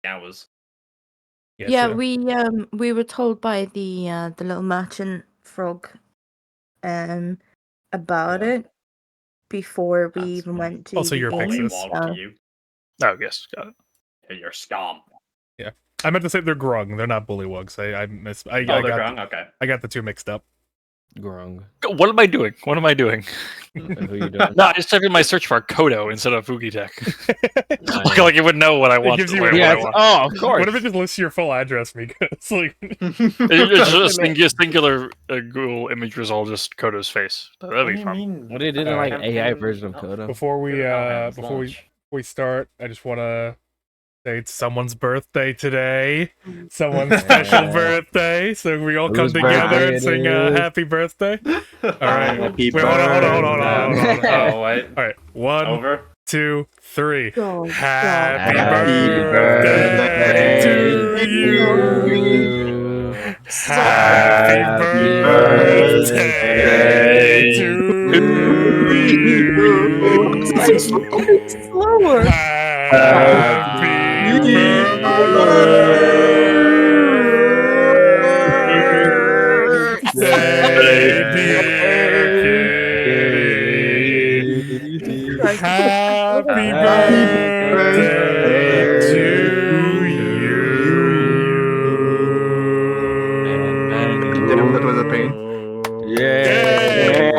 hours. Yeah, we were told by the little merchant frog about it before we even went to Also, the your game, Pixis. so... You. Oh, yes, got it. You're scum. Yeah, I meant to say they're grung. They're not bullywugs. I they're grung? Okay. I got the two mixed up. Grung. What am I doing? What am I doing? Who you doing? No, I just typed in my search bar Kodo instead of Fugitech. like it would know what I want. Gives you what yeah, I want. Oh, of course. What if it just lists your full address, Mika? It's like it's just a singular Google image result, just Kodo's face. That'd be fun. What they did in like AI version of Kodo. Before we start, I just want to say it's someone's birthday today. Someone's special birthday. So we all come together and sing happy birthday. All right. Happy Wait, hold on. Oh, wait. All right. 1, 2, 3. Go, Happy Happy birthday to you. Happy birthday to you. Slower. Happy birthday, dear Kitty. Happy birthday to you. Damn, that was a pain. Yeah.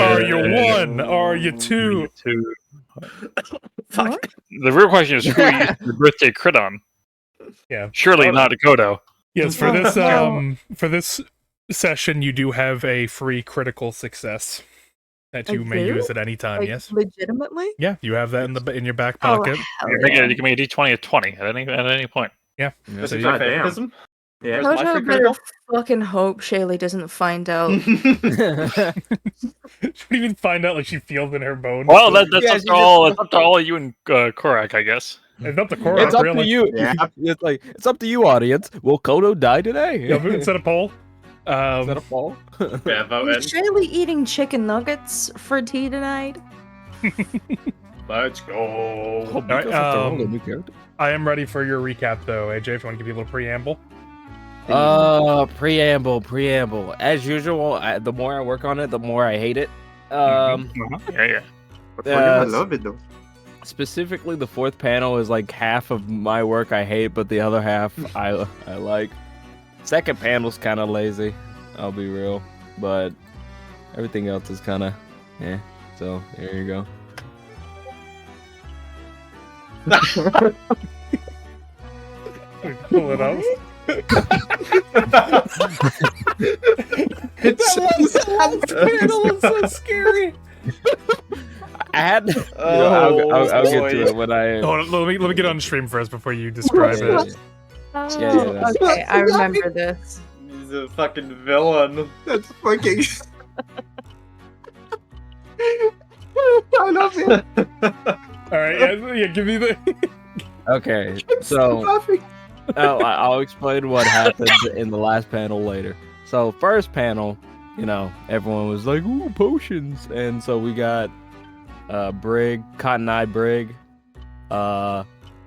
Are you 1? Are you 2? Fuck. The real question is who you used the birthday crit on? Yeah. Surely not a Kodo. Yes, for this session, you do have a free critical success that you may use at any time. Like, yes, legitimately? yeah, you have that in your back pocket. You can make a d20 at 20 at any point. Yeah, This so is you- my favoritism. Yeah. Where's my free critical? Fucking hope Shaylee doesn't find out. she don't even find out like she feels in her bones. Well, that's up to all you and Korak, I guess. It's up to Cora. It's up to really. you. Yeah. It's up to you, audience. Will Kodo die today? Yeah, but instead of poll. Is that a fall? Yeah, vote Is Shaylee eating chicken nuggets for tea tonight? Let's go. Oh, right, because it's a whole new character. I am ready for your recap, though. AJ, if you want to give you a little preamble. Preamble. As usual, the more I work on it, the more I hate it. Yeah. I love it though. Specifically, the fourth panel is like half of my work I hate, but the other half I like. Second panel's kind of lazy, I'll be real, but everything else is kind of, So there you go. Pull it up. Panel is so scary. I had. I'll get to it when I. Hold on, let me get on stream first before you describe it. Yeah. Okay, I remember this. He's a fucking villain. That's fucking. I love it. All right, yeah, give me the. Okay, so laughing. I'll explain what happened in the last panel later. So first panel, everyone was like, "Ooh, potions," and so we got Brig, Cotton Eye Brig,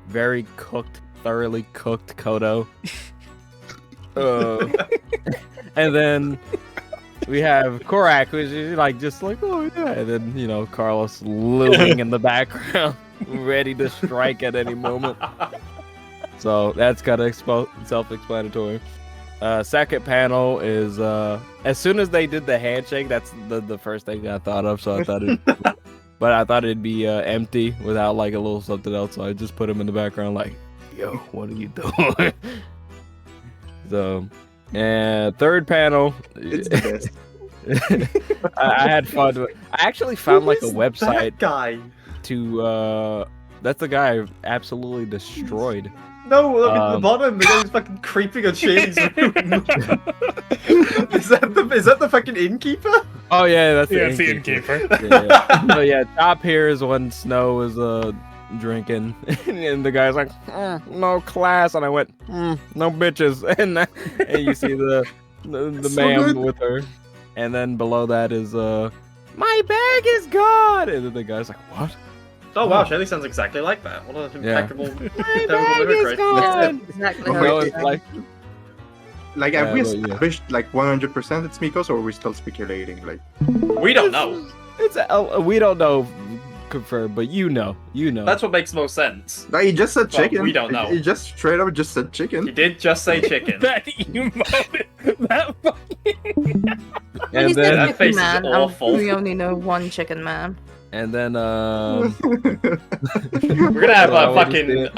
very cooked, thoroughly cooked Kodo, and then we have Korak, which is just like, oh yeah, and then Carlos looming in the background, ready to strike at any moment. So that's kind of self-explanatory. Second panel is as soon as they did the handshake, that's the first thing I thought of. So I thought but I thought it'd be empty without like a little something else. So I just put him in the background, like, "Yo, what are you doing?" So, and third panel, It's the best. I had fun. I actually found like a website That guy. to. That's the guy I absolutely destroyed. No, look at the bottom. The guy's fucking creeping on Shaylee's room. Is that the fucking innkeeper? Oh yeah, that's Yeah, the it's the innkeeper. innkeeper. Yeah. So yeah, top here is when Snow was drinking, and the guy's like, "No class," and I went, "No bitches," and you see the So ma'am good. with her, and then below that is my bag is gone, and then the guy's like, "What?" Oh wow, Shelly sounds exactly like that. What an Yeah. impeccable, My impeccable bag is mimicry. gone. Exactly. Okay. No, it's like Like, Yeah, have we but yeah. established like 100% it's Mikos, or are we still speculating? Like, We don't know. it's we don't know confirmed, but you know. That's what makes most sense. no, he just said Well, chicken. we don't know. He just straight up just said He chicken. did just say chicken. That emote, that fucking. And He said then That chicken face is man, and awful. we only know one chicken man. and then We're gonna have I a would fucking just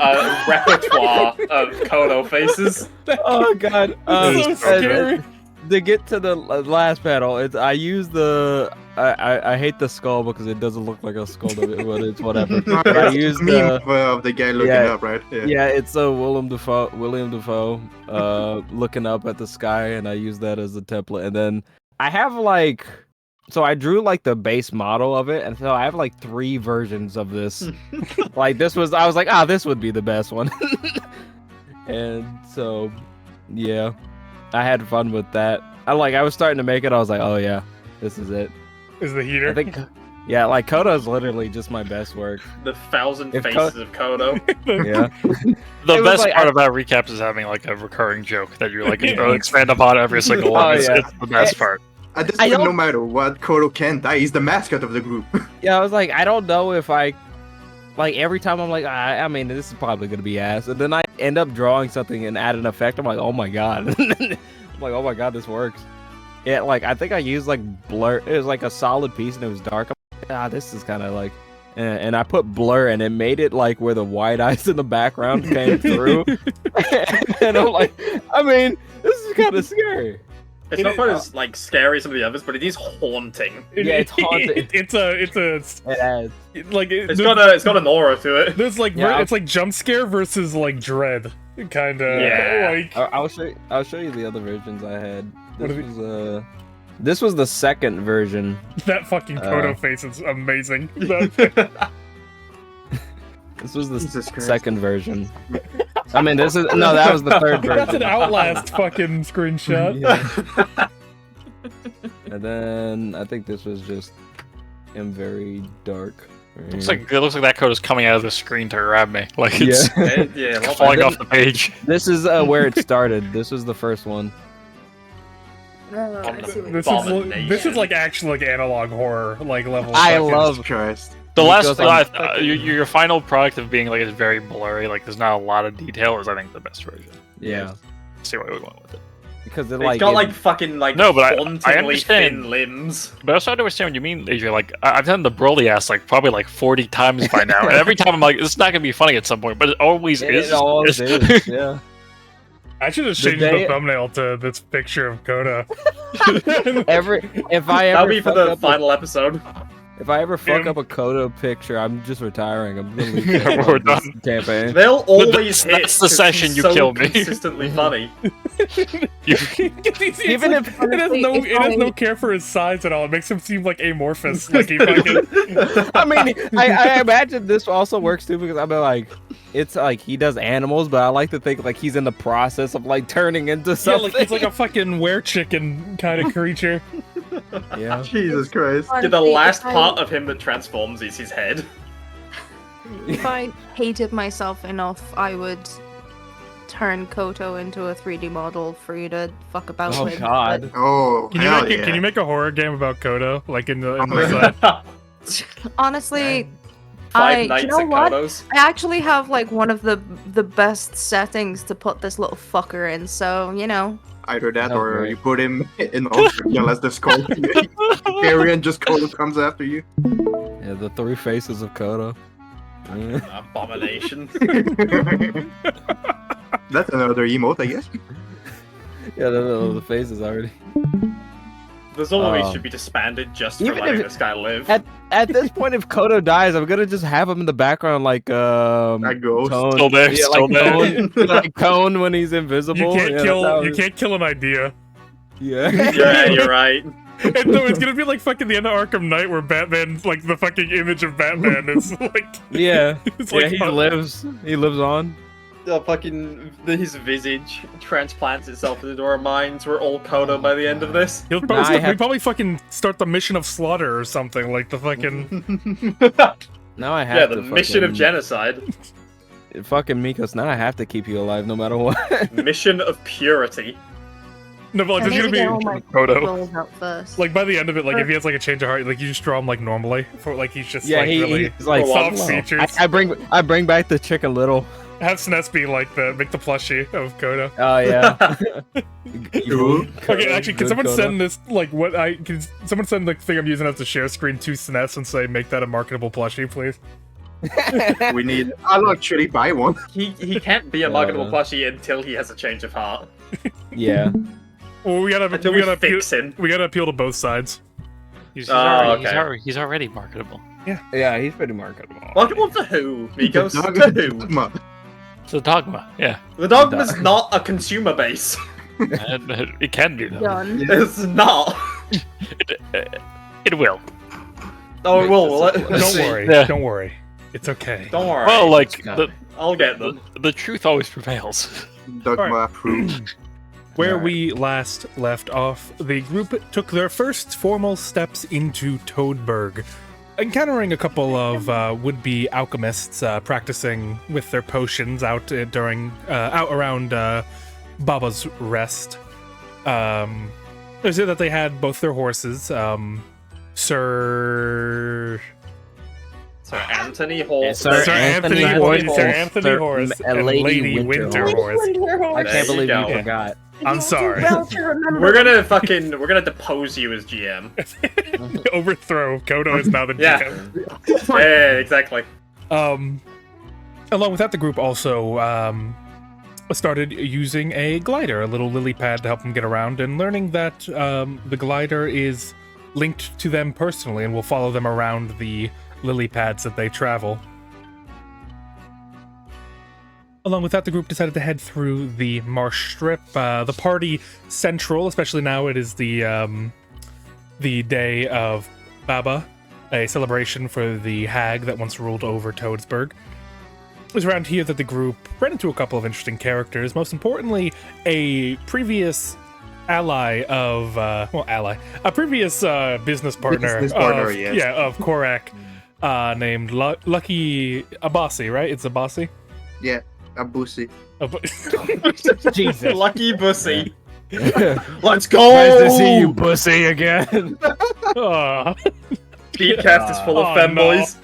repertoire of Kodo faces. oh god, so scary. to get to the last panel, I use the I hate the skull because it doesn't look like a skull, but it's whatever. No, But I it's use a meme of the guy looking yeah. up, right? Yeah, it's a William Dafoe looking up at the sky, and I use that as a template. And then I have like, so I drew like the base model of it, and so I have like 3 versions of this. Like this was, I was like, this would be the best one. And so, yeah, I had fun with that. I was starting to make it. I was like, oh yeah, this is it. Is the heater? I think, yeah, like Kodo's literally just my best work. The 1,000 If faces of Kodo. Yeah. The It was best like, part about recaps is having like a recurring joke that you're like expand upon every single one. Oh, It's, yeah. it's the best part. At this I point, no don't- matter what, Kodo can't die. He's the mascot of the group. Yeah, I was like, I don't know if I, like, every time I'm like, I mean, this is probably gonna be ass, and then I end up drawing something and add an effect. I'm like, oh my god, I'm like, oh my god, this works. Yeah, like I think I used like blur. It was like a solid piece and it was dark. I'm like, this is kind of like, and I put blur and it made it like where the white eyes in the background came through. And I'm like, I mean, this is kind of scary. It's not quite as like scary as some of the others, but it is haunting. Yeah, it's haunted. It's a It adds. like It's got an aura to it. There's like Yeah, it's like jump scare versus like dread, kind of. Yeah. Like I'll show you the other versions I had. What This was the second version. that fucking Kodo face is amazing. This was the Jesus Christ. second version. I mean, this is no, that was the third version. That's an Outlast fucking screenshot. Yeah. And then I think this was just him very dark. It looks like that code is coming out of the screen to grab me. Like it's Yeah, well, falling off the page. This is where it started. This was the first one. This is like actually like analog horror like level. I fucking- love- Jesus Christ. The Because last I'm- your final product of being like it's very blurry, like there's not a lot of detail, is I think the best version. Yeah, See why we went with it. because it It's like got it- like fucking like No, but I hauntingly understand. thin limbs. But I also understand what you mean. You're like, I've done the Broly ass like probably like 40 times by now, and every time I'm like, it's not gonna be funny at some point, but it always is. it always is. Yeah. I should have The changed day- the thumbnail to this picture of Koda. If I ever That'll be for fuck the up final episode. if I ever fuck Him. up a Kodo picture, I'm just retiring. I'm gonna leave Yeah, we're this done. campaign. They'll always hit. That's the 'cause session he's you so killed me. Consistently funny. Even if it has no care for his size at all. It makes him seem like amorphous. Like he fucking. I mean, I imagine this also works too because I'm like, it's like he does animals, but I like to think like he's in the process of like turning into Yeah, something. like he's like a fucking were-chicken kind of creature. Yeah. Jesus Christ. Yeah, the last part of him that transforms is his head. If I hated myself enough, I would turn Koto into a 3D model for you to fuck about Oh with. God. Oh, Can you hell make yeah. can you make a horror game about Kodo? Like in the Oh my side? But honestly, Five Nights you know at what? Kodo's. I actually have like one of the best settings to put this little fucker in, so you know. Either that Oh, or great. you put him in oxygen unless the skull area and just Kodo comes after you. Yeah, the 3 faces of Kodo. Abomination. That's another emote, I guess. Yeah, the faces already. There's always Oh. should be disbanded just for Even letting if- this guy live. At this point, if Kodo dies, I'm gonna just have him in the background like That ghost. Cone. Still there, Yeah, still like there. Cone, like Cone when he's invisible. You can't Yeah, that's how kill. You it- can't kill an idea. Yeah. Yeah, you're right. And no, it's gonna be like fucking the end of Arkham Knight, where Batman, like the fucking image of Batman, is like. Yeah. It's Yeah, like he lives. He lives on. His visage transplants itself into our minds. We're all Kodo by the end of this. He'll Now probably, I have- he'll probably fucking start the mission of slaughter or something like the fucking. Now I have Yeah, to the mission of fucking- genocide. Fucking Mikos, now I have to keep you alive no matter what. Mission of purity. No, but like, I there's need to gonna get be all my Kodo. rolls out first. like by the end of it, like if he has like a change of heart, like you just draw him like normally for like he's just yeah, like really he's like soft slow. features. I bring back the chick a little. Have Sness be like make the plushie of Kodo. Oh yeah. Cool. Okay, actually, can Good someone Kodo. send this can someone send the thing I'm using as a share screen to Sness and say make that a marketable plushie, please? We need. I'll actually buy one. He can't be a marketable plushie until he has a change of heart. Yeah. Well, we Until we fix him. we gotta appeal to both sides. He's Oh, already, okay. he's already marketable. Yeah, he's pretty marketable. Marketable to who, Mikos? Dog- To who? Dogma. So Dogma, yeah. The dogma's not a consumer base. And it can be, though. Done. It's not. It will. Oh, it will. Don't worry, Yeah. don't worry, it's okay. Don't worry. Well, like, It's got the, it. I'll get them. the truth always prevails. Dogma approved. Where Alright. we last left off, the group took their first formal steps into Toadburg, encountering a couple of would-be alchemists practicing with their potions out out around Baba's Rest. They said that they had both their horses, Sir Sir Anthony Hall. Sir Anthony Horse, Horse, Sir Anthony Sir Horse, M- and Lady Winterhorse. I There can't you believe go. you forgot. I'm sorry. We're gonna depose you as GM. Overthrow. Kodo is now the Yeah. GM. Yeah, exactly. Along with that, the group also started using a glider, a little lily pad to help them get around, and learning that the glider is linked to them personally and will follow them around the lily pads that they travel. Along with that, the group decided to head through the marsh strip. The party central, especially now it is the day of Baba, a celebration for the hag that once ruled over Toadburg. It was around here that the group ran into a couple of interesting characters. Most importantly, a previous ally of a previous business partner, Business partner, of, yes. yeah, of Korak, named Lucky Abasi, right? It's Abasi. Yeah, Abusi. Jesus. Lucky Bussy. Nice Let's go! to see you, pussy, again. Aw. Beatcast is full of Oh, femboys.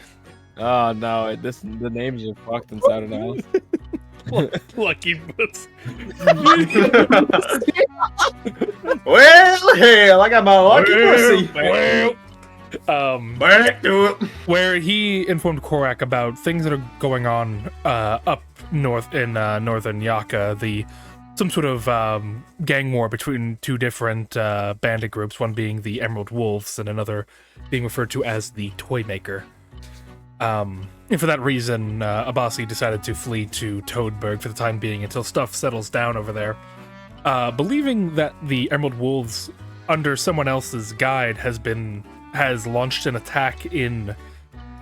Oh no, the names are fucked inside of the house. Lucky Boots. Well, hell, I got my lucky pussy. Well, Back to it. where he informed Korak about things that are going on up north in northern Yaka, some sort of gang war between two different bandit groups, one being the Emerald Wolves and another being referred to as the Toymaker. And for that reason, Abasi decided to flee to Toadburg for the time being until stuff settles down over there. Believing that the Emerald Wolves, under someone else's guide, has launched an attack in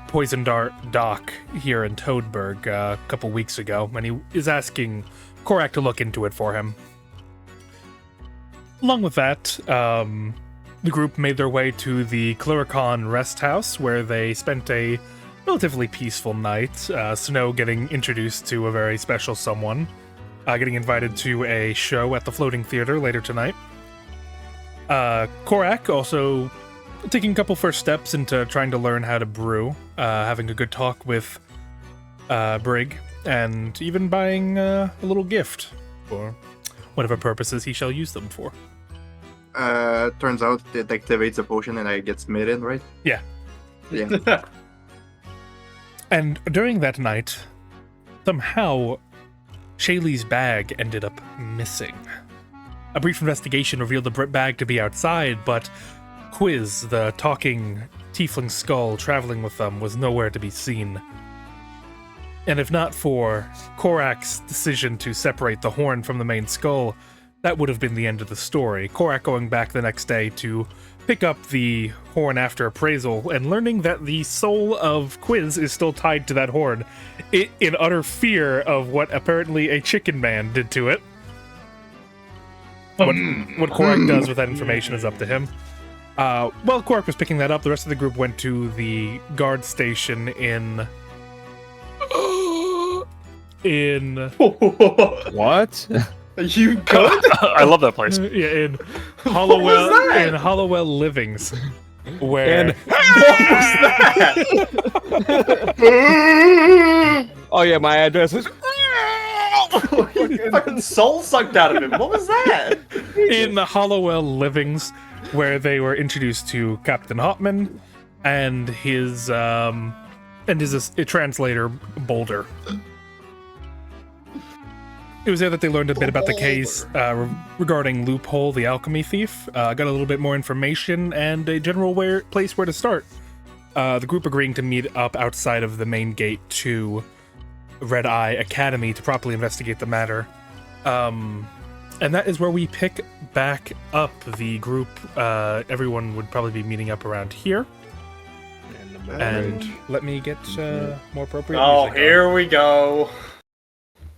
Poison Dart Dock here in Toadburg a couple weeks ago, and he is asking Korak to look into it for him. Along with that, the group made their way to the Cluricon Rest House, where they spent a relatively peaceful night. Snow getting introduced to a very special someone, getting invited to a show at the Floating Theater later tonight. Korak also taking a couple first steps into trying to learn how to brew, having a good talk with Brig, and even buying a little gift for whatever purposes he shall use them for. Turns out it activates a potion and I get smitten, right? Yeah. Yeah. And during that night, somehow, Shaylee's bag ended up missing. A brief investigation revealed the bag to be outside, but Quiz, the talking tiefling skull traveling with them, was nowhere to be seen. And if not for Korak's decision to separate the horn from the main skull, that would have been the end of the story. Korak going back the next day to pick up the horn after appraisal and learning that the soul of Quiz is still tied to that horn, in utter fear of what apparently a chicken man did to it. What Korak does with that information is up to him. While Quark was picking that up, the rest of the group went to the guard station in What? Are you good? I love that place. in was Hollowell that? in Hollowell Livings, where Oh yeah, my address is. Fucking soul sucked out of him. What was that? in the Hollowell Livings, where they were introduced to Captain Hopman and his translator Boulder. It was there that they learned a bit about the case regarding Loophole, the alchemy thief. Got a little bit more information and a general place where to start. The group agreeing to meet up outside of the main gate to Redeye Academy to properly investigate the matter. And that is where we pick back up the group. Everyone would probably be meeting up around here. And let me get more appropriate Oh, music here we go.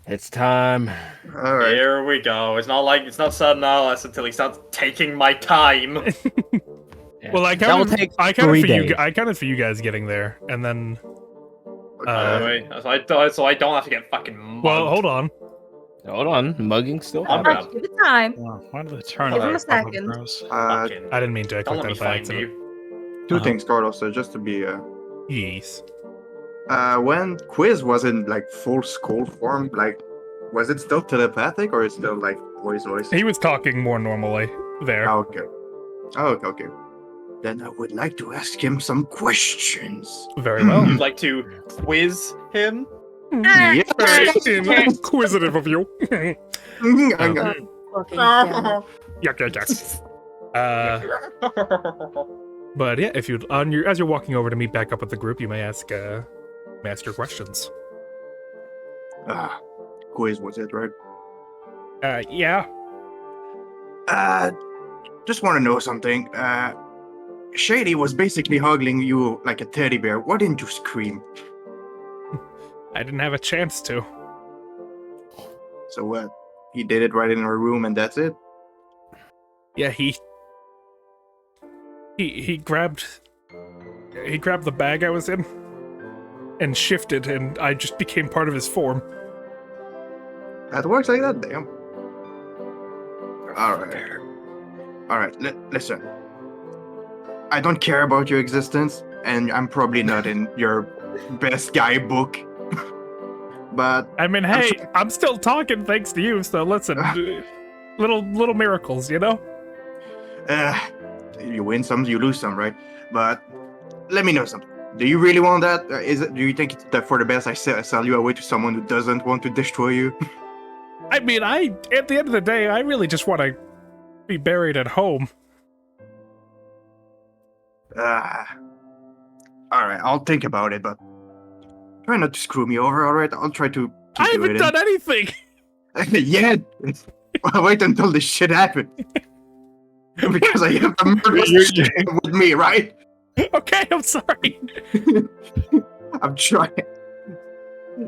It's time. All right. Here we go. It's not sudden Alice until he starts taking my time. Yeah. Well, I That will counted, take I counted 3 for days. I counted for you guys getting there, and then. Anyway, so I don't have to get fucking mugged. Well, hold on. Hold on, mugging still I'm happens. gonna Give it time. Why do they turn Give him that a second. fucking... I didn't mean to. I Don't clicked let me that by find accident. you. Two things, Carlos. So just to be Yes. when Quiz was in like full skull form, like was it still telepathic or is it still like voice? He was talking more normally there. Oh, okay. Oh, okay. Then I would like to ask him some questions. Very well. You'd like to quiz him? Yeah. Very inquisitive of you. Yuck, Fucking damn. yuck, yuck. But yeah, if you'd as you're walking over to meet back up with the group, you may ask your questions. Quiz was it, right? Yeah. Just want to know something. Shady was basically hugging you like a teddy bear. Why didn't you scream? I didn't have a chance to. So what? He did it right in our room and that's it? Yeah, he grabbed the bag I was in and shifted, and I just became part of his form. That works like that, damn. Alright, listen. I don't care about your existence, and I'm probably not in your best guy book. But I mean, hey, I'm still talking thanks to you, so listen. little miracles, you know? you win some, you lose some, right? But let me know something. Do you really want that? Do you think it's for the best I sell you away to someone who doesn't want to destroy you? I mean, at the end of the day, I really just want to be buried at home. Alright, I'll think about it, but try not to screw me over, alright? I'll try to I haven't done anything! Yeah! Wait until this shit happens. Because I have a murderous shit with me, right? Okay, I'm sorry. I'm trying.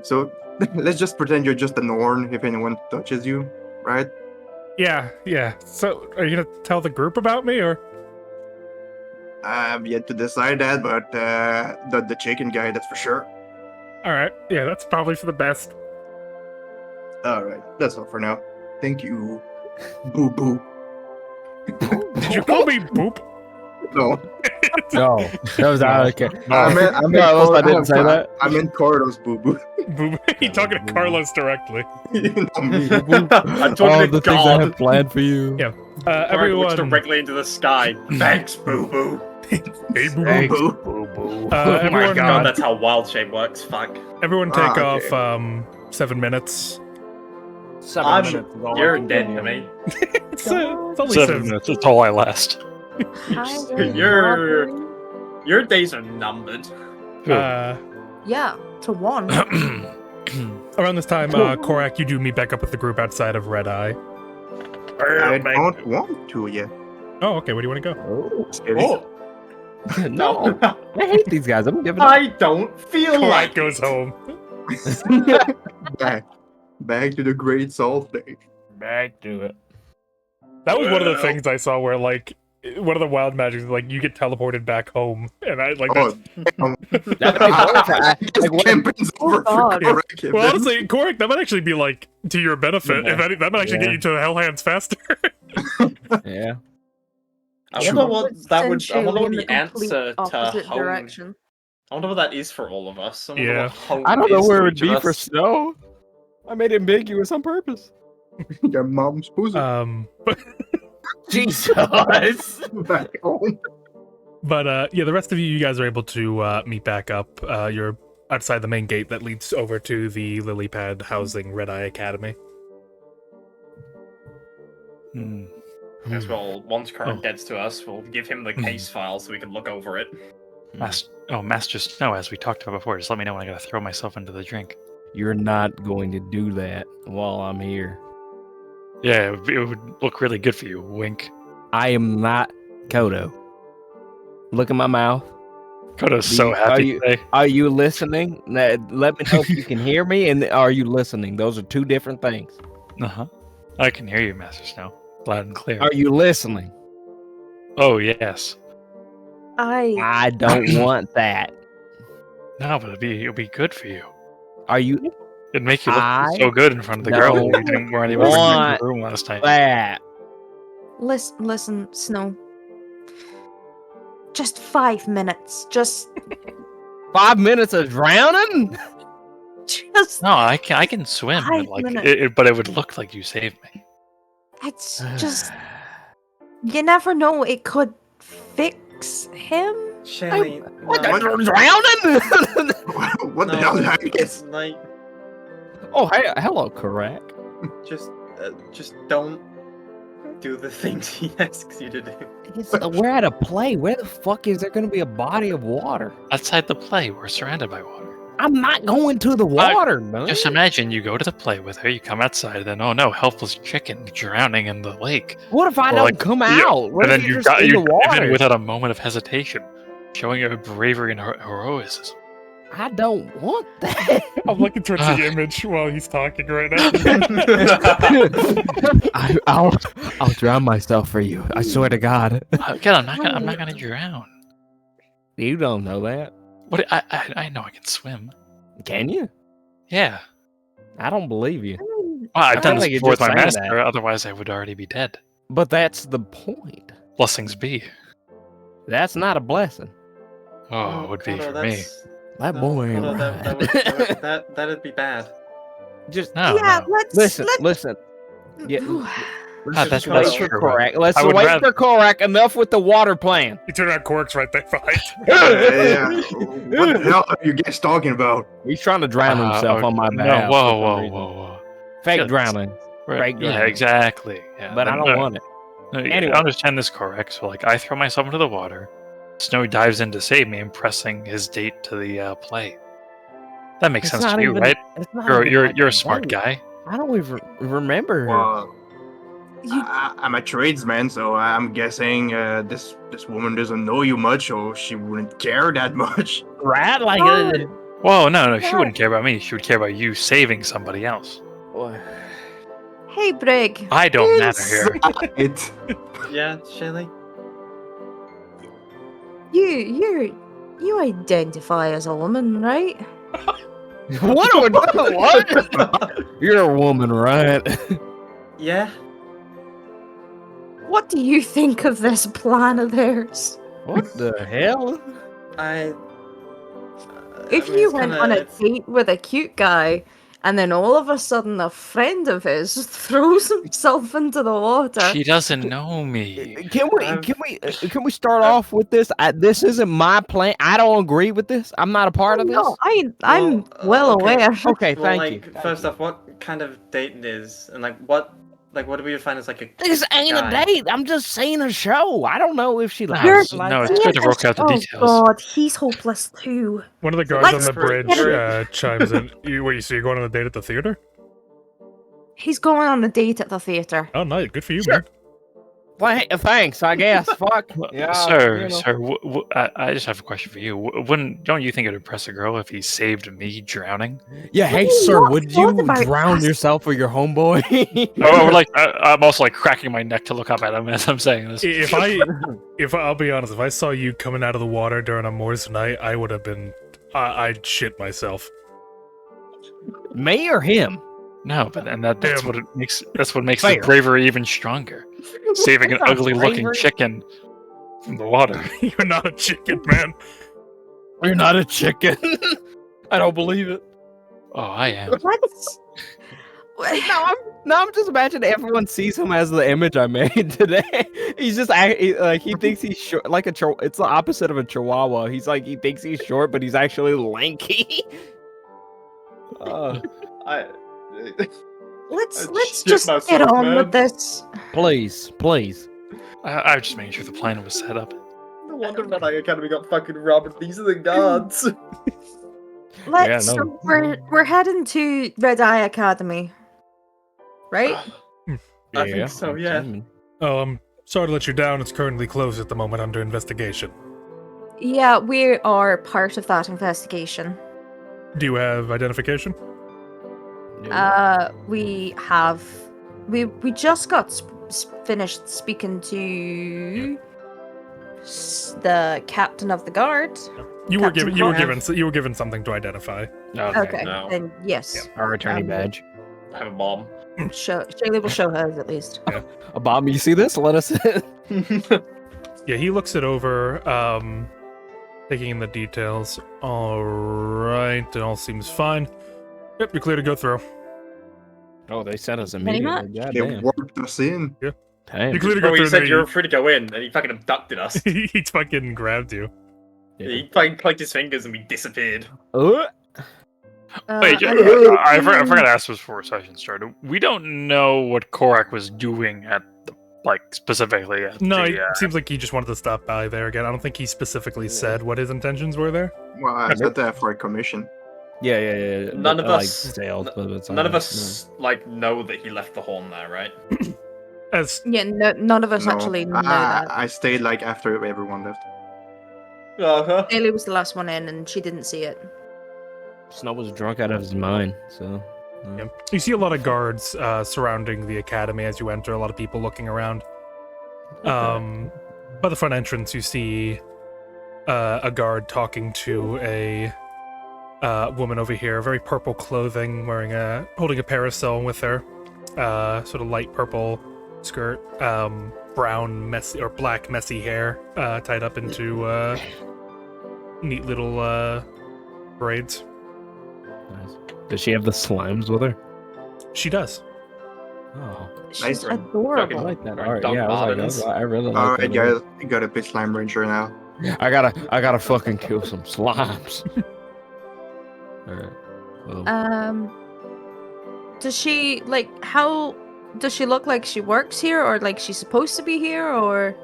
So, let's just pretend you're just a Norn if anyone touches you, right? Yeah. So, are you gonna tell the group about me, or? I've yet to decide that, but the chicken guy, that's for sure. Alright, yeah, that's probably for the best. Alright, that's all for now. Thank you. Boo boo. Did you call me Boop? No. No, that was out. Okay. I Carlos, I didn't say that. I meant Carlos boo boo. Boop. You talking to Carlos directly. I'm talking All to the things I God. have planned for you. Yeah. Everyone looks Everyone. directly into the sky. Thanks, boo boo. Hey, Boop. Hey, boo. Oh my Everyone, God, that's how wild shape works. Fuck. everyone take okay. off 7 minutes. 7 minutes. is all I You're can dead give to you. me. It's only 7 minutes. That's all I last. Your days are numbered. Yeah, to one. Around this time, Korak, you do meet back up with the group outside of Redeye. I don't want to yet. Oh, okay. Where do you want to go? Oh, Just kidding. Oh, no, I hate these guys. I'm giving up. I don't feel Korak like goes home. Back to the Great Salt Lake. Back to it. That was one of the things I saw where, like, one of the wild magics is like you get teleported back home, and I like. Oh, That'd be horrifying. like what- campaigns over for God. Korak. Well, honestly, Korik, that might actually be like to your benefit. Yeah. If any, that might actually Yeah. get you to the Hellhands faster. Yeah. I wonder what that would. I Send wonder what Shaylee in the answer to opposite home. direction. I wonder what that is for all of us. I wonder Yeah. what home I don't know is where to it would each of be for us. snow. I made it ambiguous on purpose. Your mom's pussy. But Jesus. Back home. yeah, the rest of you guys are able to meet back up. You're outside the main gate that leads over to the lily pad housing Redeye Academy. Hmm. As well, once Kurt Oh. gets to us, we'll give him the case file so we can look over it. Master Snow, as we talked about before, just let me know when I gotta throw myself into the drink. You're not going to do that while I'm here. Yeah, it would look really good for you. Wink. I am not Kodo. Look at my mouth. Kodo's Do so you- happy are you- today. Are you listening? Let me know if you can hear me, and are you listening? Those are two different things. Uh-huh. I can hear you, Master Snow. Loud and clear. Are you listening? Oh, yes. I don't want that. No, but it'd be good for you. Are you It'd make you look I so good in front of the girl that you didn't weren't able to bring into the room last night. that? Listen, Snow. Just 5 minutes. Just 5 minutes of drowning? No, I can swim, but 5 like minutes. but it would look like you saved me. it's just you never know. It could fix him. Shelly, What, no, drowning? What the hell did I miss? like, Oh, hey, hello, correct. just don't do the things he asks you to do. We're at a play. Where the fuck is there going to be a body of water? Outside the play, we're surrounded by water. I'm not going to the water, man. Just imagine you go to the play with her, you come outside, then oh no, helpless chicken drowning in the lake. What if I Or, don't like, come yeah, out? What and if then you're you just got in you the dive in water? without a moment of hesitation, showing your bravery and heroism. I don't want that. I'm looking towards the image while he's talking right now. I'll drown myself for you. I swear to God. Again, I'm not gonna drown. You don't know that, What I know I can swim. can you? Yeah. I don't believe you. Well, I've I done feel this like you're before with just my saying master, that. otherwise I would already be dead. But that's the point. Blessings be. That's not a blessing. Oh, it would be for me. That boy ain't right. That'd be bad. Just No, yeah, no. listen. Yeah, that's wait true, for but Korak. Let's I would wait rather- for Korak. Enough with the water plan. You turn around, Korik's right there behind. Yeah. What the hell are you guys talking about? He's trying to drown himself on my No, behalf. whoa, for some whoa, reason. whoa, whoa. Fake Yes. drowning. Right. Fake Yeah, drowning. exactly. Yeah, But I don't want it. No, Anyway. I understand this correct. So, like, I throw myself into the water. Snow dives in to save me, impressing his date to the play. That makes It's sense not to you, even- right? It's not You're even you're like you're a that. smart guy. I don't even remember her. Well, You- I'm a tradesman, so I'm guessing this woman doesn't know you much, or she wouldn't care that much. Right? Like, Whoa, no, she Yeah. wouldn't care about me. She would care about you saving somebody else. Hey, Brig. I don't matter Yes. here. It. Yeah, Shelly. You identify as a woman, right? what? What? You're a woman, right? Yeah. What do you think of this plan of theirs? What the hell? If you went on a date with a cute guy, and then all of a sudden a friend of his throws himself into the water. She doesn't know me. Can we start off with this? This isn't my plan. I don't agree with this. I'm not a part of this. No, I'm well okay. aware. Okay, Well, thank like, you. first off, what kind of date it is, and what do we define as like a? This ain't guy? a date. I'm just seeing a show. I don't know if she likes You're- it. No, it's good to work out the Oh details. God, he's hopeless too. One of the guards on Let's the bridge forget chimes in. So you're going on a date at the theater? He's going on a date at the theater. Oh, nice. Good for you, Sure. man. Thanks, I guess. Fuck. Yeah, Sir, you know. sir, I just have a question for you. Don't you think it'd impress a girl if he saved me drowning? Yeah, hey, What sir, you would thought you about drown us? yourself or your homeboy? Oh, like I'm also like cracking my neck to look up at him as I'm saying this. If I'll be honest, if I saw you coming out of the water during a Moore's night, I would have been, I'd shit myself. Me or him? No, but and that's Damn. what it makes. That's what makes Fair. the bravery even stronger. Saving an Not ugly-looking bravery. chicken from the water. You're not a chicken, man. You're not a chicken. I don't believe it. Oh, I am. Let's. Now I'm just imagining everyone sees him as the image I made today. He's just he thinks he's short, like it's the opposite of a chihuahua. He's like he thinks he's short, but he's actually lanky. Let's shit just get myself, on man. with this. Please. I was just making sure the plan was set up. No wonder Redeye Academy got fucking robbed. These are the gods. Let's. no. So we're heading to Redeye Academy, right? I think so, yeah. Oh, I'm sorry to let you down. It's currently closed at the moment under investigation. Yeah, we are part of that investigation. Do you have identification? We have. We just got finished speaking to the captain of the guard. You were Captain given something to identify. Okay, No. then yes. Our attorney badge. I have a bomb. Shaylee will show hers at least. A bomb. You see this? Let us in. Yeah, he looks it over, taking in the details. All right, it all seems fine. Yep, you're clear to go through. Oh, they sent us Pretty immediately. much. They Goddamn. warped us in. Damn. You're clear to Bro, go he through. said and you were then free to go in, and he fucking abducted us. he fucking grabbed you. He fucking clicked his fingers and we disappeared. Wait, I I forgot to ask this before session started. We don't know what Korak was doing at the specifically. At No, the, it seems like he just wanted to stop by there again. I don't think he specifically said what his intentions were there. Well, I said that for a commission. Yeah. None of Like us- sales, but it's None of alright. us know that he left the horn there, right? As Yeah, none of us No, actually know I, that. I stayed like after everyone left. Uh-huh. Shaylee was the last one in, and she didn't see it. Snow was drunk out of his mind, so. yeah. You see a lot of guards surrounding the academy as you enter. A lot of people looking around. By the front entrance, you see a guard talking to a woman over here, very purple clothing, holding a parasol with her, sort of light purple skirt, brown messy or black messy hair tied up into neat little braids. Nice. Does she have the slimes with her? She does. Oh, She's Nice. I adorable. like that. Or All right, Doc yeah, Martens. I really like Alright, that. guys, you gotta be Slime Ranger now. I gotta fucking kill some slimes. Alright. Well, Does she how does she look like she works here, or like she's supposed to be here, or?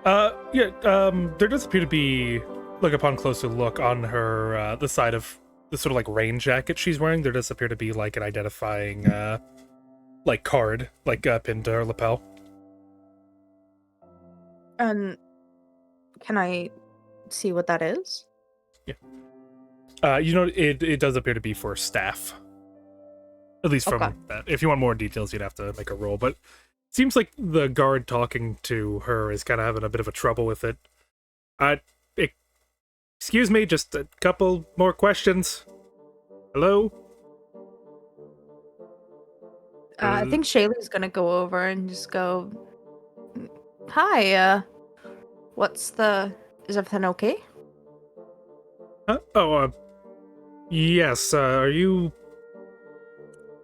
There does appear to be, upon closer look on her, the side of the sort of rain jacket she's wearing, there does appear to be an identifying, card, pinned to her lapel. And can I see what that is? It does appear to be for staff. At least from Okay. that. If you want more details, you'd have to make a roll, but it seems like the guard talking to her is kind of having a bit of a trouble with it. Excuse me, just a couple more questions. Hello? I think Shaylee's gonna go over and just go, "Hi, is everything okay?" Huh? Yes, are you,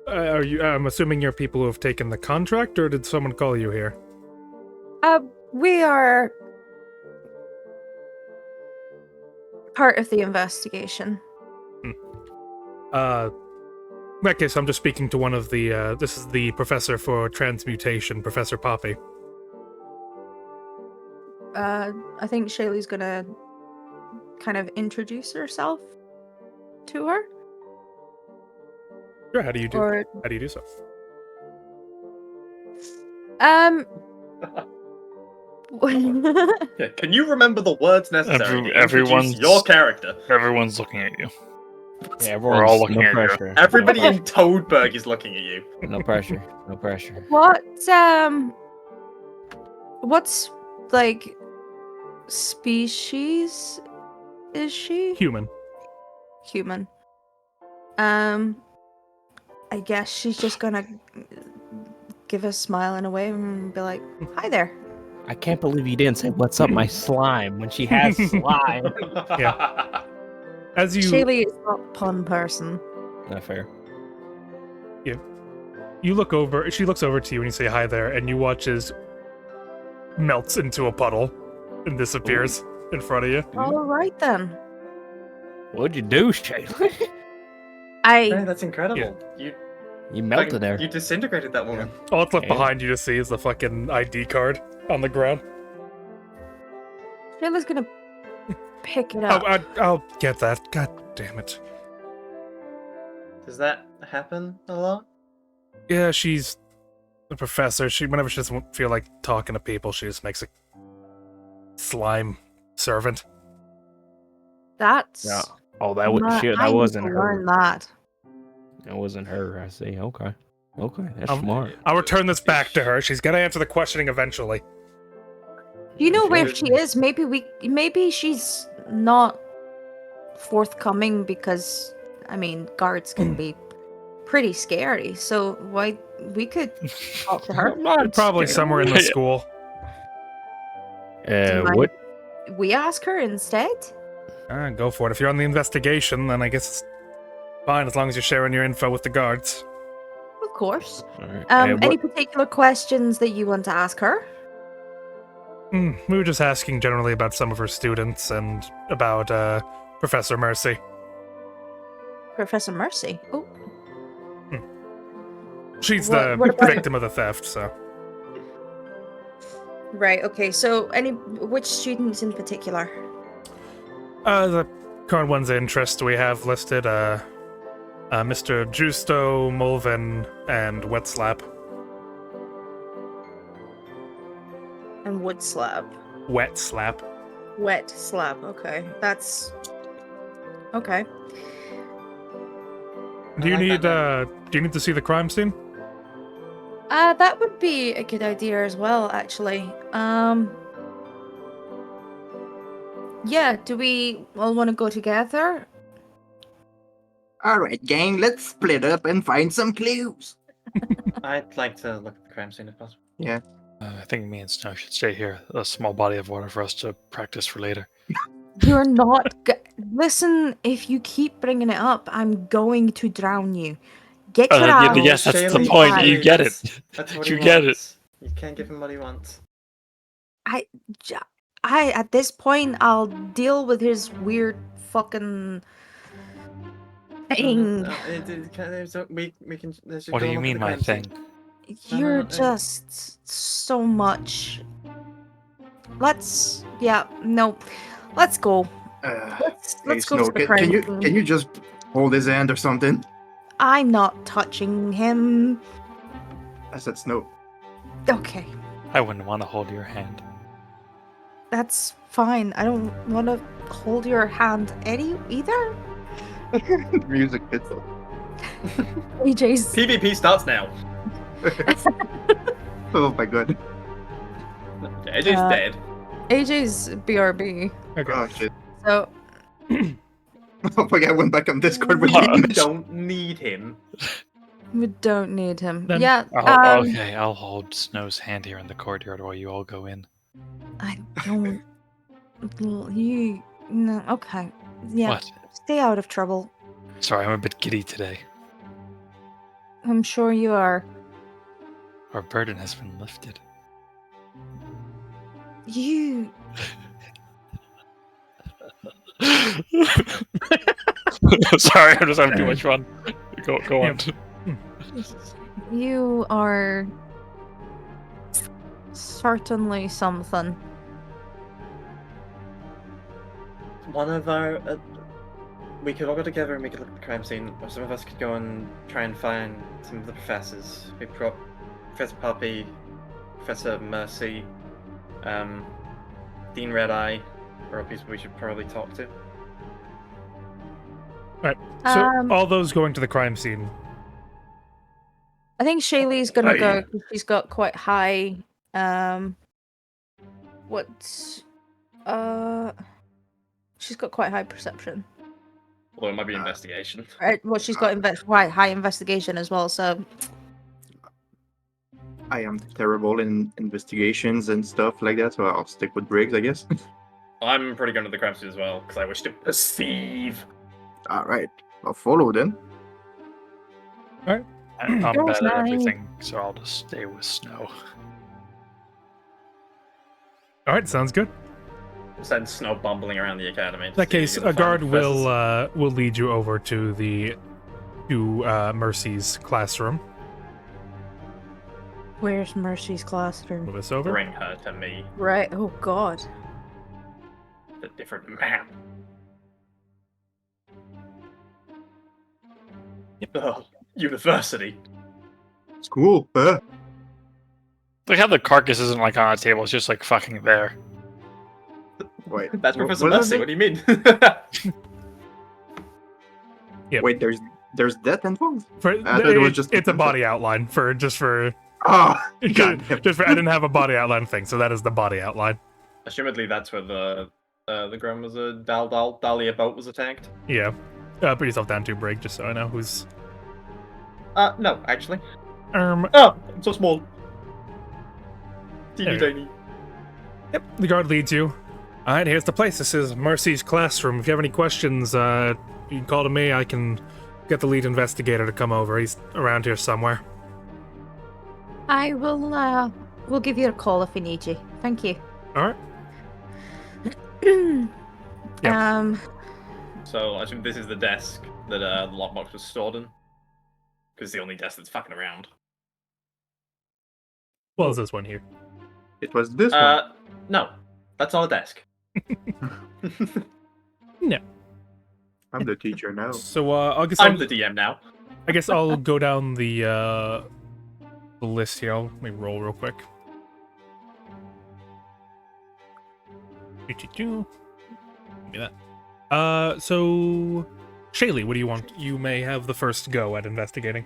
I'm assuming you're people who have taken the contract, or did someone call you here? We are part of the investigation. In that case, I'm just speaking to one of the, this is the professor for transmutation, Professor Poppy. I think Shaylee's gonna kind of introduce herself to her. Sure, how do you do so? Yeah, can you remember the words necessary to introduce your character? Everyone's looking at you. Yeah, We're all everyone's looking no at you. pressure. Everybody in Toadburg is looking at you. No pressure. No pressure. What's like species is she? Human. Human. I guess she's just gonna give a smile and a wave and be like, "Hi there." I can't believe you didn't say "What's up, my slime" when she has slime. Yeah. As you Shaylee is not a pun person. Not fair. you look over, she looks over to you and you say hi there, and you watch as melts into a puddle and disappears in front of you. All right then. What'd you do, Shayla? Hey, that's incredible. You melted her. You disintegrated that woman. All that's left Yeah. behind you to see is the fucking ID card on the ground. Shayla's gonna pick it up. I'll get that. God damn it. Does that happen a lot? Yeah, she's a professor. Whenever she doesn't feel like talking to people, she just makes a slime servant. That's Yeah. Oh, that was not- shit. I That need wasn't to her. learn that. That wasn't her. I see. Okay. Okay. That's Um, smart. I'll return this back to her. She's gonna answer the questioning eventually. Do you know where Should- she is? Maybe she's not forthcoming because I mean guards can be pretty scary. So we could talk to her. I'm not Probably scared. somewhere in the school. you mind- What? We ask her instead. Go for it. If you're on the investigation, then I guess it's fine as long as you're sharing your info with the guards. Of course. All right. Any particular questions that you want to ask her? We were just asking generally about some of her students and about Professor Mercy. Professor Mercy. Oh, She's What the about- victim of the theft, so. right. Okay. So, which students in particular? The current one's interest we have listed, Mr. Justo, Mulvin, and Wetslap. And wood slab. Wetslap. Wet slab. Okay, that's okay. Do you I like need that do you need to see the crime scene? That would be a good idea as well, actually. Yeah. Do we all want to go together? All right, gang, let's split up and find some clues. I'd like to look at the crime scene if possible. I think me and Snow should stay here. A small body of water for us to practice for later. You're not. Listen, if you keep bringing it up, I'm going to drown you. Get your ass. yes, that's the Shaylee, point. Shaylee, You get it. That's what You he get it. wants. You can't give him what he wants. I at this point I'll deal with his weird fucking thing. We can. let's just What go do you look at mean, the my crime scene. thing? You're no, just so much. Let's let's go. Let's Hey, go Snow, to the crime can scene. you just hold his hand or something? I'm not touching him. I said Snow. Okay, I wouldn't want to hold your hand. that's fine. I don't want to hold your hand either. Music hits. AJ's PvP starts now. Oh my god. AJ's Uh, dead. AJ's BRB. Okay. Oh shit. So Oh my god, I went back on Discord with We you. don't need him. we don't need him. Then- Yeah. Okay, I'll hold Snow's hand here in the courtyard while you all go in. I don't. You. No. Okay. Yeah. What? Stay out of trouble. Sorry, I'm a bit giddy today. I'm sure you are. Our burden has been lifted. You. Sorry, I'm just having too much fun. Go on. You are. Certainly something. One of our. We could all go together and we could look at the crime scene, or some of us could go and try and find some of the professors. We brought Professor Poppy, Professor Mercy, Dean Redeye are people we should probably talk to. Right. So Um, all those going to the crime scene. I think Shaylee's gonna Aye. go because she's got quite high. What's she's got quite high perception. Although it might be investigation. Right. Well, she's got quite high investigation as well. So I am terrible in investigations and stuff like that, so I'll stick with Briggs, I guess. I'm pretty good at the crime scene as well, because I wish to perceive. Alright, I'll follow then. I'm Girls' bad at night. everything, so I'll just stay with Snow. All right, sounds good. Send Snow bumbling around the academy. In that case, a guard will lead you over to Mercy's classroom. where's Mercy's classroom? Move this over. bring her to me. Right. Oh God. A different map. Oh, university. School, huh? Like how the carcass isn't like on a table; it's just like fucking there. Wait, That's what- Professor what is Mercy. it? What do you mean? Yep. Wait, there's death involved? For, thought it was just- it's a body outline for Oh, just for God damn. I didn't have a body outline thing, so that is the body outline. Assumedly, that's where the grandmother Dahlia boat was attacked. Yeah. Put yourself down to break, just so I know who's. No, actually. Oh, I'm so small. Teeny There. tiny. yep. The guard leads you. All right, here's the place. This is Mercy's classroom. If you have any questions, you can call to me. I can get the lead investigator to come over. He's around here somewhere. I will. We'll give you a call if we need you. Thank you. All right. Yep. So I assume this is the desk that the lockbox was stored in. Because it's the only desk that's fucking around. Well, there's this one here. It was this one. No. That's not a desk. No. I'm the teacher now. So I guess I'm the DM now. I guess I'll go down the list here. Let me roll real quick. Give me that. So Shaylee, what do you want? You may have the first go at investigating.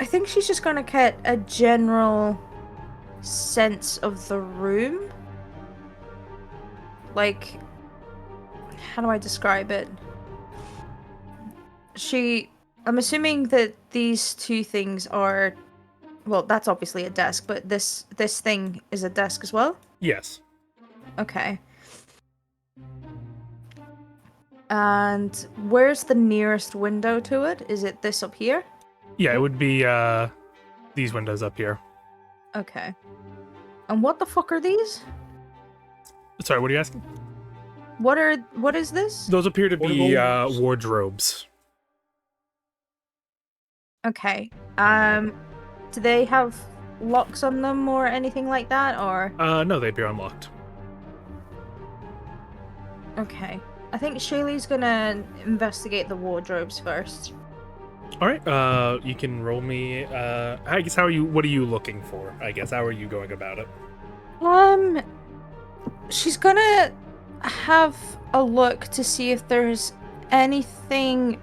I think she's just gonna get a general sense of the room. Like, how do I describe it? I'm assuming that these two things are, well, that's obviously a desk, but this thing is a desk as well? Yes. Okay. And where's the nearest window to it? Is it this up here? Yeah, it would be these windows up here. Okay. And what the fuck are these? Sorry, what are you asking? What is this? Those appear to be wardrobes. Okay. Do they have locks on them or anything like that, or? No, they appear unlocked. Okay. I think Shaylee's gonna investigate the wardrobes first. All right. You can roll me. I guess what are you looking for? I guess how are you going about it? She's gonna have a look to see if there's anything.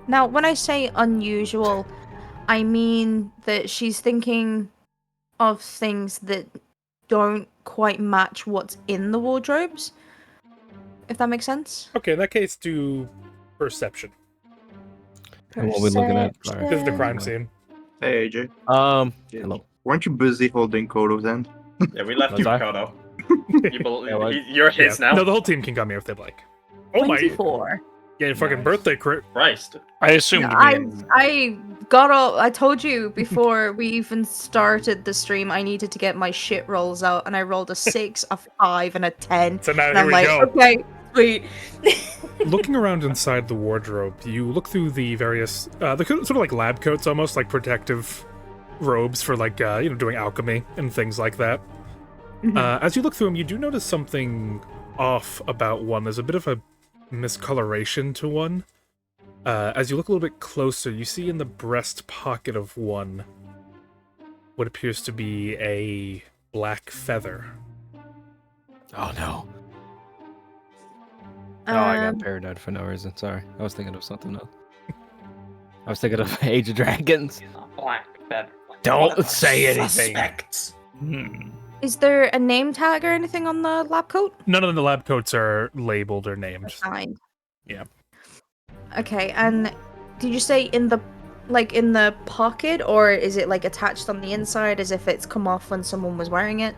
Now, when I say unusual, I mean that she's thinking of things that don't quite match what's in the wardrobes. If that makes sense. Okay, in that case, do perception. And what are we looking at? Sorry. This is the crime scene. Hey, AJ. Hello. Weren't you busy holding Kodo's hand? Yeah, we left Was you, I? Kodo. Yeah, well, You're his now. No, the whole team can come here if they'd like. Oh my! 24. Yeah, fucking Nice. birthday crit. Christ. I assumed you mean I got all. I told you before we even started the stream. I needed to get my shit rolls out, and I rolled a 6, a 5, and a 10. So now And here I'm we like, go. okay, sweet. Looking around inside the wardrobe, you look through the various, sort of like lab coats, almost like protective robes for like, doing alchemy and things like that. Mhm. As you look through them, you do notice something off about one. There's a bit of a miscoloration to one. As you look a little bit closer, you see in the breast pocket of one what appears to be a black feather. Oh no. Oh, I got Um, paranoid for no reason. Sorry. I was thinking of something else. I was thinking of Age of Dragons. Black feather. Don't say anything. Suspects. is there a name tag or anything on the lab coat? None of the lab coats are labeled or named. Signed. Yeah. Okay, and did you say in the pocket, or is it like attached on the inside as if it's come off when someone was wearing it?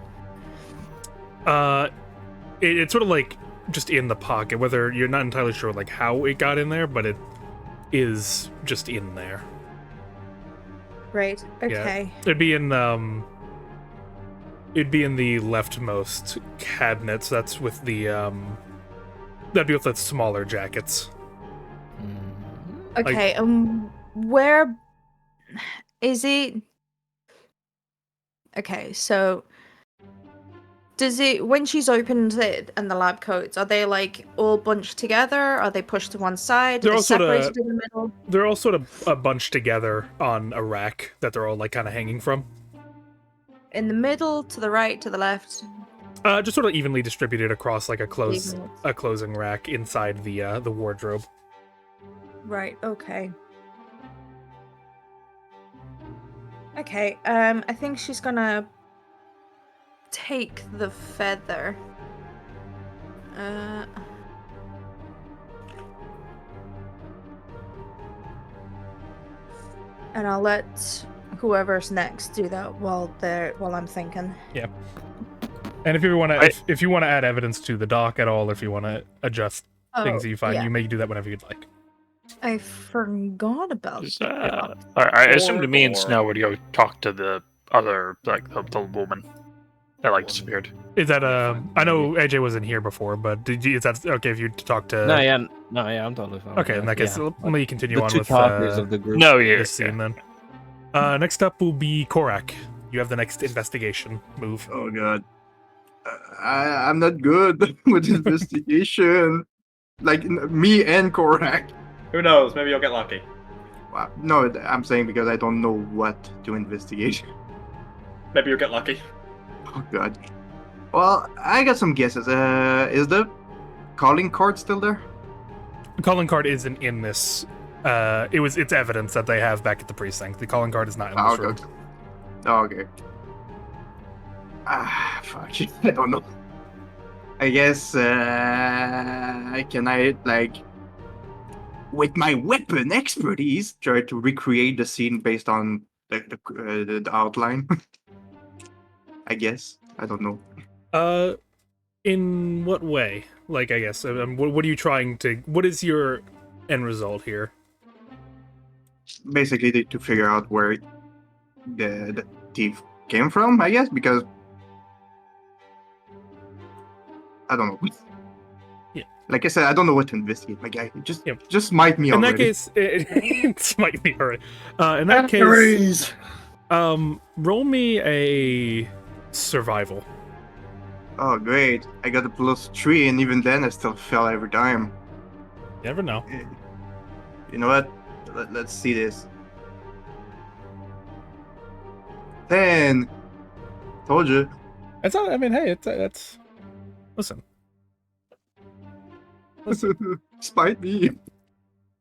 It's sort of like just in the pocket, whether you're not entirely sure like how it got in there, but it is just in there. Right. Okay. Yeah. It'd be in the leftmost cabinet. So that's with the that'd be with the smaller jackets. Okay. Where is it? Okay, so does it, when she's opened it and the lab coats, are they like all bunched together? Are they pushed to one side? They're Are they all sorta- separated in the middle? They're all sort of bunched together on a rack that they're all like kind of hanging from. In the middle, to the right, to the left? Just sort of evenly distributed across like a Evenly. closing rack inside the wardrobe. Right, okay. Okay, I think she's gonna take the feather. And I'll let whoever's next do that while I'm thinking. And if you want to, if you want to add evidence to the doc at all, if you want to adjust things that you find, yeah. you may do that whenever you'd like. I forgot about that. I assumed me and Or- Snow would go talk to the other, like the woman that like disappeared. Is that I know AJ wasn't here before, but is that okay if you talk to? No, yeah, I'm totally fine. Okay, in that case, yeah. let me continue The on two with talkers of the group. No, yeah, this scene then. Next up will be Korak. You have the next investigation move. Oh god. I'm not good with investigation. Like me and Korak. Who knows? Maybe you'll get lucky. No, I'm saying because I don't know what to investigate. Maybe you'll get lucky. Oh god. Well, I got some guesses. Is the calling card still there? The calling card isn't in this. It's evidence that they have back at the precinct. The calling card is not in this room. Okay. Oh, okay. Fuck. I don't know. I guess, can I, like, with my weapon expertise, try to recreate the scene based on the outline? I guess. I don't know. In what way? Like, I guess, what are you trying to... What is your end result here? Basically, to figure out where the thief came from, I guess, because I don't know. Yeah. Like I said, I don't know what to investigate, my guy. Just smite me In already. that case, it might be alright. In that case, roll me a survival. Oh, great. I got a +3, and even then, I still fell every time. You never know. You know what? Let's see this. 10. Told you. It's not. I mean, hey, that's. Listen. Spite me.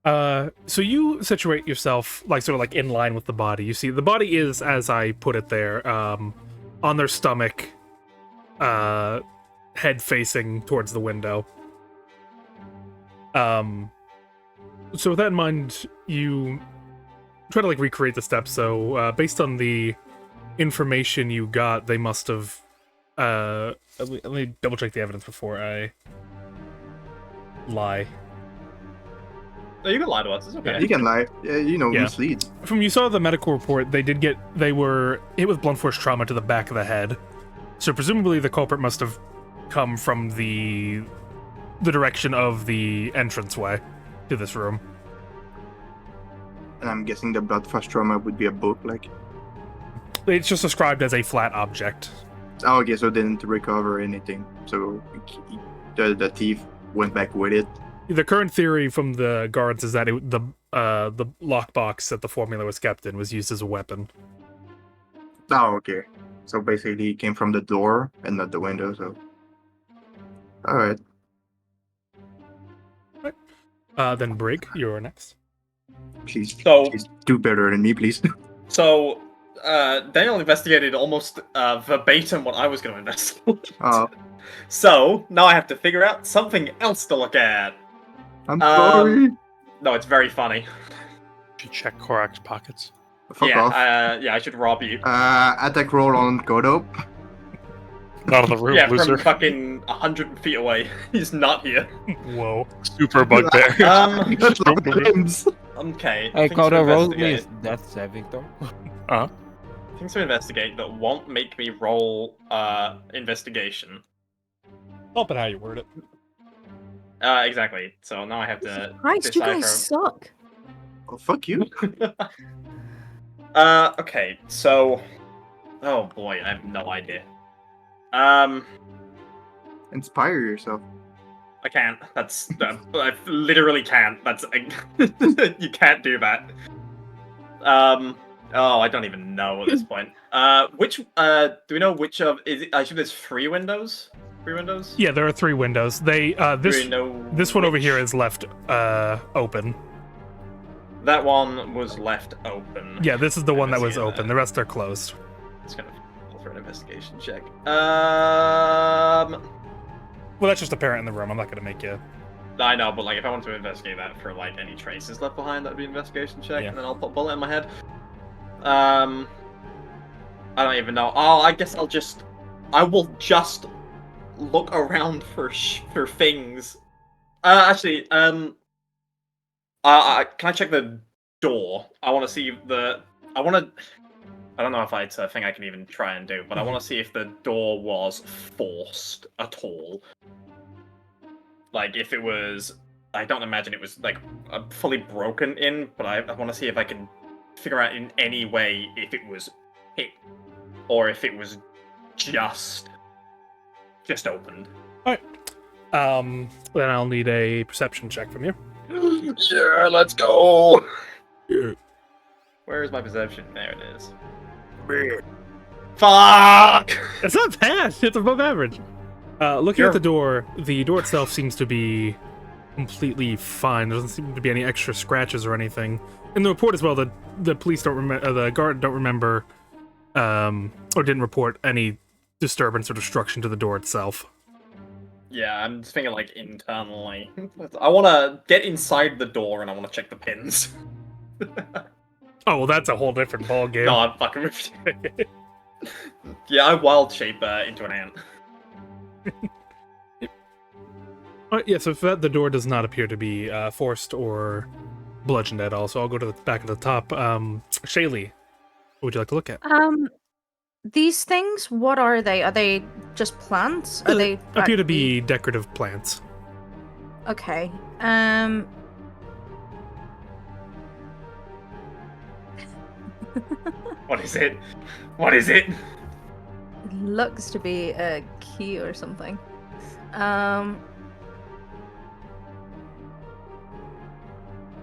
So you situate yourself like sort of like in line with the body. You see, the body is, as I put it there, on their stomach, head facing towards the window. So with that in mind, you try to like recreate the steps. So based on the information you got, they must have. Let me double check the evidence before I lie. No, you can lie to us. It's okay. You can lie. You know, Yeah. misleads. From you saw the medical report, they were hit with blunt force trauma to the back of the head. So presumably the culprit must have come from the direction of the entranceway to this room. And I'm guessing the blood flush trauma would be a book, like. It's just described as a flat object. Oh, okay, so didn't recover anything. So the thief went back with it. The current theory from the guards is that the lockbox that the formula was kept in was used as a weapon. Oh, okay. So basically, it came from the door and not the window. So, all right. Then Brig, you're next. Please, So- please do better than me, please. So, Daniel investigated almost verbatim what I was going to investigate. Oh, So, now I have to figure out something else to look at. I'm sorry. No, it's very funny. Should check Korak's pockets. Fuck off. Yeah, I should rob you. Attack roll on Godo. Not in the room, Yeah, loser. from fucking 100 feet away. He's not here. Whoa. Super bugbear. Good luck, James. Okay. Hey, things to Kodo, roll me a investigate. death saving throw. Things to investigate that won't make me roll investigation. Help it how you word it. Exactly. So now I have to Christ, you guys decipher. suck. Oh, fuck you. Okay, so... Oh boy, I have no idea. Inspire yourself. I can't. That's... I literally can't. That's... you can't do that. Oh, I don't even know at this point. Which... Do we know which of... Is it, I assume there's 3 windows? 3 windows? Yeah, there are 3 windows. They Do we know this one over which? here is left open. That one was left open. Yeah, this is the one that was Investigate open. that. The rest are closed. It's gonna roll for an investigation check. Well, that's just apparent in the room. I'm not gonna make you. I know, but like if I want to investigate that for like any traces left behind, that'd be an investigation check, Yeah. and then I'll put a bullet in my head. I don't even know. Oh, I guess I will just look around for things. Actually, can I check the door? I want to see I don't know if it's a thing I can even try and do, but I want to see if the door was forced at all. Like, if it was... I don't imagine it was, like, fully broken in, but I want to see if I can figure out in any way if it was hit, or if it was just opened. Then I'll need a perception check from you. Yeah, let's go! Where is my perception? There it is. Fuck! It's not bad. It's above average. Looking at the door itself seems to be completely fine. There doesn't seem to be any extra scratches or anything. In the report as well, the police don't remember, the guard don't remember, or didn't report any disturbance or destruction to the door itself. Yeah, I'm just thinking, like, internally. I want to get inside the door and I want to check the pins. Oh, well, that's a whole different ballgame. No, I'm fucking with you. Yeah, I wild shape into an ant. Yeah, so for that, the door does not appear to be forced or bludgeoned at all, so I'll go to the back of the top. Shaylee, what would you like to look at? These things, what are they? Are they just plants? Are they appear to be decorative plants. Okay. What is it? What is it? Looks to be a key or something.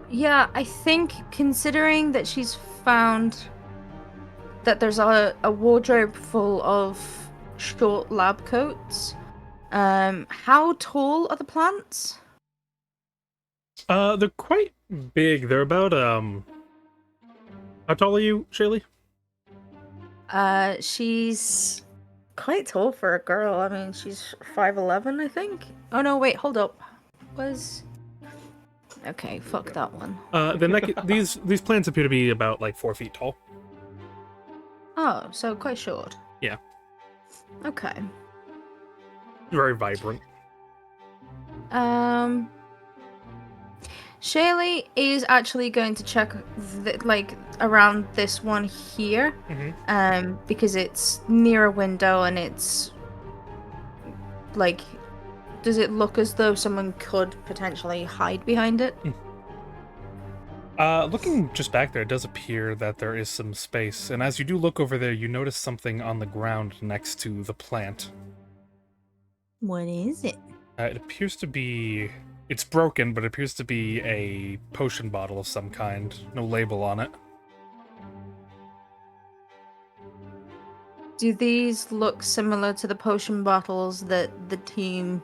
Yeah, I think considering that she's found that there's a wardrobe full of short lab coats, how tall are the plants? They're quite big. They're about, how tall are you, Shaylee? She's quite tall for a girl. I mean, she's 5'11", I think. Oh no, wait, hold up. Okay, fuck that one. These plants appear to be about like 4 feet tall. Oh, so quite short. Yeah. Okay. Very vibrant. Shaylee is actually going to check around this one here, because it's near a window and it's like, does it look as though someone could potentially hide behind it? Looking just back there, it does appear that there is some space, and as you do look over there, you notice something on the ground next to the plant. What is it? It appears to be It's broken, but it appears to be a potion bottle of some kind. No label on it. Do these look similar to the potion bottles that the team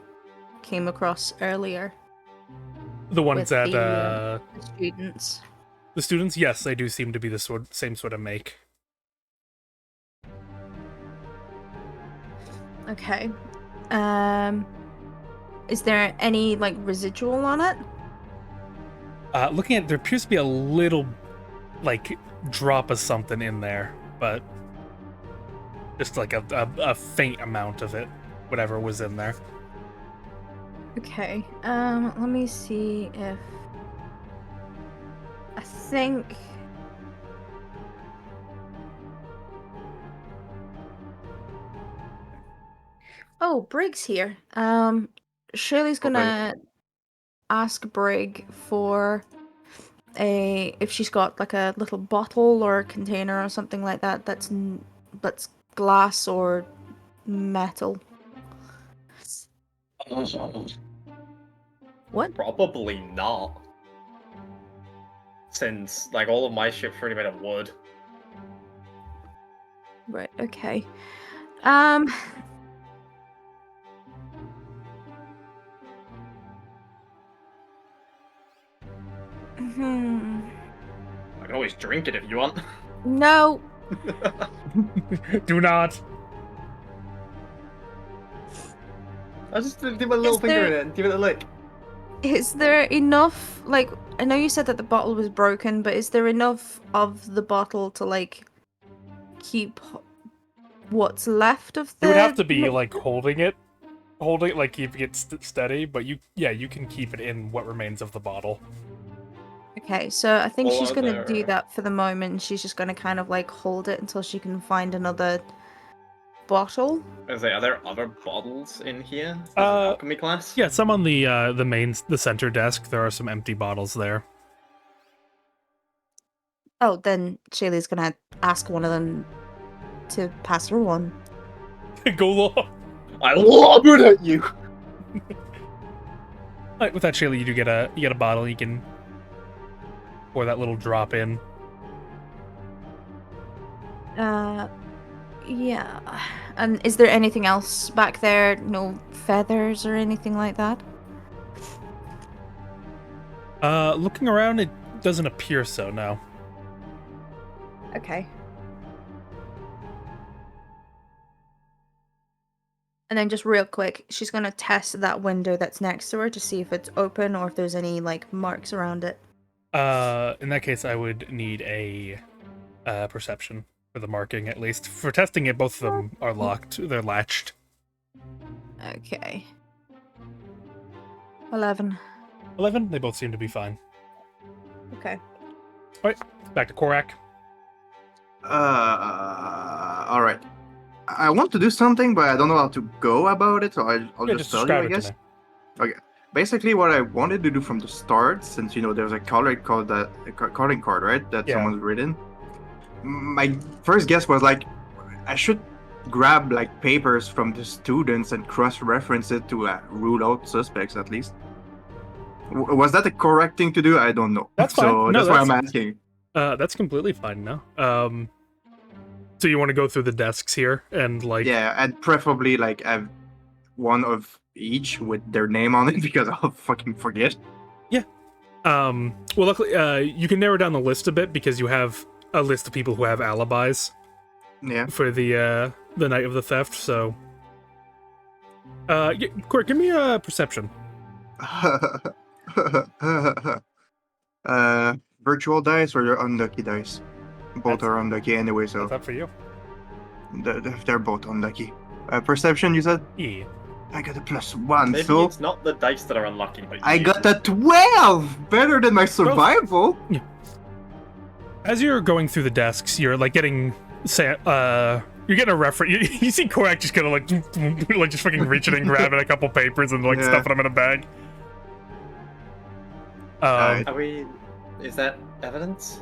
came across earlier? The ones With that the students. the students, yes, they do seem to be the same sort of make. Okay. Is there any like residual on it? Looking at, there appears to be a little, like, drop of something in there, but just like a faint amount of it, whatever was in there. Okay. Let me see if I think Oh, Brig's here. Shirley's gonna ask Brig for if she's got like a little bottle or a container or something like that that's glass or metal. What? Probably not. Since, like, all of my ship's pretty made of wood. Right, okay. I can always drink it if you want. No. Do not. I'll just dip my little finger in it and give it a lick. Is there enough, like, I know you said that the bottle was broken, but is there enough of the bottle to, like, keep what's left of the... You would have to be, like, holding it, like, keeping it steady, but you can keep it in what remains of the bottle. Okay, so I think she's going to do there- that for the moment. She's just going to kind of, like, hold it until she can find another bottle. Are there other bottles in here? Is alchemy class? Yeah, some on the center desk. There are some empty bottles there. Oh, then Shaylee's going to ask one of them to pass her one. Go long. I lob it at you! With that, Shaylee, you get a bottle. You can pour that little drop in. Yeah. And is there anything else back there? No feathers or anything like that? Looking around, it doesn't appear so, no. Okay. And then just real quick, she's gonna test that window that's next to her to see if it's open or if there's any, like, marks around it. In that case, I would need a perception for the marking, at least. For testing it, both of them are locked. They're latched. Okay. 11. 11? They both seem to be fine. Okay. Alright, back to Korak. Alright. I want to do something, but I don't know how to go about it, so I'll just tell you, I guess. Okay. Basically, what I wanted to do from the start, since, there's a calling card, right, that someone's written. My first guess was, like, I should grab, like, papers from the students and cross-reference it to rule out suspects, at least. Was that the correct thing to do? I don't know. That's fine. So No, that's why I'm asking. That's completely fine now. So you want to go through the desks here and, like... Yeah, and preferably, like, have one of each with their name on it, because I'll fucking forget. Yeah. Well, luckily, you can narrow down the list a bit because you have a list of people who have alibis. Yeah. For the night of the theft. So, Court, give me a perception. Virtual dice or your unlucky dice? Both are unlucky anyway, so What's up for you? they're both unlucky. Perception, you said? Yeah. I got a +1, Maybe so it's not the dice that are unlucky, but I you. got a 12! Better than my survival! As you're going through the desks, you're like getting, you're getting a reference. You see Korak just kind of like just fucking reaching and grabbing a couple papers and like stuffing them in a bag. Are we? Is that evidence?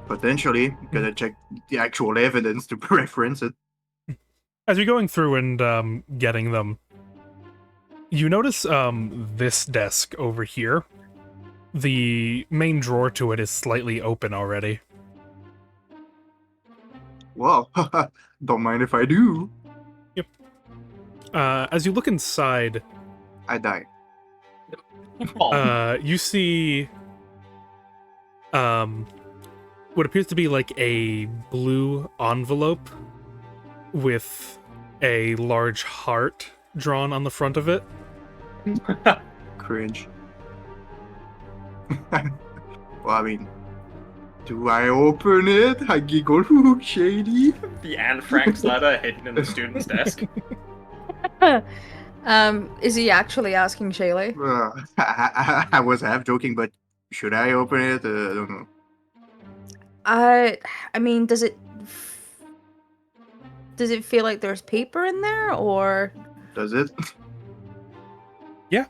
Potentially. Gotta check the actual evidence to reference it. As you're going through and getting them, You notice this desk over here. The main drawer to it is slightly open already. Well, don't mind if I do. As you look inside, I die. you see what appears to be like a blue envelope with a large heart drawn on the front of it. Cringe. Well, I mean, do I open it? I giggle, ooh, shady. The Anne Frank's letter hidden in the student's desk. Is he actually asking Shaylee? I was half joking, but should I open it? I don't know. I mean, does it feel like there's paper in there, or? Does it? Yeah.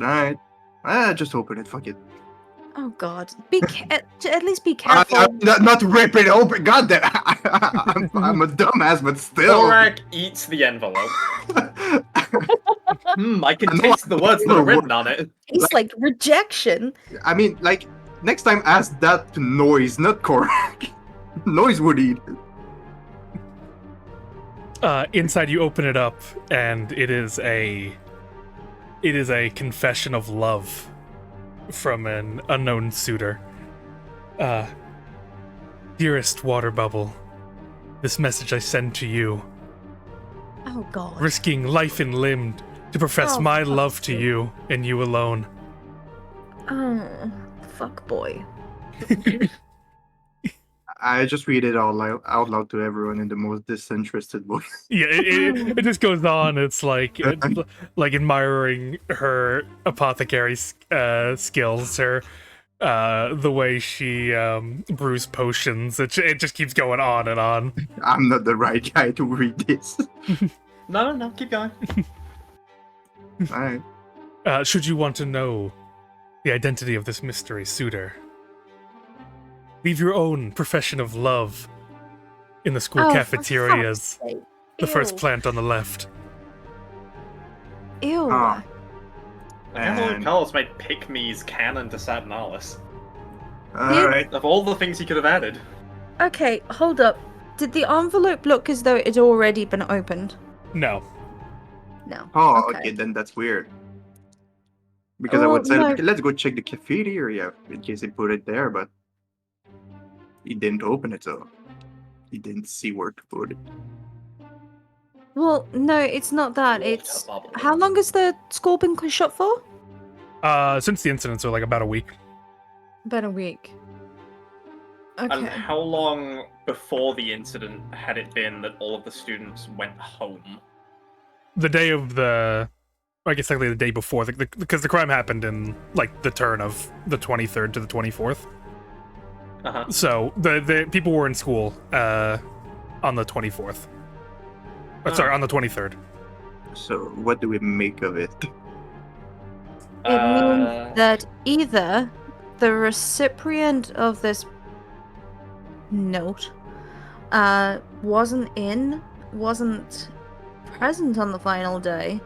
Alright. Just open it, fuck it. Oh God! At least be careful. Not rip it open. God damn, I'm a dumbass, but still. Thorak eats the envelope. I can taste the words that are written on it. He's like rejection. I mean, like, next time ask that to Noise, not Korak. Noise would eat it. Inside, you open it up, and it is a confession of love from an unknown suitor. Dearest Water Bubble, this message I send to you, Oh God! risking life and limb to profess my love to you and you alone. Oh, fuck boy. I just read it out loud to everyone in the most disinterested voice. Yeah, it just goes on. It's like admiring her apothecary skills, her the way she brews potions. It just keeps going on and on. I'm not the right guy to read this. No, keep going. Alright. Should you want to know the identity of this mystery suitor, leave your own profession of love in the school cafeterias. The first plant on the left. Ew. Ah. And Carlos might pick me's canon to Saturnalis. Alright. Of all the things he could have added. Okay, hold up. Did the envelope look as though it had already been opened? No. No. Oh, okay, then that's weird. Because I would say, no. let's go check the cafeteria in case they put it there, but he didn't open it, so he didn't see where to put it. Well, no, it's not that. Water It's bubble. how long has the school been shut for? Since the incident, so like about a week. About a week. Okay. And how long before the incident had it been that all of the students went home? The day of I guess technically the day before, because the crime happened in like the turn of the 23rd to the 24th. Uh-huh. So the people were in school on the 24th. Sorry, on the 23rd. So what do we make of it? It means that either the recipient of this note wasn't present on the final day,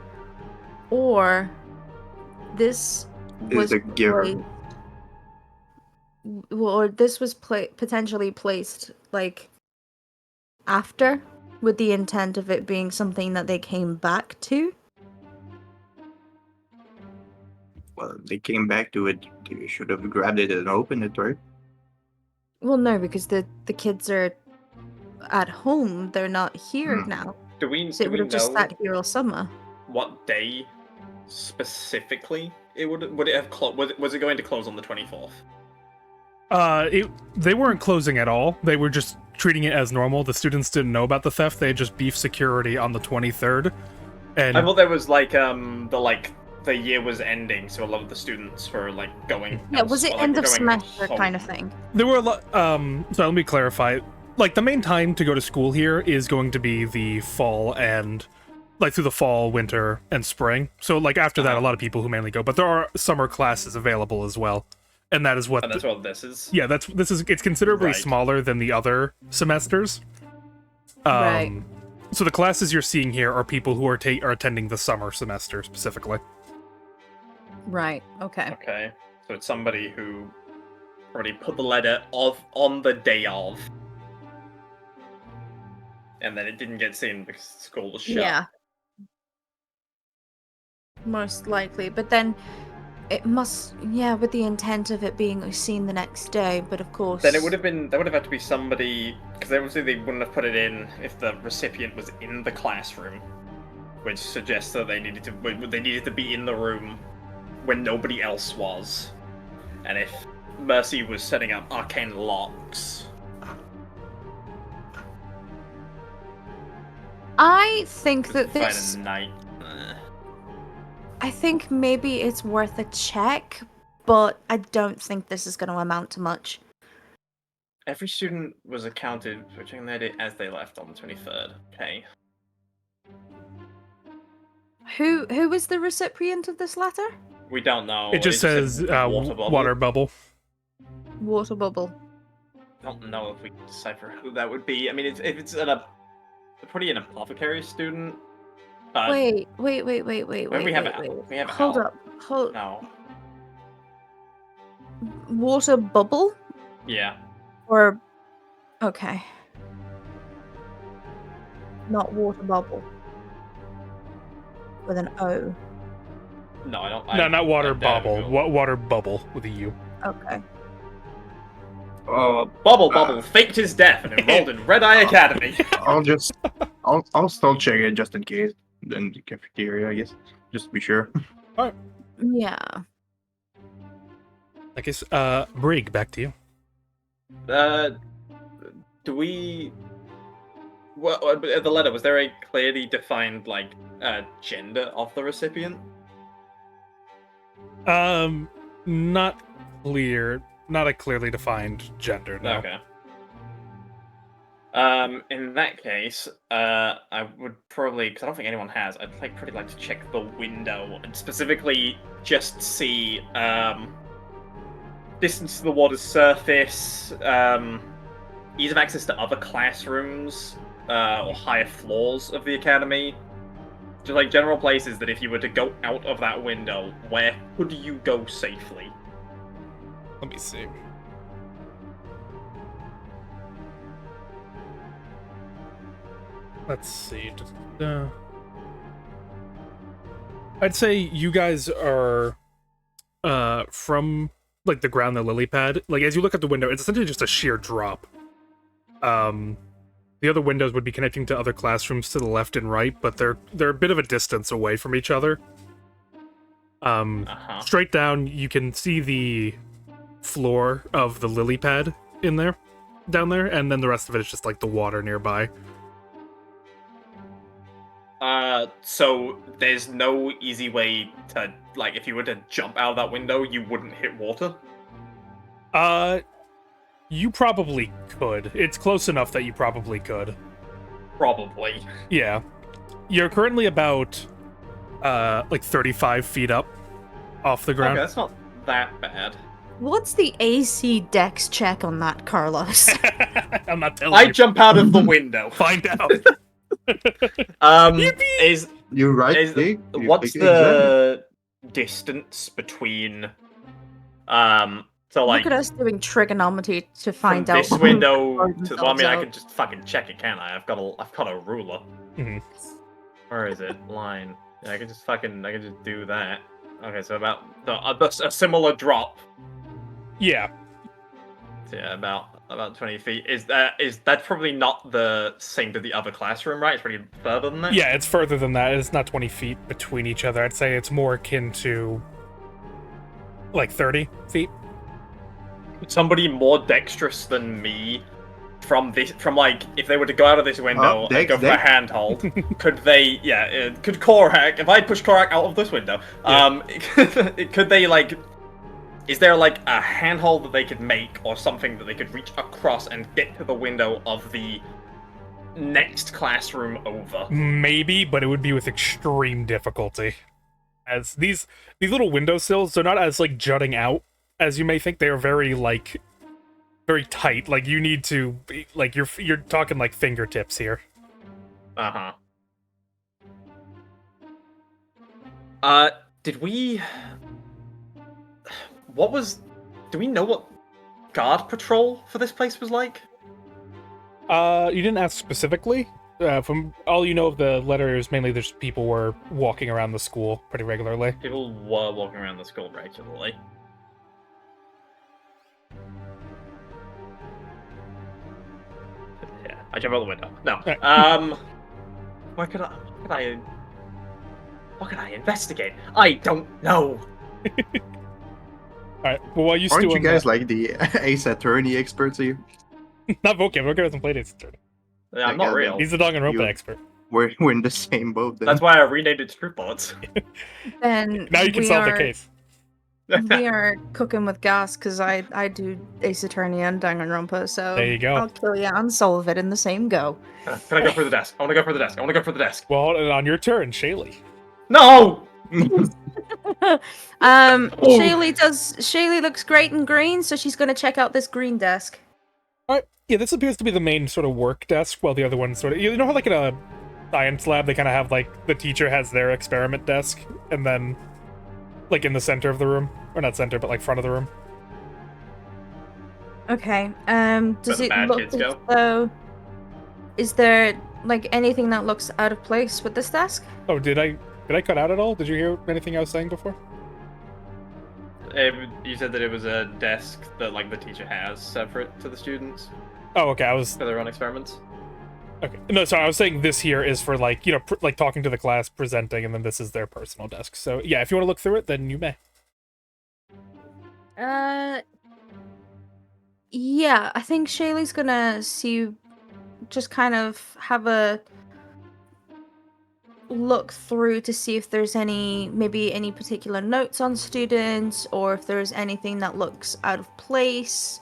or this was the giver. or this was potentially placed like after, with the intent of it being something that they came back to. Well, they came back to it. They should have grabbed it and opened it, right? Well, no, because the kids are at home. They're not here now. Do we So it would have just know sat here all summer. what day specifically it would it have was it going to close on the 24th? They weren't closing at all. They were just treating it as normal. The students didn't know about the theft. They had just beefed security on the 23rd. And I thought there was the year was ending, so a lot of the students were like going. Yeah, was it like, end were of going semester home. kind of thing? there were a lot. So let me clarify. Like the main time to go to school here is going to be the fall and like through the fall, winter, and spring. So like after that, a lot of people who mainly go, but there are summer classes available as well, and that is what. And that's what this is. Yeah, it's considerably Right. smaller than the other semesters. Right. So the classes you're seeing here are people who are attending the summer semester specifically. Right. Okay. Okay, so it's somebody who already put the letter on the day of, and then it didn't get seen because school was shut. Yeah. Most likely, but then it must, with the intent of it being seen the next day. But of course, Then it would have had to be somebody, because obviously they wouldn't have put it in if the recipient was in the classroom, which suggests that they needed to be in the room when nobody else was, and if Mercy was setting up arcane locks. I think that Find this. a night. I think maybe it's worth a check, but I don't think this is going to amount to much. Every student was accounted for checking their day as they left on the 23rd. Okay. Who was the recipient of this letter? We don't know. It just says said water bubble. water bubble. Water bubble. I don't know if we can decipher who that would be. I mean, if it's probably an apothecary student. Wait. We have Hold Al. up. Hold. No. Water bubble? Yeah. Or. Okay. Not water bubble. With an O. No, I don't. No, not water bubble. Google. Water bubble with a U. Okay. Bubble faked his death and enrolled in Redeye Academy. I'll still check it just in case. In the cafeteria, I guess, just to be sure. Yeah. I guess, Brig, back to you. Do we? Well, the letter, was there a clearly defined gender of the recipient? Not clear. Not a clearly defined gender, no. Okay. In that case, I would probably, because I don't think anyone has, I'd pretty like to check the window and specifically just see distance to the water's surface, ease of access to other classrooms or higher floors of the academy. Just general places that if you were to go out of that window, where could you go safely? Let me see. Let's see. I'd say you guys are from the ground, the lily pad. As you look at the window, it's essentially just a sheer drop. The other windows would be connecting to other classrooms to the left and right, but they're a bit of a distance away from each other. Straight down, you can see the floor of the lily pad down there, and then the rest of it is just the water nearby. So there's no easy way to, if you were to jump out of that window, you wouldn't hit water? You probably could. It's close enough that you probably could. Probably. Yeah. You're currently about, 35 feet up off the ground. Okay, that's not that bad. What's the AC Dex check on that, Carlos? I'm not telling I you. jump out of the window. Find out. You're right. What's the distance between Look at us doing trigonometry to find from out. this window to I out. can just fucking check it, can't I? I've got a ruler. Mhm. Where is it? Line. Yeah, I can just do that. Okay, so about a similar drop. Yeah. So yeah, about 20 feet. Is that's probably not the same to the other classroom, right? It's pretty further than that. Yeah, it's further than that. It's not 20 feet between each other. I'd say it's more akin to 30 feet. Somebody more dexterous than me if they were to go out of this window and go for a handhold, could they could Korak, if I push Korak out of this window, could they is there a handhold that they could make or something that they could reach across and get to the window of the next classroom over? Maybe, but it would be with extreme difficulty. As these little windowsills, they're not as jutting out as you may think. They are very very tight. You need to be, you're talking fingertips here. Uh-huh. Did we... What was... Do we know what guard patrol for this place was like? You didn't ask specifically. From all you know of the letter is mainly there's people were walking around the school pretty regularly. People were walking around the school regularly. Yeah, I jump out the window. No. What could I investigate? I don't know. Alright, well while you Aren't stew you on guys that- like the Ace Attorney experts here? Not Vocab, Vocab hasn't played Ace Attorney. Yeah, I'm not real. He's the Danganronpa You- expert. We're in the same boat then. That's why I renamed it Truth Bullets. Then Now you can solve the case. We are cooking with gas because I do Ace Attorney and Danganronpa, so There you go. I'll kill you and solve it in the same go. Can I go for the desk? I want to go for the desk. I want to go for the desk. Well, on your turn, Shaylee. No! Shaylee looks great in green, so she's gonna check out this green desk. Alright, yeah, this appears to be the main sort of work desk, while the other one sort of... You know how, like, in a science lab, they kind of have, like, the teacher has their experiment desk, and then, like, in the center of the room? Or not center, but, like, front of the room? Okay. Does the it bad look kids as go? though... Is there, like, anything that looks out of place with this desk? Oh, did I cut out at all? Did you hear anything I was saying before? You said that it was a desk that, like, the teacher has separate to the students Oh, okay, I was... for their own experiments. Okay. No, sorry, I was saying this here is for, like, you know, like, talking to the class, presenting, and then this is their personal desk. So, yeah, if you want to look through it, then you may. Yeah, I think Shaylee's gonna just kind of have a look through to see if there's maybe any particular notes on students, or if there's anything that looks out of place.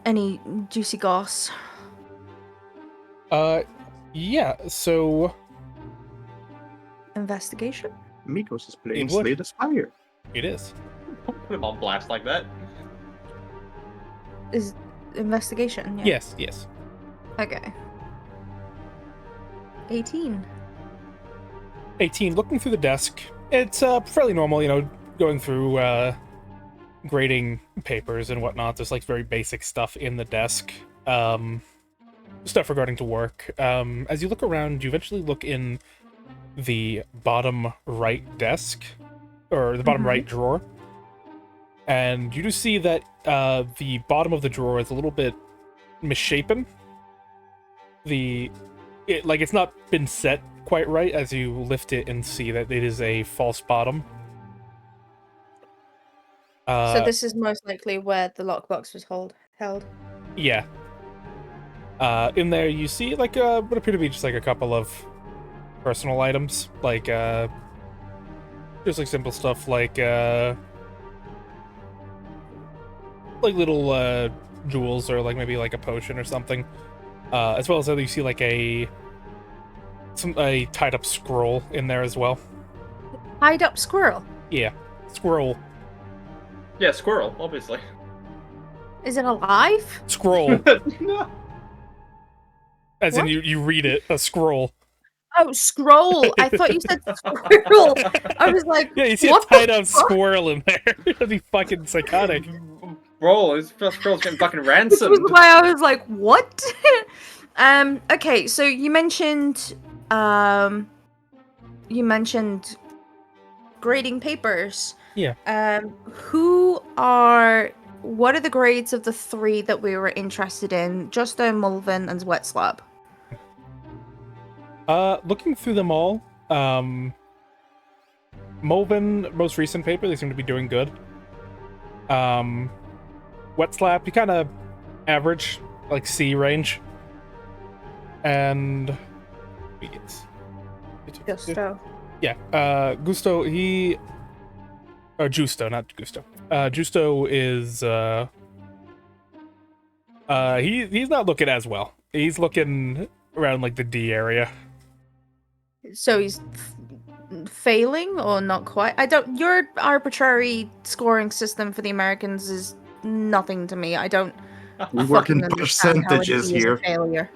Any juicy goss. Yeah, so... Investigation? Mikos is playing It would. Slay the Spire. It is. Don't put him on blast like that. Is investigation? Yeah. Yes, yes. Okay. 18. 18, looking through the desk, it's fairly normal, you know, going through grading papers and whatnot. There's like very basic stuff in the desk, stuff regarding to work. As you look around, you eventually look in the bottom right desk, or the bottom right drawer, and you do see that the bottom of the drawer is a little bit misshapen. It's not been set quite right as you lift it and see that it is a false bottom. So this is most likely where the lockbox was held. Yeah. In there you see like what appear to be just like a couple of personal items, like just like simple stuff like little jewels or like maybe like a potion or something. As well as you see like a tied up scroll in there as well. Tied up squirrel. Yeah, scroll. Yeah, squirrel, obviously. Is it alive? Scroll. No. As in What? you read it, a scroll. Oh, scroll. I thought you said squirrel. I was like, Yeah, you see what a tied the up fuck? squirrel in there. That'd be fucking psychotic. Bro, this squirrel's getting fucking This ransomed. was why I was like, what? Okay, so you mentioned grading papers. Yeah. What are the grades of the three that we were interested in? Justo, Mulvin, and Wet Slab. Looking through them all, Mulvin, most recent paper, they seem to be doing good. Wet Slap, you kind of average, like C range. And Justo. yeah, Gusto, Justo, not Gusto. Justo is he's not looking as well. He's looking around like the D area. So he's failing or not quite? Your arbitrary scoring system for the Americans is nothing to me. I don't We work in fucking understand how a percentages D is a here. failure.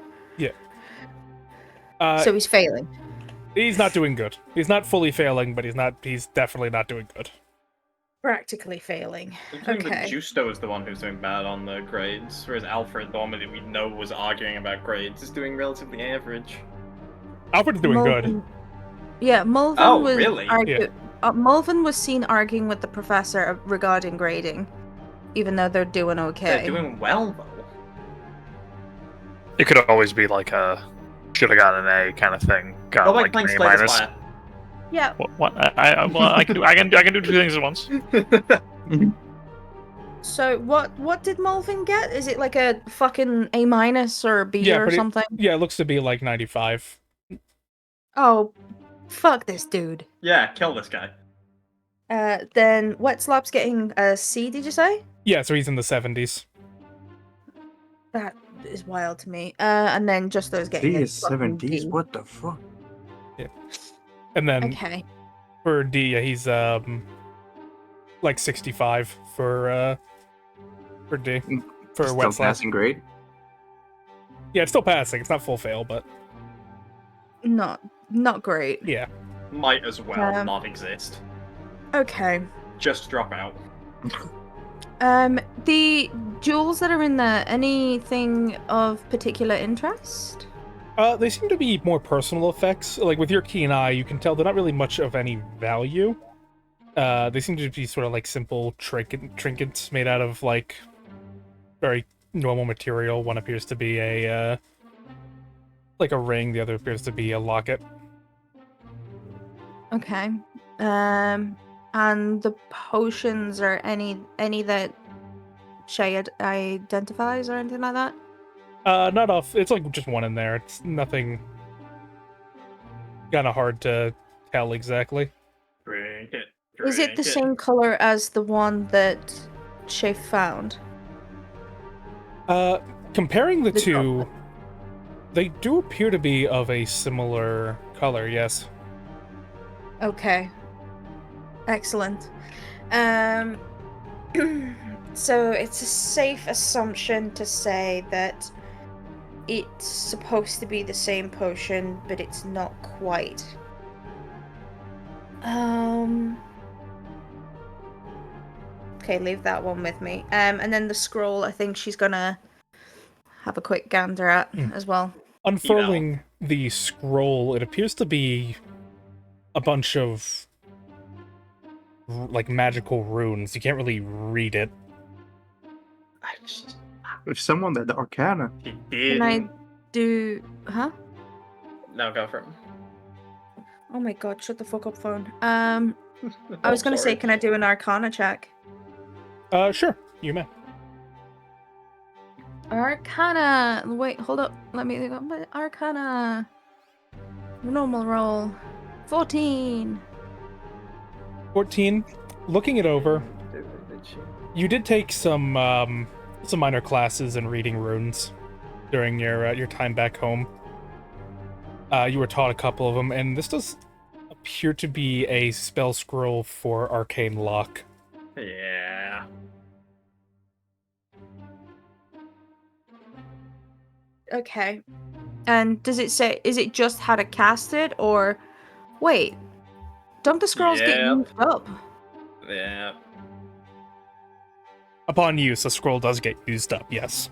So he's failing. He's not doing good. He's not fully failing, but he's definitely not doing good. Practically failing. I think that Okay. Justo is the one who's doing bad on the grades, whereas Alfred, the one that we know was arguing about grades, is doing relatively average. Alfred's doing good. Mulvin- Yeah, Mulvin Oh, was really? Yeah. Mulvin was seen arguing with the professor regarding grading, even though they're doing okay. They're doing well, though. It could always be like a should have gotten an A kind of thing. Got Nobody like playing an A Slayer's minus. Fire. Yeah. What? I can do two things at once. So what did Mulvin get? Is it like a fucking A minus or a B Yeah, or pretty- something? Yeah, it looks to be like 95. Oh, fuck this dude. Yeah, kill this guy. Then Wet Slop's getting a C, did you say? Yeah, so he's in the 70s. That is wild to me. And then just those getting D a is fucking 70s? D. What the fuck? And then Okay. for D, yeah, he's like 65 for D. For Still Wet Slap. passing grade? Yeah, it's still passing. It's not full fail, but Not great. yeah. Might as well Um, not exist. Okay. Just drop out. The jewels that are in there, anything of particular interest? They seem to be more personal effects. Like with your keen eye, you can tell they're not really much of any value. They seem to be sort of like simple trinkets made out of like very normal material. One appears to be a like a ring. The other appears to be a locket. Okay. And the potions or any that Shay identifies or anything like that? Not off. It's like just one in there. It's nothing. Kind of hard to tell exactly. Drink it. Is it the drink same color as the one that Shay found? Comparing the The two, chocolate. they do appear to be of a similar color. Yes. Okay. Excellent. So it's a safe assumption to say that it's supposed to be the same potion, but it's not quite. Okay, leave that one with me. And then the scroll, I think she's gonna have a quick gander at as well. Unfurling the scroll, it appears to be a bunch of like magical runes. You can't really read it. If someone that Arcana. He did. Can I do? Huh? No, go for it. Oh my god! Shut the fuck up, phone. I was gonna say, can I do an Arcana check? Sure, you may. Arcana. Wait, hold up. Let me go. Arcana. Normal roll. 14. 14. Looking it over, you did take some minor classes in reading runes during your time back home. You were taught a couple of them, and this does appear to be a spell scroll for arcane lock. Yeah. Okay. And does it say? Is it just how to cast it, or wait? Don't the scrolls get Yep. used up? Yeah. Upon use, a scroll does get used up. Yes.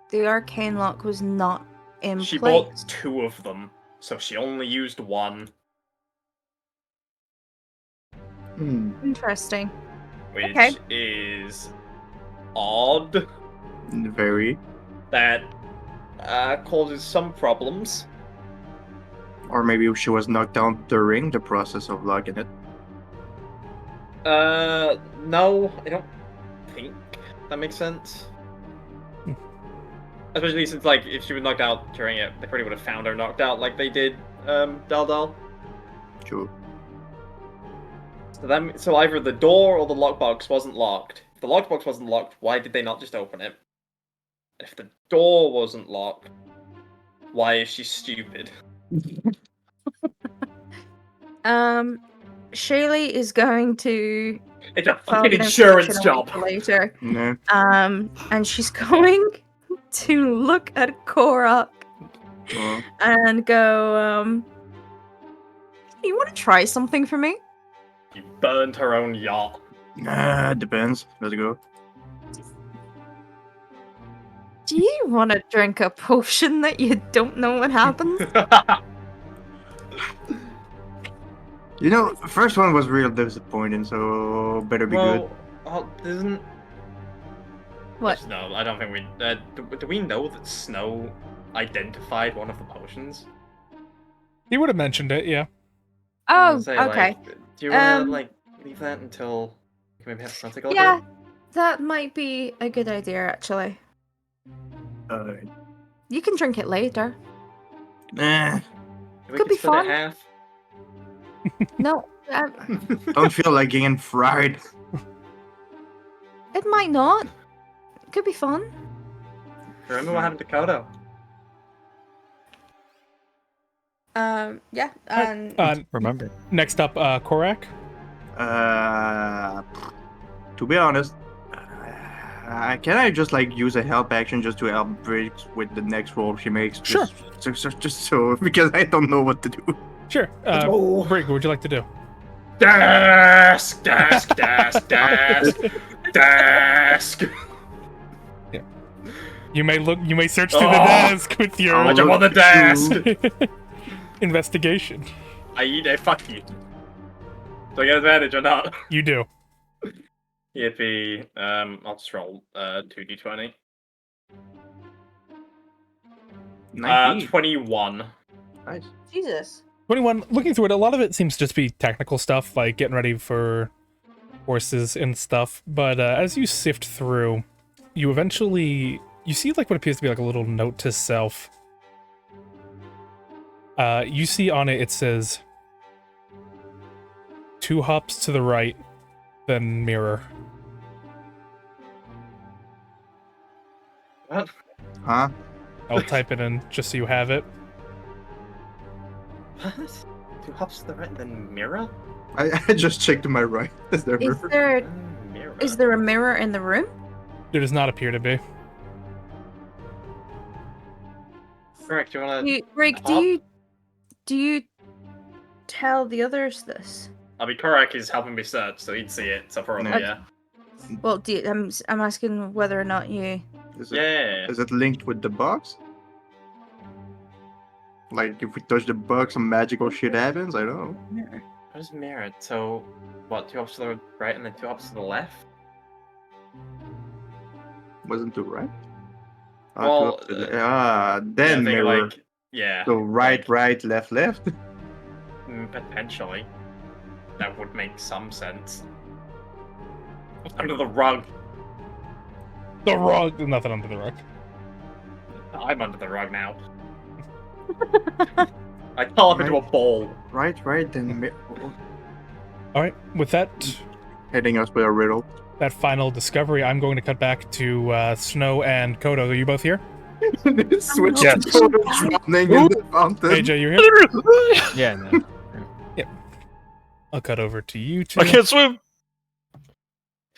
The arcane lock was not in She place. bought 2 of them, so she only used 1, Interesting. which Okay. is odd. Very. That causes some problems. Or maybe she was knocked down during the process of logging it. No, I don't think that makes sense. Especially since, like, if she was knocked out during it, they probably would have found her knocked out like they did, Dal. True. So either the door or the lockbox wasn't locked. If the lockbox wasn't locked, why did they not just open it? If the door wasn't locked, why is she stupid? Shaylee is going to It's a file fucking an insurance inspection job. later. No. And she's going to look at Korok and go, you want to try something for me? You burned her own yacht. Depends. Let's go. Do you want to drink a potion that you don't know what happens? You know, the first one was real disappointing, so better be good. Isn't... What? No, I don't think we... do we know that Snow identified one of the potions? He would have mentioned it, yeah. I Oh, was gonna say, okay. like, do you want to, Um, like, leave that until... We can maybe have something to go Yeah, over? that might be a good idea, actually. You can drink it later. Eh, We Could be split it fun. half. No, don't feel like getting fried. it might not. It could be fun. Remember what happened to Kodo? Yeah, and Remember. Next up, Korak. To be honest, can I just like use a help action just to help Briggs with the next roll she makes? Sure. Just so because I don't know what to do. Sure. Oh. Brig, what would you like to do? Desk! Desk! Desk! Desk! Desk! You may search through the Oh. desk with your How much I'm on the desk? investigation. Fuck you. Do I get advantage or not? You do. Yippee. I'll just roll 2d20. 19. 21. Nice. Jesus. 21, looking through it, a lot of it seems to just be technical stuff, like getting ready for horses and stuff. But as you sift through, you eventually... You see like what appears to be like a little note to self. You see on it, it says... 2 hops to the right, then mirror. What? Huh? I'll type it in just so you have it. What? 2 hops to the right, then mirror? I just checked to my right. Is there a Is mirror? there Mirror. is there a mirror in the room? There does not appear to be. Correct, you wanna... Rick, Hop? do you tell the others this? I mean, Korak is helping me search, so he'd see it, so probably, Okay. yeah. Well, I'm asking whether or not you. Is it, Yeah. is it linked with the box? Like, if we touch the box, some magical shit happens? I don't know. What is mirror? So, what, 2 hops to the right and then 2 hops to the left? Wasn't to right? Well, then I think, mirror. like, yeah. So right, like, right, left, left. Potentially. That would make some sense. Under the rug. The rug. There's nothing under the rug. I'm under the rug now. I call up into a bowl. Right, then All right. With that, heading us with a riddle. that final discovery, I'm going to cut back to Snow and Kodo. Are you both here? Switch Yes. to drowning in the fountain. AJ, you here? Yeah, no. I'll cut over to you two. I can't swim.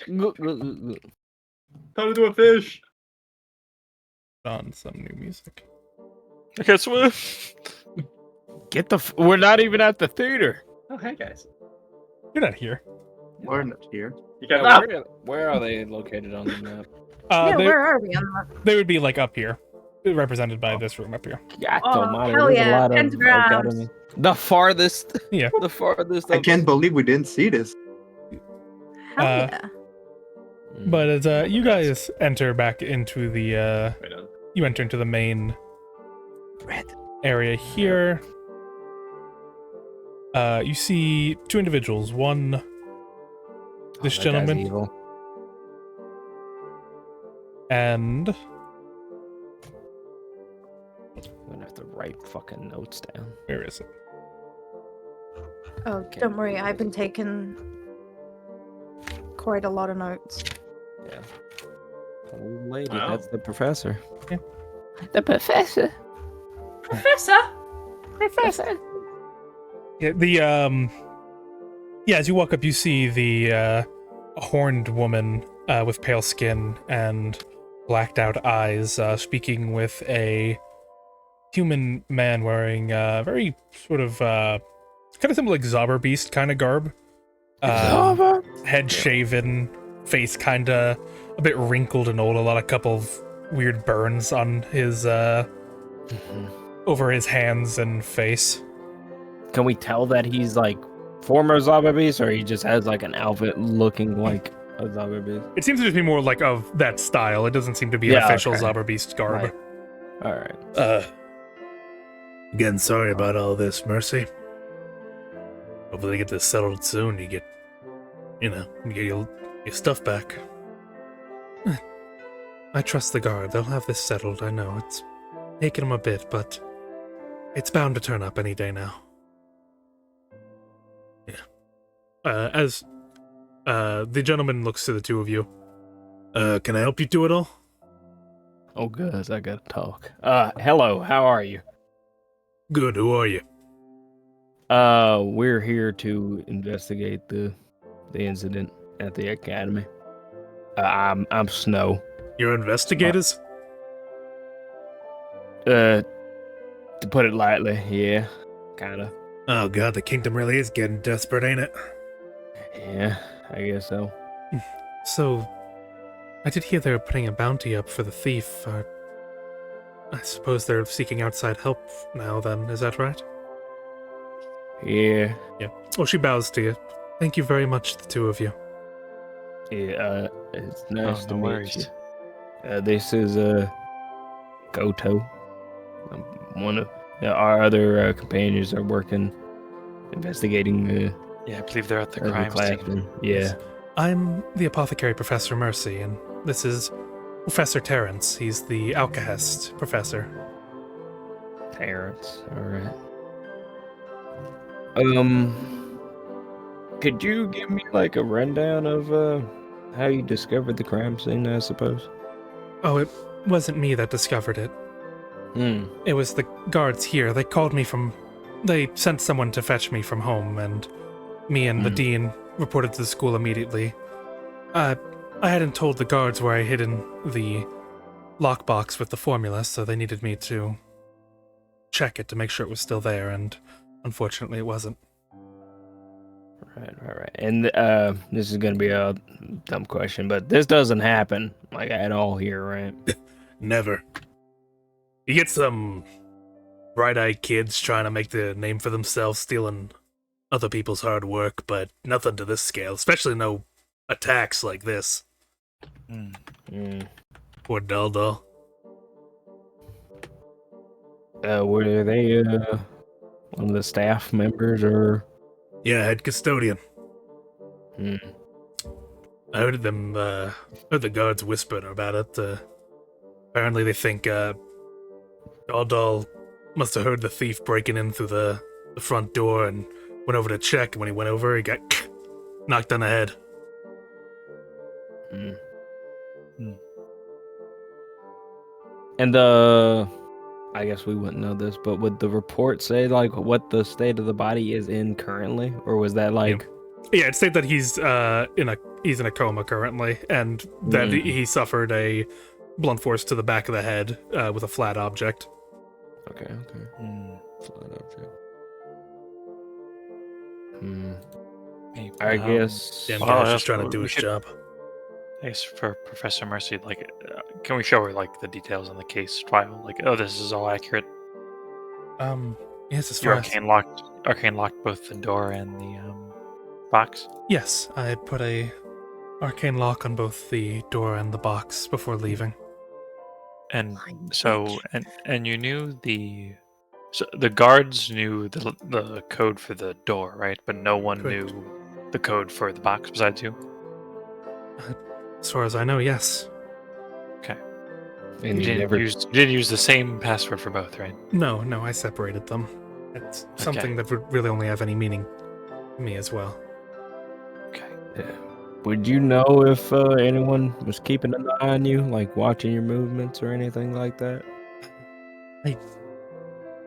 How to do a fish? On some new music. I can't swim. Get the. We're not even at the theater. Oh, hey guys. You're not here. We're not here. You got that? Where are they located on the map? Yeah, They, where are we on that? they would be like up here, represented by this room up here. Yeah, Oh, don't matter. hell There's yeah, a lot of pentagrams. academy. The farthest. Yeah. The farthest. I can't believe we didn't see this. Hell Uh, yeah. But as you guys enter back into the Wait, no. you enter into the main Red. area here. You see 2 individuals. One, this that guy's gentleman, evil. and I'm gonna have to write fucking notes down. where is it? Oh, don't worry. I've been taking quite a lot of notes. Yeah. Old lady, Wow. that's the professor. Yeah. The professor. Professor. Yeah, the yeah, as you walk up, you see the a horned woman with pale skin and blacked out eyes, speaking with a human man wearing very sort of kind of something like Zobber Beast kind of garb. Head shaven, face kind of a bit wrinkled and old. A couple of weird burns on his over his hands and face. Can we tell that he's like former Zaba Beast, or he just has like an outfit looking like a Zaba Beast? It seems to just be more like of that style. It doesn't seem to be an official Zobber Beast garb. Right. All right. Again, sorry about all this, Mercy. Hopefully they get this settled soon. You get your stuff back. I trust the guard. They'll have this settled. I know it's taken them a bit, but it's bound to turn up any day now. Yeah. As the gentleman looks to the two of you. Can I help you do it all? Oh, good. I gotta talk. Hello. How are you? Good. Who are you? We're here to investigate the incident at the academy. I'm Snow. You're investigators? To put it lightly, yeah, kinda. Oh god, the kingdom really is getting desperate, ain't it? Yeah, I guess so. So, I did hear they're putting a bounty up for the thief. I suppose they're seeking outside help now then, is that right? Yeah. Yeah. Well, she bows to you. Thank you very much, the two of you. Yeah, it's nice to no meet worries. you. This is Goto. One of our other companions are working, investigating Yeah, I believe they're at the the crime scene. classroom. Yeah. I'm the apothecary Professor Mercy, and this is Professor Terrence. He's the alchemist professor. Terrence. All right. Could you give me like a rundown of how you discovered the crime scene, I suppose? Oh, it wasn't me that discovered it. It was the guards here. They sent someone to fetch me from home, and me and the dean reported to the school immediately. I hadn't told the guards where I hidden the lockbox with the formula, so they needed me to check it to make sure it was still there, and unfortunately it wasn't. Right. And this is gonna be a dumb question, but this doesn't happen like at all here, right? Never. You get some bright-eyed kids trying to make the name for themselves, stealing other people's hard work, but nothing to this scale, especially no attacks like this. Poor Dull. Were they one of the staff members or? Yeah, head custodian. I heard them, heard the guards whispering about it. Apparently they think, Dull must have heard the thief breaking in through the front door and went over to check, and when he went over, he got knocked on the head. And I guess we wouldn't know this, but would the report say like what the state of the body is in currently, or was that like? Yeah, it states that he's in a coma currently, and that he suffered a blunt force to the back of the head with a flat object. Okay. Flat object. I guess. Damn Well, guy's just trying to do we his should- job. I guess for Professor Mercy, like, can we show her like the details on the case file? Like, oh, this is all accurate. Yes, as Your far as... arcane locked both the door and the box. Yes, I put a arcane lock on both the door and the box before leaving. And so, and you knew the guards knew the code for the door, right? But no one Correct. knew the code for the box besides you. As far as I know, yes. Okay. And You didn't use the same password for both, right? No, I separated them. It's something that would really only have any meaning to me as well. Okay. Would you know if anyone was keeping an eye on you, like watching your movements or anything like that?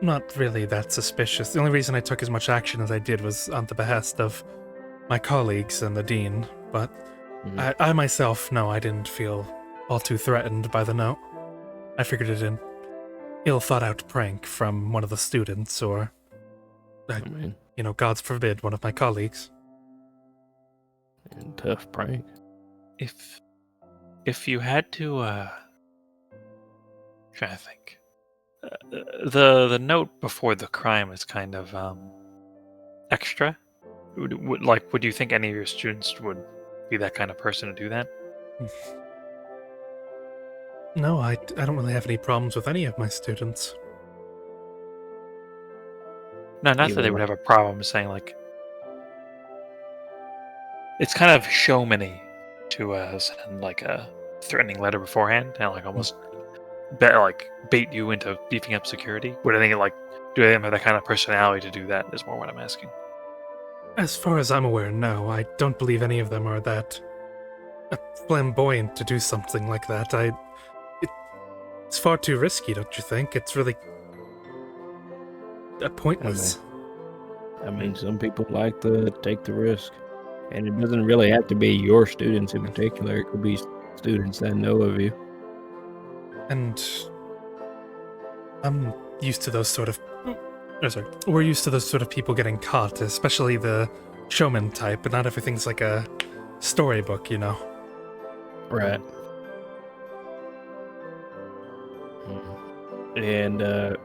Not really that suspicious. The only reason I took as much action as I did was on the behest of my colleagues and the dean, but I myself, no, I didn't feel all too threatened by the note. I figured it in. ill thought out prank from one of the students, or, I mean, God forbid, one of my colleagues. tough prank. If you had to, trying to think, the note before the crime is kind of extra. Would you think any of your students would be that kind of person to do that? No, I don't really have any problems with any of my students. No, not that they Either. would have a problem saying like. It's kind of showmany to send like a threatening letter beforehand and like almost bait you into beefing up security. Would any do they have that kind of personality to do that? Is more what I'm asking. As far as I'm aware, no. I don't believe any of them are that flamboyant to do something like that. It's far too risky, don't you think? It's really pointless. I mean, some people like to take the risk. And it doesn't really have to be your students in particular. It could be students that know of you. And I'm used to those sort of... we're used to those sort of people getting caught, especially the showman type, but not everything's like a storybook, you know? Right. And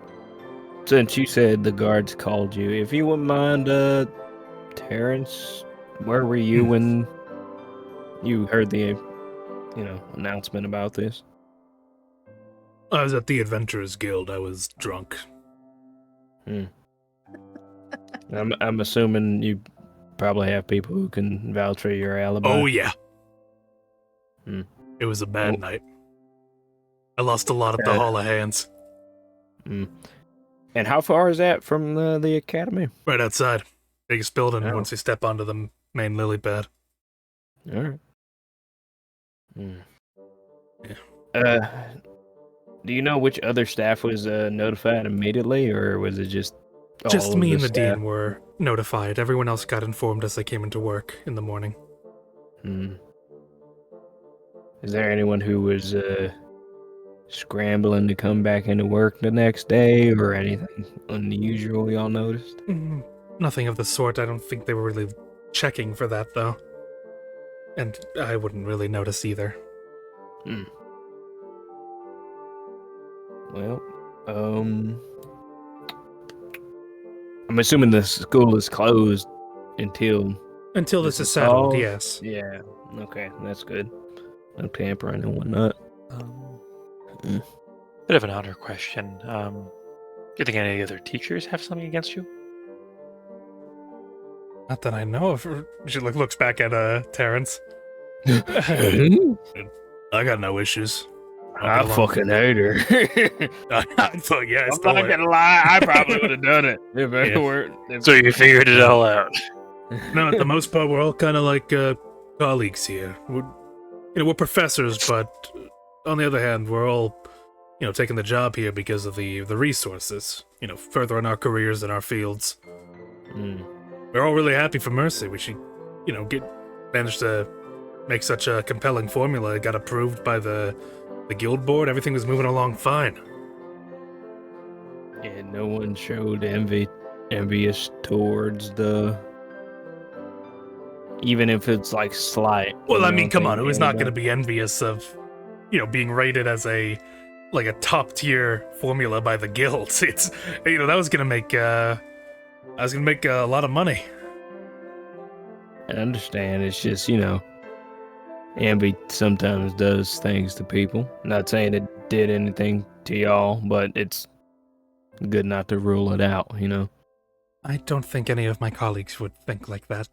since you said the guards called you, if you wouldn't mind, Terrence, where were you when you heard the, announcement about this? I was at the Adventurers Guild. I was drunk. I'm assuming you probably have people who can vouch for your alibi. Oh, yeah. Hmm. It was a bad night. I lost a lot at the Hall of Hands. And how far is that from the academy? Right outside. Biggest building Oh. once you step onto the main lily pad. All right. Yeah. Do you know which other staff was notified immediately, or was it just Just all of me and the staff? dean were notified. Everyone else got informed as they came into work in the morning. Is there anyone who was scrambling to come back into work the next day, or anything unusual y'all noticed? Nothing of the sort. I don't think they were really checking for that, though. And I wouldn't really notice either. Well, I'm assuming the school is closed until this is settled, solved? yes. Yeah. Okay, that's good. No tampering and whatnot. Bit of an outer question. Do you think any other teachers have something against you? Not that I know of. She looks back at Terrence. I got no issues. I fucking hate her. So yeah, I'm not gonna lie, I probably would have done it if it Yeah. weren't. So you figured it all out. No, at the most part, we're all kind of like colleagues here. We're professors, but on the other hand, we're all, taking the job here because of the resources. Furthering our careers in our fields. We're all really happy for Mercy. We should, managed to make such a compelling formula. It got approved by the guild board. Everything was moving along fine. And no one showed envious towards even if it's like slight. Well, I mean, come on, who is not going to be envious of, being rated as a top tier formula by the guilds? It's, that was going to make, a lot of money. I understand. It's just, envy sometimes does things to people. Not saying it did anything to y'all, but it's good not to rule it out, I don't think any of my colleagues would think like that.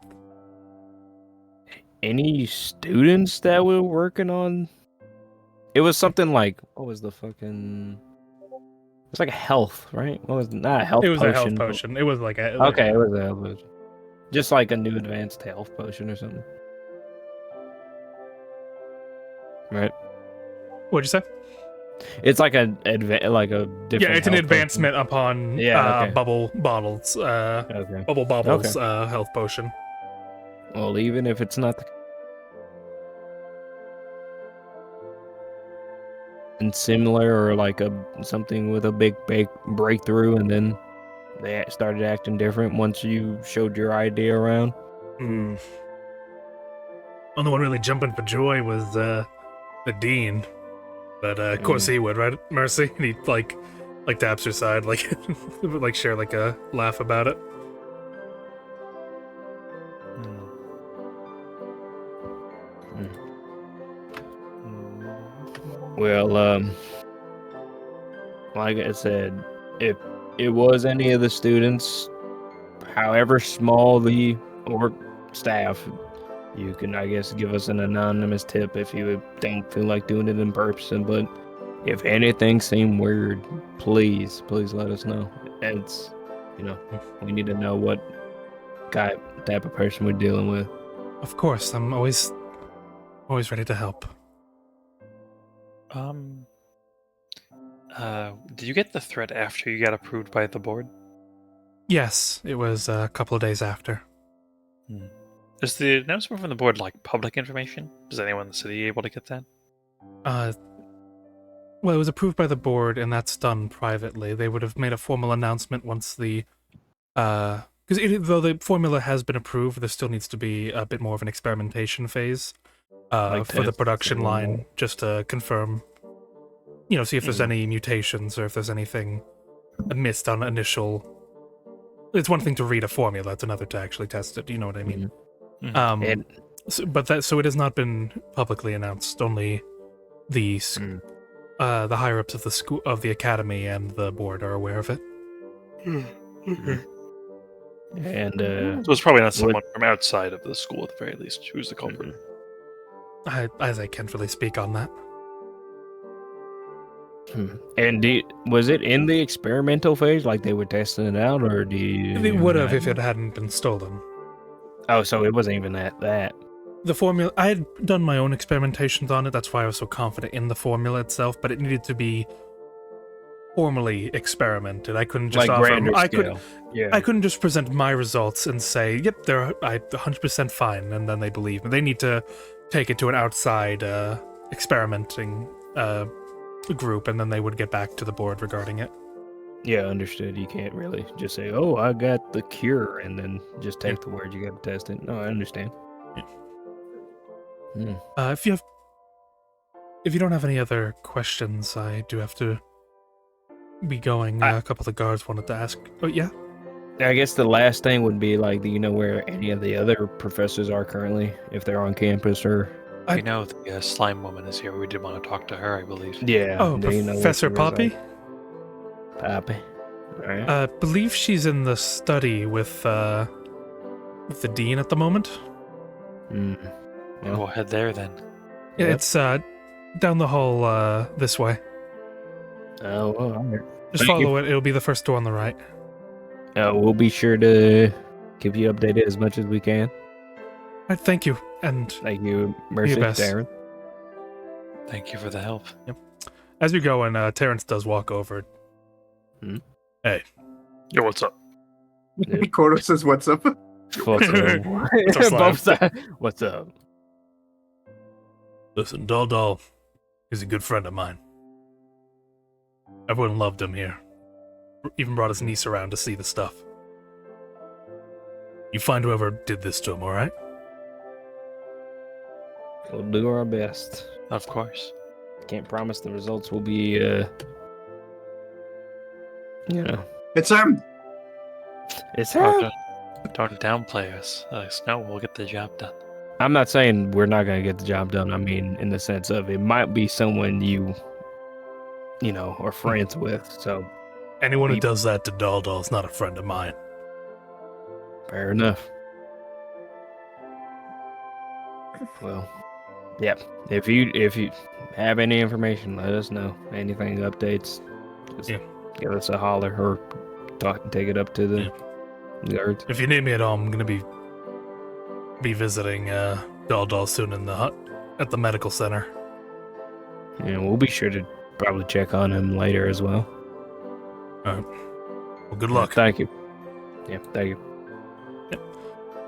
Any students that were working on... It was something like... What was the fucking... It was like a health, right? What was not a health potion? It was a health potion. It was like a... Okay, it was a health potion. Just like a new advanced health potion or something. Right? What'd you say? It's like a different... Yeah, it's an health advancement potion. upon Okay. Bubble Bottles. Okay. Bubble Bottles health potion. Well, even if it's not the... something similar or like something with a big breakthrough, and then they started acting different once you showed your idea around? Hmm. Only one really jumping for joy was the dean, but of course he would, right, Mercy? And he like taps her side, like like share like a laugh about it. Well, like I said, if it was any of the students, however small the orc staff, you can, I guess, give us an anonymous tip if you don't feel like doing it in person. But if anything seemed weird, please let us know. It's, we need to know what type of person we're dealing with. Of course, I'm always ready to help. Did you get the threat after you got approved by the board? Yes, it was a couple of days after. Is the announcement from the board like public information? Is anyone in the city able to get that? Well, it was approved by the board, and that's done privately. They would have made a formal announcement once the because though the formula has been approved, there still needs to be a bit more of an experimentation phase for the production line, just to confirm, see if there's any mutations or if there's anything missed on initial. It's one thing to read a formula; it's another to actually test it. You know what I mean? So it has not been publicly announced. Only the higher ups of the school, of the academy, and the board are aware of it. And so it's probably not someone from outside of the school at the very least. Who's the culprit? I can't really speak on that. And was it in the experimental phase, like they were testing it out, or do you? They would have if it hadn't been stolen. Oh, so it wasn't even that. The formula, I had done my own experimentations on it. That's why I was so confident in the formula itself. But it needed to be formally experimented. I couldn't just I couldn't just present my results and say, "Yep, they're 100% fine," and then they believe me. They need to take it to an outside experimenting group, and then they would get back to the board regarding it. Yeah, understood. You can't really just say, "Oh, I got the cure," and then just take the word. You got to test it. No, I understand. If you don't have any other questions, I do have to be going. A couple of the guards wanted to ask. Oh, yeah? I guess the last thing would be, like, do you know where any of the other professors are currently? If they're on campus or... We know the slime woman is here. We did want to talk to her, I believe. Yeah. Oh, Professor Poppy? Poppy. All right. I believe she's in the study with the dean at the moment. We'll head there then. Yeah, it's down the hall this way. Oh, well, all right. Just follow it. It'll be the first door on the right. We'll be sure to keep you updated as much as we can. All right, thank you. And thank you, Mercy, Darren. Thank you for the help. Yep. As you go, and Terrence does walk over. Hey. Yo, what's up? Kodo says, "What's up?" What's up? Listen, Dal is a good friend of mine. Everyone loved him here. Even brought his niece around to see the stuff. You find whoever did this to him, alright? We'll do our best. Of course. Can't promise the results will be, It's him! It's him! Don't downplay us. No, we'll get the job done. I'm not saying we're not going to get the job done. I mean, in the sense of it might be someone you are friends with, so... Anyone who does that to Dal is not a friend of mine. Fair enough. Well, yeah. If you have any information, let us know. Anything updates, just give us a holler or take it up to the guards. If you need me at all, I'm gonna be visiting Dal soon in the hut at the medical center. Yeah, we'll be sure to probably check on him later as well. All right. Well, good luck. Thank you. Yeah, thank you.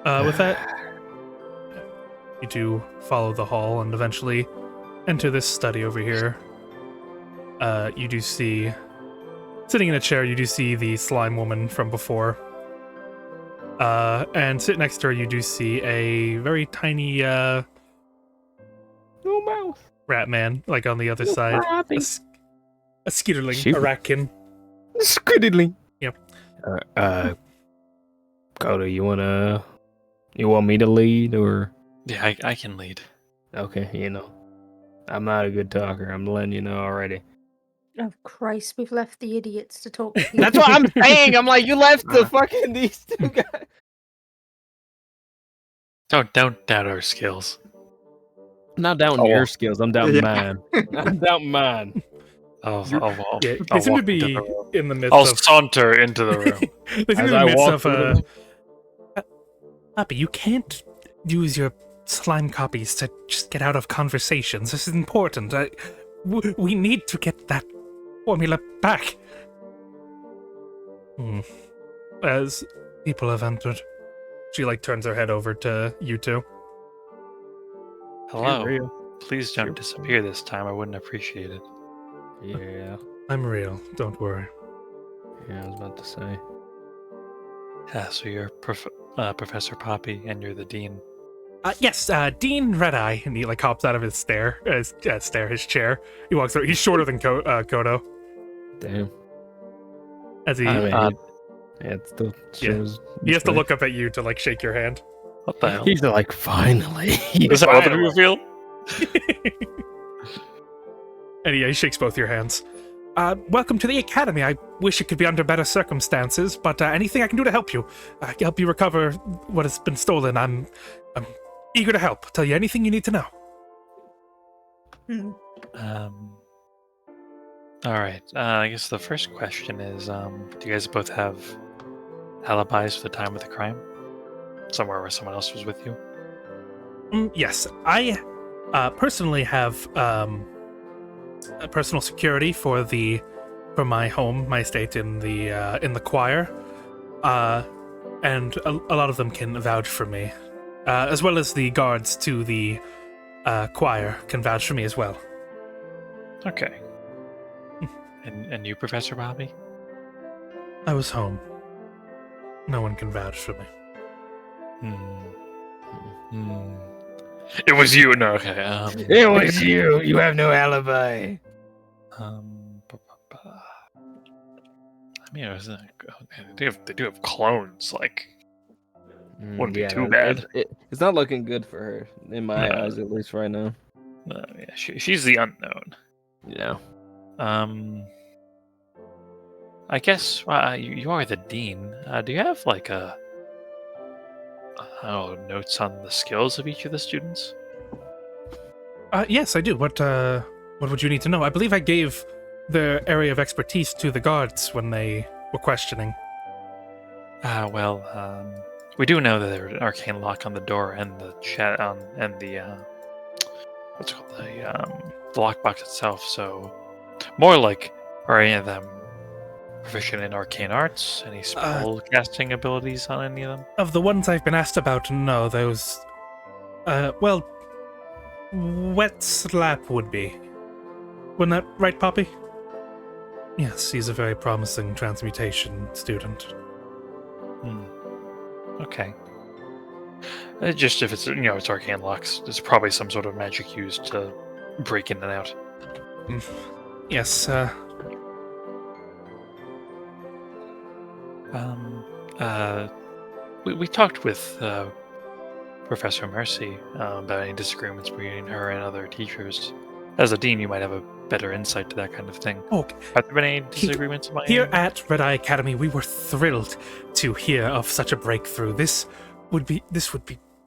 With that, you two follow the hall and eventually enter this study over here. you do see, sitting in a chair, you do see the slime woman from before. And sit next to her, you do see a very tiny No mouth. rat man, like on the other side. A skitterling, Sheep. a ratkin. Squiddly. Yep. Coda, you want me to lead or? Yeah, I can lead. Okay, I'm not a good talker. I'm letting you know already. Oh Christ, we've left the idiots to talk to you. That's what I'm saying. I'm like, you left the fucking these two guys. Don't doubt our skills. I'm not doubting your skills. I'm doubting mine. I'm doubting mine. I'll They I'll seem to walk into be the room. in the midst I'll of. saunter into the room. They seem As to be I in the midst walk of. through Puppy, you can't use your slime copies to just get out of conversations. This is important. We need to get that formula back. As people have entered, she turns her head over to you two. Hello. Please don't disappear this time. I wouldn't appreciate it. Yeah. I'm real. Don't worry. Yeah, I was about to say. Yeah, so you're Professor Poppy, and you're the dean. Yes, Dean Redeye, and he hops out of his his chair. He walks over. He's shorter than Kodo. Damn. As he, it still shows. he has to look up at you to shake your hand. What the hell? He's like, finally. Is that other people feel? And he shakes both your hands. Welcome to the Academy. I wish it could be under better circumstances, but anything I can do to help you, help you recover what has been stolen, I'm eager to help. Tell you anything you need to know. All right. I guess the first question is, do you guys both have alibis for the time of the crime? Somewhere where someone else was with you? Yes, I personally have personal security for my home, my estate in the choir, and a lot of them can vouch for me, as well as the guards to the choir can vouch for me as well. Okay. And you, Professor Bobby? I was home. No one can vouch for me. It was you. No, okay. It was you. You have no alibi. I mean, it was they do have clones. Wouldn't be too bad. It's not looking good for her in my eyes, at least right now. Yeah, she's the unknown. Yeah. I guess you are the dean. Do you have notes on the skills of each of the students? Yes, I do. What would you need to know? I believe I gave their area of expertise to the guards when they were questioning. We do know that there's an arcane lock on the door and the chat and the what's it called, the lockbox itself. So more are any of them proficient in arcane arts? Any spell casting abilities on any of them? Of the ones I've been asked about, no. Those, Wet Slap would be. Wasn't that right, Poppy? Yes, he's a very promising transmutation student. Okay. Just if it's it's arcane locks, there's probably some sort of magic used to break in and out. Yes. We talked with Professor Mercy about any disagreements between her and other teachers. As a dean, you might have a better insight to that kind of thing. Okay. Have there been any disagreements? Here at Redeye Academy, we were thrilled to hear of such a breakthrough. This would be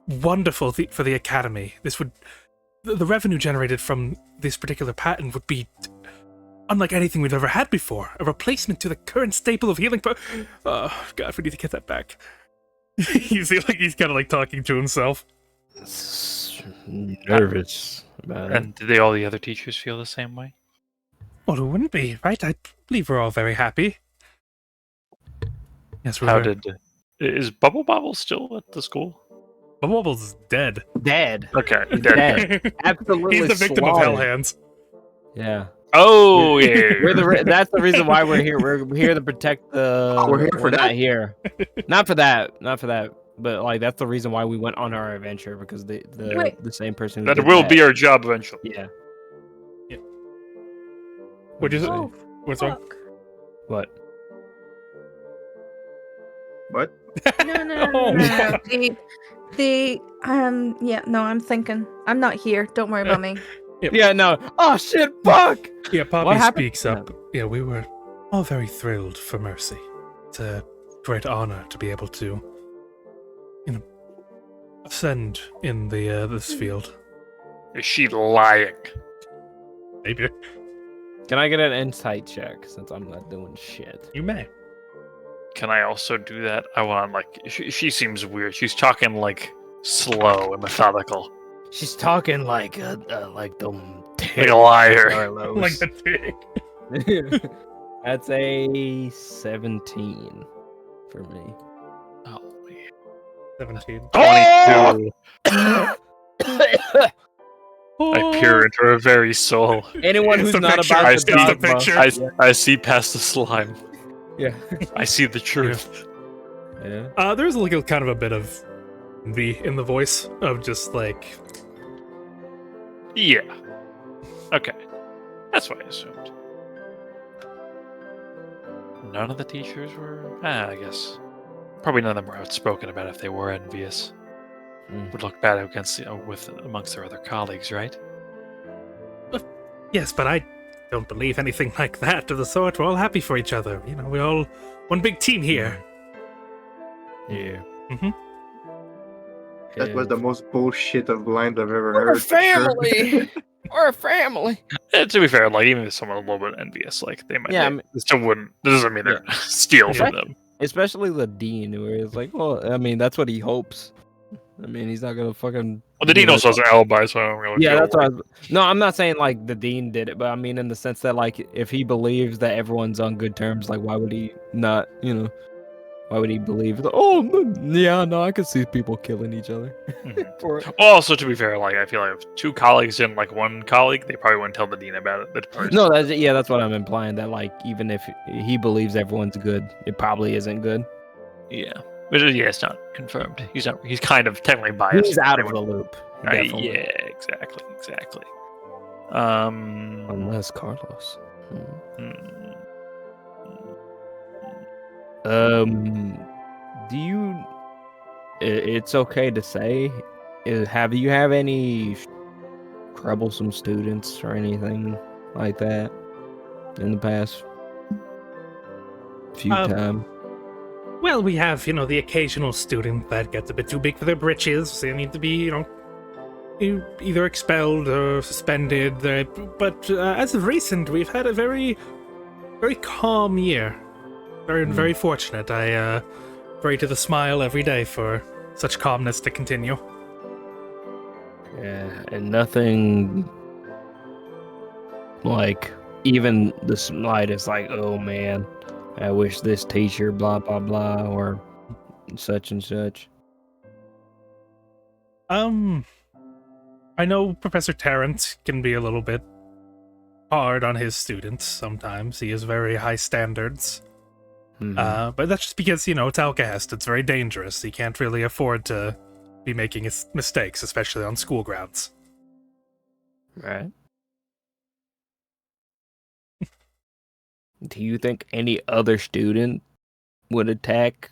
wonderful for the Academy. The revenue generated from this particular patent would be unlike anything we've ever had before. A replacement to the current staple of healing. Oh God, we need to get that back. You see, he's kind of talking to himself. Nervous about it. And did all the other teachers feel the same way? Well, it wouldn't be, right? I believe we're all very happy. Yes, is Bubble Bobble still at the school? Bubble Bobble's dead. Dead. Okay, Dead. Absolutely. He's the victim of Hell Hands. Yeah. Oh yeah. That's the reason why we're here. We're here to protect the. We're here for not that? here. Not for that. Not for that. But like that's the reason why we went on our adventure because the same person who That did will that. be our job eventually. Yeah. What'd you say? Oh, What's wrong? fuck. What? What? No. Yeah, no, I'm thinking. I'm not here. Don't worry about me. Yeah. No. Oh shit! Fuck. Yeah, What Poppy happened? speaks up. Yeah, we were all very thrilled for Mercy. It's a great honor to be able to, ascend in the this field. Is she lying? Maybe Can I get an insight check since I'm not doing shit? you may. Can I also do that? I want she seems weird. She's talking like slow and methodical, She's talking like the like a liar. Carlos. Like the pig. That's a 17 for me. Oh, 17. 22. I peer into her very soul. Anyone It's who's the not picture. about I the see the dogma. picture. I see past the slime. Yeah. I see the truth. Yeah. There's like a kind of a bit of envy in the voice of just like, Yeah. Okay. That's what I assumed. None of the teachers were. I guess. Probably none of them were outspoken about if they were envious. Would look bad against amongst their other colleagues, right? Yes, but I don't believe anything like that of the sort. We're all happy for each other. We're all one big team here. Yeah. Mm-hmm. That was the most bullshit of lines I've ever We're heard. a for sure. family. We're a family. To be fair, like even if someone a little bit envious, like they might. Yeah, Yeah, I mean- this still wouldn't. This doesn't mean they're steal from them. Especially the dean, where it's like, well, I mean, that's what he hopes. I mean, he's not gonna fucking. Well, the dean also has an alibi, so I don't really. Yeah, feel that's like- what. No, I'm not saying like the dean did it, but I mean in the sense that like if he believes that everyone's on good terms, like why would he not? Why would he believe? Oh, yeah, no, I could see people killing each other. Mhm. For it. Well, also to be fair, like I feel like if two colleagues didn't like one colleague, they probably wouldn't tell the dean about it. No, that's what I'm implying. That like even if he believes everyone's good, it probably isn't good. Yeah, but yeah, it's not confirmed. He's not. He's kind of technically biased. He's out of They the would- loop. Yeah, Definitely. exactly. Unless Carlos. Hmm. Do you? It's okay to say. Have you have any troublesome students or anything like that in the past few times? Well, we have, the occasional student that gets a bit too big for their britches. They need to be, either expelled or suspended. But as of recent, we've had a very, very calm year. Very fortunate. I pray to the smile every day for such calmness to continue. Yeah, and nothing like even the slightest like, oh man, I wish this teacher blah blah blah or such and such. I know Professor Tarrant can be a little bit hard on his students sometimes. He has very high standards. Mhm. But that's just because, it's Alcahest. It's very dangerous. He can't really afford to be making mistakes, especially on school grounds. Right. Do you think any other student would attack,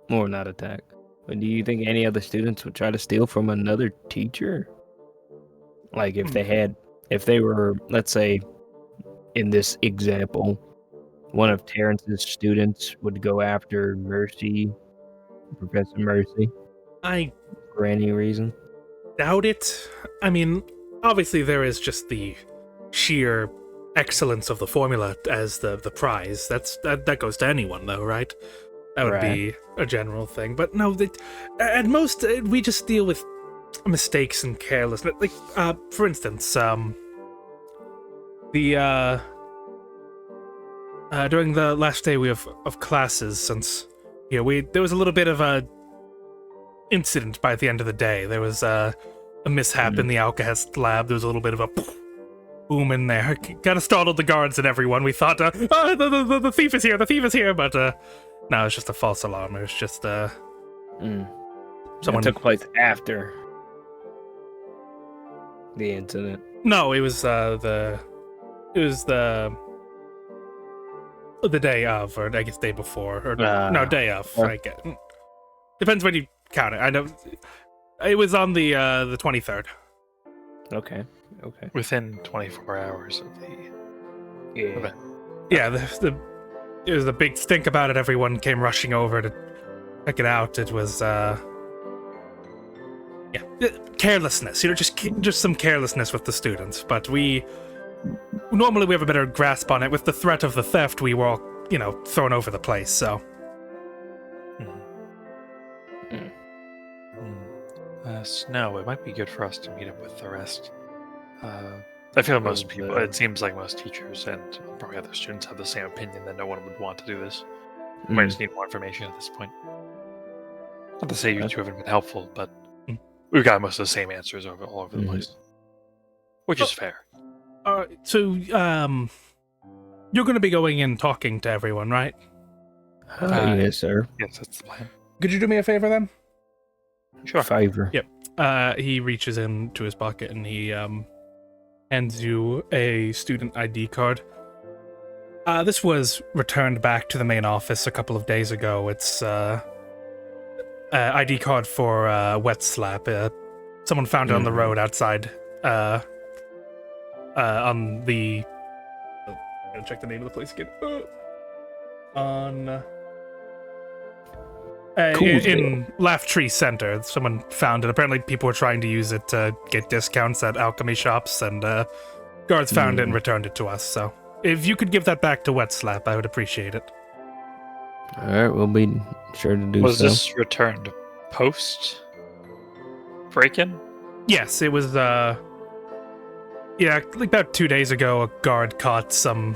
or not attack? But do you think any other students would try to steal from another teacher? Like if they were, let's say, in this example, one of Terrence's students would go after Mercy, Professor Mercy, I for any reason. doubt it. I mean, obviously there is just the sheer excellence of the formula as the prize. That goes to anyone, though, right? That would be a general thing. But no, at most we just deal with mistakes and carelessness. Like, for instance, during the last day of classes, since there was a little bit of a incident by the end of the day. There was a mishap in the Alcahest lab. There was a little bit of a boom in there. Kind of startled the guards and everyone. We thought, the thief is here, the thief is here, but no, it's just a false alarm. It was just Someone someone took place after the incident. No, it was the day of, or I guess day before, or no, day of. I guess. Depends when you count it. I know it was on the 23rd. Okay. Within 24 hours of the event. Yeah, it was a big stink about it. Everyone came rushing over to check it out. It was carelessness. Just some carelessness with the students. But normally we have a better grasp on it. With the threat of the theft, we were all thrown over the place. So. Snow, it might be good for us to meet up with the rest. I feel most people, it seems like most teachers and probably other students have the same opinion that no one would want to do this. We might just need more information at this point. Not to say you two haven't been helpful, but we've got most of the same answers all over the place. Which is fair. So, you're going to be going in talking to everyone, right? Yes, sir. Yes, that's the plan. Could you do me a favor then? Sure. Favor. Yep. He reaches into his pocket and he hands you a student ID card. This was returned back to the main office a couple of days ago. It's ID card for Wet Slap. Someone found it on the road outside. On the. Oh, I gotta check the name of the place again. In Laugh Tree Center, someone found it. Apparently, people were trying to use it to get discounts at alchemy shops, and guards found it and returned it to us. So, if you could give that back to Wet Slap, I would appreciate it. All right, we'll be sure to do so. Was this returned post break-in? Yes, it was. Like about 2 days ago, a guard caught some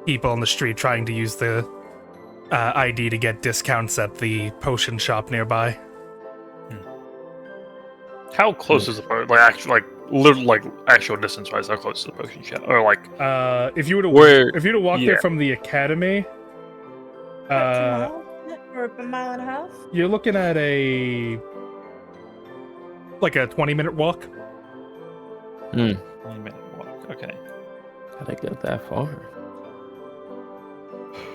people on the street trying to use the ID to get discounts at the potion shop nearby. How close is the potion? Actual distance-wise, how close is the potion shop? Or if you were to walk there from the academy, or a mile and a half. You're looking at a 20-minute walk. 20-minute walk. Okay. How'd I get that far?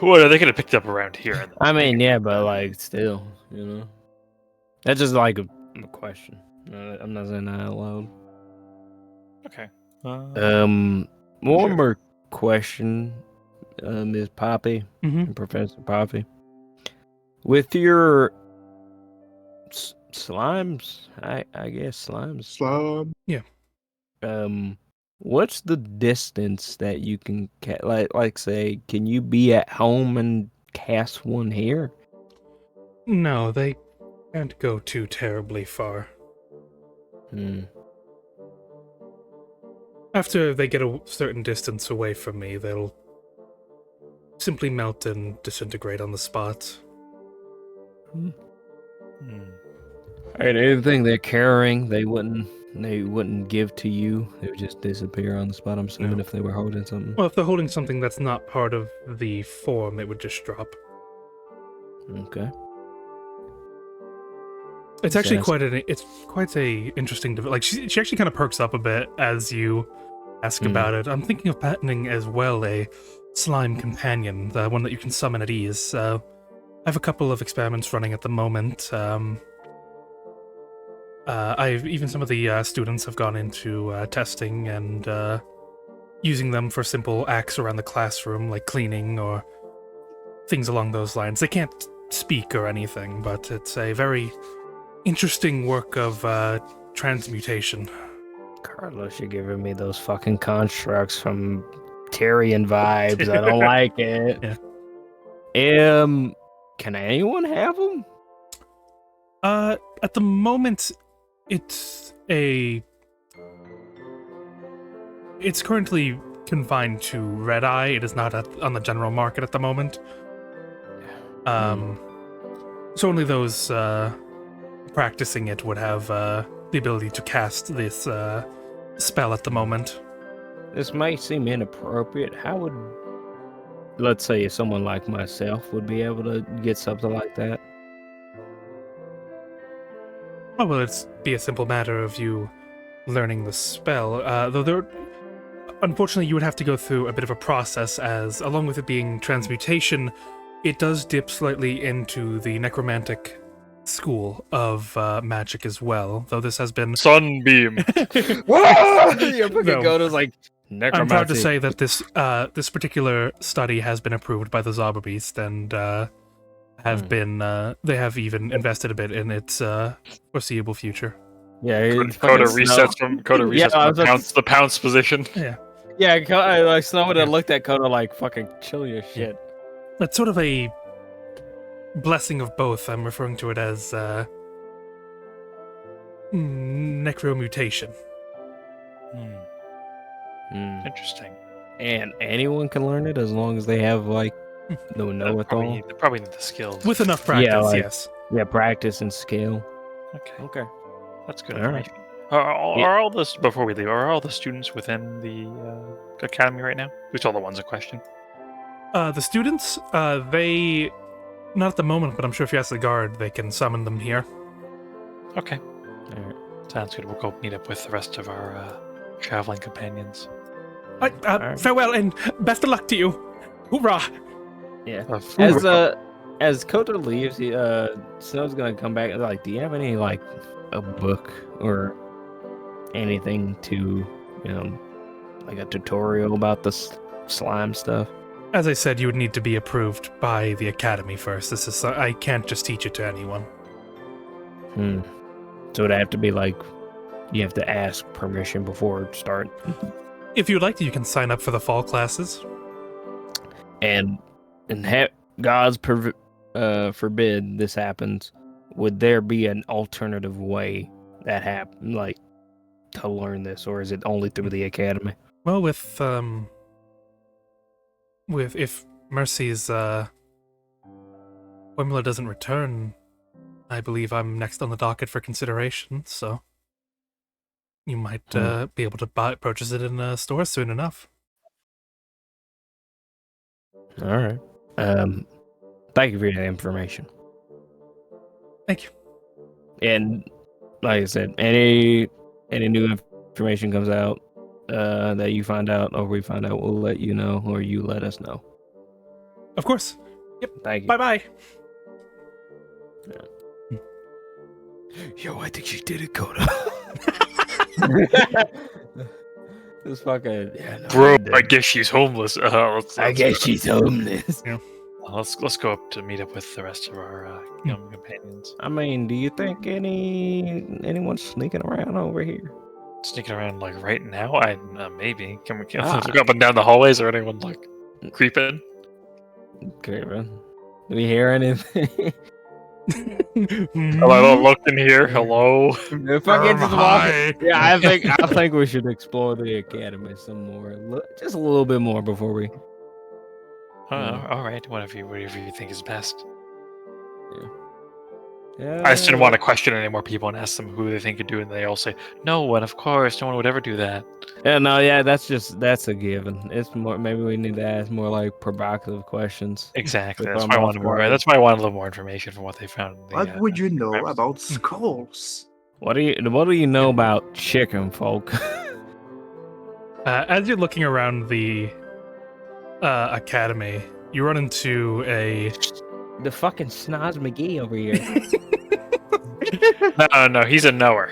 What, they could have picked up around here. I mean, yeah, but still, That's just a question. I'm not saying that out loud. Okay. One more question, Ms. Poppy, and Professor Poppy. With your slimes, I guess slimes. Slime. Yeah. What's the distance that you can say, can you be at home and cast one here? No, they can't go too terribly far. After they get a certain distance away from me, they'll simply melt and disintegrate on the spot. Alright, anything they're carrying, they wouldn't give to you. They would just disappear on the spot, I'm assuming, if they were holding something. Well, if they're holding something that's not part of the form, it would just drop. Okay. It's actually quite a interesting she actually kind of perks up a bit as you ask about it. I'm thinking of patenting as well a slime companion, the one that you can summon at ease. I have a couple of experiments running at the moment. Even some of the students have gone into testing and using them for simple acts around the classroom, like cleaning or things along those lines. They can't speak or anything, but it's a very interesting work of transmutation. Carlos, you're giving me those fucking constructs from Tyrion vibes. I don't like it. Yeah. Can anyone have them? At the moment, it's currently confined to Redeye. It is not on the general market at the moment. So only those practicing it would have the ability to cast this spell at the moment. this might seem inappropriate. How would, let's say, someone like myself would be able to get something like that? Oh, well, it'd be a simple matter of you learning the spell. Unfortunately, you would have to go through a bit of a process, as along with it being transmutation, it does dip slightly into the necromantic school of magic as well. Though this has been Sunbeam. Your fucking No. Goto's like, I'm proud to necromancy. say that this particular study has been approved by the Zauberbeast, and they have even invested a bit in its foreseeable future. Yeah, it's Coda fucking resets Snow. from Coda resets I from was about to the pounce position. Yeah, like Snow would have looked at Coda like, fucking chill your shit. That's sort of a blessing of both. I'm referring to it as necromutation. Interesting. And anyone can learn it as long as they have like no know it all. They probably need the skills. With enough practice, like- yes. Yeah, practice and skill. Okay, Okay. that's good All right. information. Are all this before we leave? Are all the students within the academy right now? Which all the ones in question? The students, they not at the moment, but I'm sure if you ask the guard, they can summon them here. Okay, All right. sounds good. We'll go meet up with the rest of our traveling companions. Alright. Farewell and best of luck to you. Hoorah! Yeah. Of- As Coda leaves, Snow's gonna come back and like, do you have any like a book or anything to, like a tutorial about the slime stuff? As I said, you would need to be approved by the academy first. I can't just teach it to anyone. So it'd have to be like, you have to ask permission before start. If you'd like to, you can sign up for the fall classes. And God's forbid this happens. Would there be an alternative way that happen, like to learn this, or is it only through the academy? Well, with if Mercy's formula doesn't return, I believe I'm next on the docket for consideration. So you might be able to purchase it in a store soon enough. All right. Thank you for your information. Thank you. And like I said, any new information comes out that you find out or we find out, we'll let you know, or you let us know. Of course. Thank you. Bye bye. Yo, I think she did it, Coda. This fucking Bro, I guess she's homeless. I guess she's homeless. Let's go up to meet up with the rest of our young companions. I mean, do you think anyone's sneaking around over here? Sneaking around like right now? Maybe. Can we look up and down the hallways, or anyone like creeping? Okay, man. Do we hear anything? Hello, look in here. Hello. If I get just walking, yeah, I think we should explore the academy some more, just a little bit more before we. All right, whatever you think is best. Yeah. I just didn't want to question any more people and ask them who they think could do it, and they all say no. And of course, no one would ever do that. Yeah, no, yeah, that's a given. It's more. Maybe we need to ask more like provocative questions. Exactly. If That's I'm why I off wanted more. guard. That's why I wanted a little more information from what they found. In the, What would you know crimes. about skulls? What do you know about chicken folk? As you're looking around the academy, you run into The fucking Snoz McGee over here. No, he's a knower.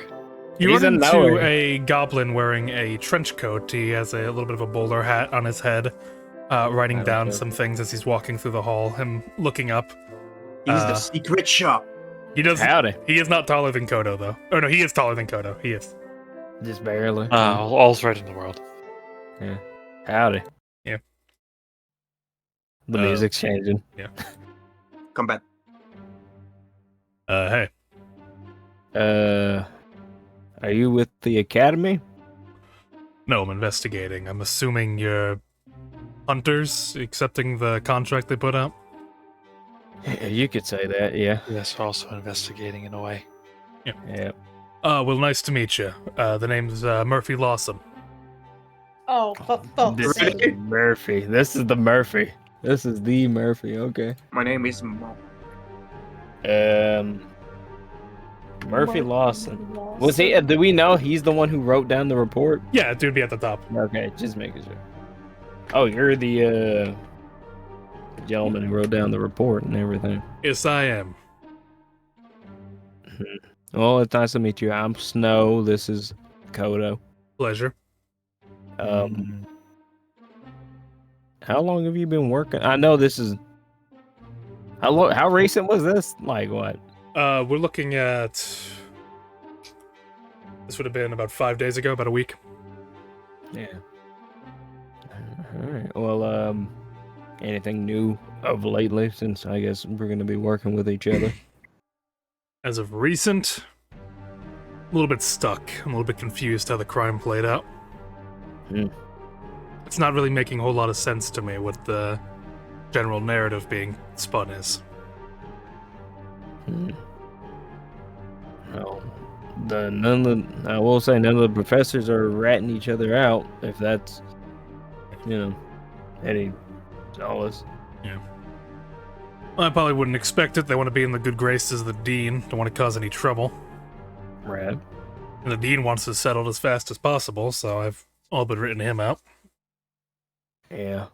You He's run a into knower. a goblin wearing a trench coat. He has a little bit of a bowler hat on his head, writing down Okay. some things as he's walking through the hall. Him looking up. He's the secret shop. He does. Howdy. He is not taller than Kodo, though. Oh no, he is taller than Kodo. He is. Just barely. All's right in the world. Howdy. Yeah. The music's changing. Come back. Hey. Are you with the academy? No, I'm investigating. I'm assuming you're hunters, accepting the contract they put out. You could say that, yeah. Yes, also investigating in a way. Yeah. Well, nice to meet you. The name's Murphy Lawson. Oh, for fuck's This sake. is Murphy. This is the Murphy. This is the Murphy. Okay. My name is Mo. Murphy Lawson. Was he? Do we know he's the one who wrote down the report? Yeah, dude, be at the top. Okay, just making sure. Oh, you're the gentleman who wrote down the report and everything. Yes, I am. Well, it's nice to meet you. I'm Snow. This is Kodo. Pleasure. How long have you been working? I know this is. How recent was this? Like what? We're looking at. This would have been about 5 days ago, about a week. Yeah. All right. Well, anything new of lately? Since I guess we're gonna be working with each other. As of recent, a little bit stuck. I'm a little bit confused how the crime played out. It's not really making a whole lot of sense to me what the general narrative being spun is. Well, I will say none of the professors are ratting each other out. If that's, any solace. Yeah. I probably wouldn't expect it. They want to be in the good graces of the dean. Don't want to cause any trouble. Right. And the dean wants this settled as fast as possible, so I've all but written him out. Yeah.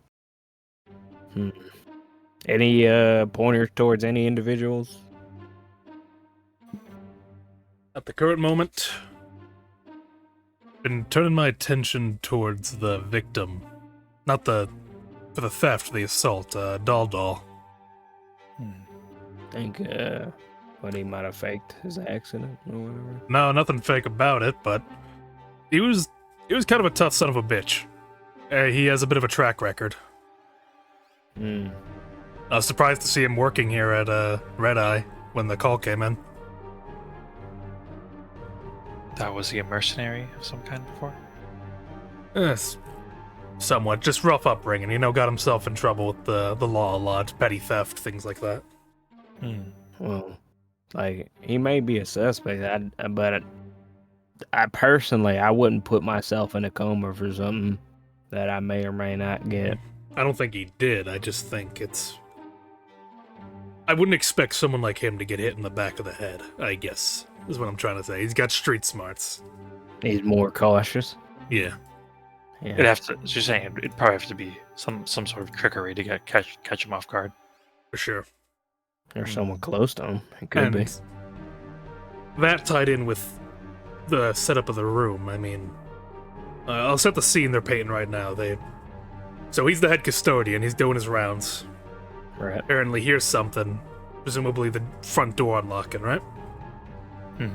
Any pointers towards any individuals? At the current moment, been turning my attention towards the victim. Not for the theft, the assault, Dal. Think what he might have faked his accident or whatever. No, nothing fake about it, but he was kind of a tough son of a bitch. He has a bit of a track record. I was surprised to see him working here at Redeye when the call came in. Was he a mercenary of some kind before? Yes, somewhat. Just rough upbringing, got himself in trouble with the law a lot, petty theft, things like that. Well, like, he may be a suspect, but I personally, I wouldn't put myself in a coma for something that I may or may not get. I don't think he did. I just think I wouldn't expect someone like him to get hit in the back of the head, I guess, is what I'm trying to say. He's got street smarts. He's more cautious. Yeah. It'd have to. You're saying it'd probably have to be some sort of trickery to catch him off guard. For sure. Or someone close to him. It could be. That tied in with the setup of the room. I mean, I'll set the scene they're painting right now. So he's the head custodian. He's doing his rounds. Right. Apparently hears something. Presumably the front door unlocking, right?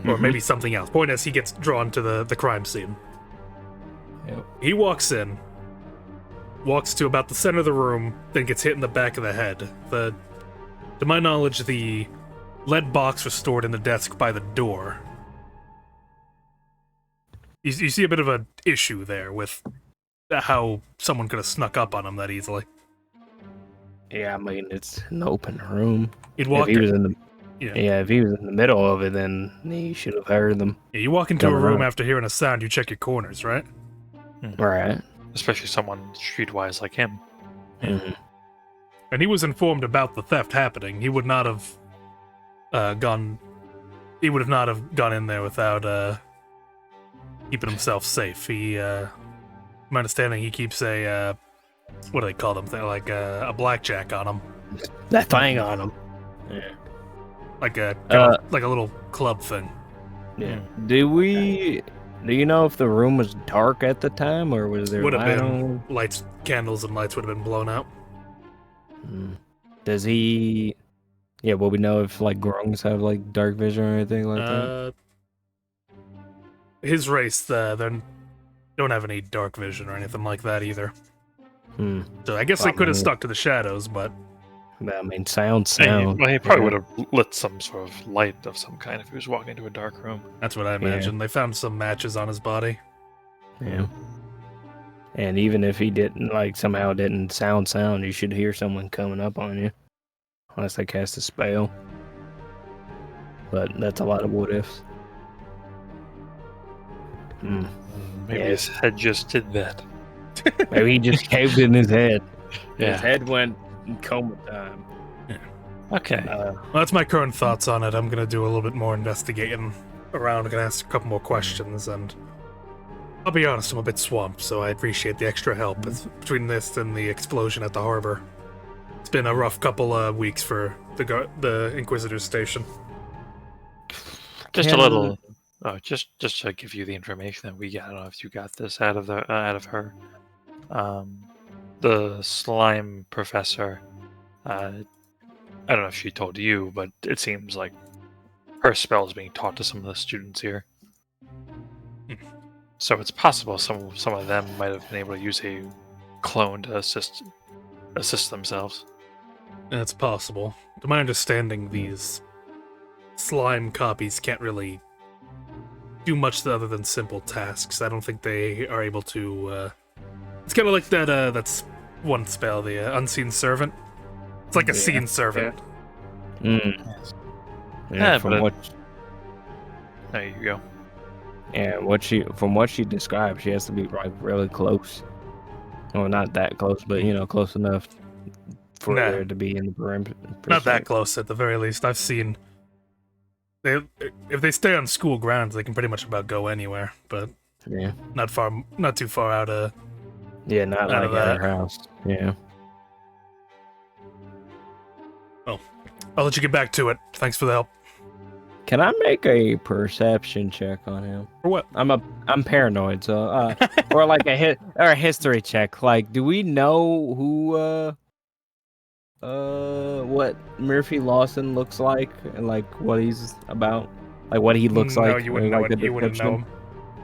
Or maybe something else. Point is, he gets drawn to the crime scene. Yep. He walks in, walks to about the center of the room, then gets hit in the back of the head. To my knowledge, the lead box was stored in the desk by the door. You see a bit of an issue there with how someone could have snuck up on him that easily. Yeah, I mean, it's an open room. He'd walk if he was in the Yeah. if he was in the middle of it, then he should have heard them. Yeah, you walk into Come a room around. after hearing a sound, you check your corners, right? Right. Especially someone streetwise like him. Mm-hmm. And he was informed about the theft happening. He would not have gone. He would have not have gone in there without keeping himself safe. My understanding, he keeps a what do they call them? They're like a blackjack on him, That thing on him. Yeah. like a little club thing. Yeah. Do you know if the room was dark at the time, or was there Would have light been on? candles and lights would have been blown out. Does he? Yeah. Will we know if like grungs have like dark vision or anything like that? His race, they don't have any dark vision or anything like that either. So I guess they could have stuck to the shadows, but I mean, sound. He probably would have lit some sort of light of some kind if he was walking into a dark room. that's what I imagine. They found some matches on his body. Yeah. And even if he didn't, like, somehow didn't sound, you should hear someone coming up on you. Unless they cast a spell. But that's a lot of what ifs. Maybe his head just did that. Maybe he just caved in his head. Yeah. His head went in coma time. Okay. Well, that's my current thoughts on it. I'm gonna do a little bit more investigating around. I'm gonna ask a couple more questions, and I'll be honest, I'm a bit swamped, so I appreciate the extra help. Between this and the explosion at the harbor, it's been a rough couple of weeks for the Inquisitor's station. Just a little. Oh, just to give you the information that we got. I don't know if you got this out of her. The slime professor. I don't know if she told you, but it seems like her spell is being taught to some of the students here. So it's possible some of them might have been able to use a clone to assist themselves. It's possible. To my understanding, these slime copies can't really do much other than simple tasks. I don't think they are able to. It's kind of like that. That's one spell, the Unseen Servant. It's like a seen servant. Yeah, from what? There you go. Yeah, from what she described, she has to be like really close. Well, not that close, but close enough for there to be in the perimeter. Not that close, at the very least. I've seen. If they stay on school grounds, they can pretty much about go anywhere. But not too far out of. Yeah, not like at her house. Yeah. Well, I'll let you get back to it. Thanks for the help. Can I make a perception check on him? For what? I'm paranoid, so or like a history check. Like, do we know who what Murphy Lawson looks like and like what he's about? Like what he looks like? No, you wouldn't know it. You wouldn't know him.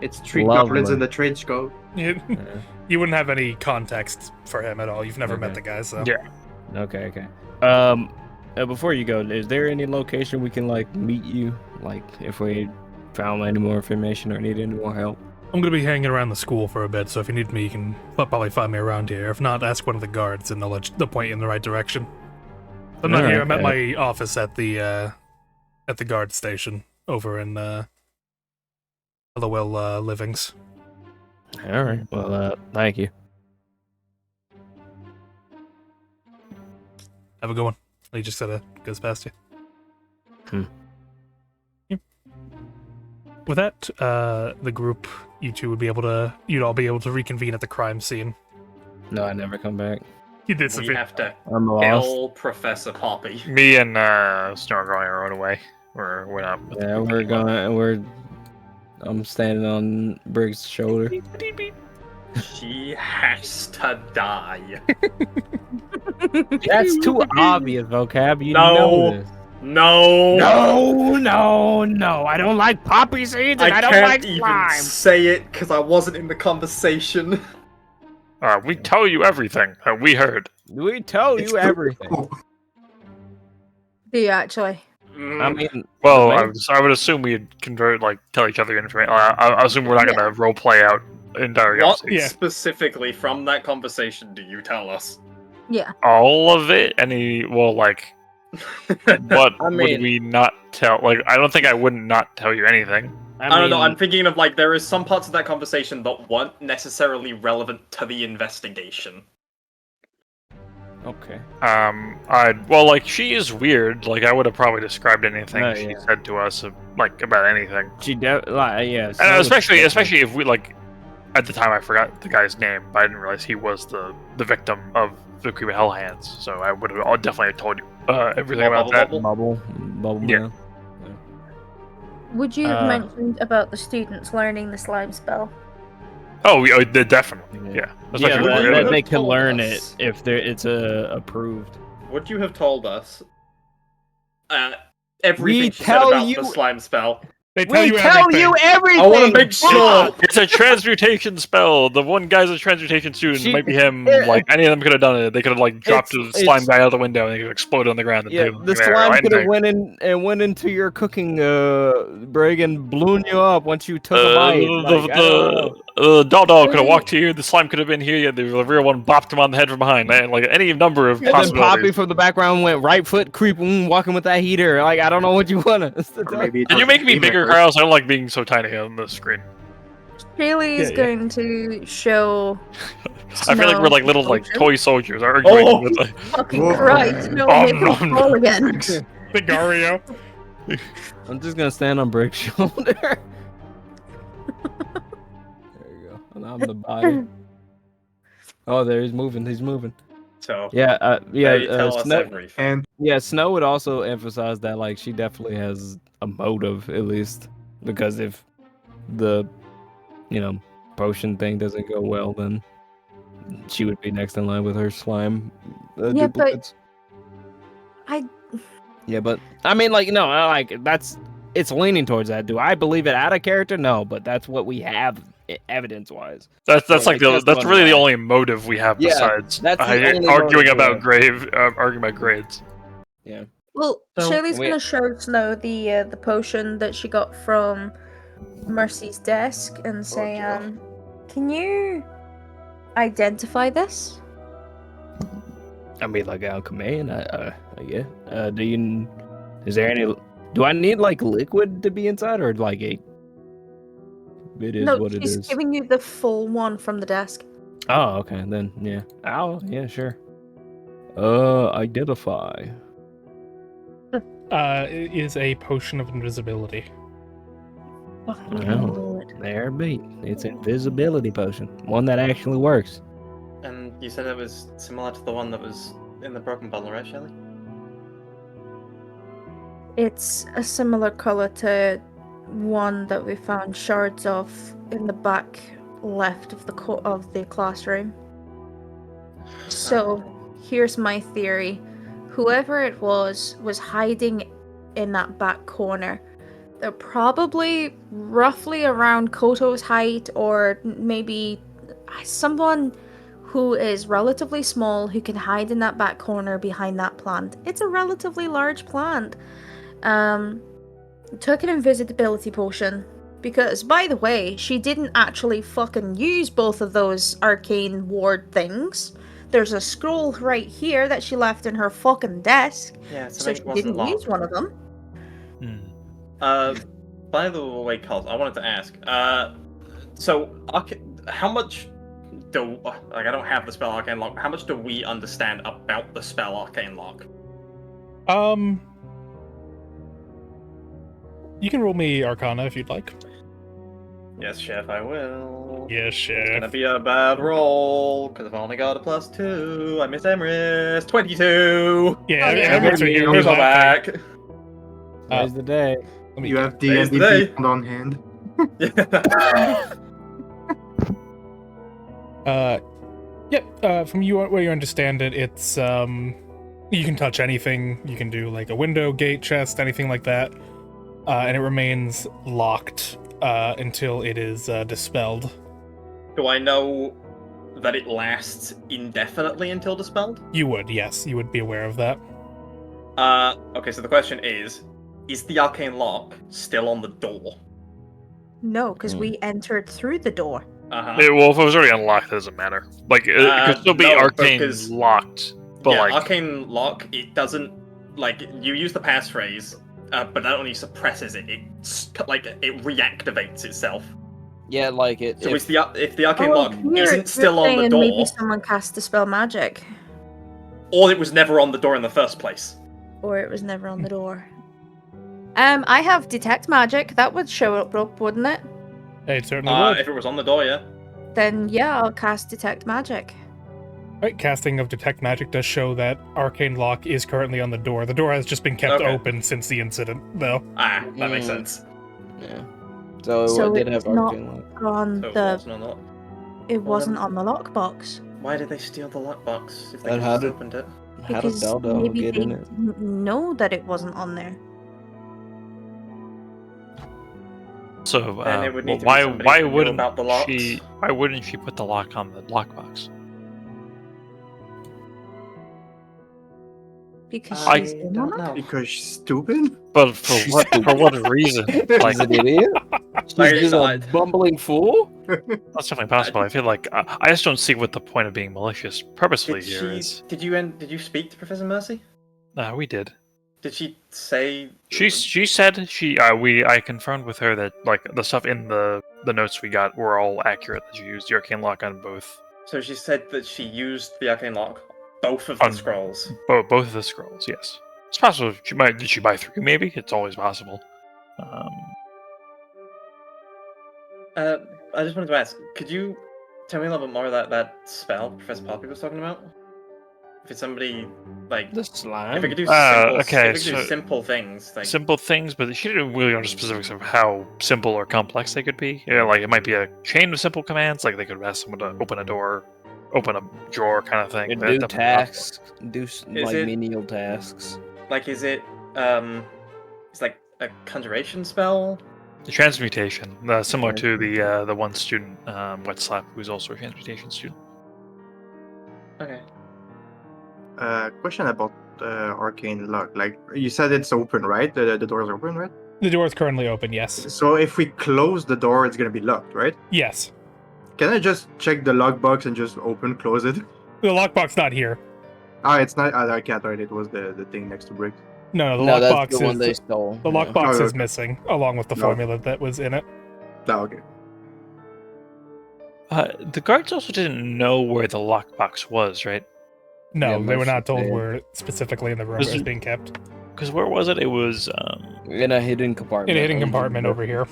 It's three goblins in the trench coat. You wouldn't have any context for him at all. You've never met the guy, so. Yeah. Okay. Before you go, is there any location we can like meet you? Like if we found any more information or need any more help? I'm gonna be hanging around the school for a bit, so if you need me, you can probably find me around here. If not, ask one of the guards, and they'll point you in the right direction. I'm not here. I'm at my office at the guard station over in Hollowell Livings. All right. Well, thank you. Have a good one. He just said it goes past you. Yeah. With that, the group, you'd all be able to reconvene at the crime scene. No, I never come back. You disappear. We have to I'm kill Professor Poppy. Me and Snow are going our own way. We're not. Yeah, I'm standing on Briggs' shoulder. She has to die. That's too obvious, vocab. You No. know this. No. I don't like poppy seeds and I don't can't like even slime. say it because I wasn't in the conversation. We tell you everything that we heard. We tell you everything. Do you actually? I mean, Well, I would assume we'd tell each other information. I assume we're not going to role play out entire What conversation. specifically from that conversation do you tell us? Yeah. All of it? What I would mean- we not tell? I don't think I wouldn't not tell you anything. I don't know, I'm thinking of there is some parts of that conversation that weren't necessarily relevant to the investigation. Okay. She is weird. I would have probably described anything Oh, she yeah. said to us, about anything. She yes. And especially if we at the time I forgot the guy's name, but I didn't realize he was the victim of the Creep of Hell Hands. So I would have definitely told you everything about that. Bubble. Yeah. Man. Would you have mentioned about the students learning the slime spell? Oh, definitely. Yeah. Yeah, Would you that have they can told learn us? it if it's approved. Would you have told us everything We she said tell about you- the slime spell? They tell you everything. everything. I want to make sure. It's a transmutation spell. The one guy's a transmutation student. It might be him. Any of them could have done it. They could have dropped the slime guy out the window and he could explode on the ground. And Yeah, take him the there, slime or could have anything. went into your cooking brig and blown you up once you took a bite. The dog could have walked here. The slime could have been here. Yeah, the real one bopped him on the head from behind. Man, any number of And then Poppy possibilities. from the background went right foot creeping, walking with that heater. I don't know what you want us to do. Maybe it Can you was make me the bigger, email. Carlos? I don't like being so tiny on the screen. Shaylee is Yeah, yeah. going to show. I feel like we're like Snow little like potion. toy soldiers arguing Oh! with like, Fucking Whoa. Christ! No, Om make him nom fall nom. again. Vigario. I'm just gonna stand on Brick's shoulder. There you go. And I'm the body. Oh, there he's moving. He's moving. So Yeah, they tell us Snow. everything. And Yeah, Snow would also emphasize that like she definitely has a motive at least, because if the, potion thing doesn't go well, then she would be next in line with her slime Yeah, but duplicates. I Yeah, but I mean, like, no, it's leaning towards that. Do I believe it out of character? No, but that's what we have evidence-wise. That's So, like like, that's really the why. only motive we have Yeah, besides that's the only arguing motive we about have. arguing about grades. Yeah. well, So- Shaylee's we- gonna show Snow the potion that she got from Mercy's desk and say, yeah. can you identify this? I mean, like alchemy, and yeah. Is there any? Do I need like liquid to be inside, or like a? It is No, what it she's is. giving you the full one from the desk. Oh, okay, then yeah. Yeah, sure. Identify. It is a potion of invisibility. Oh, there be. It's invisibility potion, one that actually works. And you said it was similar to the one that was in the broken bottle, right, Shelley? It's a similar color to one that we found shards of in the back left of the classroom. So, here's my theory. Whoever it was hiding in that back corner. They're probably roughly around Koto's height, or maybe someone who is relatively small who can hide in that back corner behind that plant. It's a relatively large plant. Took an invisibility potion because, by the way, she didn't actually fucking use both of those arcane ward things. There's a scroll right here that she left in her fucking desk, Yeah, so something she wasn't didn't locked. use one of them. By the way, Carl, I wanted to ask. So how much do I don't have the spell Arcane Lock? How much do we understand about the spell Arcane Lock? You can roll me Arcana if you'd like. Yes, Chef, I will. Yes, It's gonna chef. be a bad roll because I've only got a +2. I missed Emrys. 22. Yeah, Oh, yeah. Emirates are here. Here's my laughing. back. Today's the day. Let me you get- have Today's the DnD day. on hand. From where you understand it, it's you can touch anything. You can do like a window, gate, chest, anything like that, and it remains locked until it is dispelled. Do I know that it lasts indefinitely until dispelled? You would, yes, you would be aware of that. Okay, so the question is the arcane lock still on the door? No, because we entered through the door. Uh-huh. Well, if it was already unlocked, it doesn't matter. Like it could still be no, arcane because- locked, but yeah, like arcane lock, it doesn't, like, you use the passphrase, but that only suppresses it. It reactivates itself. Yeah, like it. So if the arcane lock here isn't you're still on the saying door, maybe someone cast Dispel Magic, or it was never on the door in the first place. or it was never on the door. I have Detect Magic. That would show up, wouldn't it? It certainly would. If it was on the door, yeah. Then yeah, I'll cast Detect Magic. Right, casting of Detect Magic does show that Arcane Lock is currently on the door. The door has just been kept Okay. open since the incident, though. That makes sense. Yeah. So, So it did it's have not- arcane lock. On So it the, wasn't on the lock. it wasn't then- on the lockbox Why did they steal the lockbox if they Then could how just did- opened it? How did because Daldo maybe get they in it? didn't know that it wasn't on there. so. And it would need to be why somebody who knew wouldn't about the locks. Why wouldn't she put the lock on the lockbox? Because I she's in don't on it. know. Because she's stupid? But for what? For what reason? Like She's an idiot. She's Like, just so a bumbling fool. that's definitely possible. I feel like I just don't see what the point of being malicious purposefully Did here is. Did you speak to Professor Mercy? We did. Did she say? She said I confirmed with her that like the stuff in the the notes we got were all accurate. That you used the arcane lock on both. So she said that she used the arcane lock, both of the On scrolls. Both of the scrolls, yes. It's possible did she buy 3 maybe? It's always possible. I just wanted to ask, could you tell me a little bit more about that spell Professor Poppy was talking about? If it's somebody, like... The slime. If we could do okay, simple things, like... Simple things, but she didn't really go into specifics of how simple or complex they could be. Yeah, like it might be a chain of simple commands, like they could ask someone to open a door, open a drawer kind of thing. Do That's definitely tasks, do like it- menial tasks. Like, is it, it's like a conjuration spell? The transmutation, similar to the one student, Wet Slap, who's also a transmutation student. Okay. Question about arcane lock. Like you said, it's open, right? The door is open, right? The door is currently open, yes. So if we close the door, it's gonna be locked, right? Yes. Can I just check the lockbox and just close it? The lockbox not here. Ah, it's not. I can't. Right, it was the thing next to brick. No, the No, that's lockbox the one they is stole. the Yeah. lockbox Oh, is okay. missing, along with the No. formula that was in it. Oh, okay. The guards also didn't know where the lockbox was, right? No, Yeah, they were most not of told they- where specifically in the room Was it was it- being kept. Because where was it? It was In a hidden compartment. In a hidden compartment over here.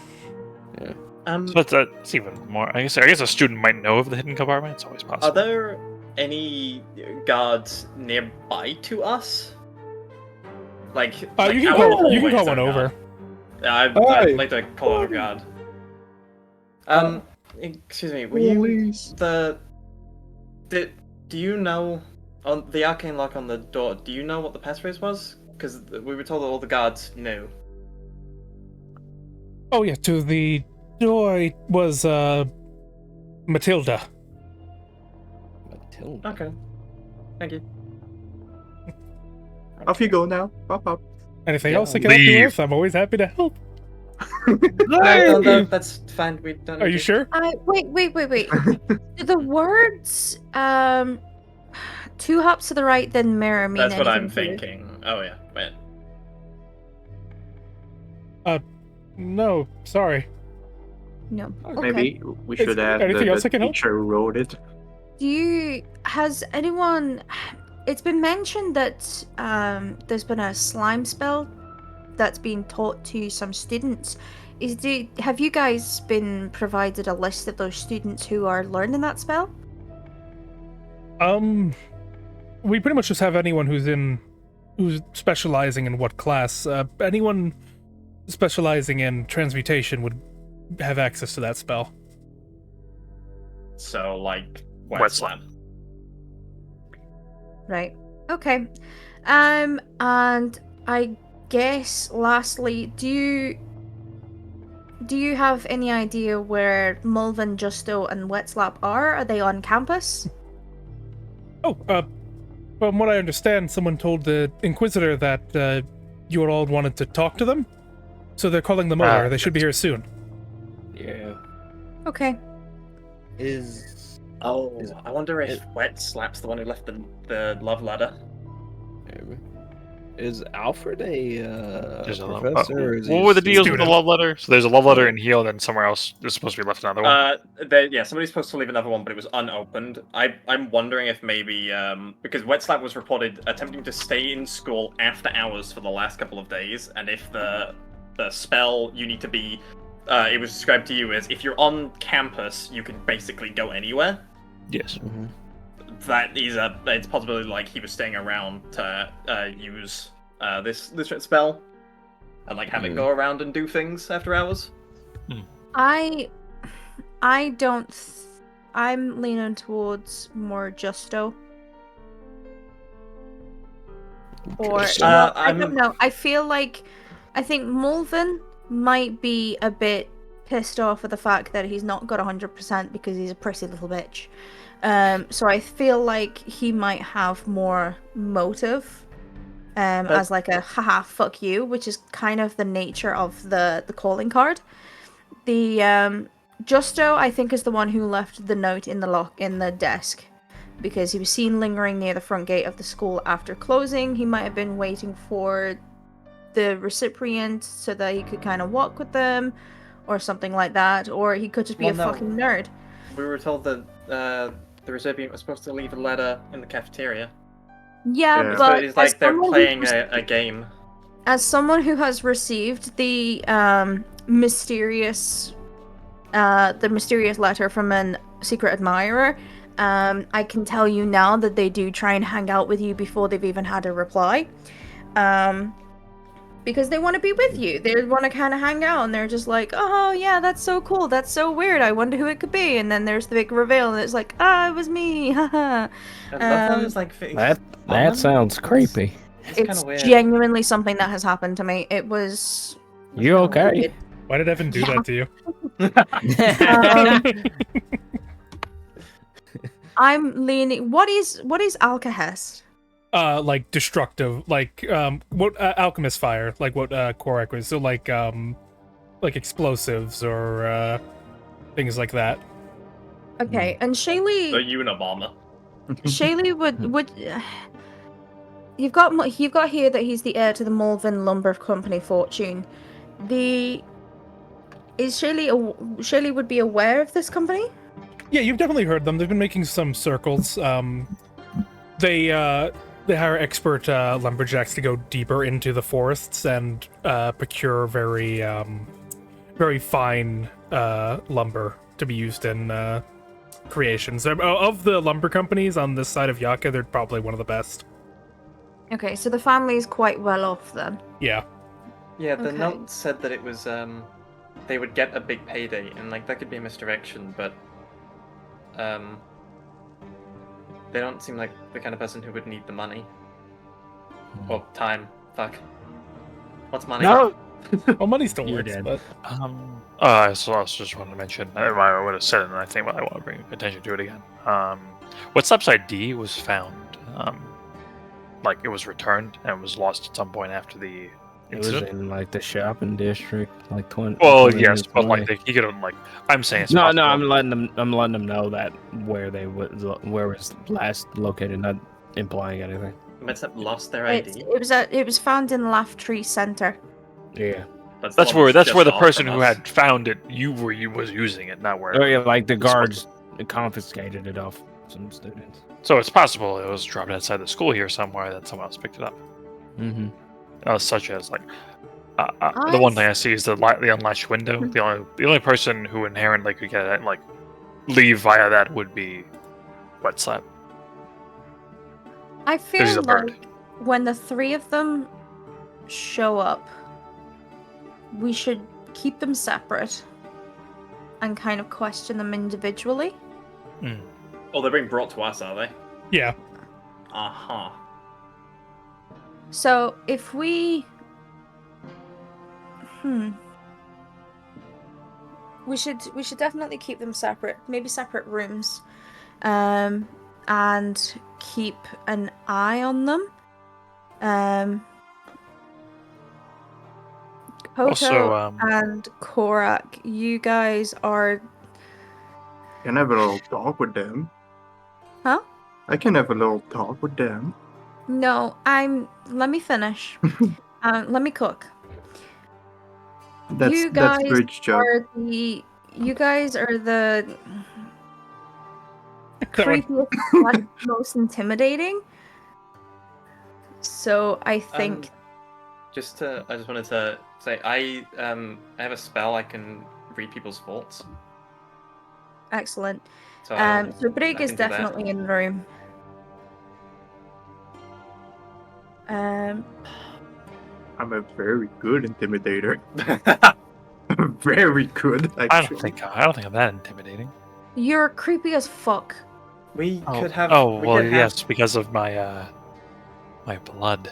so that's even more. I guess a student might know of the hidden compartment. It's always possible. Are there any guards nearby to us? Like, You our can call hallways one are over. guard. Yeah, I'd Hi. like to call over guard. Excuse me, were you do you know on the arcane lock on the door? Do you know what the passphrase was? Because we were told that all the guards knew. Oh yeah, to the door it was Matilda. Matilda. Okay, thank you. Off you go now. Pop up. Anything Yeah, else I can help you leave. with? I'm always happy to help. No, that's fine. We don't. Are need you to- sure? Wait. Do the words 2 hops to the right then mirror mean That's what I'm anything to you? thinking. Oh yeah, wait. No, sorry. No. Okay. Maybe we Is should there ask anything else the I can help? teacher who wrote it. Has anyone? It's been mentioned that there's been a slime spell that's been taught to some students. Have you guys been provided a list of those students who are learning that spell? We pretty much just have anyone who's specializing in what class. Anyone specializing in transmutation would have access to that spell. So like Wet Slap. Right. Okay. And I guess lastly, do you have any idea where Mulvin, Justo, and Wetslap are? Are they on campus? Oh, from what I understand, someone told the Inquisitor that you all wanted to talk to them, so they're calling them over. They should be here soon. Yeah. Okay. Oh, Is- I wonder if Wet Slap's the one who left the love letter. Is Alfred a There's a professor? or is he what a were the deals with student? the love letter? So there's a love letter in here, and then somewhere else there's supposed to be left another one. Somebody's supposed to leave another one, but it was unopened. I'm wondering if maybe because Wet Slap was reported attempting to stay in school after hours for the last couple of days, and if the spell you need to be, it was described to you as if you're on campus, you can basically go anywhere. Yes. Mhm. That is it's possibly like he was staying around to use this spell and like have it go around and do things after hours. I don't. I'm leaning towards more Justo. Or So- well, I I'm- don't know. I think Mulvin might be a bit pissed off with the fact that he's not got 100% because he's a prissy little bitch. So I feel like he might have more motive, as like a haha fuck you, which is kind of the nature of the calling card. The Justo, I think, is the one who left the note in the desk, because he was seen lingering near the front gate of the school after closing. He might have been waiting for the recipient so that he could kind of walk with them, or something like that, or he could just be Well, a no. fucking nerd. We were told that the recipient was supposed to leave a letter in the cafeteria. Yeah, Yeah. So but it's like they're someone playing who's- a game. as someone who has received the mysterious letter from an secret admirer, I can tell you now that they do try and hang out with you before they've even had a reply. Because they want to be with you. They want to kind of hang out, and they're just like, oh, yeah, that's so cool. That's so weird. I wonder who it could be. And then there's the big reveal, and it's like, it was me. Haha. And nothing is like That sounds creepy. It's kind It's of weird. genuinely something that has happened to me. It was... You okay? Why did Evan do that to you? I'm leaning... What is alkahest? Like destructive, like what alchemist fire, like what Korak was. So like explosives or things like that. Okay, and The Shaylee... Unabomber. Shaylee would... You've got here that he's the heir to the Malvern Lumber Company fortune. Is Shaylee would be aware of this company? Yeah, you've definitely heard them. They've been making some circles. They hire expert lumberjacks to go deeper into the forests and procure very fine lumber to be used in creations. Of the lumber companies on this side of Yaka, they're probably one of the best. Okay, so the family is quite well off then. Yeah. Yeah, the Okay. note said that it was they would get a big payday, and like that could be a misdirection, but they don't seem like the kind of person who would need the money. Well, time. Fuck. What's money? No. Well, money still You're works, dead. but So I also just wanted to mention, I would have said it, and I think I want to bring attention to it again. What subs ID was found? Like it was returned and was lost at some point after the It was incident. in like the shopping district, like 20. Well, 20 yes, minutes but away. like he could have like. I'm saying it's No, possible. I'm letting them know that where it was last located, not implying anything. Might have lost their ID. It was found in Laugh Tree Center. Yeah. That's That's the one where just the off person from who us. had found it was using it, not where. Oh yeah, like the It's supposed guards confiscated it off some students. So it's possible it was dropped outside the school here somewhere that someone else picked it up. Mm-hmm. Such as like the one thing I see is the unlatched window. The only person who inherently could get it, like leave via that would be Wet Slap. I Because he's feel a bird. like when the three of them show up, we should keep them separate and kind of question them individually. Oh, they're being brought to us, are they? yeah. Uh-huh. So if we... We should definitely keep them separate. Maybe separate rooms. And keep an eye on them. Koto Also, and Korak, you guys are... Can have a little talk with them. Huh? I can have a little talk with them. No, let me finish. Let me cook. That's You guys bridge job. You guys are the That one- creepiest, like, most intimidating. So I think I just wanted to say I have a spell I can read people's thoughts. excellent. So So Brig I is can do that. definitely in the room. I'm a very good intimidator. Very good, actually. I don't think I'm that intimidating. You're creepy as fuck. we could have. Oh we well, could have- yes, because of my my blood.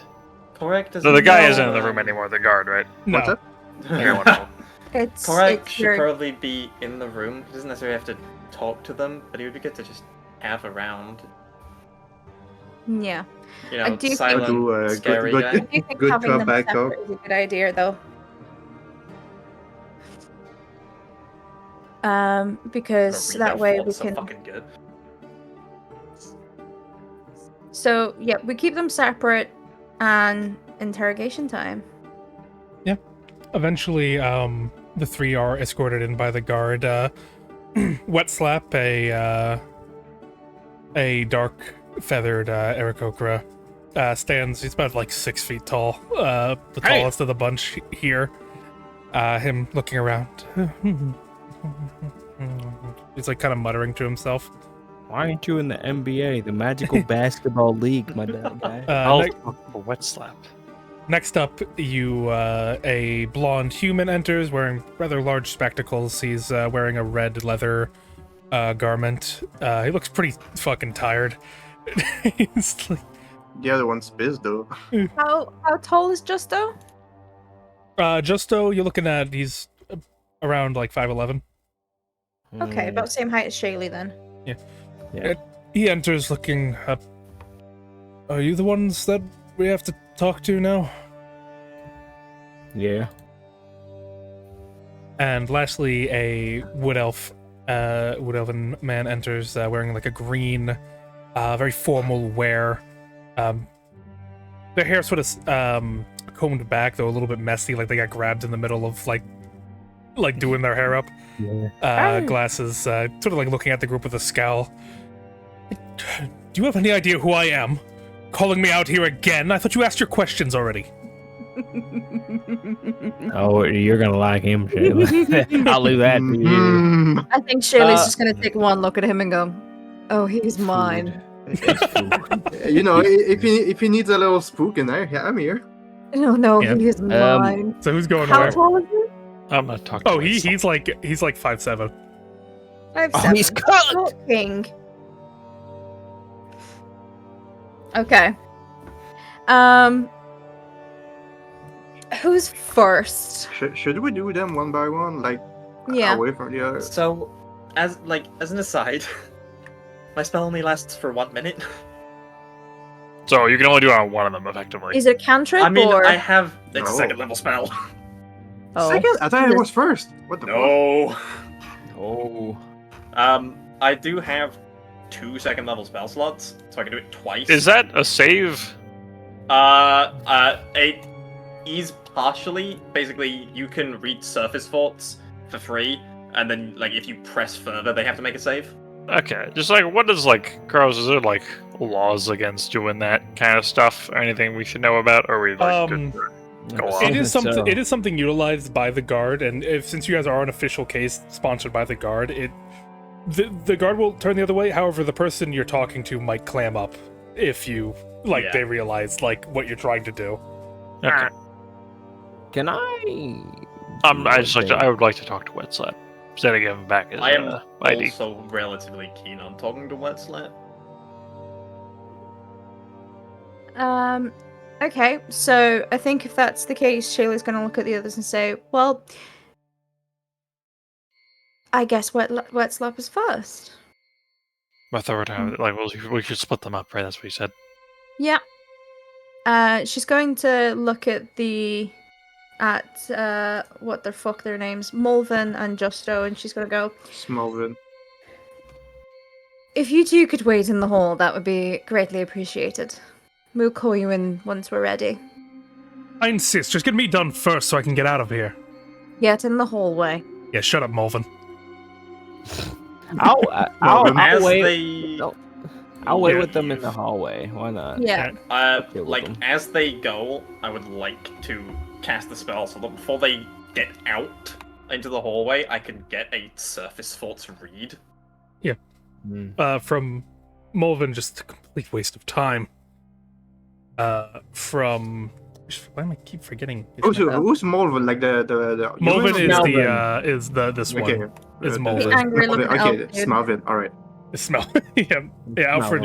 Correct. So the guy isn't in the room anymore. The guard, right? No. What's up? Okay, wonderful. It's Correct it's should very- probably be in the room. He doesn't necessarily have to talk to them, but it would be good to just have around. yeah. You I know, do think- silent, Good- scary good- guy. I do think Good having job, them back separate is a good idea, though. Because Read that way we thoughts so can. fucking good. So yeah, we keep them separate, and interrogation time. Eventually, the three are escorted in by the guard. Wet Slap, a dark feathered Aarakocra, stands. He's about like 6 feet tall, the tallest of the bunch here. Him looking around. He's like kind of muttering to himself. Why aren't you in the NBA, the Magical Basketball League, my guy? I'll wet slap. Next up, a blonde human enters wearing rather large spectacles. He's wearing a red leather garment. He looks pretty fucking tired. He's like, The other one's biz though. How tall is Justo? Justo, you're looking at, he's around like 5'11". Okay, about the same height as Shaylee then. Yeah. He enters looking up. Are you the ones that we have to talk to now? Yeah. And lastly, a wood elven man enters wearing like a green, very formal wear. Their hair sort of combed back, though a little bit messy, like they got grabbed in the middle of like doing their hair up. Yeah. Glasses, sort of like looking at the group with a scowl. Do you have any idea who I am? Calling me out here again? I thought you asked your questions already. Oh, you're gonna like him, Shayla. I'll leave that to you. Mm. I think Shaylee's just gonna take one look at him and go, "Oh, he's mine." You know, if he needs a little spook in there, yeah, I'm here. No, Yeah. he is mine. So who's going How where? tall is he? I'm gonna talk. Oh, to he's like 5'7". 5'7". He's cooked! King. Okay. Who's first? Should we do them one by one, like Yeah. away from the other? So, as an aside, my spell only lasts for 1 minute. So you can only do it on one of them effectively. Is it a cantrip I mean, or? I have it's No. a second level spell. Oh. Second? I thought it was first. What the fuck? No. Oh. I do have 2 second level spell slots, so I can do it twice. Is that a save? It is partially. Basically, you can read surface forts for free, and then, like, if you press further, they have to make a save. Okay, just like what is like, Carlos? Is there like laws against doing that kind of stuff, or anything we should know about, or are we like good to go on? It is something. So- It is something utilized by the guard, and since you guys are an official case sponsored by the guard, the guard will turn the other way. However, the person you're talking to might clam up if you Yeah. they realize like what you're trying to do. Okay. Can I? I would like to talk to Wet Slap instead of giving back his I am ID. also relatively keen on talking to Wet Slap. Okay, so I think if that's the case, Shayla's gonna look at the others and say, "Well, I guess Wet Slap is first." My third time, like, well, we should split them up, right? That's what he said. Yeah. She's going to look at what the fuck their names, Mulvin and Justo, and she's gonna go, Smallville. "If you two could wait in the hall, that would be greatly appreciated. We'll call you in once we're ready. I insist. Just get me done first, so I can get out of here. Get in the hallway." Yeah, shut up, Mulvin. I'll As wait. they, No. I'll wait Yeah. with them in the hallway. Why not? Yeah. with like them. as they go, I would like to cast the spell so that before they get out into the hallway, I can get a surface forts read. From Mulvin, just a complete waste of time. From why am I keep forgetting? his name? Who's Smallville? Like the Mulvin human? is this Okay. one. Is The Mulvin. angry looking Okay, elf dude. Smallville. All right. Smell. yeah, Alfred.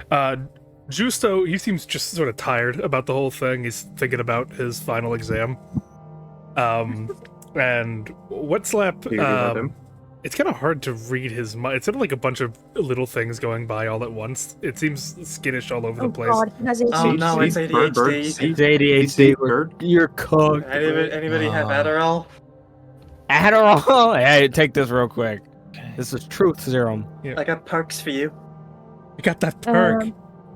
Smell. Justo, he seems just sort of tired about the whole thing. He's thinking about his final exam. And Wet Slap, Do you know them? it's kind of hard to read his mind. It's sort of like a bunch of little things going by all at once. It seems skittish all over Oh the place. god, he has Oh ADHD. no, it's Bird, ADHD. see? It's ADHD. See, bird. You're cooked. Anybody have Adderall? Adderall. Hey, take this real quick. This is truth serum. I got perks for you. You got that perk.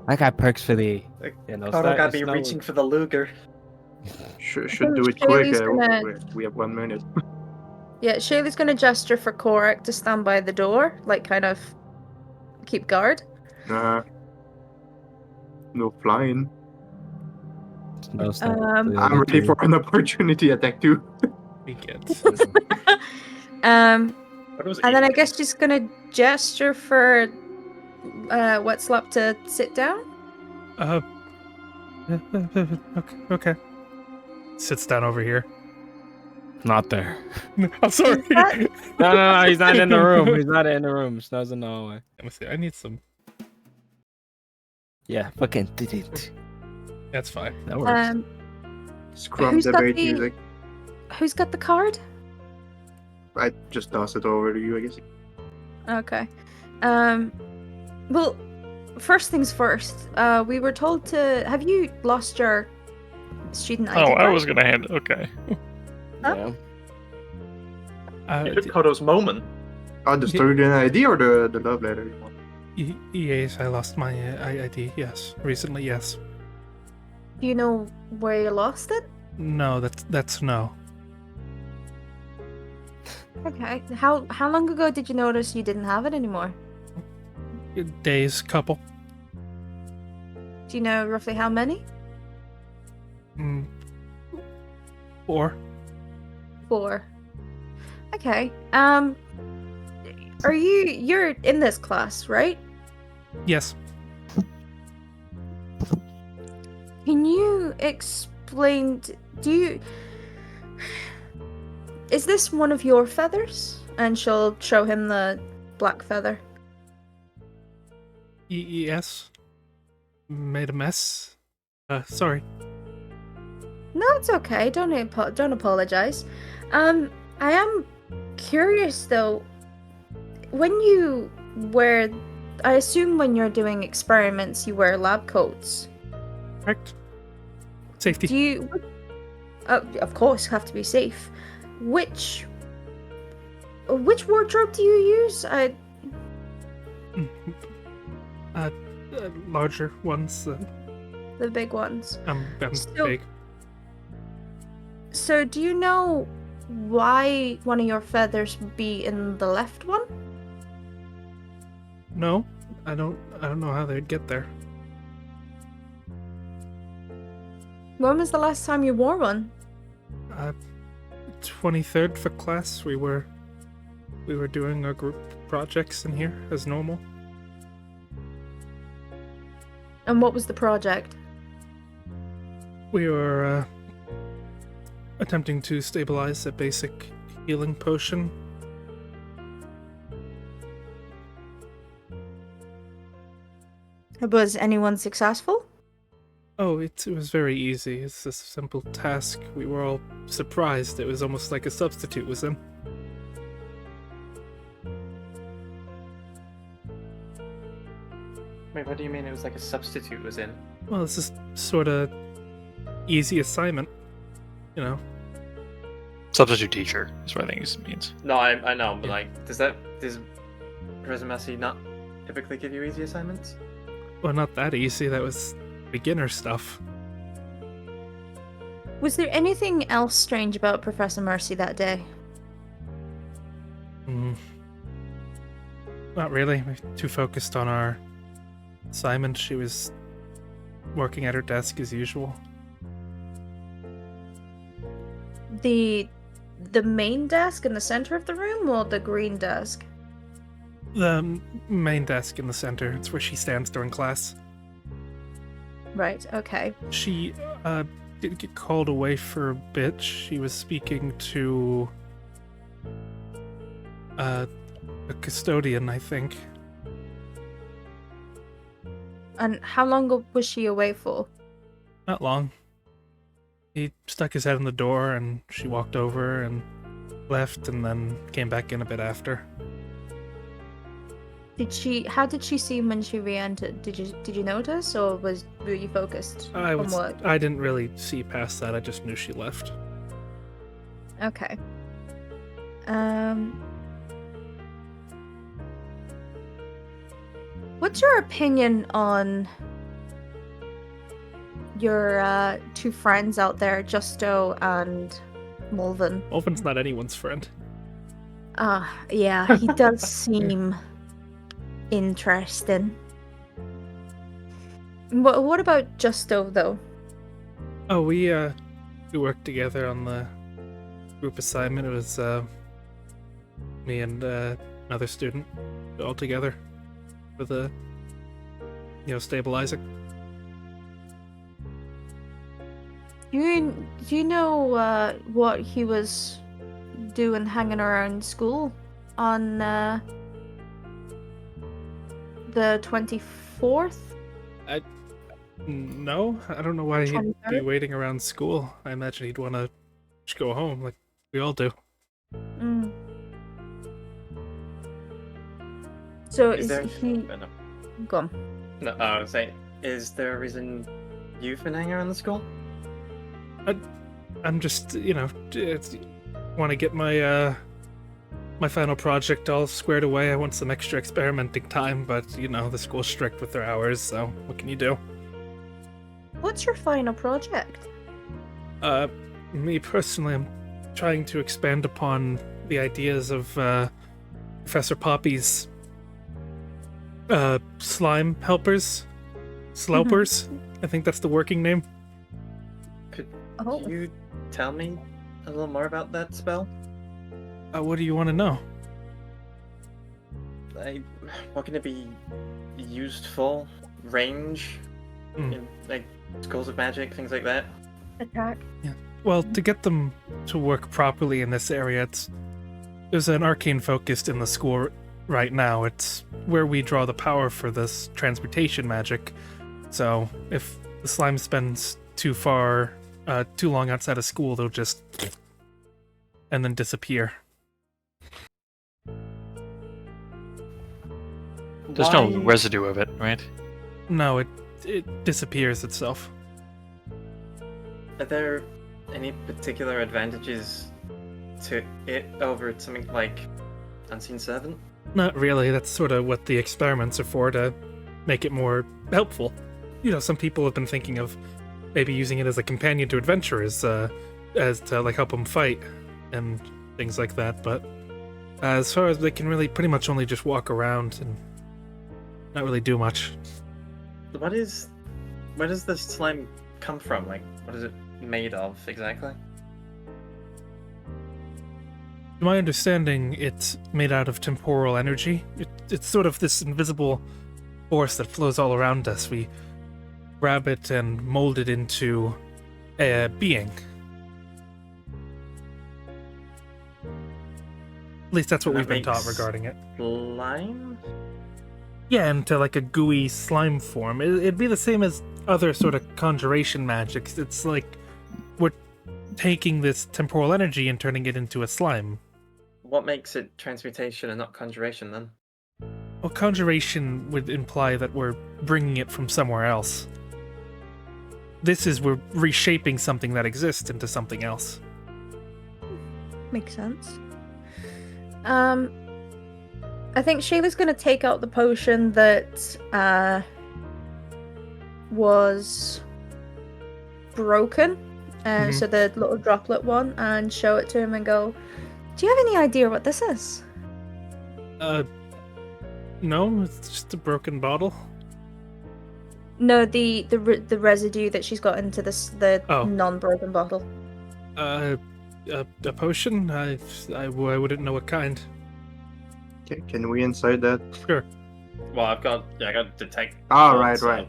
I got perks for the. Carl got me reaching for the Luger. Should do it Shaylee's quick. gonna- We have 1 minute. Yeah, Shayla's gonna gesture for Korak to stand by the door, like kind of keep guard. No flying. No stuff. I'm ready for an opportunity attack too. We get. What was And then I eating? guess she's gonna gesture for Wetslap to sit down. Okay. Sits down over here. Not there. I'm sorry. No, he's not in the room. He's not in the room. Snow's in the hallway. Let me see. I need some. Yeah, fucking. That's fine. That works. Scrum Who's got debate the- music. Who's got the card? I just toss it over to you, I guess. Okay. Well, first things first. We were told to. Have you lost your student ID Oh, I card? was gonna hand it. Okay. Yeah. You took Kodo's moment. Oh, the student ID or the love letter? Yes, I lost my ID. Yes, recently. Yes. Do you know where you lost it? No, that's no. Okay. How long ago did you notice you didn't have it anymore? Days, couple. Do you know roughly how many? 4. 4. Okay. You're in this class, right? Yes. Can you explain? Is this one of your feathers? And she'll show him the black feather. Yes. Made a mess. Sorry. No, it's okay. Don't apologize. I am curious though. When you wear, I assume when you're doing experiments, you wear lab coats. Correct. Safety. Do you? Of course, have to be safe. Which wardrobe do you use? Larger ones. The big ones. I'm So- big. So, do you know why one of your feathers would be in the left one? No, I don't know how they'd get there. When was the last time you wore one? 23rd for class. We were doing our group projects in here as normal. And what was the project? We were attempting to stabilize a basic healing potion. Was anyone successful? Oh, it was very easy. It's a simple task. We were all surprised. It was almost like a substitute was in. Wait, what do you mean it was like a substitute was in? Well, it's just sort of easy assignment, you know. Substitute teacher is what I think it means. No, I know, but like, does Professor Massey not typically give you easy assignments? Well, not that easy. That was beginner stuff. Was there anything else strange about Professor Mercy that day? Not really. We're too focused on our assignment. She was working at her desk as usual. The main desk in the center of the room, or the green desk? The main desk in the center. It's where she stands during class. Right. Okay. She did get called away for a bit. She was speaking to a custodian, I think. And how long was she away for? Not long. He stuck his head in the door and she walked over and left and then came back in a bit after. How did she seem when she re-entered? Did you notice, or were you focused on work? I didn't really see past that. I just knew she left. Okay. What's your opinion on your two friends out there, Justo and Mulvin? Mulvin's not anyone's friend. Yeah, he does seem interesting. What about Justo, though? Oh, we worked together on the group assignment. It was me and another student all together for the stabilizing. Do you know what he was doing hanging around school on the 24th? No, I don't know why he'd be 23rd? waiting around school. I imagine he'd want to just go home, like we all do. Mm. So Is is there? he... No, Go on. no, I was saying, is there a reason you've been hanging around the school? I'm just, want to get my my final project all squared away. I want some extra experimenting time, but the school's strict with their hours, so what can you do? What's your final project? Me personally, I'm trying to expand upon the ideas of Professor Poppy's slime helpers, sloupers. I think that's the working name. Could Oh. you tell me a little more about that spell? What do you want to know? What can it be used for? Range? Like schools of magic, things like that? Attack. Well, to get them to work properly in this area, there's an arcane focus in the school right now. It's where we draw the power for this transmutation magic. So if the slime spends too long outside of school, they'll just and then disappear. There's no residue of it, right? No, it disappears itself. Are there any particular advantages to it over something like Unseen Servant? Not really. That's sort of what the experiments are for, to make it more helpful. Some people have been thinking of maybe using it as a companion to adventurers, as to like help them fight and things like that. But as far as they can really pretty much only just walk around and not really do much. Where does the slime come from? Like, what is it made of exactly? To my understanding, it's made out of temporal energy. It's sort of this invisible force that flows all around us. We grab it and mold it into a being. At least that's what And we've that been taught makes regarding it. Slime? Yeah, into like a gooey slime form. It'd be the same as other sort of conjuration magics. It's like we're taking this temporal energy and turning it into a slime. What makes it transmutation and not conjuration then? Well, conjuration would imply that we're bringing it from somewhere else. This is we're reshaping something that exists into something else. Makes sense. I think Shayla's gonna take out the potion that was broken, so the little droplet one, and show it to him and go, "Do you have any idea what this is?" No, it's just a broken bottle. No, the residue that she's got into the non-broken bottle. A potion? I wouldn't know what kind. Can we inside that? Sure. Well, I got detect. Right.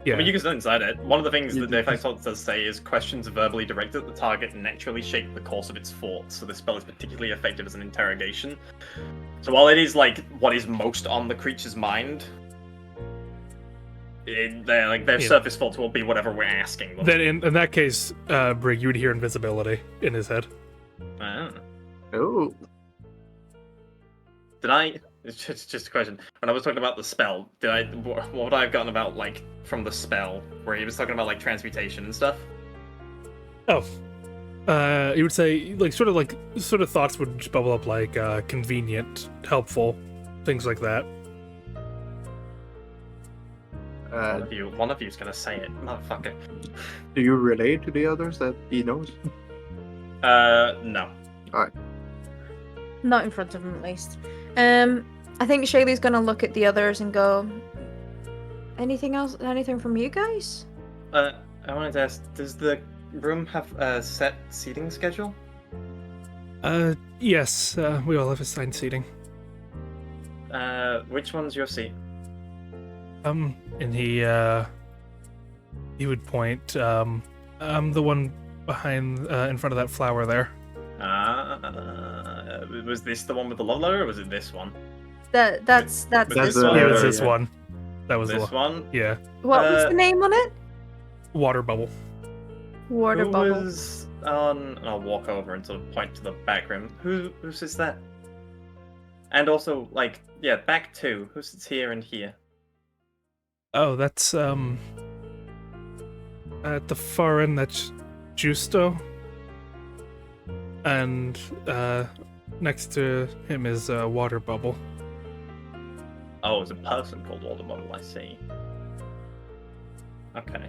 Yeah. I mean, you can still inside it. One of the things that the effect thought does say is questions verbally directed at the target naturally shape the course of its thoughts, so this spell is particularly effective as an interrogation. So while it is like what is most on the creature's mind, their surface thoughts will be whatever we're asking them. Then in that case, Brig, you would hear invisibility in his head. Oh. Did I? It's just a question. When I was talking about the spell, what would I have gotten about like from the spell where he was talking about like transmutation and stuff? Oh, you would say sort of thoughts would just bubble up like convenient, helpful, things like that. One of you's gonna say it, motherfucker. Do you relate to the others that he knows? No. Alright. Not in front of him, at least. I think Shaylee's gonna look at the others and go, anything else? Anything from you guys? I wanted to ask, does the room have a set seating schedule? Yes, we all have assigned seating. Which one's your seat? And he would point, the one behind, in front of that flower there. Was this the one with the love letter, or was it this one? That's That's this the- one. Yeah, it was yeah. this one. That was This the one? Yeah. What was the name on it? Water bubble. Water Who bubble. was on... And I'll walk over and sort of point to the back room. Who sits there? And also, like, yeah, back two. Who sits here and here? Oh, that's, at the far end, that's Justo. And, next to him is, Water Bubble. Oh, it's a person called Water Bubble, I see. Okay.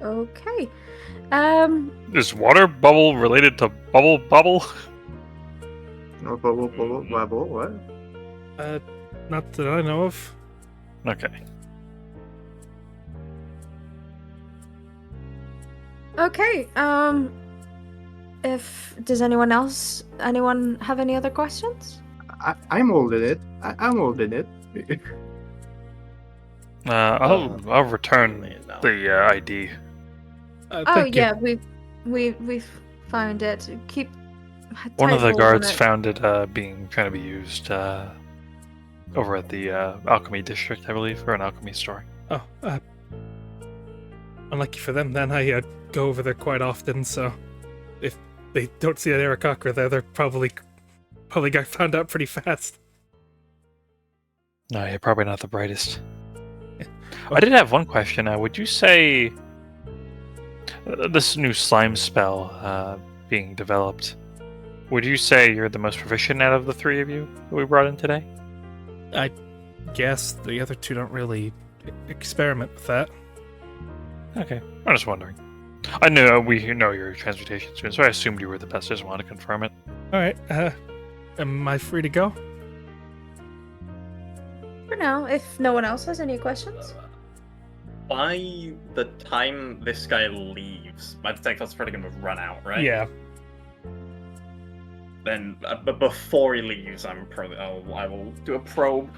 Okay. Is water bubble related to bubble bubble? Oh, bubble, what? Not that I know of. Okay. Okay. Does anyone have any other questions? I'm holding it. I'm holding it. I'll return No. the ID. Oh Thank you. yeah, we've found it. Keep One of tight the hold on guards it. found it trying to be used over at the alchemy district, I believe, or an alchemy store. Oh, unlucky for them then. I go over there quite often, so if they don't see an Aarakocra there, they're probably got found out pretty fast. No, you're probably not the brightest. I did have one question. Would you say this new slime spell being developed? Would you say you're the most proficient out of the three of you that we brought in today? I guess the other two don't really experiment with that. Okay, I'm just wondering. I know we know you're a transmutation student, so I assumed you were the best. I just wanted to confirm it. All right. Am I free to go? For now, if no one else has any questions. By the time this guy leaves, my detective's probably gonna run out, right? Yeah. Then, but before he leaves, I will do a probe.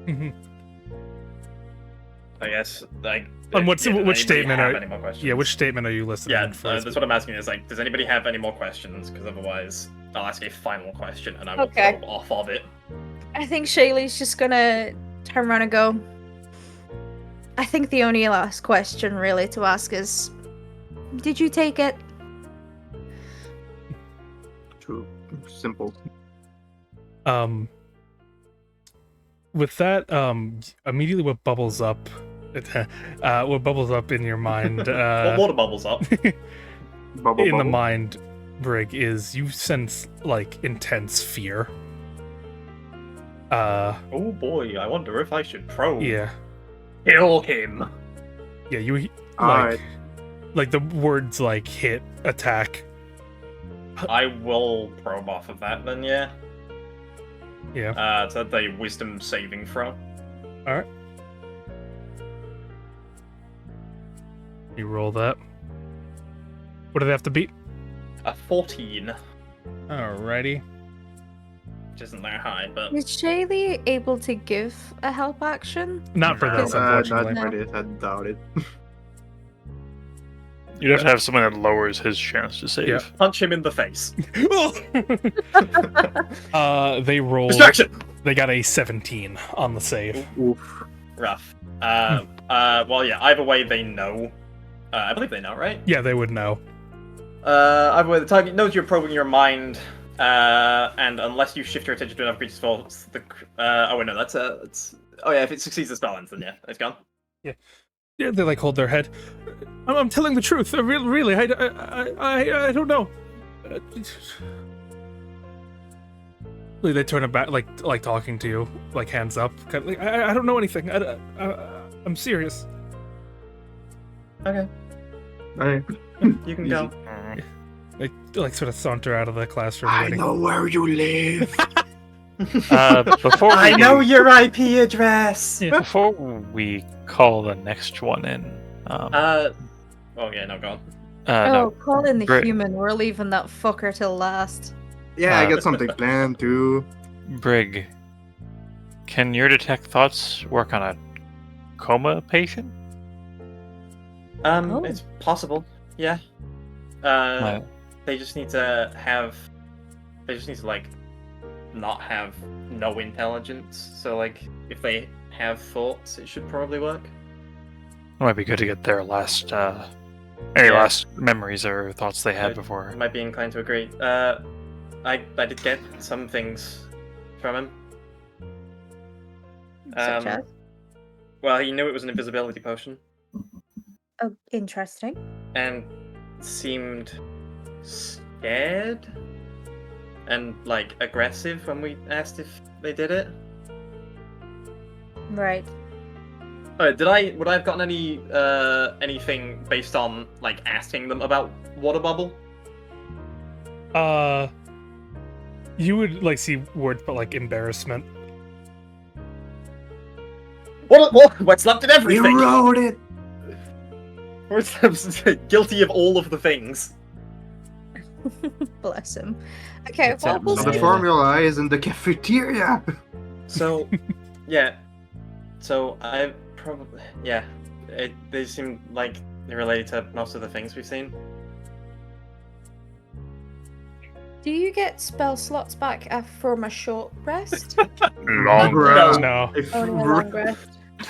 Mhm. I guess, like. And does which anybody statement have are? any more questions? Yeah, which statement are you listening? Yeah, in first? that's what I'm asking. Is like, does anybody have any more questions? Because otherwise, I'll ask a final question, and I will Okay. probe off of it. I think Shaylee's just gonna turn around and go. I think the only last question really to ask is, did you take it? True. Simple. With that, immediately what bubbles up in your mind, What water bubbles up? Bubble, in the bubble. mind, Brig, is you sense like intense fear. Oh boy, I wonder if I should probe. Yeah, Kill him. yeah, you Alright. like the words like hit, attack. I will probe off of that then, yeah. Yeah. So that's a wisdom saving throw. You roll that. What do they have to beat? A 14, Alrighty. which isn't that high, but Is Shaylee able to give a help action? Not for this, No. unfortunately. Not for this. I doubt it. You'd have to have someone that lowers his chance to save. Yeah. punch him in the face. They rolled. Distraction. They got a 17 on the save. Oof. Rough. Well, yeah. Either way, they know. I believe they know, right? Yeah, they would know. Either way, the target knows you're probing your mind, and unless you shift your attention to another creature's faults, oh wait, no, that's oh yeah, if it succeeds the spell ends, then yeah, it's gone. Yeah, they like hold their head. I'm telling the truth. Really, I don't know. They turn it back, like talking to you, like hands up. Kind of like, I don't know anything. I'm serious. Okay. Alright. You can Easy. go. Like sort of saunter out of the classroom. I waiting. know where you live. Before I we- know your IP address. Before we call the next one in, Oh yeah, no, go on. Oh, no, call in the Brit- human. We're leaving that fucker till last. Yeah, I Uh, got something planned too. Brig, can your detect thoughts work on a coma patient? Oh. It's possible. Yeah. Uh, They just need to have. They just need to like, not have no intelligence. So like, if they have thoughts, it should probably work. It might be good to get their last, any Yeah. last memories or thoughts they had I before. might be inclined to agree. I did get some things from him. Such as? Well, he knew it was an invisibility potion Oh, interesting. and seemed scared and like aggressive when we asked if they did it. Right. Would I have gotten any anything based on like asking them about water bubble? You would like see words but like embarrassment. What's left in You everything? wrote it. Guilty of all of the things. Bless him. Okay, It's well, we'll So Yeah. the see. formula is in the cafeteria. So, yeah. So I probably they seem like they're related to most of the things we've seen. Do you get spell slots back from a short rest? Long. Bro. No. If Or a long rest?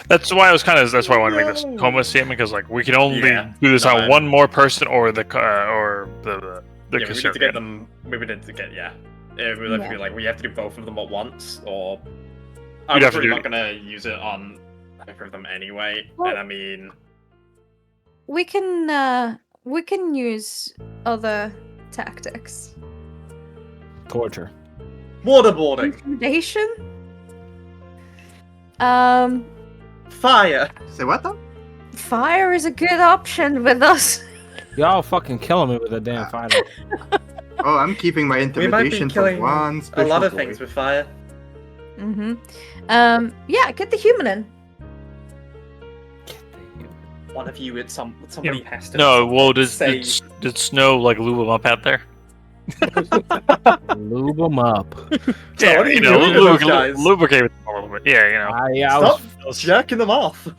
That's why I was that's why I wanted to make this coma statement because like we can only Yeah. do this No, on one more person or the Yeah, we need to custodian. get them. We would need to get we would have to be Yeah. like we have to do both of them at once, or You'd I'm have to probably do- not gonna use it on either of them anyway. Well- And I mean, We can use other tactics. Torture. waterboarding, Intimidation? fire. say what though? Fire is a good option with us. Y'all fucking killing me with a damn fighter. Oh, I'm keeping my We might be intimidation for killing one a special lot of boy. things with fire. Mm-hmm. Yeah, get the human in. One of you, somebody has to. No, well, did say Snow like lube him up out there? Lube them up. So what are you doing to those guys? lubricate with them a little bit. Yeah, you know. I Stop was jerking them off. My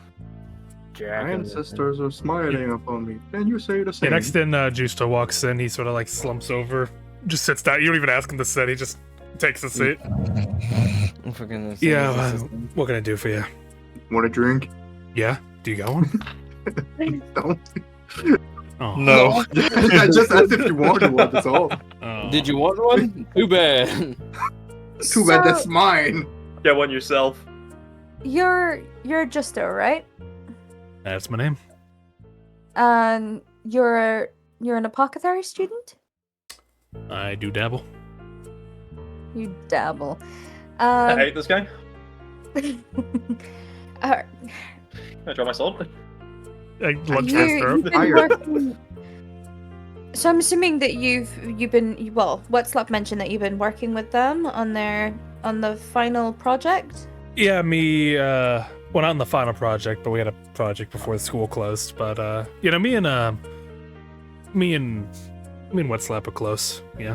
jacking. ancestors are smiling upon me. Can you say the Yeah, same? next in, Justo walks in. He sort of like slumps over, just sits down. You don't even ask him to sit. He just takes a seat. I'm fucking Yeah, what can I do for you? Want a drink? Yeah, do you got one? Don't. Oh. No. I just asked if you wanted one. That's all. Oh. Did you want one? Too bad. Too bad that's mine. Get one yourself. You're Justo, right? That's my name. And you're an apothecary student? I do dabble. You dabble. I hate this guy. uh, I draw my sword. I lunge for his you've throat. been Fire. working. So I'm assuming that you've been Wetslap mentioned that you've been working with them on the final project. Yeah, me, well, not on the final project, but we had a project before the school closed. But, me and Wetslap are close, yeah.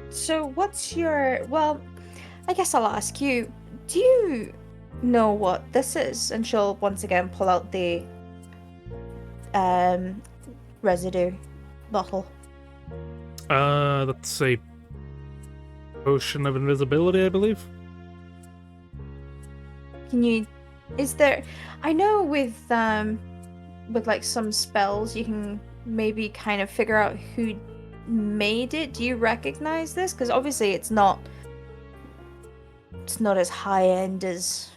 So what's your I guess I'll ask you, do you know what this is? And she'll once again pull out the residue bottle. That's a potion of invisibility, I believe. I know with like some spells you can maybe kind of figure out who made it. Do you recognize this? Because obviously it's not as high end as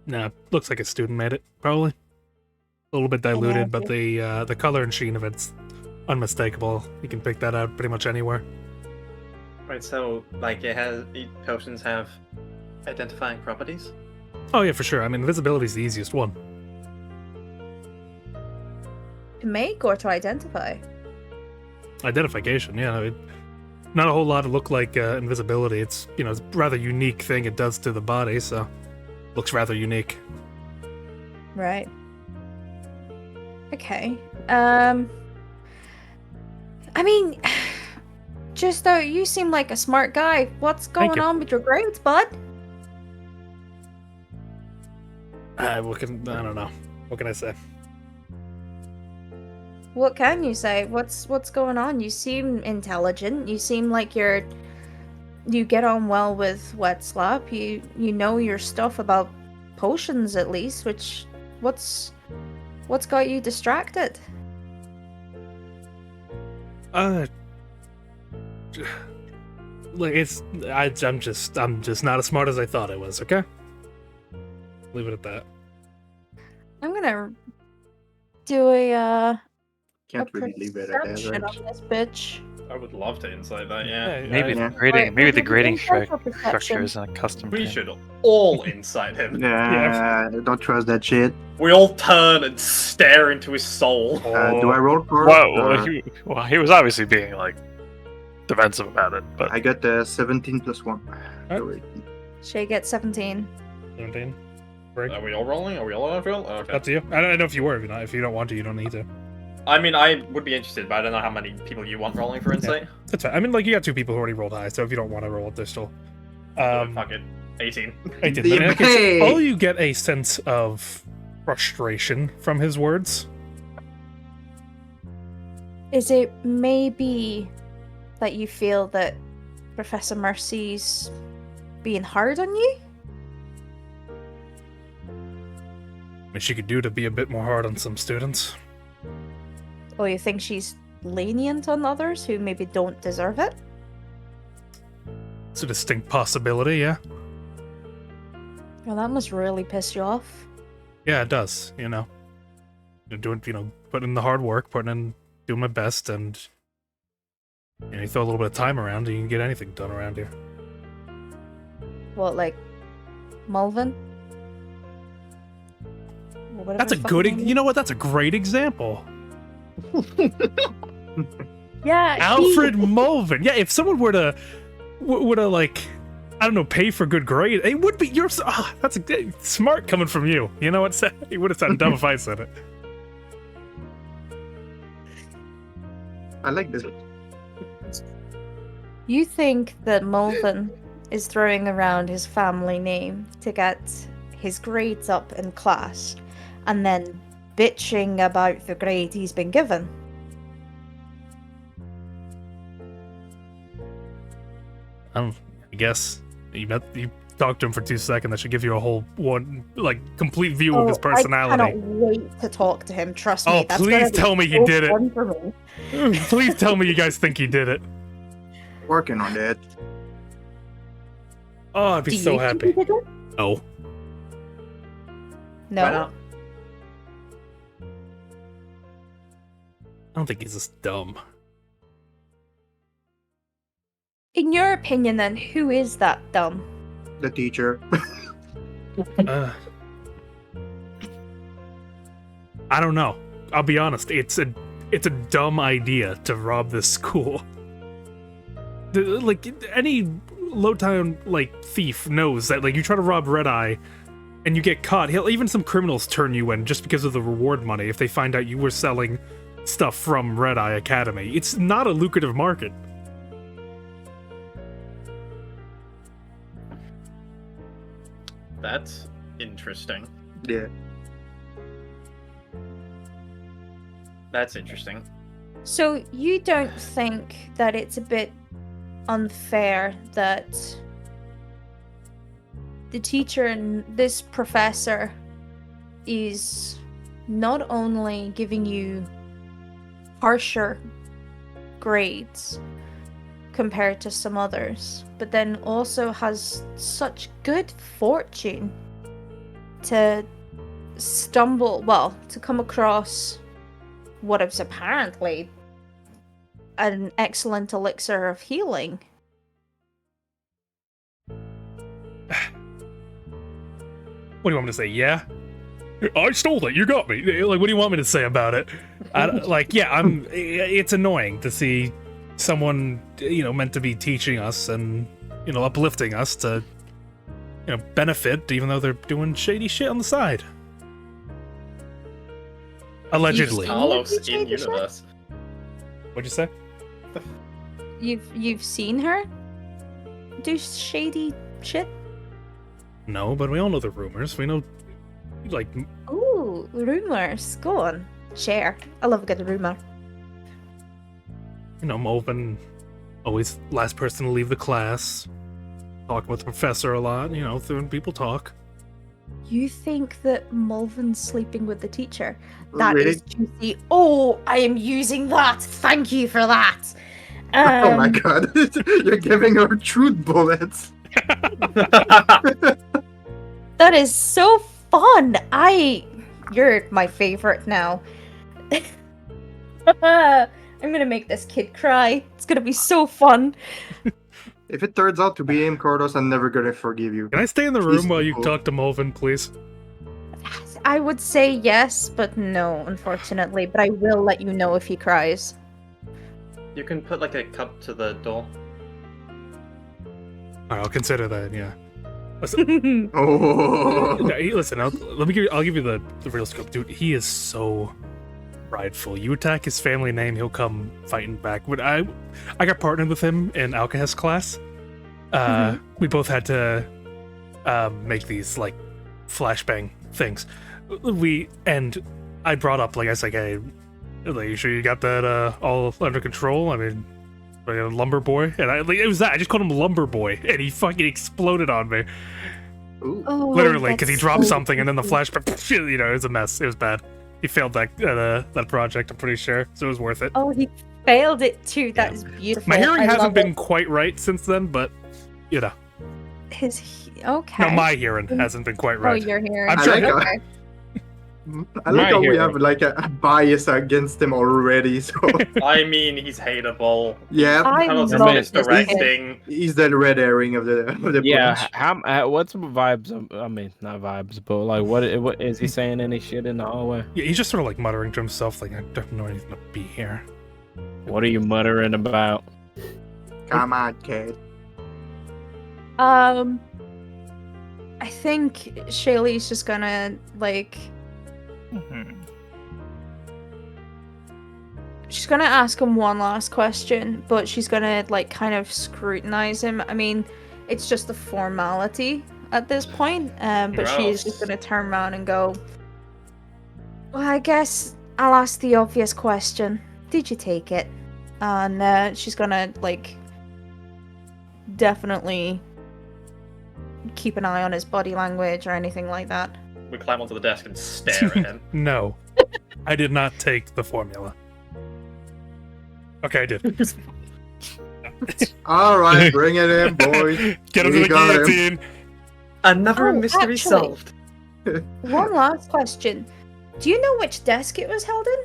Nah, looks like a student made it, probably. A little bit diluted, but okay. the color and sheen of it's unmistakable. You can pick that out pretty much anywhere. Right, so like potions have identifying properties. Oh yeah, for sure. I mean, invisibility's the easiest one. To make or to identify? Identification, yeah. Not a whole lot to look like invisibility. It's, it's a rather unique thing it does to the body, so looks rather unique. Right. Okay. I mean, just though you seem like a smart guy. What's Thank going you. on with your grades, bud? I don't know. What can I say? What can you say? What's going on? You seem intelligent. You seem like you get on well with Wetslap. You know your stuff about potions at least, which what's got you distracted? Like I'm just not as smart as I thought I was, okay? Leave it at that. I'm gonna do a Can't really leave it at that, perception right? on this bitch. I would love to insight that, yeah. Maybe Yeah. the grading Insight or structure perception? isn't a custom We thing. should all insight him. Yeah, don't trust that shit. We all turn and stare into his soul. Do I roll for Whoa, it? he was obviously being like defensive about it, but I got 17 plus 1. Alright. Shay gets 17. 17. Break. Are we all rolling? Are we all on a roll? Okay. Up to you. I don't know if you were. If you're not, if you don't want to, you don't need to. I mean, I would be interested, but I don't know how many people you want rolling for insight. That's fine. I mean, like, you got 2 people who already rolled high, so if you don't want to roll it, they're still. Fuck it. 18. 18. The In that case, pay. all you get a sense of frustration from his words. Is it maybe that you feel that Professor Mercy's being hard on you? I mean, she could do to be a bit more hard on some students. Or you think she's lenient on others who maybe don't deserve it? It's a distinct possibility, yeah. Well, that must really piss you off. Yeah, it does. You're doing, putting in the hard work, doing my best, and you throw a little bit of time around, and you can get anything done around here. What, like Mulvin? Or whatever That's a his good. fucking name You know what? That's a great example. is. Yeah, Alfred Mulvin. Yeah, if someone were to like, I don't know, pay for good grade, it would be yours. That's smart coming from you. You know what? It would have sounded dumb if I said it. I like this. You think that Mulvin is throwing around his family name to get his grades up in class, and then bitching about the grade he's been given? I guess you talked to him for 2 seconds. That should give you a whole complete view of his personality. I cannot wait to talk to him. Trust me. Oh, That's please gonna be tell me he so did it. fun for me. Please tell me you guys think he did it. Working on that. Oh, I'd be Do so you think happy. he did it? No. Why No. not? I don't think he's this dumb. In your opinion, then, who is that dumb? The teacher. I don't know. I'll be honest. It's a dumb idea to rob this school. Any low-town thief knows that you try to rob Redeye and you get caught. Even some criminals turn you in just because of the reward money if they find out you were selling stuff from Redeye Academy. It's not a lucrative market. That's interesting. Yeah. That's interesting. So you don't think that it's a bit unfair that the teacher and this professor is not only giving you harsher grades compared to some others, but then also has such good fortune to come across what is apparently an excellent elixir of healing? do you want me to say? Yeah? I stole it. You got me. Like, what do you want me to say about it? It's annoying to see someone, meant to be teaching us and, uplifting us to, benefit, even though they're doing shady shit on the side. Allegedly. Carlos in universe. What'd you say? You've seen her do shady shit? No, but we all know the rumors. We know, like... Ooh, rumors. Go on. Share. I love a good rumor. Mulvin, always last person to leave the class. Talking with the professor a lot, when people talk. You think that Mulvin's sleeping with the teacher? That Really? is juicy. Oh, I am using that. Thank you for that. Oh my god, you're giving her truth bullets. That is so fun. You're my favorite now. I'm gonna make this kid cry. It's gonna be so fun. If it turns out to be him, Carlos, I'm never gonna forgive you. Can I stay in the room while you talk to Mulvin, please? I would say yes, but no, unfortunately. But I will let you know if he cries. You can put like a cup to the door. Alright, I'll consider that, yeah. Listen, Oh. listen, I'll give you the real scope. Dude, he is so prideful. You attack his family name, he'll come fighting back. When I got partnered with him in Alcahest class, we both had to make these, like, flashbang things. I brought up, like, I was like, hey, you sure you got that all under control? I mean, like a lumber boy? And it was that. I just called him Lumber Boy, and he fucking exploded on me. Ooh. Oh, Literally, because he that's dropped so something, and then the cute. flashback, it was a mess. It was bad. He failed that project, I'm pretty sure, so it was worth it. Oh, he failed it too. That is beautiful. My hearing I hasn't love been it. quite right since then, but, Okay. No, my hearing hasn't been quite right. Oh, you're here. I'm I sure. like how- Okay. I like how we hearing. have like a bias against him already. So I mean, he's hateable. yeah, I Carlos is love misdirecting. he's the red herring of the Yeah, bunch. what's vibes? I mean, not vibes, but like, what is he saying? Any shit in the hallway? Yeah, he's just sort of like muttering to himself, like, I don't know anything to be here. What are you muttering about? Come on, kid. I think Shaylee's just gonna like. She's gonna ask him one last question, but she's gonna like kind of scrutinize him. I mean, it's just a formality at this point, but she's just gonna turn around and go, well, I guess I'll ask the obvious question. Did you take it? And she's gonna like definitely keep an eye on his body language or anything like that. We climb onto the desk and stare at him. No, I did not take the formula. Okay, I did. All right, bring it in, boys. Get him to We the got him. guillotine. Another Oh, mystery actually- solved. One last question. Do you know which desk it was held in?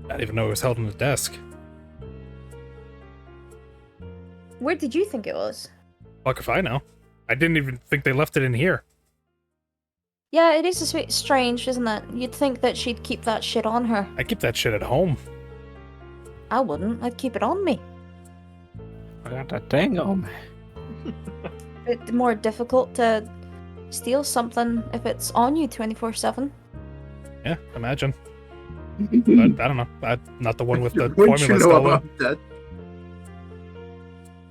I didn't even know it was held on the desk. Where did you think it was? Fuck if I know. I didn't even think they left it in here. Yeah, it is a bit strange, isn't it? You'd think that she'd keep that shit on her. I keep that shit at home. I wouldn't. I'd keep it on me. I got that thing on me. It's more difficult to steal something if it's on you 24/7. Yeah, imagine. But I don't know. I'm not the one with the Wouldn't formula you know stolen. about that?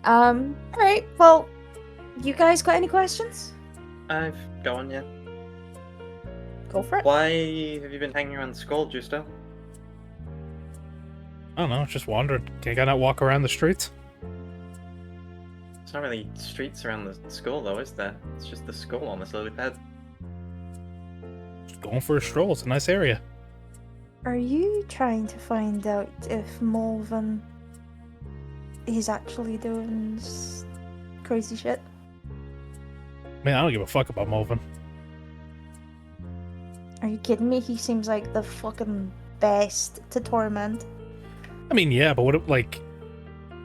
Alright, well, you guys got any questions? I've gone, yeah. Go for it. Why have you been hanging around the school, Justo? I don't know, just wandered. Can I not walk around the streets? There's not really streets around the school, though, is there? It's just the school on this lily pad. Just going for a stroll. It's a nice area. Are you trying to find out if Mulvin is actually doing crazy shit? Man, I don't give a fuck about Mulvin. Are you kidding me? He seems like the fucking best to torment. I mean, yeah, but what if, like,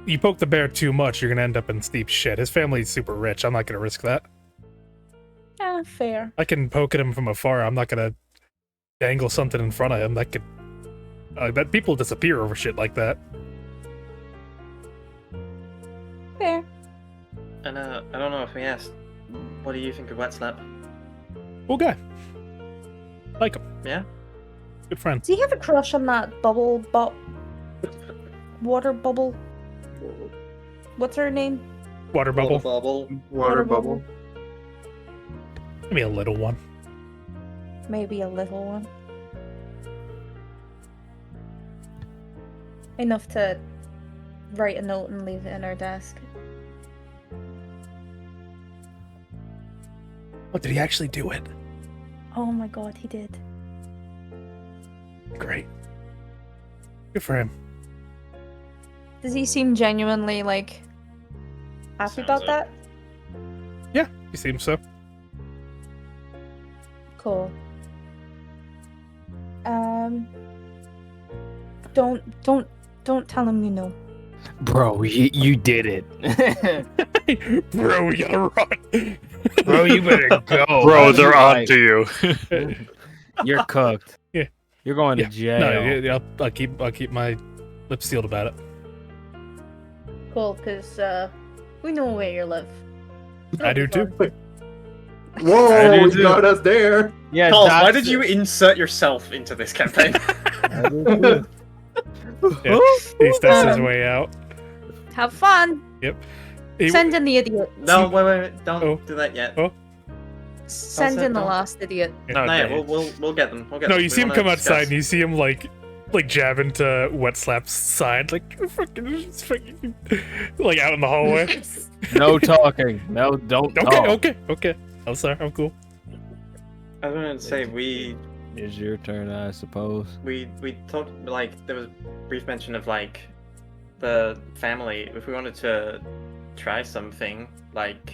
you poke the bear too much, you're gonna end up in steep shit. His family's super rich. I'm not gonna risk that. Yeah, fair. I can poke at him from afar. I'm not gonna dangle something in front of him. That could. I bet people disappear over shit like that. Fair. And I don't know if we asked, what do you think of Wet Slap? Cool guy. Like him. Yeah? Good friend. Does he have a crush on that water bubble? What's her name? Water bubble. Water bubble. Maybe a little one. Maybe a little one. Enough to write a note and leave it in her desk. Oh, did he actually do it? Oh my god, he did. Great. Good for him. Does he seem genuinely, like, happy Sounds about it. that? Yeah, he seems so. Cool. Don't tell him you know. Bro, you did it. Bro, we gotta run. Bro, you better go. Bro, they're on Like, to you. You're cooked. Yeah. You're going Yeah. to jail. No, yeah, I'll keep my lips sealed about it. Cool, because, we know where you live. I do too. Whoa, do you too. got us there. Yeah, Carl, why that's- did you insert yourself into this campaign? I do too. Yeah, he steps his way out. Have fun! He- Send in the idiot. No, wait, don't Oh. do that yet. Oh. Send in the don't. last idiot. No, No, yeah, they- we'll get them. We'll get No, them. you We see him wanna come outside, discuss. and you see him like jab into Wet Slap's side, like fucking like out in the hallway. No talking. No, don't talk. Okay. I'm sorry, I'm cool. I was gonna say It's your turn, I suppose. we talked, like, there was a brief mention of like the family. If we wanted to try something like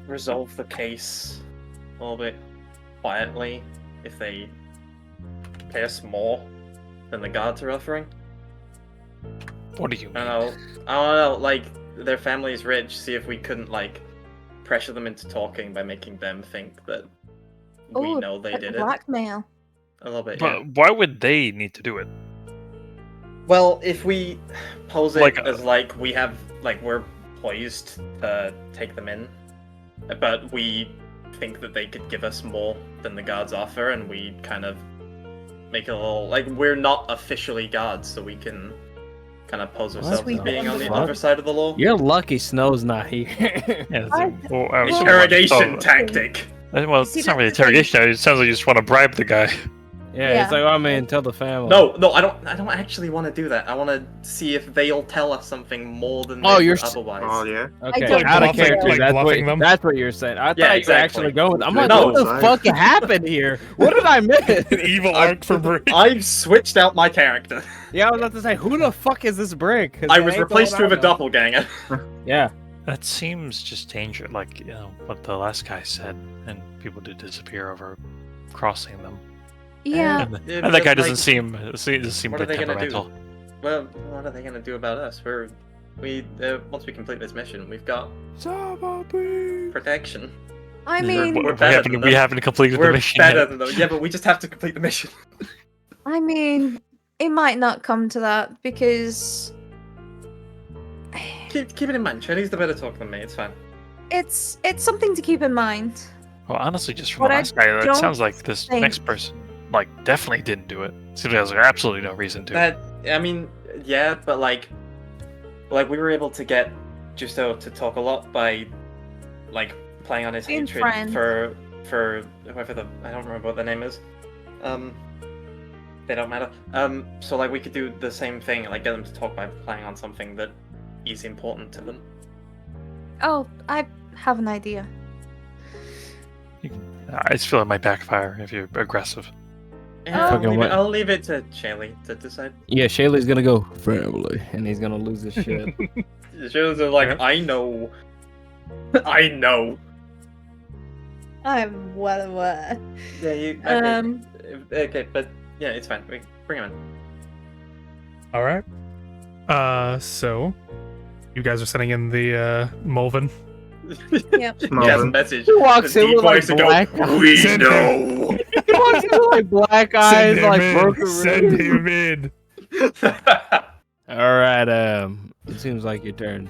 resolve the case a little bit quietly, if they pay us more than the guards are offering. What do you I mean? don't know, like, their family is rich, see if we couldn't, like, pressure them into talking by making them think that we Ooh, know they like did it. blackmail. A little bit, yeah. But why would they need to do it? Well, if we pose it Like, as, like, we have, like, we're poised to take them in, but we think that they could give us more than the guards offer, and we kind of make it a little, like, we're not officially guards, so we can kind of pose ourselves as Sweet being on the fuck. other side of the law. You're lucky Snow's not here. Yeah, I- well, I was- Interrogation oh, tactic. Well, See, it's not really that's the thing. interrogation. It sounds like you just want to bribe the guy. Yeah, it's like, I mean, tell the family. No, I don't actually want to do that. I want to see if they'll tell us something more than Oh, they you're would s- otherwise. Oh yeah. Okay, don't out of bluffing- character. like bluffing them? That's what you're saying. I thought you were exactly. actually going. I'm like, No. what the fuck happened here? What did I miss? An evil arc for Bree. I've switched out my character. Yeah, I was about to say, who the fuck is this brick? 'Cause I that was ain't the replaced one with I a know. doppelganger. Yeah. That seems just dangerous, like, you know, what the last guy said, and people do disappear over crossing them. Yeah. And, Yeah, and that because, guy doesn't like, seem what are like they gonna do? temperamental. Well, what are they gonna do about us? Once we complete this mission, we've got protection. I mean, We're better than We them. haven't completed the We're mission better yet. than them. Yeah, but we just have to complete the mission. it might not come to that because Keep it in mind. Chinese the better talk than me. It's fine. it's something to keep in mind. Well, honestly, just from What the I last guy, it don't sounds like this think- next person, like, definitely didn't do it. Seems like there's absolutely no reason to. That I mean, yeah, but like we were able to get Justo to talk a lot by like playing on his Being hatred friends. for whoever I don't remember what the name is. They don't matter. So like we could do the same thing, like get them to talk by playing on something that is important to them. Oh, I have an idea. I just feel it might backfire if you're aggressive. Yeah, Fucking what? I'll leave it to Shaylee to decide. Yeah, Shaylee's gonna go family, and he's gonna lose his shit. Shaylee's like, Yeah. I know. I know. I'm well aware. Yeah, you. Okay, but yeah, it's fine. We bring him in. All right. So you guys are sitting in the Mulvin Yep. Yes, Marvin. message. He walks The in deep with, like, voice to go, black we Send know. He walks in with, like, black eyes, Send him like in. broken Send ribs. him in. All right, it seems like your turn.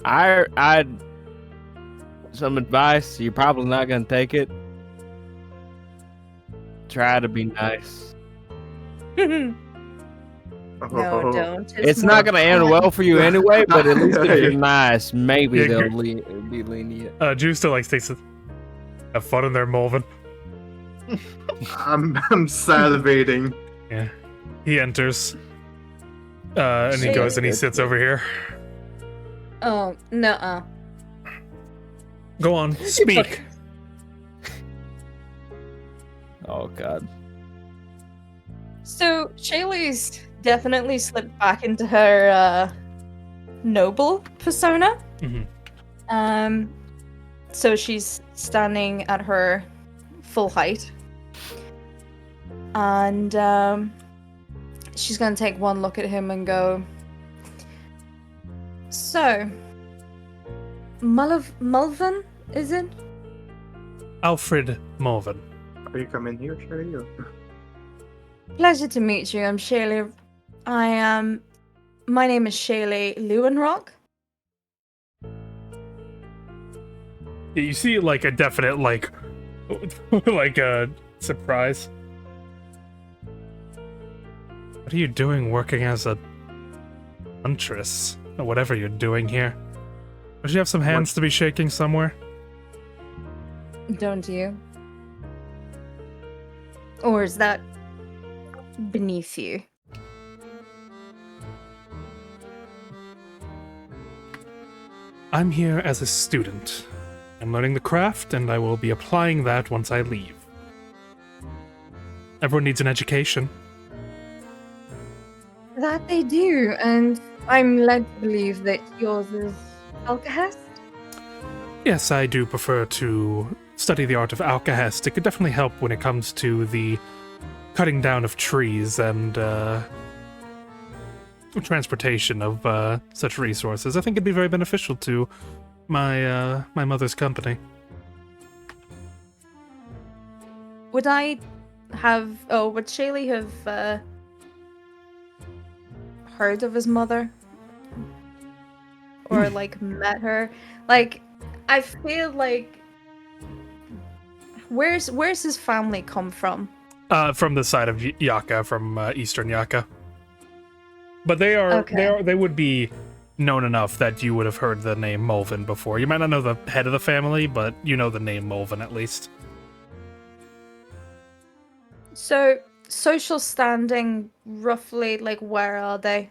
I some advice. You're probably not gonna take it. Try to be nice. No, Oh. don't. It's not gonna end well for you anyway, but at least if you're nice, maybe Yeah, they'll be lenient. Juice still like states, have fun in there, Mulvin. I'm salivating. Yeah. He enters. And he goes and he sits over here. Oh, nuh-uh. Go on, speak. Oh God. So Shaylee's definitely slipped back into her noble persona. Mhm. So she's standing at her full height, and she's gonna take one look at him and go, "So, Mulvin, is it?" Alfred Mulvin. Are you coming here, Sherry? Or... Pleasure to meet you. I'm Shaylee. My name is Shaylee Lewenrock. You see, like, a definite, like, like a surprise. What are you doing working as a huntress? Or whatever you're doing here? Does she have some hands to be shaking somewhere? Don't you? Or is that beneath you? I'm here as a student. I'm learning the craft, and I will be applying that once I leave. Everyone needs an education. That they do, and I'm led to believe that yours is alchemist. Yes, I do prefer to study the art of alchemist. It could definitely help when it comes to the cutting down of trees and transportation of such resources. I think it'd be very beneficial to my my mother's company. Would Shaylee have heard of his mother? Or like met her? Like, I feel like where's his family come from? From the side of Yaka, from Eastern Yaka. But they would be known enough that you would have heard the name Mulvin before. You might not know the head of the family, but you know the name Mulvin at least. So, social standing, roughly, like, where are they?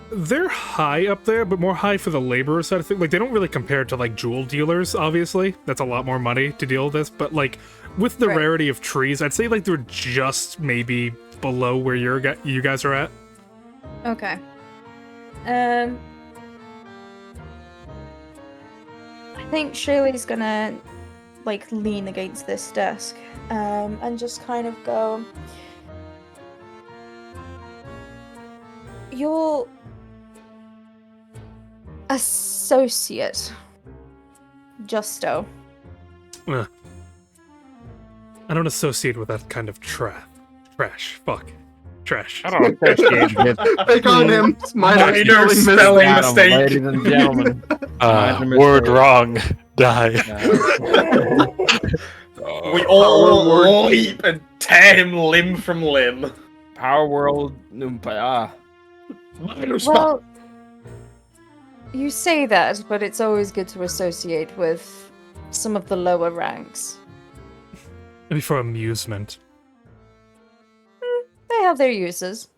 They're high up there, but more high for the laborer side of things. Like, they don't really compare to, like, jewel dealers, obviously. That's a lot more money to deal with this. But, like, with the rarity of trees, I'd say, like, they're just maybe below where you guys are at. Okay. I think Shaylee's gonna, like, lean against this desk, and just kind of go, "You're associate Justo." I don't associate with that kind of trash. Fuck. Trash. I don't appreciate it. Pick on him. Minor spelling Got 'em, mistake. ladies and gentlemen. Minor Word mistake. wrong. Die. We all leap and tear him limb from limb. Power World. Minor spell. Well, you say that, but it's always good to associate with some of the lower ranks. Maybe for amusement. They have their uses.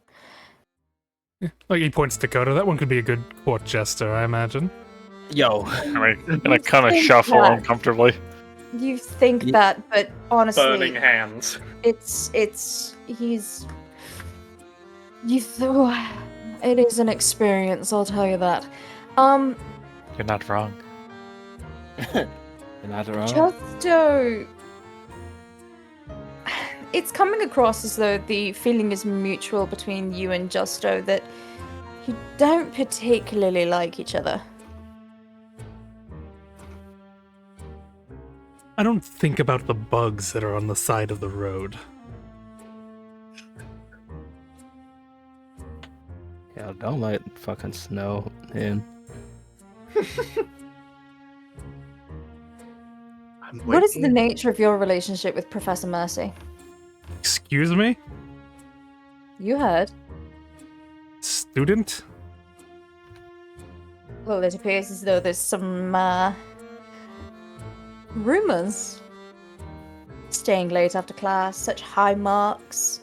Like, he points to Dakota. That one could be a good court jester, I imagine. Yo. And I kind of think shuffle that- uncomfortably. You think that, but honestly, Burning hands. it is an experience, I'll tell you that. You're not wrong. You're not wrong. Justo. It's coming across as though the feeling is mutual between you and Justo that you don't particularly like each other. I don't think about the bugs that are on the side of the road. Yeah, don't let fucking snow in. What is the nature of your relationship with Professor Mercy? Excuse me? You heard. Student? Well, it appears as though there's some rumors. Staying late after class, such high marks.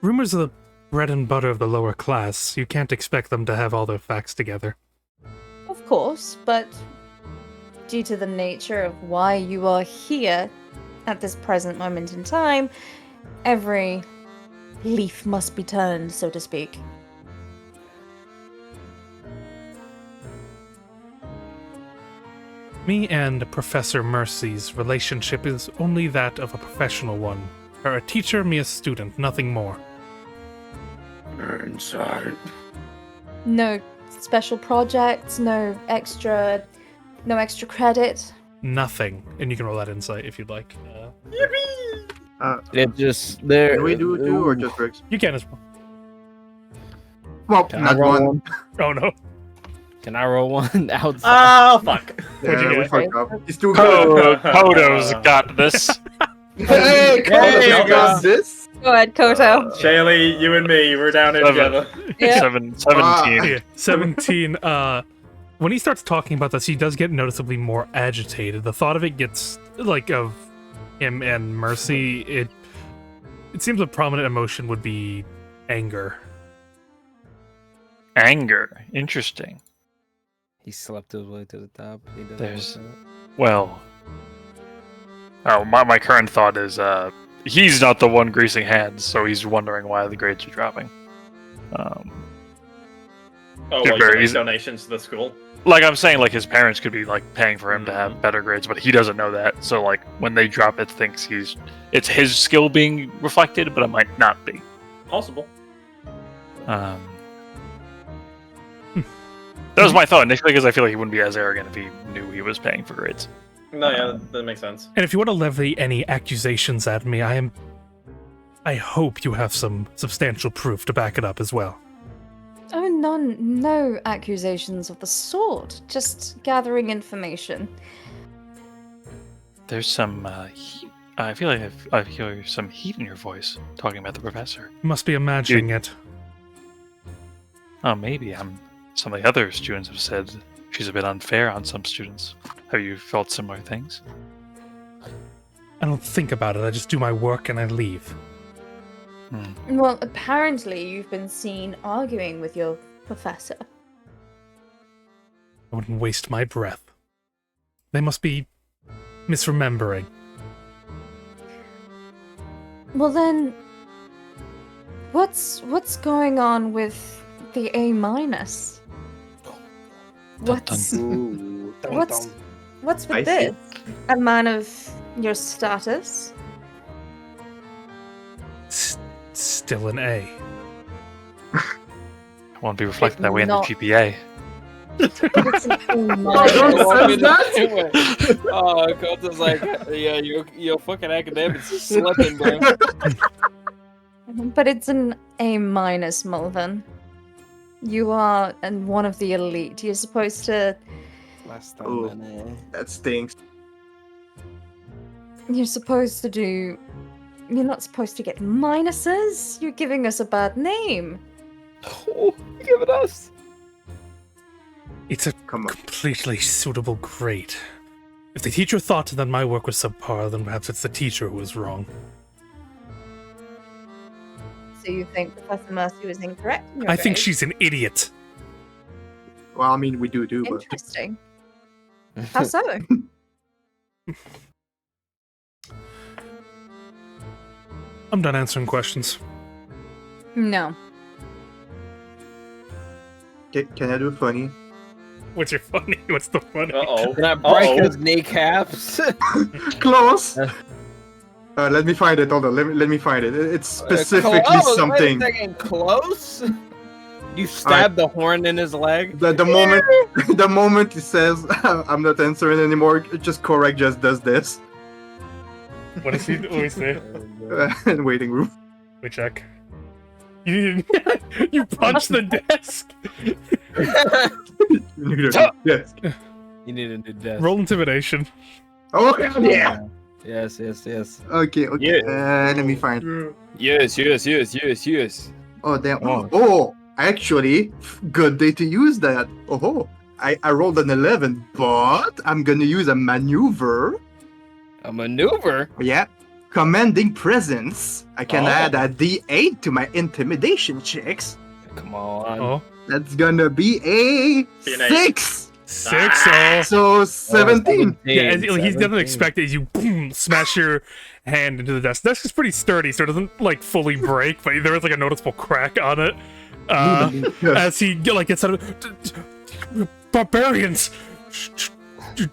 Rumors are the bread and butter of the lower class. You can't expect them to have all their facts together. Of course, but due to the nature of why you are here at this present moment in time, every leaf must be turned, so to speak. Me and Professor Mercy's relationship is only that of a professional one. Her a teacher, me a student, nothing more. Inside. No special projects, no extra credit. Nothing. And you can roll that insight if you'd like. It just there. Can we do two or just Briggs? You can as well. Well, Can I not roll one. one? Oh no. Can I roll one outside? Oh, fuck. What'd you Yeah, we get? fucked up. He's too good. Kodo's got this. Hey, Hey, you got this? Go ahead, Koto. Shaylee, you and me, we're down here together. Yeah. 17. Yeah, 17. When he starts talking about this, he does get noticeably more agitated. The thought of it gets, like, of him and Mercy, it seems a prominent emotion would be anger. Anger. Interesting. He slept his way to the top. He doesn't There's- want that. Well. Oh, my current thought is he's not the one greasing hands, so he's wondering why the grades are dropping. Oh, Yeah, well, very you make easy. donations to the school. Like I'm saying, like his parents could be like paying for him to have better grades, but he doesn't know that. So like when they drop it, thinks it's his skill being reflected, but it might not be. Possible. That was my thought initially, because I feel like he wouldn't be as arrogant if he knew he was paying for grades. No, yeah, that makes sense. And if you want to levy any accusations at me, I hope you have some substantial proof to back it up as well. Oh, no accusations of the sort. Just gathering information. There's some heat. I feel like I hear some heat in your voice talking about the professor. You must be imagining it. Oh, maybe some of the other students have said she's a bit unfair on some students. Have you felt similar things? I don't think about it. I just do my work and I leave. Well, apparently you've been seen arguing with your professor. I wouldn't waste my breath. They must be misremembering. Well then, what's going on with the A minus? What's with I see. this? A man of your status? Still an A. It won't be reflected that way in the not. GPA. It's an A minus. Oh, Kota's like, yeah, your fucking academics is slipping, bro. But it's an A minus, Mulvin. You are one of the elite. You're supposed to. Last Oh. time, man. That stinks. You're supposed to do. You're not supposed to get minuses. You're giving us a bad name. Oh, give it us. It's a Come on. completely suitable grade. If the teacher thought that my work was subpar, then perhaps it's the teacher who was wrong. So you think Professor Mercy was incorrect? In your I think grade? she's an idiot. Well, I mean, we do, but Interesting. How so? I'm done answering questions. No. can I do funny? What's your funny? What's the funny? Uh-oh. Can I break Uh-oh. his kneecaps? Close. Let me find it. Hold on. Let me find it. It's specifically Close? something. Wait a second, close? You stabbed the horn in his leg? The moment he says I'm not answering anymore, just correct just does this. What is he? What is he? Waiting room. We check. You punched the desk. Yes. You need a new desk. Roll intimidation. Oh yeah. Yes. Okay. Let me find. Yes. Oh damn. Oh. Oh, actually, good day to use that. Oh, I rolled an 11, but I'm gonna use a maneuver. A maneuver? Yeah. Commanding presence. I can add a D8 to my intimidation checks. Come on. Oh, That's gonna be a Be an 6. 6. So 17. Yeah, he doesn't expect it. You boom, smash your hand into the desk. The desk is pretty sturdy, so it doesn't like fully break, but there is like a noticeable crack on it. As he like gets out of barbarians,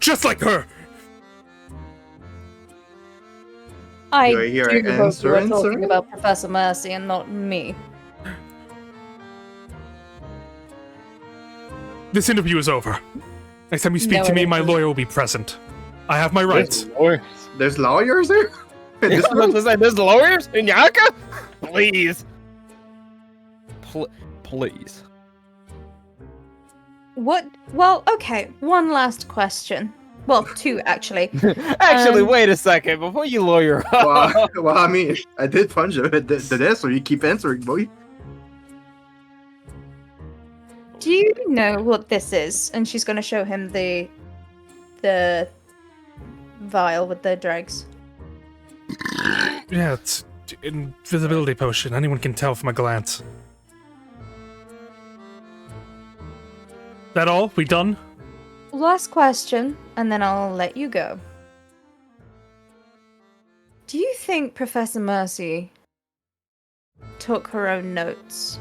just like her. I Do I hear do hope answer, you are answer? talking about Professor Mercy and not me. This interview is over. Next time you speak No, to me, it my isn't. lawyer will be present. I have my rights. There's lawyers there? In this room? There's lawyers in Yaka? Please. Please. What? Well, okay. One last question. Well, two actually. Actually, wait a second. Before you lawyer up. Well, I mean, I did punch him at the desk, so you keep answering, boy. Do you know what this is? And she's going to show him the vial with the dregs. Yeah, it's invisibility potion. Anyone can tell from a glance. That all? We done? Last question, and then I'll let you go. Do you think Professor Mercy took her own notes?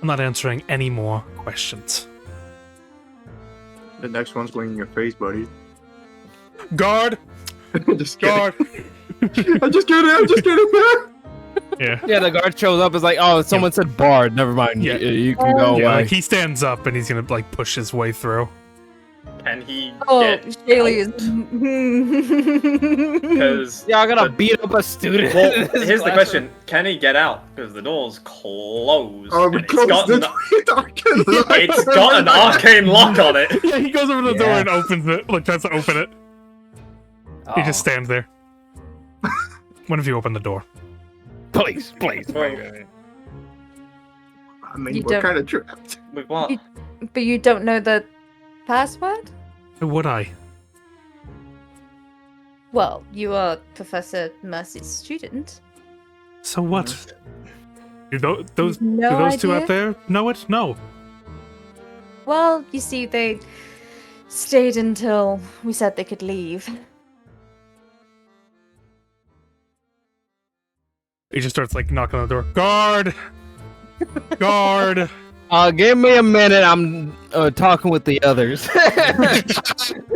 I'm not answering any more questions. The next one's going in your face, buddy. Guard! Just kidding. Guard! I'm just kidding, man. Yeah. Yeah, the guard shows up. Is like, oh, someone said bard. Never mind. Yeah. You can go Yeah, away. like he stands up and he's gonna like push his way through. Can he Oh, get Shaylee is. because Yeah, I'm gonna beat up a student. well, in this here's the classroom. question: can he get out? Because the door's closed. Oh, and we it's closed got the an- door. it's got an arcane lock on it. Yeah, he goes over to the door Yeah. and opens it, like tries to open it. He just Oh, stands there. When have you opened the door? please. Wait, I mean, You we're don't- kind of trapped. with what? You- But you don't know the password? Why would I? Well, you are Professor Mercy's student. So what? Do those No do those two idea? out there know it? No. Well, you see, they stayed until we said they could leave. He just starts like knocking on the door. Guard! Guard! Give me a minute. I'm talking with the others.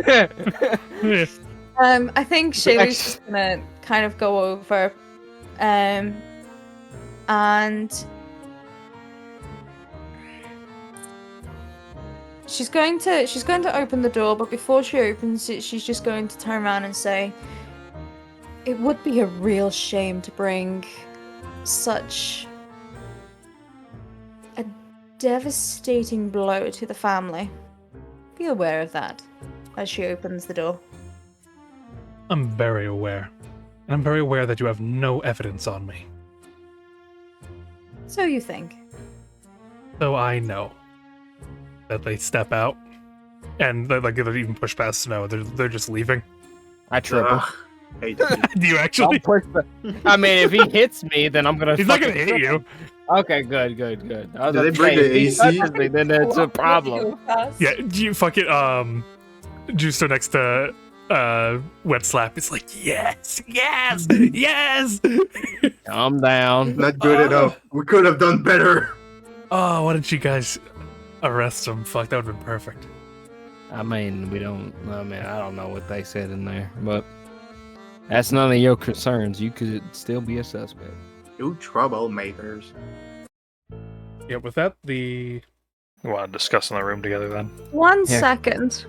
Yeah. I think Shaylee's just gonna kind of go over, and she's going to open the door. But before she opens it, she's just going to turn around and say, "It would be a real shame to bring such a devastating blow to the family. Be aware of that." As she opens the door. I'm very aware. And I'm very aware that you have no evidence on me. So you think? So I know that they step out and they even push past Snow. They're just leaving. I triple. Ugh, hate that. Do you I'll actually? push I mean, if he hits me, then I'm gonna. He's not gonna fucking hit you. Okay, good. I was Do about they to bring say, the if he AC? touches me, then it's a problem. Yeah, you fucking Juicer next to Wet Slap is like, yes, yes, yes. Calm down. Not good enough. We could have done better. Oh, why didn't you guys arrest him? Fuck, that would have been perfect. I mean, I don't know what they said in there, but that's none of your concerns. You could still be a suspect. You troublemakers. Yeah, with that, the We want to discuss in the room together then. One Yeah. second.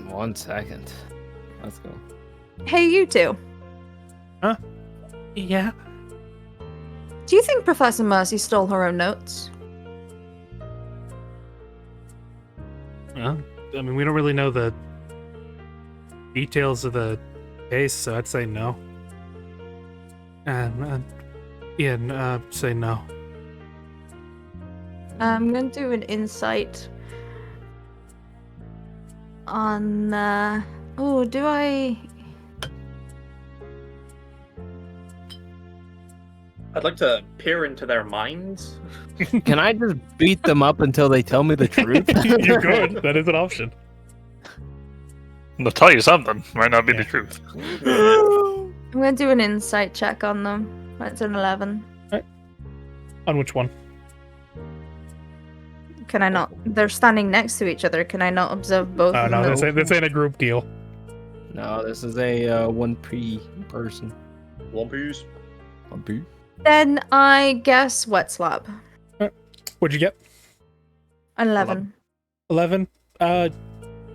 1 second. Let's go. Hey, you two. Yeah. Do you think Professor Mercy stole her own notes? Well, I mean, we don't really know the details of the case, so I'd say no. Ian, say no. I'm going to do an insight on, oh, do I... I'd like to peer into their minds. Can I just beat them up until they tell me the truth? You could. That is an option. They'll tell you something. Might not be the truth. I'm going to do an insight check on them. That's an 11. On which one? Can I not? They're standing next to each other. Can I not observe both of No, them? this ain't a group deal. No, this is a 1P person. One piece. 1P? Then I guess wet slab. What'd you get? An 11. 11. Kind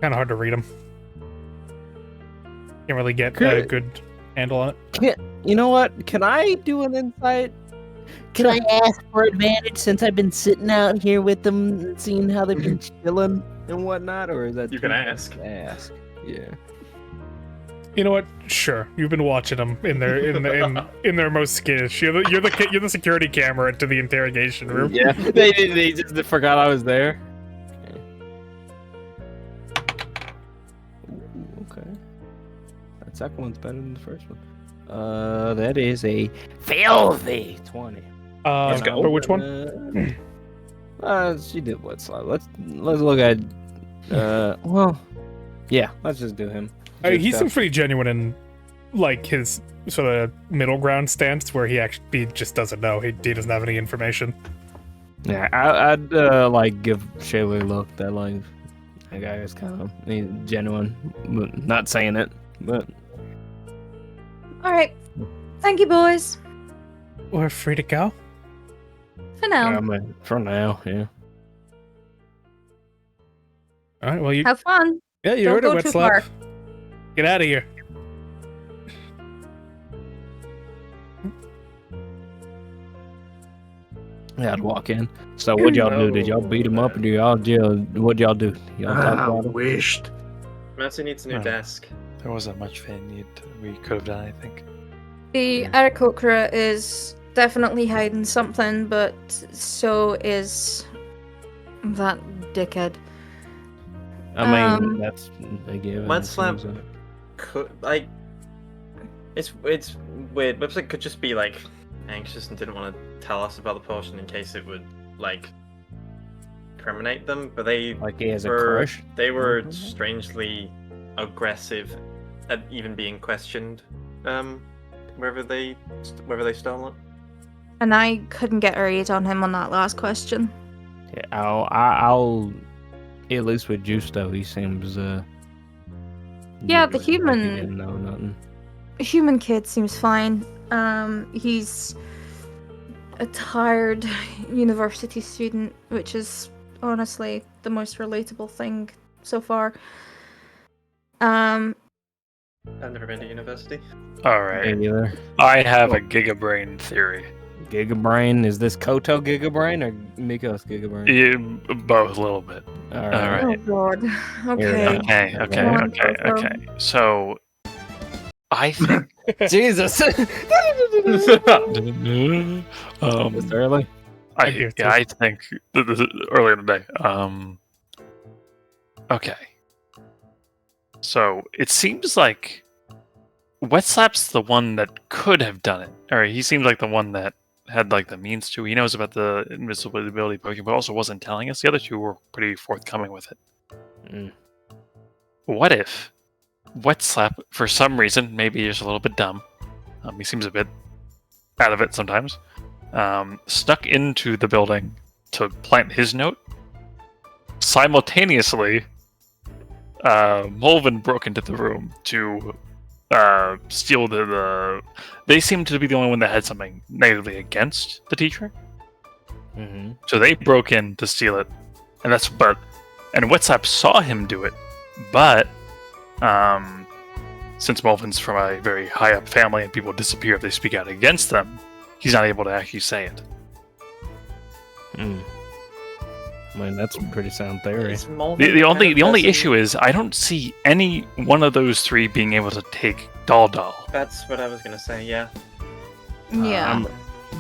of hard to read them. Can't really get a good handle on it. You know what? Can I do an insight? Can I ask for advantage since I've been sitting out here with them and seeing how they've been Chilling and whatnot, or is that You can ask. Ask. Yeah. You know what? Sure. You've been watching them in their most skittish. You're the security camera to the interrogation room. Yeah. they just forgot I was there. Okay. That second one's better than the first one. That is a filthy 20. Let's go. For which one? She did what slide? Let's look at. Well, yeah. Let's just do him. He seems pretty genuine in like his sort of middle ground stance, where he just doesn't know. He doesn't have any information. Yeah, I'd like give Shaylee a look that like that guy is kind of genuine, but not saying it. But All right. Thank you, boys. We're free to go. For now. I mean, for now, yeah. All right. Well, you Have fun. you Don't heard it, go wet too slap. far. Get out of here. Yeah, I'd walk in. So what'd y'all do? Did y'all beat him up, or what'd y'all do? Y'all talk about him? Wished. Mercy needs a new Oh. desk. There wasn't much we could have done, I think. The Aarakocra is definitely hiding something, but so is that dickhead. I mean, that's a given. Let's it slap- seems like. Could like, it's weird. Website could just be like anxious and didn't want to tell us about the potion in case it would like incriminate them. But they Like he has a were crush. they were strangely aggressive at even being questioned. Whether they stole it. And I couldn't get a read on him on that last question. Yeah, I'll at least with Justo, he seems Yeah, the like he human- didn't know nothing. Human kid seems fine. He's a tired university student, which is honestly the most relatable thing so far. I've never been to university. Alright. Regular. I have a gigabrain theory. Gigabrain, is this Koto Gigabrain or Mikos Gigabrain? Yeah, both a little bit. Alright. Alright. Oh god. Here Okay. Okay. So I think Jesus! um, It's early. I think this is earlier in the day. Okay. So it seems like Wet Slap's the one that could have done it. Or he seems like the one that had like the means to. He knows about the invisibility potion, but also wasn't telling us. The other two were pretty forthcoming with it. Mm. What if Wet Slap, for some reason, maybe he's a little bit dumb. He seems a bit out of it sometimes. Snuck into the building to plant his note. Simultaneously, Mulvin broke into the room to steal the. They seemed to be the only one that had something negatively against the teacher. Mm-hmm. So they broke in to steal it, and and Wetsap saw him do it, but since Melvin's from a very high up family and people disappear if they speak out against them, he's not able to actually say it. I mean, that's a pretty sound theory. Is Mulvin The only kind of person- issue is I don't see any one of those three being able to take Dal. That's what I was gonna say. Yeah. Yeah.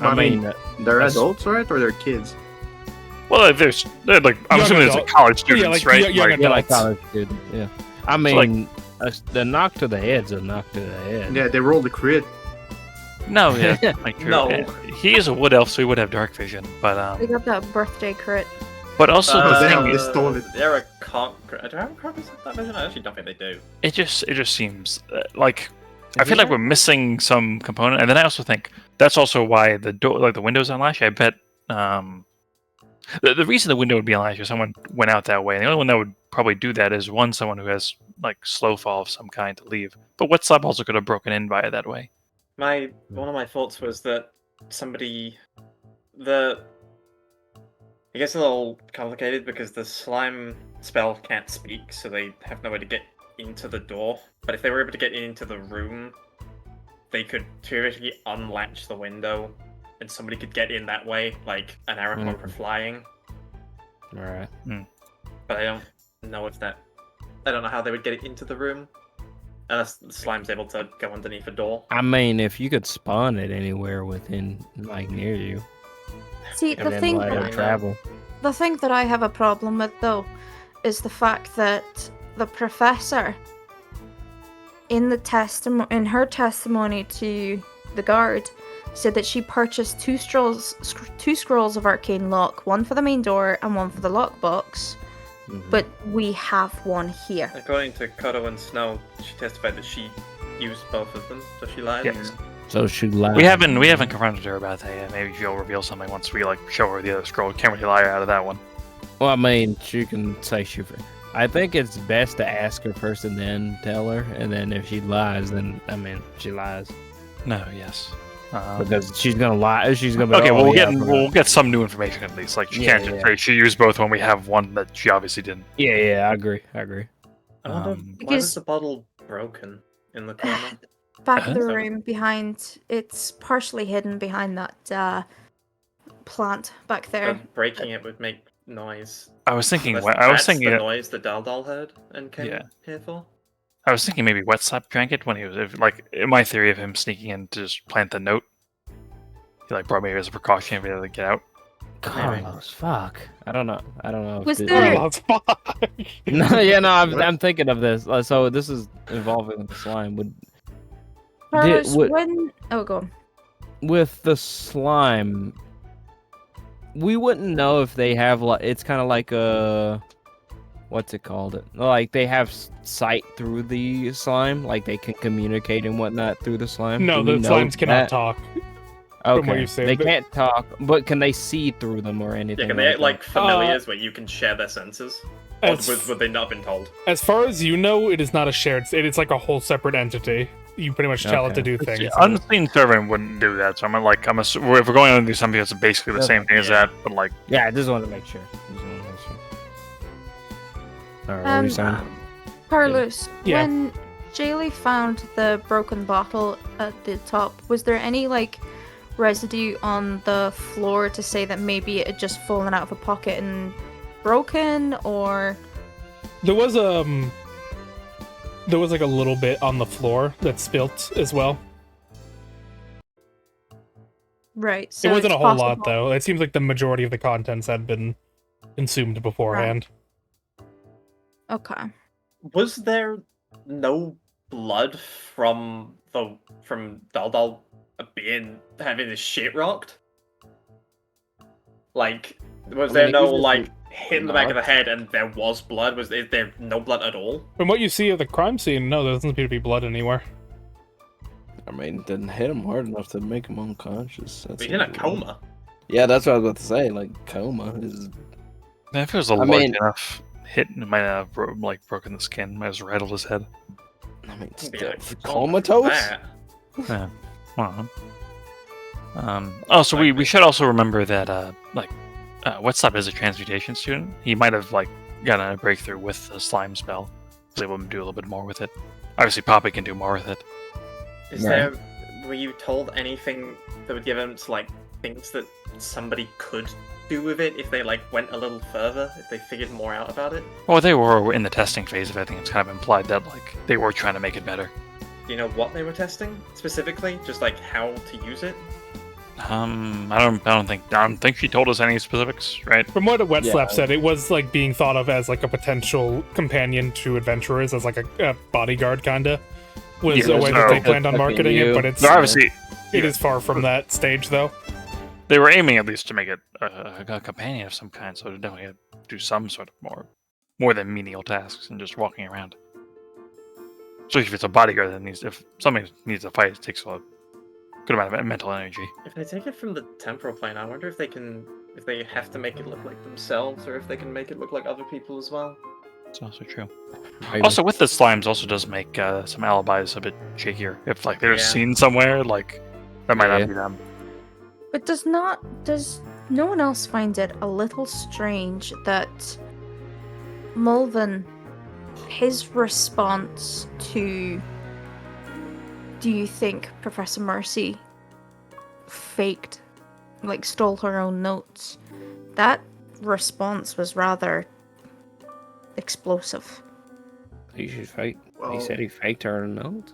I mean, They're that's- adults, right? Or they're kids? Well, they're like I'm Young assuming there's adult. college students, like, right? young Like, yeah, like adults. college student. Yeah. I mean, the knock to the head's a knock to the head. Yeah, they rolled a crit. no, yeah, like true. No. He is a wood elf, so he would have dark vision, but We got that birthday crit. also the damn, thing they is, stole it. They're a conk. Do I have copies of that vision? I actually don't think they do. it just seems like I feel like we're missing some component, and then I also think that's also why the door, like the windows unlatched. I bet the reason the window would be unlatched is someone went out that way, and the only one that would probably do that is someone who has like slow fall of some kind to leave. But what sub also could have broken in via that way? One of my thoughts was that I guess a little complicated because the slime spell can't speak, so they have no way to get into the door. But if they were able to get into the room, they could theoretically unlatch the window, and somebody could get in that way, like an arrow for flying. All right. But I don't know I don't know how they would get it into the room. Unless the slime's able to go underneath a door. I mean, if you could spawn it anywhere within, like, near you, See, and the then thing, let it travel. the thing that I have a problem with though, is the fact that the professor, in her testimony to the guard, said that she purchased two scrolls of arcane lock, one for the main door and one for the lockbox. But we have one here. According to Kodo and Snow, she testified that she used both of them, so she lied. Yes. So she lied. We haven't confronted her about that yet. Maybe she'll reveal something once we like show her the other scroll. Can't really lie out of that one. Well, I mean, she can say she. I think it's best to ask her first and then tell her, and then if she lies, then I mean, she lies No, yes. because she's gonna lie. She's gonna. Be Okay, like, well, oh, yeah, I we'll get some new information at least. Like she Yeah, can't just yeah. say she used both when we have one that she obviously didn't. Yeah, I agree. I wonder why was Because- the bottle broken in the corner? Back of the So- room behind, it's partially hidden behind that plant back there. But breaking it would make noise. I was thinking. That's, I was that's thinking. the noise that Dal heard and came Yeah. here for. I was thinking maybe Wet Slap drank it when he was like. In my theory of him sneaking in to just plant the note, he like brought maybe as a precaution if he had to get out. Carlos, fuck. I don't know. if Was this- there- Oh, fuck. No, yeah, no. I'm thinking of this. So this is involving the slime. Carlos, would- oh, go on. With the slime, we wouldn't know if they have like. It's kind of like a. What's it called? Like they have sight through the slime, like they can communicate and whatnot through the slime. No, Do the we know slimes cannot that? talk. Okay, what you've said, they but- can't talk, but can they see through them or anything? Yeah, can they act like that? familiars where you can share their senses? Or As- would they not have been told? As far as you know, it is not a shared. It's like a whole separate entity. You pretty much tell it to do things. Unseen servant wouldn't do that, so I'm if we're going to do something that's basically the same thing as Yeah. that, but like Yeah, I just wanted to make sure. All right, what are you saying? Carlos, Yeah. when Jaylee found the broken bottle at the top, was there any like residue on the floor to say that maybe it had just fallen out of a pocket and broken, or There was like a little bit on the floor that spilt as well. right? So it wasn't it's a whole lot possible- though. It seems like the majority of the contents had been consumed beforehand. Okay. Was there no blood from Dal having his shit rocked? Like, was I there mean, no it was like just hit in the back of the knocked. head and there was blood? Is there no blood at all? From what you see of the crime scene, no, there doesn't appear to be blood anywhere. I mean, didn't hit him hard enough to make him unconscious. That's He's in a coma. Yeah, that's what I was about to say. Like coma is. if it was a I large mean- enough hit, it might have broken the skin, might have rattled his head. I mean, Be still like, for comatose. that. Yeah. So we should also remember that Wet Slap is a transmutation student. He might have like gotten a breakthrough with the slime spell. Was able to do a little bit more with it. Obviously, Poppy can do more with it. Were you told anything that would give him like things that somebody could do with it if they like went a little further, if they figured more out about it? Well, they were in the testing phase of it. I think it's kind of implied that like they were trying to make it better. Do you know what they were testing specifically? Just like how to use it? I don't think she told us any specifics, right? From what Wetslap said, it was like being thought of as like a potential companion to adventurers, as like a bodyguard kinda. Was a way that they planned on marketing it, but it's obviously it is far from that stage though. They were aiming at least to make it a companion of some kind, so to definitely do some sort of more than menial tasks and just walking around. Especially if it's a bodyguard that if somebody needs to fight, it takes a good amount of mental energy. If they take it from the temporal plane, I wonder if they have to make it look like themselves, or if they can make it look like other people as well. It's also true. Maybe. Also, with the slimes, also does make some alibis a bit shakier. If like they're seen somewhere, like that might not be them. But does no one else find it a little strange that Mulvin, his response to, do you think Professor Mercy stole her own notes? That response was rather explosive. He should fake. Well, He said he faked her notes.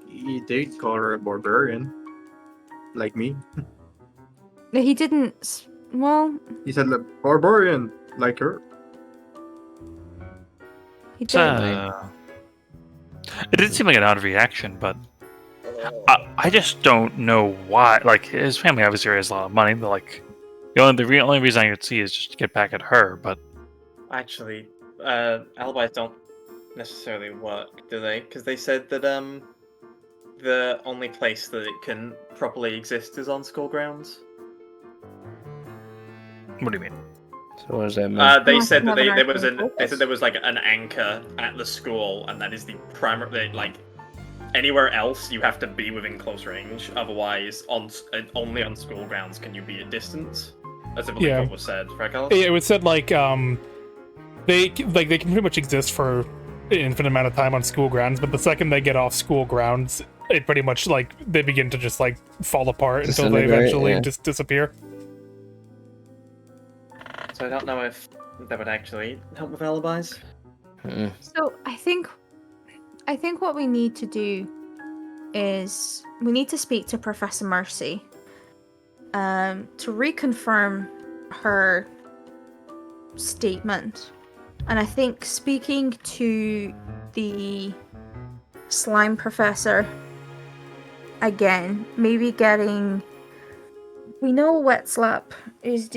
He did call her a barbarian, like me. He didn't. Well, He said barbarian, like her. he did. It did seem like an odd reaction, but I just don't know why. Like his family obviously has a lot of money, but like the only reason I could see is just to get back at her. But Actually, alibis don't necessarily work, do they? Because they said that the only place that it can properly exist is on school grounds. what do you mean? So what does that mean? They said that Another they said there was like an anchor at the school, and that is the primary. Like anywhere else, you have to be within close range. Otherwise, only on school grounds can you be at distance. As I believe what was said, right, Carlos? Yeah, it was said like they can pretty much exist for an infinite amount of time on school grounds, but the second they get off school grounds, it pretty much like they begin to just like fall apart until they eventually just disappear. So I don't know if that would actually help with alibis. So I think what we need to do is we need to speak to Professor Mercy to reconfirm her statement. And I think speaking to the slime professor again, maybe getting, we know Wetslap is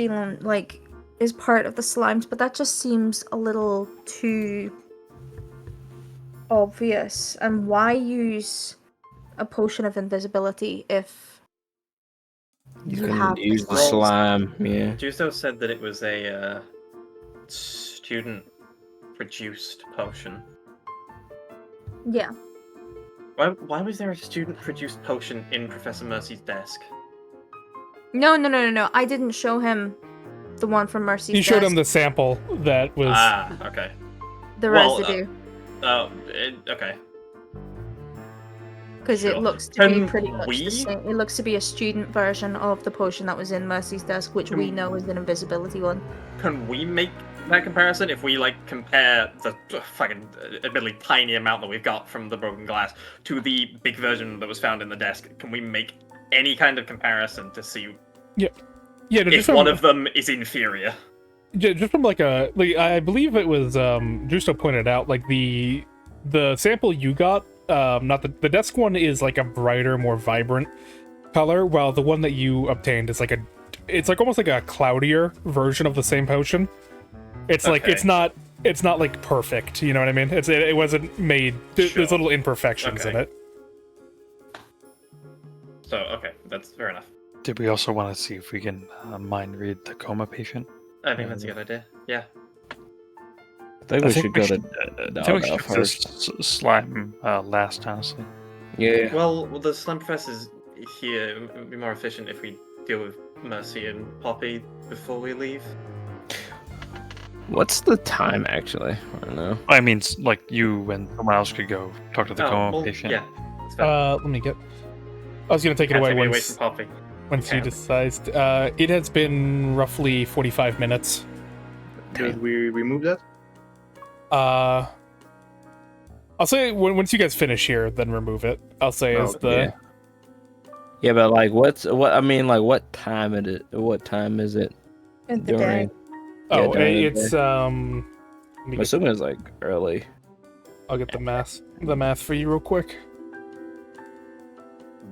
is part of the slimes, but that just seems a little too obvious. And why use a potion of invisibility if You you can have use the rolls. slime, yeah. Justo said that it was a student-produced potion. Yeah. Why was there a student-produced potion in Professor Mercy's desk? No. I didn't show him the one from Mercy's You showed desk. him the sample that was. Okay. The well, residue. Okay. Because sure. it looks to be Can pretty much we- the same. It looks to be a student version of the potion that was in Mercy's desk, which we know is an invisibility one. Can we make that comparison if we compare the fucking admittedly tiny amount that we've got from the broken glass to the big version that was found in the desk? Can we make any kind of comparison to see Yeah, no, if one of them is inferior? Just from I believe it was Justo pointed out the sample you got, not the desk one is like a brighter, more vibrant color, while the one that you obtained is it's almost like a cloudier version of the same potion. It's Okay. it's not like perfect, you know what I mean? It wasn't made. There's little imperfections in it. So okay, that's fair enough. Did we also want to see if we can mind read the coma patient? I think that's a good idea. Yeah. I think we should go to I think we should go to slime last, honestly. Yeah. Well, the slime professor's here. It would be more efficient if we deal with Mercy and Poppy before we leave. What's the time actually? I don't know. I mean, like you and someone else could go talk to the coma well, patient. yeah. That's fair. Let me get. I was gonna take it Can't away take me away once from Poppy. once you Okay. decides. It has been roughly 45 minutes. Did we remove that? I'll say once you guys finish here, then remove it. I'll say as the. Yeah. Yeah, but like, what time What time is it In the day. Oh, during the it's day? let me I'm get- assuming it's like early. I'll get the math for you real quick.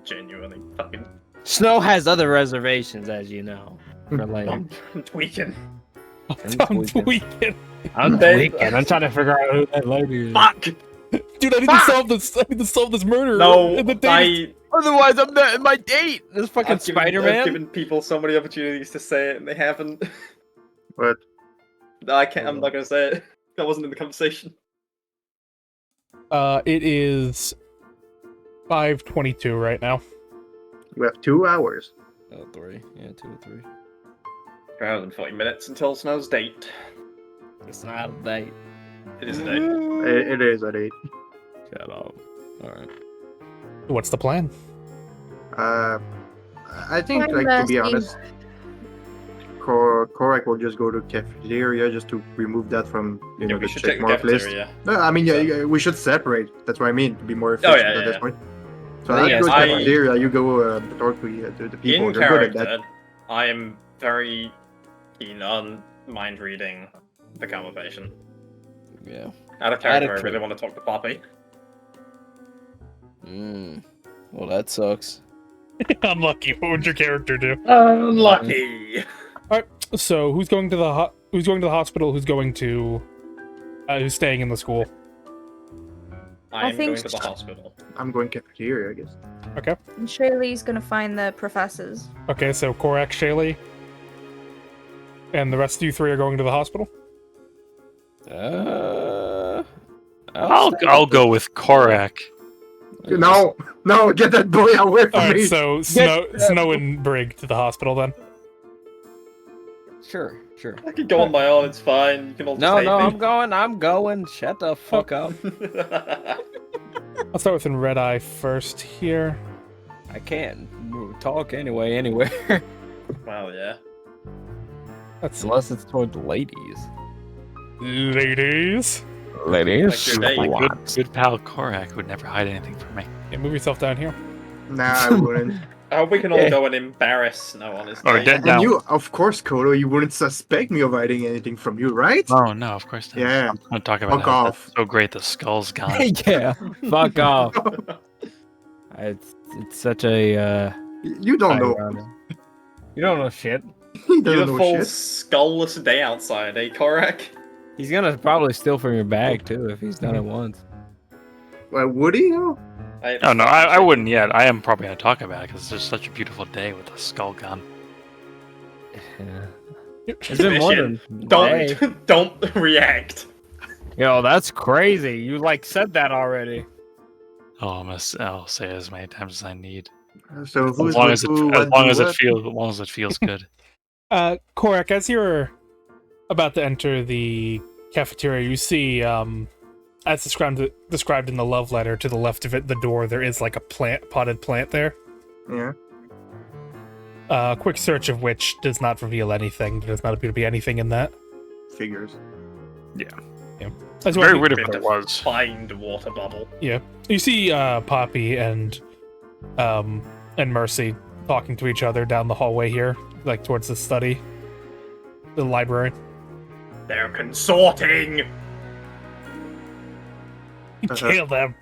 Genuinely fucking Snow has other reservations, as you know. For like, I'm tweaking. I'm tweaking. I'm tweaking. I'm trying to figure out who that lady is. Fuck! Dude, I need to solve this. I need to solve this murder. No, And the date is- Otherwise, I'm not in my date. This fucking I've Spider-Man. given people so many opportunities to say it and they haven't. What? No, I can't. I'm not gonna say it. That wasn't in the conversation. It is 5:22 right now. We have 2 hours. Oh, 3. Yeah, 2 or 3. 40 minutes until Snow's date. It's not a date. It is a date. It is at 8. Shut up. All right. What's the plan? I think, I'm like, to be asking- honest, Korak will just go to cafeteria just to remove that from Yeah, the we should check check the mark list. cafeteria. No, I mean, yeah, we should separate. That's what I mean, to be more efficient yeah, at this yeah. point. So I I think go to I- cafeteria, you go talk to the people. In They're good at that. character, I am very keen on mind reading the coma patient. Yeah. Out of character, I really want to talk to Poppy. Well, that sucks. Unlucky. What would your character do? Unlucky. So who's going to the hospital? Who's going to? Who's staying in the school? I am think going to the hospital. I'm going cafeteria, I guess. Okay. And Shaylee's gonna find the professors. Okay. So Korak, Shaylee, and the rest of you three are going to the hospital. I'll go with Korak. No, get that boy away from All right. me. So Snow and Brig to the hospital then. Sure. I can go on my own, it's fine. You can all just No, hate no, me. I'm going. Shut the fuck up. I'll start with Redeye first here. I can't talk anywhere. Well, yeah. That's Unless it's toward the ladies. ladies. Ladies. Like your date. Good pal Korak would never hide anything from me. Yeah, move yourself down here. Nah, I wouldn't. I hope we can all go and embarrass Snow on his Or date. dead And now. you, of course, Kodo, you wouldn't suspect me of hiding anything from you, right? Oh no, of course not. Yeah. I'm gonna talk about Fuck how off. that's so great the skull's gone. Yeah. Fuck off. It's such a. You don't know. ironic. You don't know shit. He doesn't know Beautiful shit. skullless day outside, eh, Korak? He's gonna probably steal from your bag too if he's done it once. Well, would he? No. Oh no, I wouldn't yet. I am probably gonna talk about it because it's just such a beautiful day with the skull gone. Yeah. It's been more than a day. Don't react. Yo, that's crazy. You like said that already. Oh, I'll say it as many times as I need. So As who's long with as who? as what long do as what? it feels good. Korak, as you're about to enter the cafeteria, you see, as described in the love letter, to the left of it, the door, there is like a potted plant there. Yeah. A quick search of which does not reveal anything. There does not appear to be anything in that. Figures. As Very well, weird if Bit it of was. Find water bubble. you see Poppy and Mercy talking to each other down the hallway here, like towards the study, the library. They're consorting. Kill them.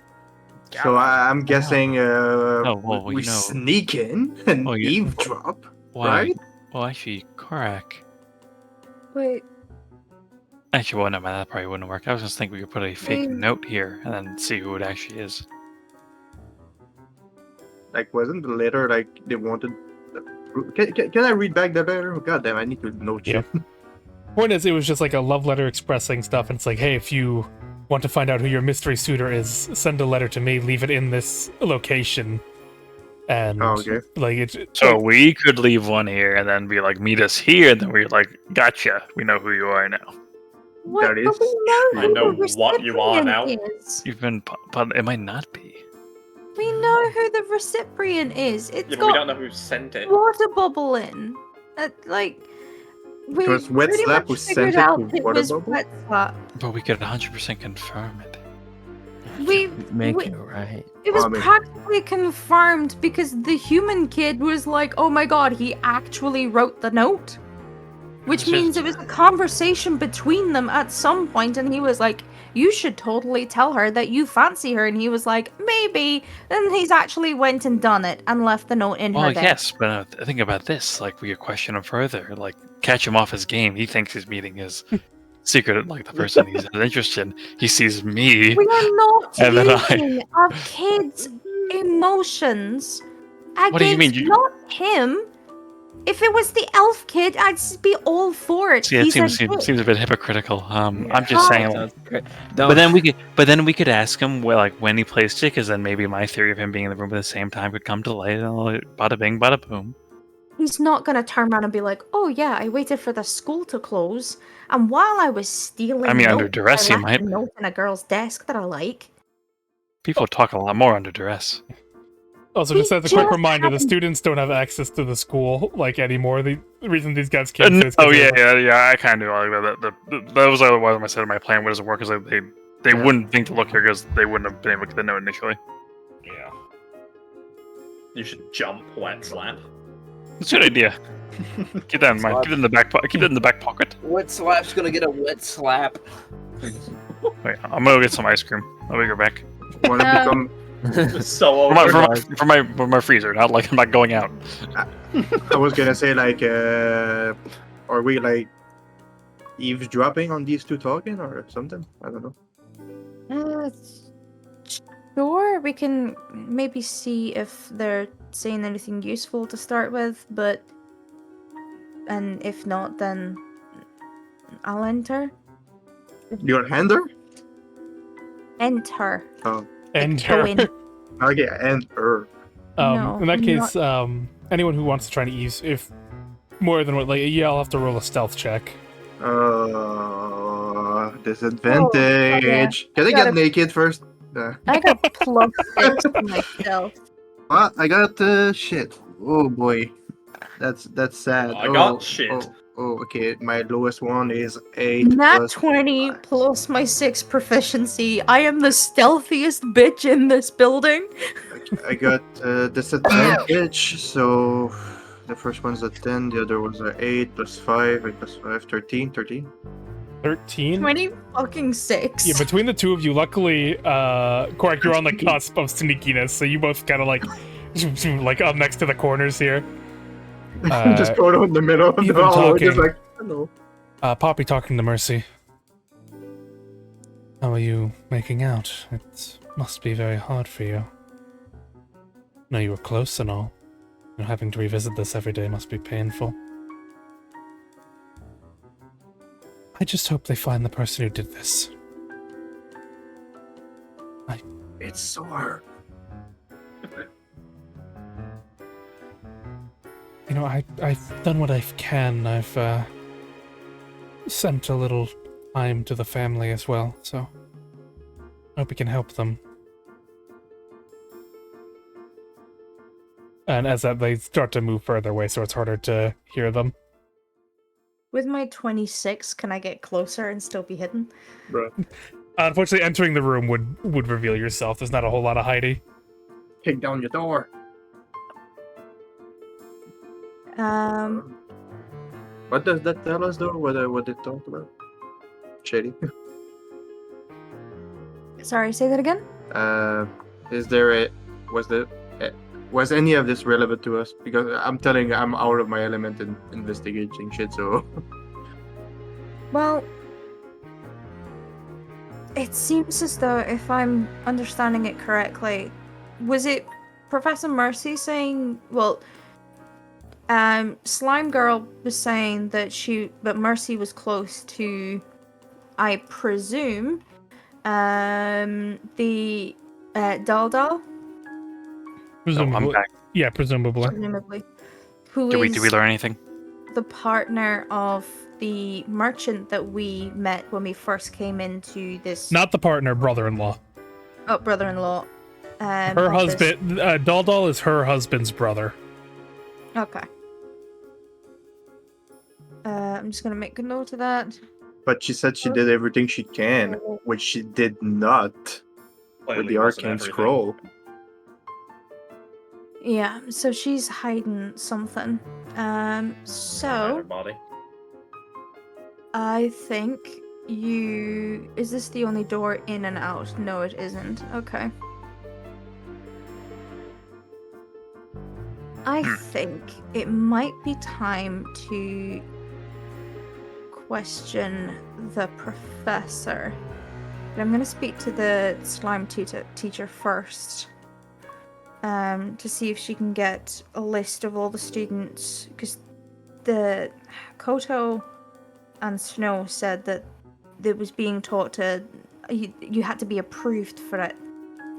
So I'm guessing well, we you know- sneak in and Oh, yeah. eavesdrop, Why? right? Well, actually, Korak. Wait, Actually, well, no, man, that probably wouldn't work. I was just thinking we could put a fake Mm. note here and then see who it actually is. Like, wasn't the letter like they wanted? Can I read back the letter? God damn, I need to know shit. Point is, it was just like a love letter expressing stuff, and it's like, hey, if you want to find out who your mystery suitor is, send a letter to me, leave it in this location. And Oh, okay. like it's So we could leave one here and then be like, meet us here, and then we're like, gotcha, we know who you are now. What? That But is we know true. I know who the what you are now. recipient is. You've been, but it might not be. We know who the recipient is. It's Yeah, but we got don't know who sent it. water bubble in. Like, we was Wet pretty Slap much who figured sent it out to it Water was Bubble? Wet Slap. But we could 100% confirm it. Make we- it right. It was I mean- practically confirmed because the human kid was like, oh my god, he actually wrote the note. Which It's means just- it was a conversation between them at some point, and he was like, you should totally tell her that you fancy her. And he was like, maybe. And he's actually went and done it and left the note in Well, her desk. yes, but think about this. Like, we could question him further. Like, catch him off his game. He thinks he's meeting his secret, like, the person he's interested in. He sees me. We are not And then using our kids' emotions against What do you mean? You- not him. If it was the elf kid, I'd be all for it. See, it He's seems a kid. seems a bit hypocritical. I'm just Oh. saying. Sounds great. But then we could ask him like when he placed it, because then maybe my theory of him being in the room at the same time could come to light. And bada bing, bada boom. He's not gonna turn around and be like, "Oh yeah, I waited for the school to close, and while I was stealing, I mean, under notes, duress, I he left might. a note in a girl's desk that I like." People talk a lot more under duress. Also, We just as a quick just reminder, the haven't- students don't have access to the school like anymore. The reason these guys came is 'cause Oh they yeah, were- yeah. I kind of like that. That was what I said in my plan. What doesn't work is like they wouldn't think to look here because they wouldn't have been able to get the note initially. Yeah. You should jump Wet Slap. It's a good idea. Keep that in mind. Keep it in the back. Keep it in the back pocket. Wet Slap's gonna get a wet slap. Wait, I'm gonna go get some ice cream. I'll be right back. Wanna become? So For over. my my freezer. Not like I'm not going out. I was gonna say like, are we like eavesdropping on these two talking or something? I don't know. Sure, we can maybe see if they're saying anything useful to start with, and if not, then I'll enter. Your hander? Enter. Oh, and Go in. okay, and her. No, in that I'm case, anyone who wants to try to ease, if more than what, like, yeah, I'll have to roll a stealth check. Disadvantage. Can I Got get it. naked first? I got +6 to myself. Well, I got shit. Oh boy, that's sad. I got shit. Oh, okay. My lowest one is 8. Nat plus 20 plus my 6 proficiency. I am the stealthiest bitch in this building. I got disadvantage, so the first one's a 10, the other one's a 8 plus 5, 8 plus 5, 13. 13? 20 fucking 6. Yeah, between the two of you, luckily, Quark, you're on the cusp of sneakiness, so you both kind of like up next to the corners here. Just going in the middle of you've the been hall, just talking. like, hello. Poppy talking to Mercy. How are you making out? It must be very hard for you. I know you were close and all. Having to revisit this every day must be painful. I just hope they find the person who did this. It's sore. You know, I've done what I can. I've sent a little time to the family as well, so I hope we can help them. And as that, they start to move further away, so it's harder to hear them. With my 26, can I get closer and still be hidden? Unfortunately, entering the room would reveal yourself. There's not a whole lot of hiding. Kick down your door. What does that tell us, though? What they talk about? Shady. Sorry, say that again? Is there was any of this relevant to us? Because I'm telling you, I'm out of my element in investigating shit, so... Well, it seems as though, if I'm understanding it correctly, was it Professor Mercy saying, well, Slime Girl was saying that Mercy was close to, I presume, the Dal. Presumably. I'm back. Yeah, presumably. Presumably. Who Did we is learn anything? the partner of the merchant that we met when we first came into this. Not the partner, brother-in-law. Oh, brother-in-law. Her of this- husband, Dal is her husband's brother. Okay. I'm just gonna make a note of that. But she said she did everything she can, which she did not with Clearly the wasn't arcane everything. scroll. Yeah, so she's hiding something. Her So body. I think you. Is this the only door in and out? No, it isn't. Okay. I think it might be time to question the professor. But I'm going to speak to the slime teacher first. To see if she can get a list of all the students. Because the Koto and Snow said that it was being taught to... You had to be approved for it.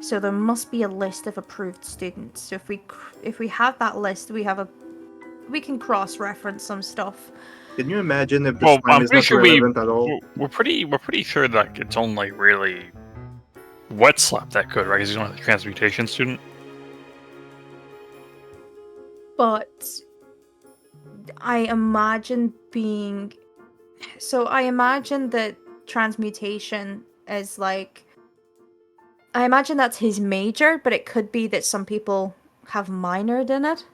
So there must be a list of approved students. So if we have that list, we can cross-reference some stuff. Can you imagine if the Well, slime I'm is pretty not sure relevant at all? we're pretty sure that it's only really Wet Slap that could, right? Because he's only the transmutation student. But I imagine being... So I imagine that transmutation is like... I imagine that's his major, but it could be that some people have minored in it.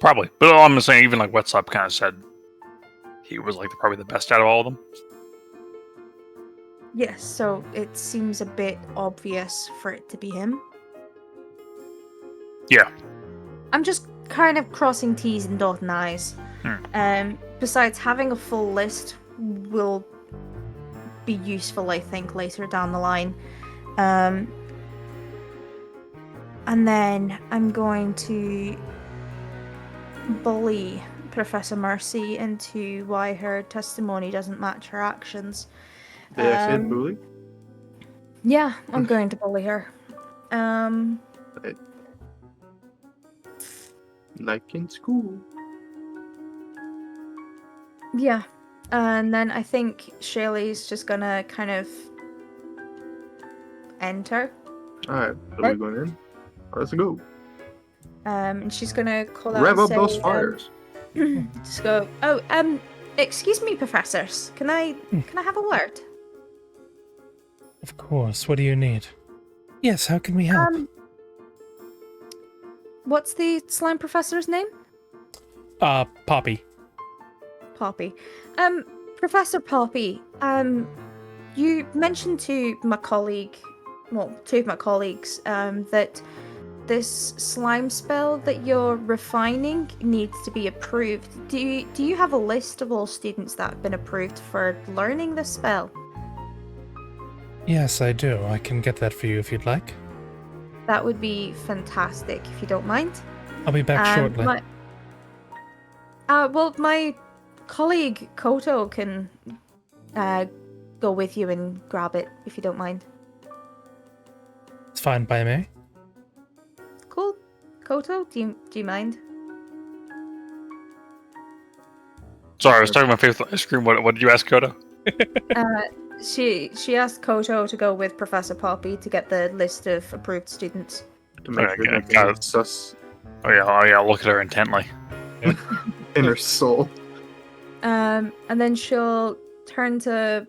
Probably. But all I'm saying, even like Wet Slap kind of said he was like probably the best out of all of them. Yes, so it seems a bit obvious for it to be him. Yeah. I'm just kind of crossing T's and dotting I's. Besides, having a full list will be useful, I think, later down the line. And then I'm going to bully Professor Mercy into why her testimony doesn't match her actions. Did I say bully? Yeah, I'm going to bully her. Like in school. Yeah. And then I think Shaylee's just gonna kind of enter. Alright, so we're going in. Let's go. And she's gonna call out Rev and up say, those fires. just go, excuse me, professors. Can I have a word? Of course. What do you need? Yes, how can we help? What's the slime professor's name? Poppy. Poppy. Professor Poppy, you mentioned to my colleague, well, two of my colleagues, that this slime spell that you're refining needs to be approved. Do you have a list of all students that have been approved for learning this spell? Yes, I do. I can get that for you if you'd like. That would be fantastic, if you don't mind. I'll be back shortly. Well, my colleague Koto can go with you and grab it, if you don't mind. It's fine by me. Cool. Koto, do you mind? Sorry, I was talking my favorite ice cream. What did you ask, Kodo? She asked Koto to go with Professor Poppy to get the list of approved students. To make Okay, sure got that it. it's sus Oh yeah, I'll look at her intently. in her soul. And then she'll turn to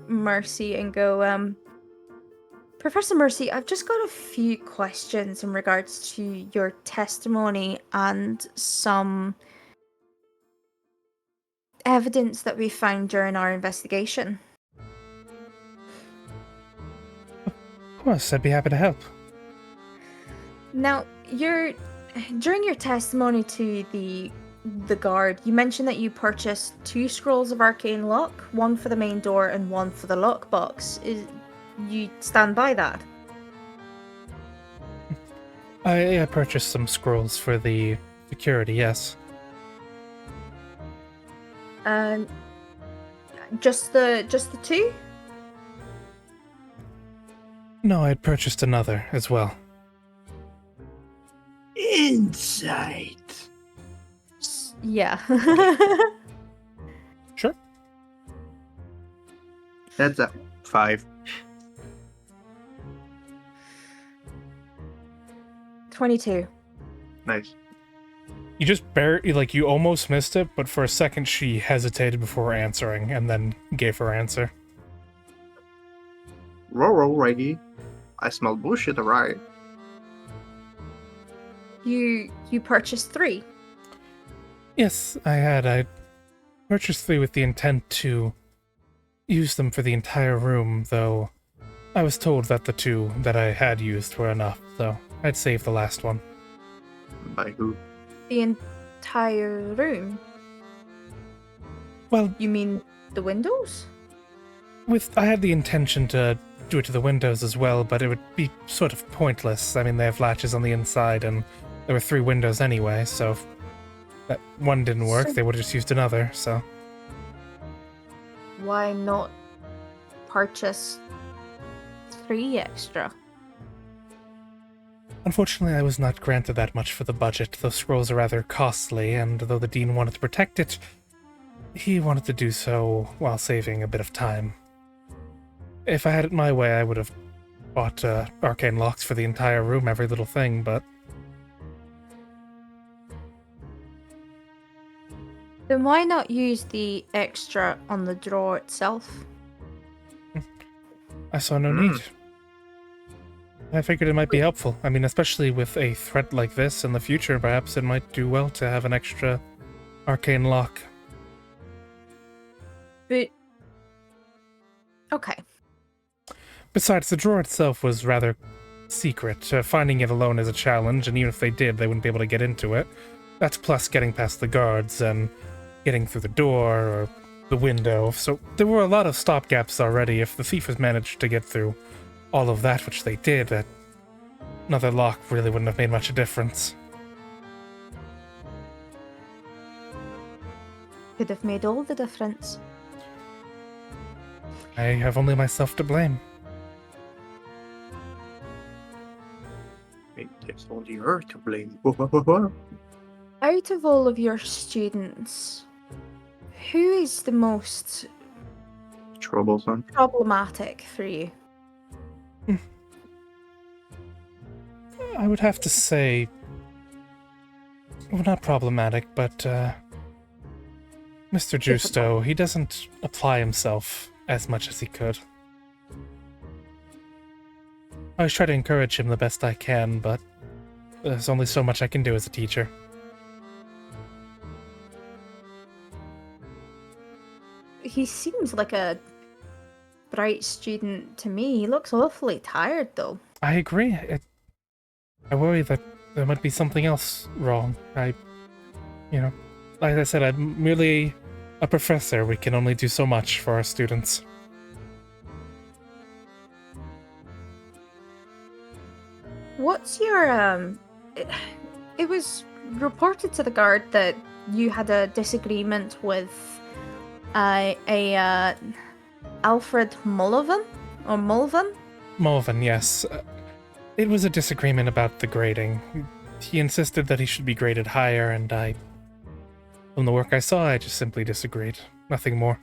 Mercy and go, Professor Mercy, I've just got a few questions in regards to your testimony and some evidence that we found during our investigation. Of course, I'd be happy to help. Now, during your testimony to the guard, you mentioned that you purchased 2 scrolls of arcane lock, one for the main door and one for the lockbox. You stand by that? I purchased some scrolls for the security, yes. Just the 2? No, I had purchased another as well. Insight. Yeah. Sure. That's a 5. 22. Nice. You just you almost missed it, but for a second she hesitated before answering, and then gave her answer. Roll, righty. I smell bullshit, alright. You purchased 3. Yes, I purchased 3 with the intent to use them for the entire room, though I was told that the 2 that I had used were enough, so I'd save the last one. By who? The entire room? Well, You mean the windows? I had the intention to do it to the windows as well, but it would be sort of pointless. I mean, they have latches on the inside, and there were 3 windows anyway, so if that one didn't work, So- they would have just used another, so... Why not purchase 3 extra? Unfortunately, I was not granted that much for the budget. Those scrolls are rather costly, and though the Dean wanted to protect it, he wanted to do so while saving a bit of time. If I had it my way, I would have bought arcane locks for the entire room, every little thing, but... Then why not use the extra on the drawer itself? I saw no need. I figured it might be helpful. I mean, especially with a threat like this in the future, perhaps it might do well to have an extra arcane lock. But... Okay. Besides, the drawer itself was rather secret. Finding it alone is a challenge, and even if they did, they wouldn't be able to get into it. That's plus getting past the guards and getting through the door or the window. So there were a lot of stopgaps already. If the thief has managed to get through all of that, which they did, another lock really wouldn't have made much of a difference. Could have made all the difference. I have only myself to blame. Maybe there's only her to blame. Out of all of your students, who is the most Troublesome. problematic for you? I would have to say... Well, not problematic, but, Mr. Justo, he doesn't apply himself as much as he could. I always try to encourage him the best I can, but there's only so much I can do as a teacher. He seems like a bright student to me. He looks awfully tired, though. I agree. I worry that there might be something else wrong. Like I said, I'm merely a professor. We can only do so much for our students. What's your, It was reported to the guard that you had a disagreement with Alfred Mullivan? Or Mullivan? Mullivan, yes. It was a disagreement about the grading. He insisted that he should be graded higher, and from the work I saw, I just simply disagreed. Nothing more.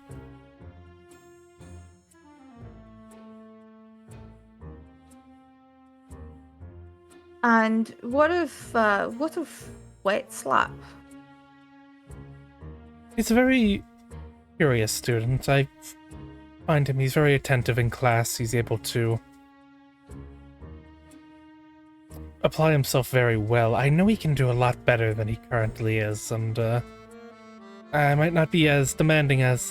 And what of Wet Slap? He's a very curious student. I find he's very attentive in class. He's able to apply himself very well. I know he can do a lot better than he currently is, and I might not be as demanding as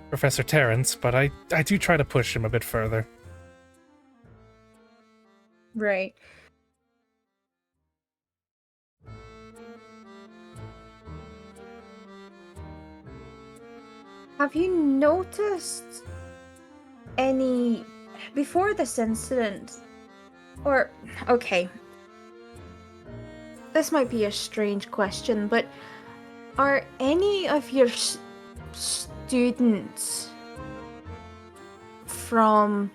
Professor Terrence, but I do try to push him a bit further. Right. Have you noticed any before this incident? Or, okay, this might be a strange question, but are any of your students from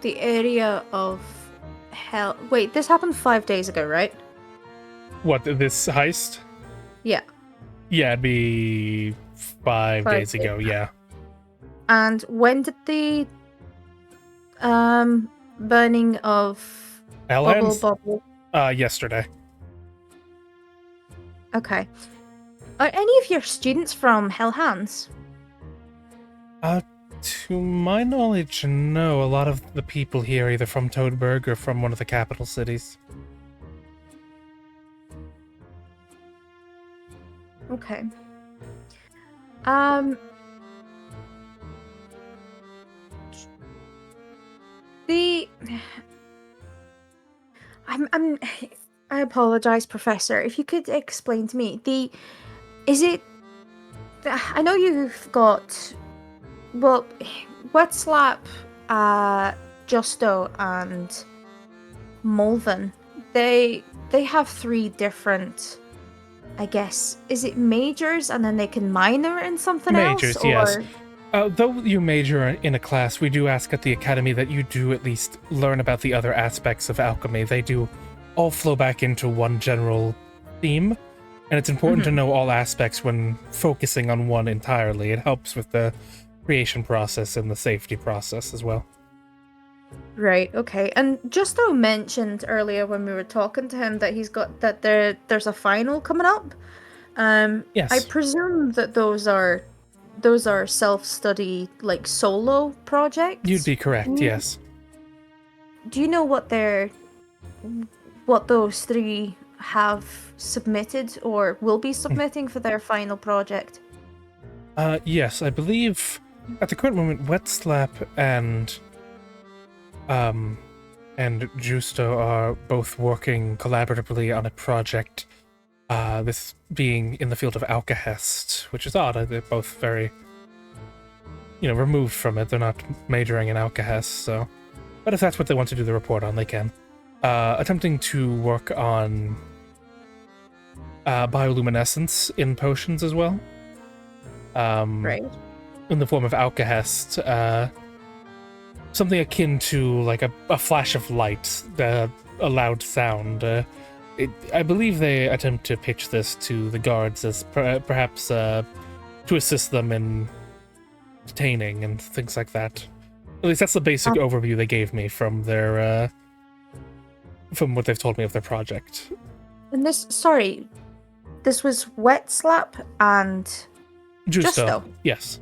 the area of Hell? Wait, this happened 5 days ago, right? What, this heist? Yeah. Yeah, it'd be 5 days ago. Yeah. And when did the burning of Hellhands? Bubble? Yesterday. Okay. Are any of your students from Hellhands? To my knowledge, no. A lot of the people here are either from Toadburg or from one of the capital cities. Okay. The I apologize, Professor. If you could explain to me, I know you've got, well, Wetslap, Justo, and Molven. They have 3 different, I guess, is it majors and then they can minor in something Majors, else? yes. Or... Though you major in a class, we do ask at the academy that you do at least learn about the other aspects of alchemy. They do all flow back into one general theme, and it's important to know all aspects when focusing on one entirely. It helps with the creation process and the safety process as well. Right, okay. And Justo mentioned earlier when we were talking to him that there's a final coming up. Yes. I presume that those are self-study, like, solo projects? You'd be correct, yes. Do you know what those 3 have submitted or will be submitting for their final project? Yes, I believe at the current moment, Wetslap and Justo are both working collaboratively on a project, this being in the field of Alkahest, which is odd. They're both very, removed from it. They're not majoring in Alkahest, so... But if that's what they want to do the report on, they can. Attempting to work on bioluminescence in potions as well. Right. In the form of Alkahest, something akin to like a flash of light, a loud sound. I believe they attempt to pitch this to the guards as perhaps to assist them in detaining and things like that. At least that's the basic overview they gave me from their from what they've told me of their project. And this was Wetslap and Justo. Yes.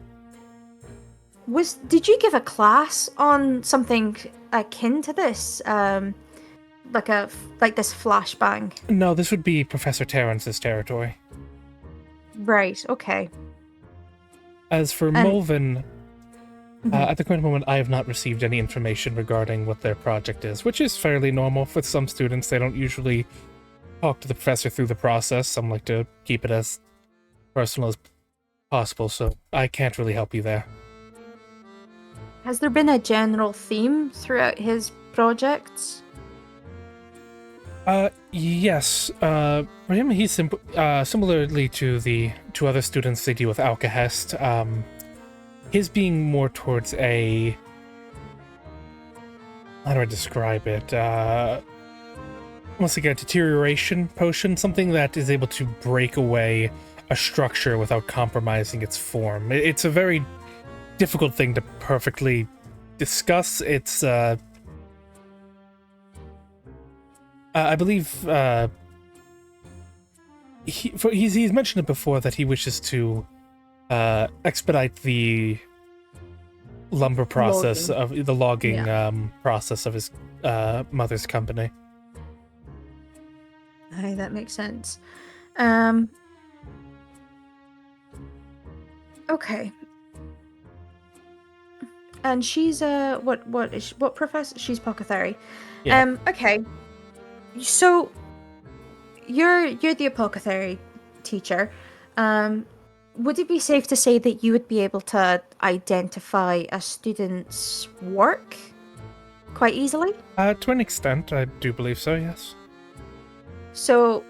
Did you give a class on something akin to this? Like this flashbang? No, this would be Professor Terrence's territory. Right, okay. As for Molven, at the current moment, I have not received any information regarding what their project is, which is fairly normal for some students. They don't usually talk to the professor through the process. Some like to keep it as personal as possible, so I can't really help you there. Has there been a general theme throughout his projects? Yes. For him, he's similarly to the 2 other students they deal with Alkahest, his being more towards a... How do I describe it? Once again, a deterioration potion, something that is able to break away a structure without compromising its form. It's a very difficult thing to perfectly discuss. It's, I believe, he's mentioned it before that he wishes to expedite the lumber process of the logging process of his mother's company. Hey, that makes sense. Okay. And she's what professor? She's apothecary. Yeah. Okay. So you're the apothecary teacher. Would it be safe to say that you would be able to identify a student's work quite easily? To an extent, I do believe so, yes. So,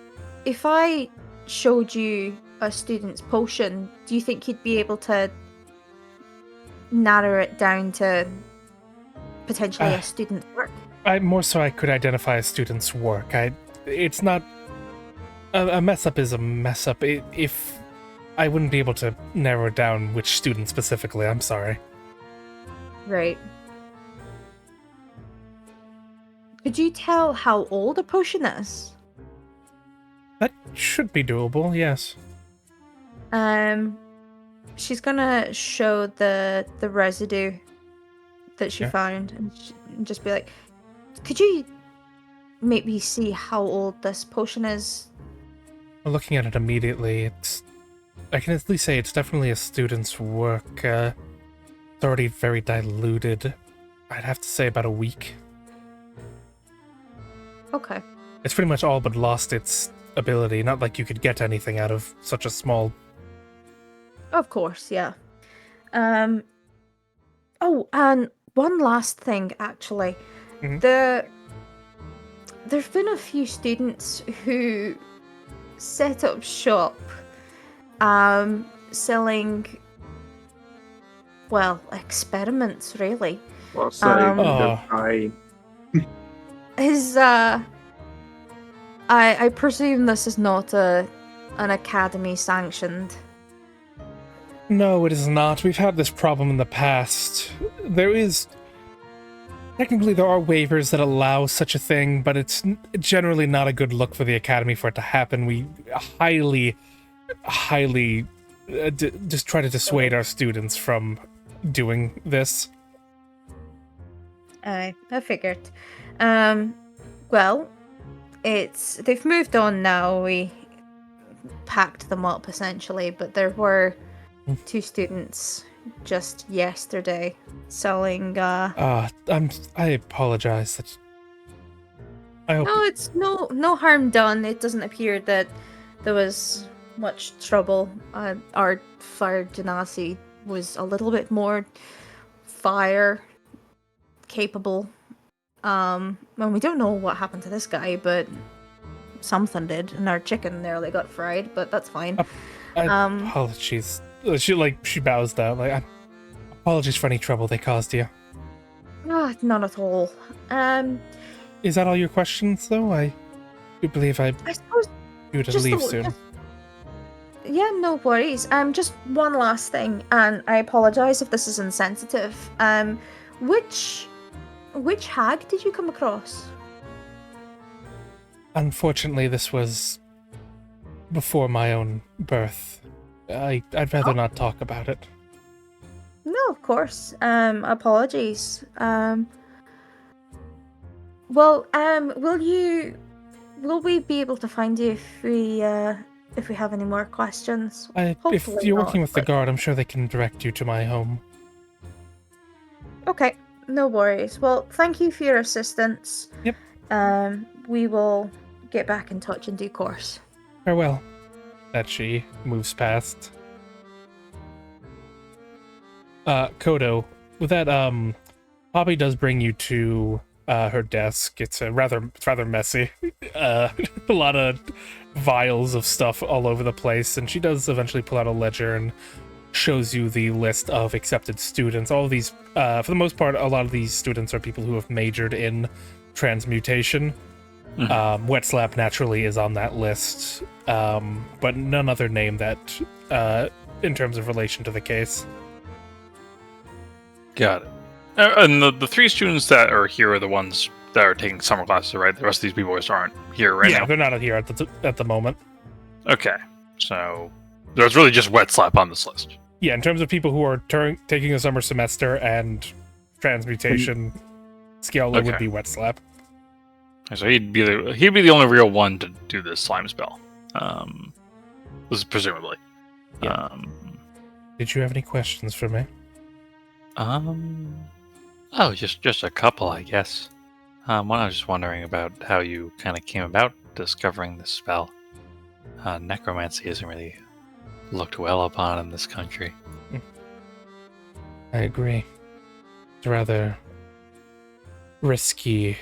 if I showed you a student's potion, do you think you'd be able to narrow it down to potentially a student's work? I could identify a student's work. It's not... A mess up is a mess up. If I wouldn't be able to narrow down which student specifically. I'm sorry. Right. Could you tell how old a potion is? That should be doable. Yes. She's gonna show the residue that she Yeah. found and just be like, could you maybe see how old this potion is? Well, looking at it immediately, I can at least say it's definitely a student's work. It's already very diluted. I'd have to say about a week. Okay. It's pretty much all but lost its ability. Not like you could get anything out of such a small... Of course, yeah. Oh, and one last thing, actually. Mhm. There's been a few students who set up shop, selling, well, experiments, really. Was Oh. I presume this is not an academy sanctioned. No, it is not. We've had this problem in the past. Technically, there are waivers that allow such a thing, but it's generally not a good look for the Academy for it to happen. We highly just try to dissuade our students from doing this. I figured. Well, they've moved on now. We packed them up essentially, but there were 2 students just yesterday selling. I apologize. I hope. No, it's no harm done. It doesn't appear that there was much trouble. Our fire genasi was a little bit more fire capable. And we don't know what happened to this guy, but something did, and our chicken nearly got fried. But that's fine. Apologies. She bows down. Apologies for any trouble they caused you. None at all. Is that all your questions, though? I do believe I suppose you to just leave soon. Yeah, no worries. Just one last thing, and I apologize if this is insensitive. Which hag did you come across? Unfortunately, this was before my own birth. I'd rather not talk about it. No, of course. Apologies. Well, will we be able to find you if we have any more questions? If Hopefully you're not, working with the but- guard, I'm sure they can direct you to my home. Okay, no worries. Well, thank you for your assistance. Yep. We will get back in touch in due course. Farewell. That she moves past. Kodo, with that, Poppy does bring you to her desk. It's rather messy. A lot of vials of stuff all over the place, and she does eventually pull out a ledger and shows you the list of accepted students. All of these, for the most part, a lot of these students are people who have majored in transmutation. Wet Slap naturally is on that list, but none other name that, in terms of relation to the case. Got it. And the 3 students that are here are the ones that are taking summer classes, right? The rest of these people just aren't here right now. They're not here at the moment. Okay, so there's really just Wet Slap on this list. Yeah, in terms of people who are taking a summer semester and transmutation, Sciala would be Wet Slap. So he'd be the only real one to do this slime spell. This is presumably. Yeah. Did you have any questions for me? Oh, just a couple, I guess. One, I was just wondering about how you kind of came about discovering this spell. Necromancy isn't really looked well upon in this country. I agree. It's a rather risky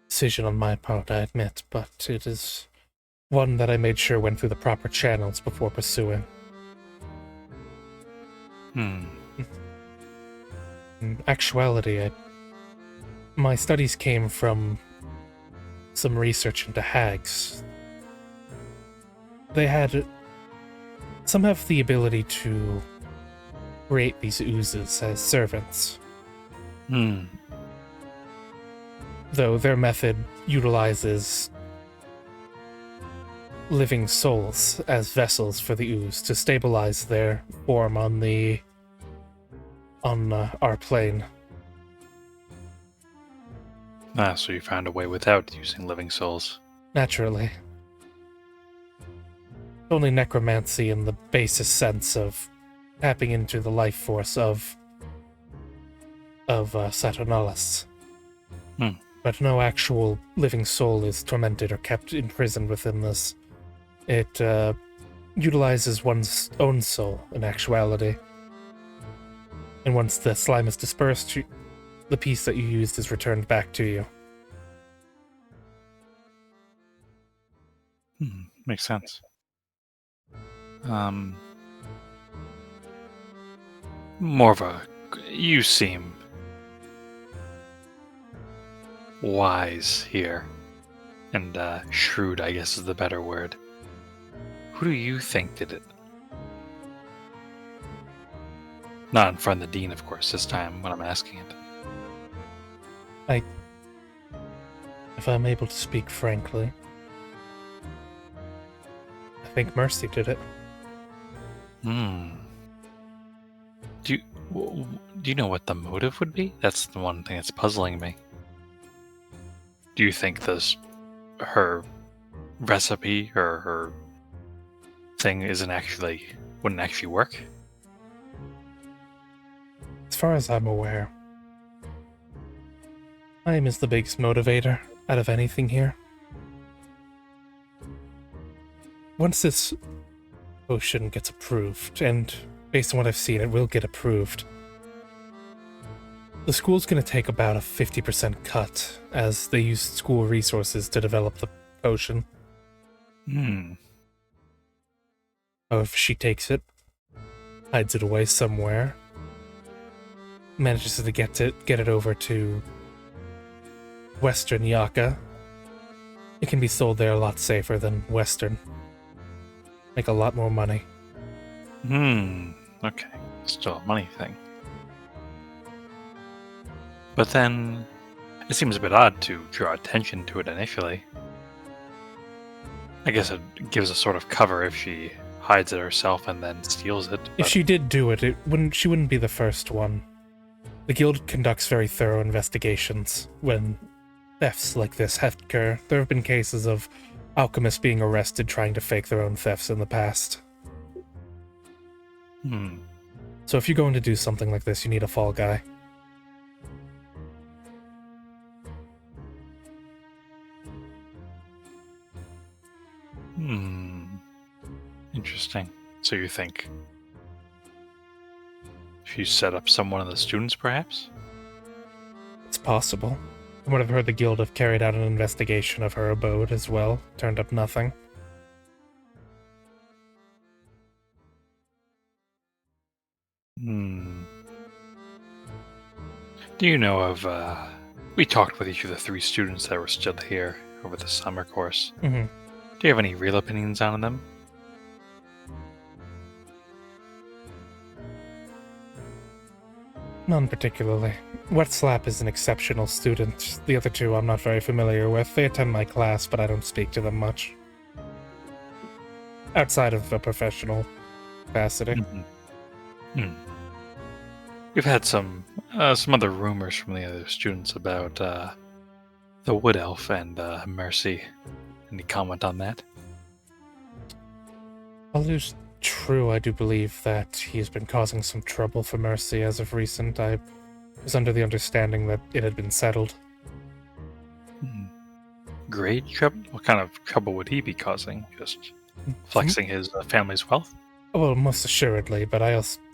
decision on my part, I admit, but it is one that I made sure went through the proper channels before pursuing. In actuality, my studies came from some research into hags. They had Some have the ability to create these oozes as servants, though their method utilizes living souls as vessels for the ooze to stabilize their form on our plane. So you found a way without using living souls. Naturally. Only necromancy in the basest sense of tapping into the life force of Saturnalis. But no actual living soul is tormented or kept imprisoned within this. It utilizes one's own soul in actuality. And once the slime is dispersed, the piece that you used is returned back to you. Makes sense. You seem wise here. And shrewd, I guess, is the better word. Who do you think did it? Not in front of the dean, of course, this time when I'm asking it. If I'm able to speak frankly, I think Mercy did it. Do you know what the motive would be? That's the one thing that's puzzling me. Do you think her recipe or her thing wouldn't actually work? As far as I'm aware, time is the biggest motivator out of anything here. Once this potion gets approved, and based on what I've seen, it will get approved, the school's going to take about a 50% cut as they use school resources to develop the potion. If she takes it, hides it away somewhere, manages to get it over to Western Yaka, it can be sold there a lot safer than Western. Make a lot more money. Okay. Still a money thing. But then, it seems a bit odd to draw attention to it initially. I guess it gives a sort of cover if she hides it herself and then steals it. If she did do it, she wouldn't be the first one. The guild conducts very thorough investigations when thefts like this occur. There have been cases of alchemists being arrested trying to fake their own thefts in the past. So if you're going to do something like this, you need a fall guy. Interesting. So you think she set up someone of the students, perhaps? It's possible. From what I've heard, the guild have carried out an investigation of her abode as well. Turned up nothing. Do you know of, we talked with each of the 3 students that were still here over the summer course. Do you have any real opinions on them? None particularly. Wetslap is an exceptional student. The other 2 I'm not very familiar with. They attend my class, but I don't speak to them much. Outside of a professional capacity. We've had some other rumors from the other students about the Wood Elf and Mercy. Any comment on that? Well, it's true, I do believe that he's been causing some trouble for Mercy as of recent. I was under the understanding that it had been settled. Great trouble? What kind of trouble would he be causing? Just flexing his family's wealth? Well, most assuredly, but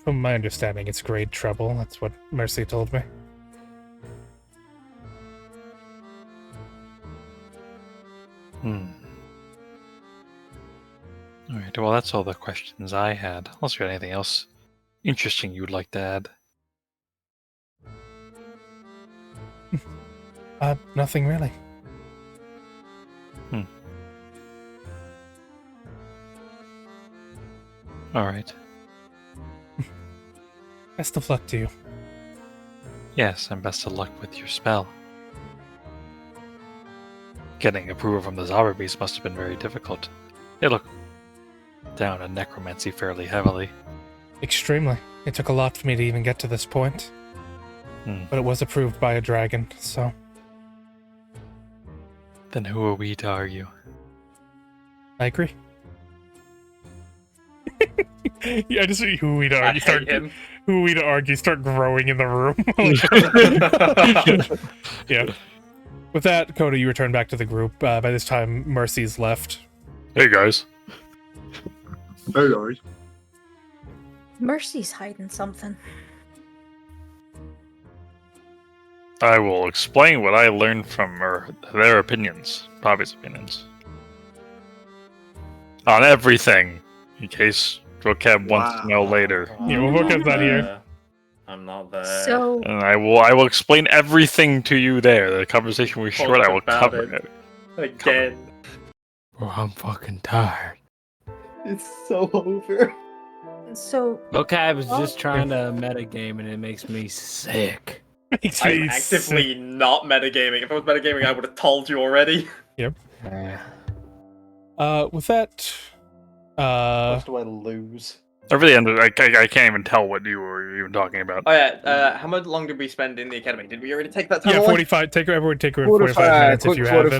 from my understanding, it's grade trouble. That's what Mercy told me. Alright, well that's all the questions I had. Unless you had anything else interesting you would like to add. Nothing really. All right. Best of luck to you. Yes, and best of luck with your spell. Getting approval from the Zauber beast must have been very difficult. They look down on necromancy fairly heavily. Extremely. It took a lot for me to even get to this point. But it was approved by a dragon, so... Then who are we to argue? I agree. Yeah, just who we to argue. Who we to argue start growing in the room. Yeah. With that, Coda, you return back to the group. By this time, Mercy's left. Hey guys. Hey guys. Mercy's hiding something. I will explain what I learned from their opinions, Bobby's opinions, on everything, in case Vocab wants to know later. Yeah, well, Vocab's not here. I'm not there. So, And I will explain everything to you there. The conversation was short. I will cover it again. Bro, I'm fucking tired. It's so over. so Vocab is just trying to metagame and it makes me sick. I'm actively not metagaming. If I was metagaming, I would have told you already. Yep. Yeah. With that, What do I lose? I really ended. I can't even tell what you were even talking about. Oh yeah. How much long did we spend in the academy? Did we already take that time? yeah, away? 45. Everyone take 45 minutes if you have it.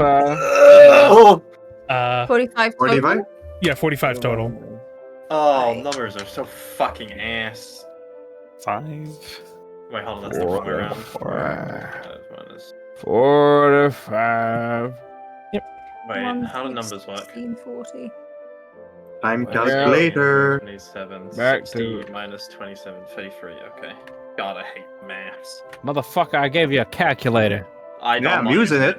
45 total? 45? Yeah, 45 total. Oh, numbers are so fucking ass. 5. Wait, hold on. That's the wrong way around. 45. Wait, One, how do six, numbers work? 16, 40. Time Wait, calculator. 27, Back 60 to- minus 27, 33. Okay. God, I hate maths. Motherfucker, I gave you a calculator. I don't Yeah, I'm mind. using it.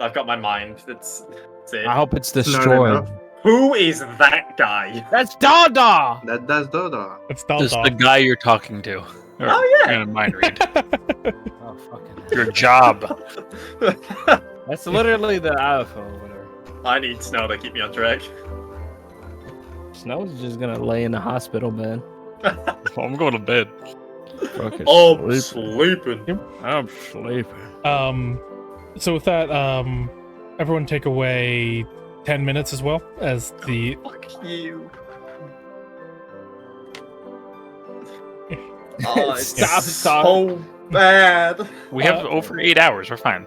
I've got my mind. That's it. I hope it's Not destroyed. enough. Who is that guy? That's Dada! That's Dodo. It's This Dal is the guy you're talking to. Oh, yeah. You're gonna mind read. Oh, fucking. Your job. That's literally the alpha or whatever. I need Snow to keep me on track. Snow's just gonna lay in the hospital bed. I'm going to bed. Fucking Oh, sleeping. sleeping. I'm sleeping. So with that, everyone take away 10 minutes as well as the... Fuck you. Oh, it's Stop, so bad. We have over 8 hours. We're fine.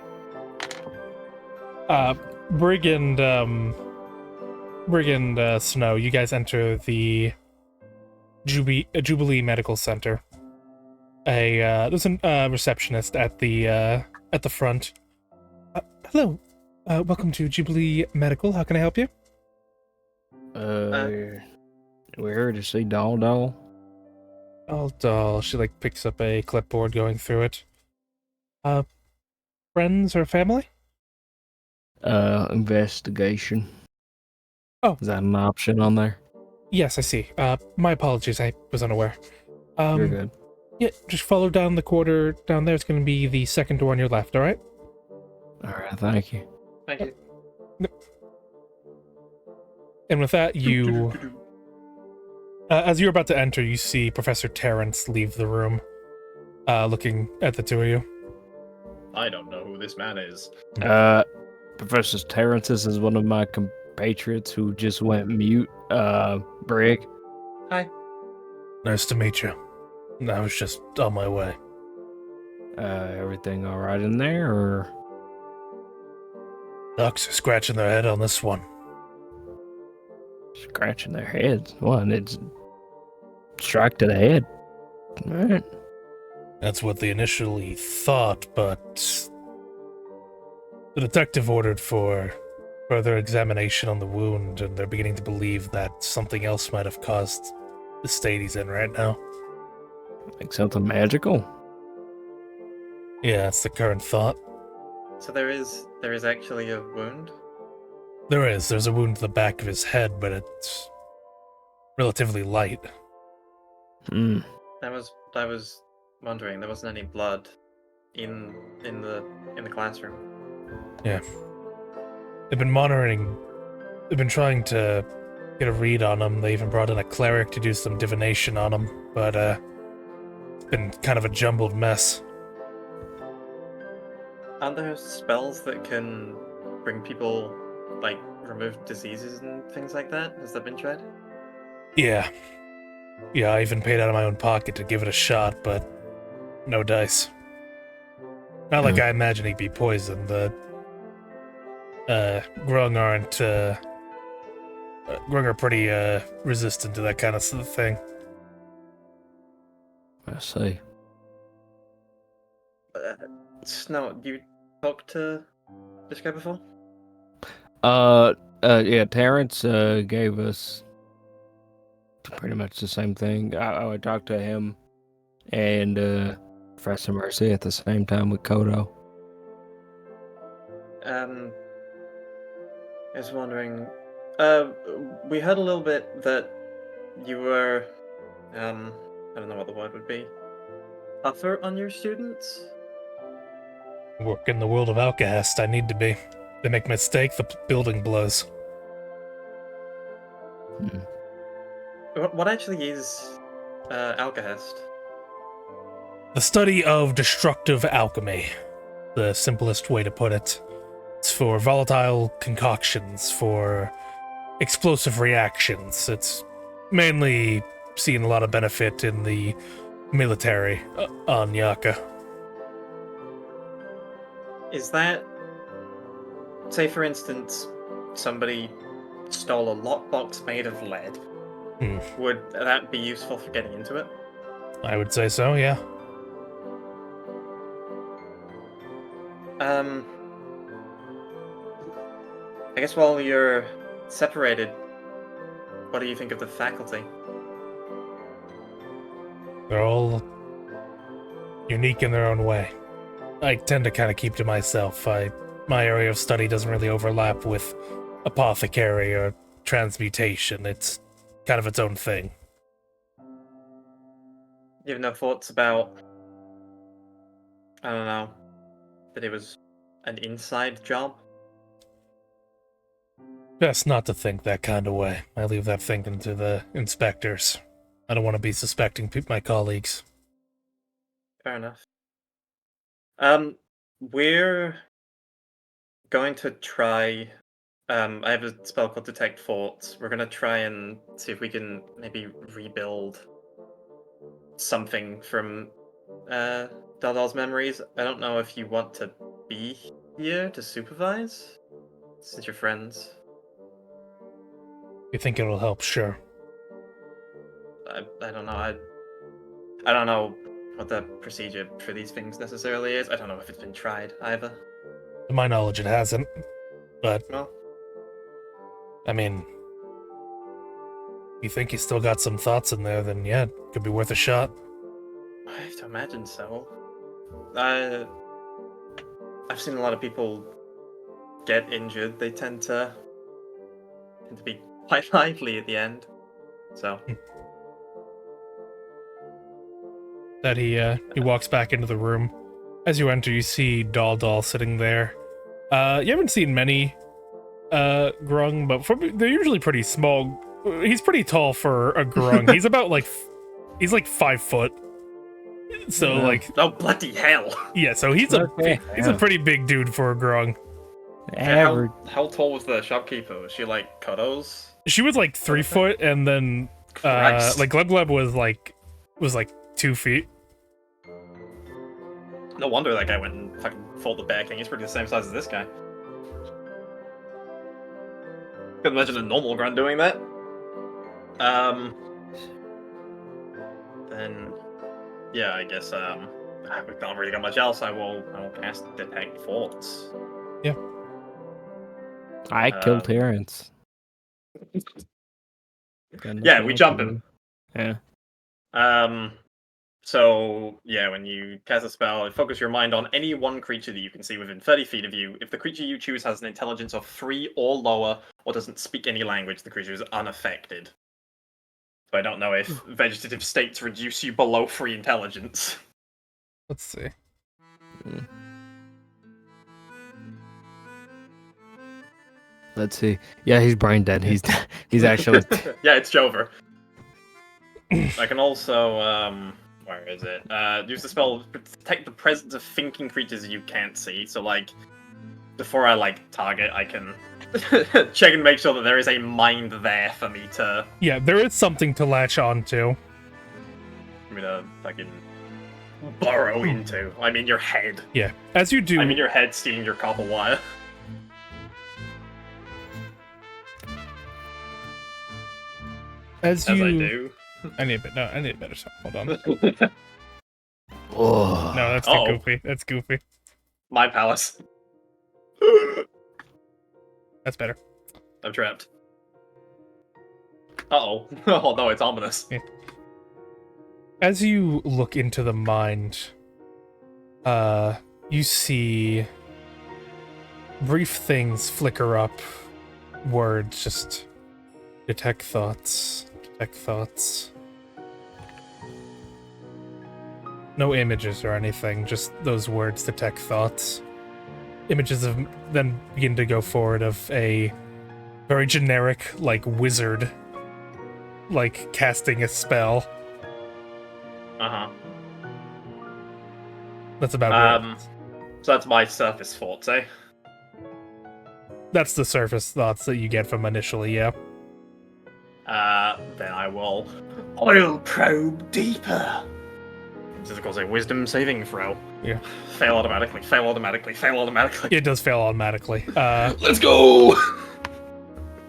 Brig and Snow, you guys enter the Jubilee Medical Center. There's a receptionist at the front. Hello, welcome to Jubilee Medical. How can I help you? We're here to see Doll. Doll. She picks up a clipboard, going through it. Friends or family? Investigation. Oh. Is that an option on there? Yes, I see. My apologies, I was unaware. You're good. Yeah, just follow down the corridor down there. It's going to be the second door on your left, alright? Alright, thank you. Thank you. And with that, you... as you're about to enter, you see Professor Terrence leave the room, looking at the two of you. I don't know who this man is. Professor Terrence is one of my compatriots who just went mute. Brig. Hi. Nice to meet you. I was just on my way. Everything alright in there, or? Ducks are scratching their head on this one. Scratching their heads. What? It's strike to the head. Alright. That's what they initially thought, but the detective ordered for further examination on the wound, and they're beginning to believe that something else might have caused the state he's in right now. Like something magical? Yeah, that's the current thought. So there is actually a wound? There's a wound to the back of his head, but it's relatively light. Hmm. I was wondering, there wasn't any blood in the classroom. Yeah. They've been monitoring, they've been trying to get a read on them. They even brought in a cleric to do some divination on them, but it's been kind of a jumbled mess. Aren't there spells that can bring people, like, remove diseases and things like that? Has that been tried? Yeah. Yeah, I even paid out of my own pocket to give it a shot, but no dice. Not like I imagine he'd be poisoned. The Grung aren't, Grung are pretty, resistant to that kind of thing. I see. Snow, you talked to this guy before? Yeah, Terrence gave us pretty much the same thing. I talked to him and Professor Mercy at the same time with Kodo. I was wondering, we heard a little bit that you were, I don't know what the word would be, tougher on your students? Work in the world of Alcahest, I need to be. They make a mistake, the building blows. What actually is Alcahest? The study of destructive alchemy. The simplest way to put it. It's for volatile concoctions, for explosive reactions. It's mainly seen a lot of benefit in the military on Yaka. Is that, say for instance, somebody stole a lockbox made of lead? Would that be useful for getting into it? I would say so, yeah. I guess while you're separated, what do you think of the faculty? They're all unique in their own way. I tend to kind of keep to myself. My area of study doesn't really overlap with apothecary or transmutation. It's kind of its own thing. You have no thoughts about, I don't know, that it was an inside job? Best not to think that kind of way. I leave that thinking to the inspectors. I don't want to be suspecting my colleagues. Fair enough. We're going to try. I have a spell called Detect Thoughts. We're gonna try and see if we can maybe rebuild something from Daldal's memories. I don't know if you want to be here to supervise, since you're friends. You think it'll help? Sure. I don't know. I don't know what the procedure for these things necessarily is. I don't know if it's been tried either. To my knowledge, it hasn't. But, Well, I mean, you think you still got some thoughts in there, then yeah, it could be worth a shot. I have to imagine so. I've seen a lot of people get injured. They tend to be quite lively at the end. So. That he walks back into the room. As you enter, you see Dal sitting there. You haven't seen many Grung, but they're usually pretty small. He's pretty tall for a Grung. He's about he's like 5 foot. So oh bloody hell! Yeah, so he's a pretty big dude for a Grung. How tall was the shopkeeper? Was she like Kodos? She was like 3 foot, and then like Gleb was like 2 feet. No wonder that guy went and fucking fought the Bear King. He's pretty the same size as this guy. Couldn't imagine a normal grunt doing that. Then, yeah, I guess we've not really got much else. I will cast Detect Thoughts. Yeah. I killed Terrence. Yeah, we jump him. Yeah. So, yeah, when you cast a spell, focus your mind on any one creature that you can see within 30 feet of you. If the creature you choose has an intelligence of 3 or lower, or doesn't speak any language, the creature is unaffected. So I don't know if vegetative states reduce you below 3 intelligence. Let's see. Let's see. Yeah, he's brain dead. He's he's actually. Yeah, it's Jover. I can also, where is it? Use the spell detect the presence of thinking creatures you can't see. So, like, before I, like, target, I can check and make sure that there is a mind there for me to... Yeah, there is something to latch onto. For me to fucking burrow into. I mean, your head. Yeah, as you do... I mean, your head stealing your copper wire. As I you... do. I need a better song. Hold on. Oh. No, that's too goofy. That's goofy. My palace. That's better. I'm trapped. Uh-oh. Oh no, it's ominous. Yeah. As you look into the mind, you see brief things flicker up. Words just detect thoughts. Detect thoughts. No images or anything, just those words detect thoughts. Images of then begin to go forward of a very generic, like, wizard, like, casting a spell. Uh-huh. That's about it. So that's my surface thoughts, eh? That's the surface thoughts that you get from initially, yeah. Then I'll probe deeper. This is, of course, a wisdom saving throw. Yeah. Fail automatically, fail automatically, fail automatically. It does fail automatically. Let's go!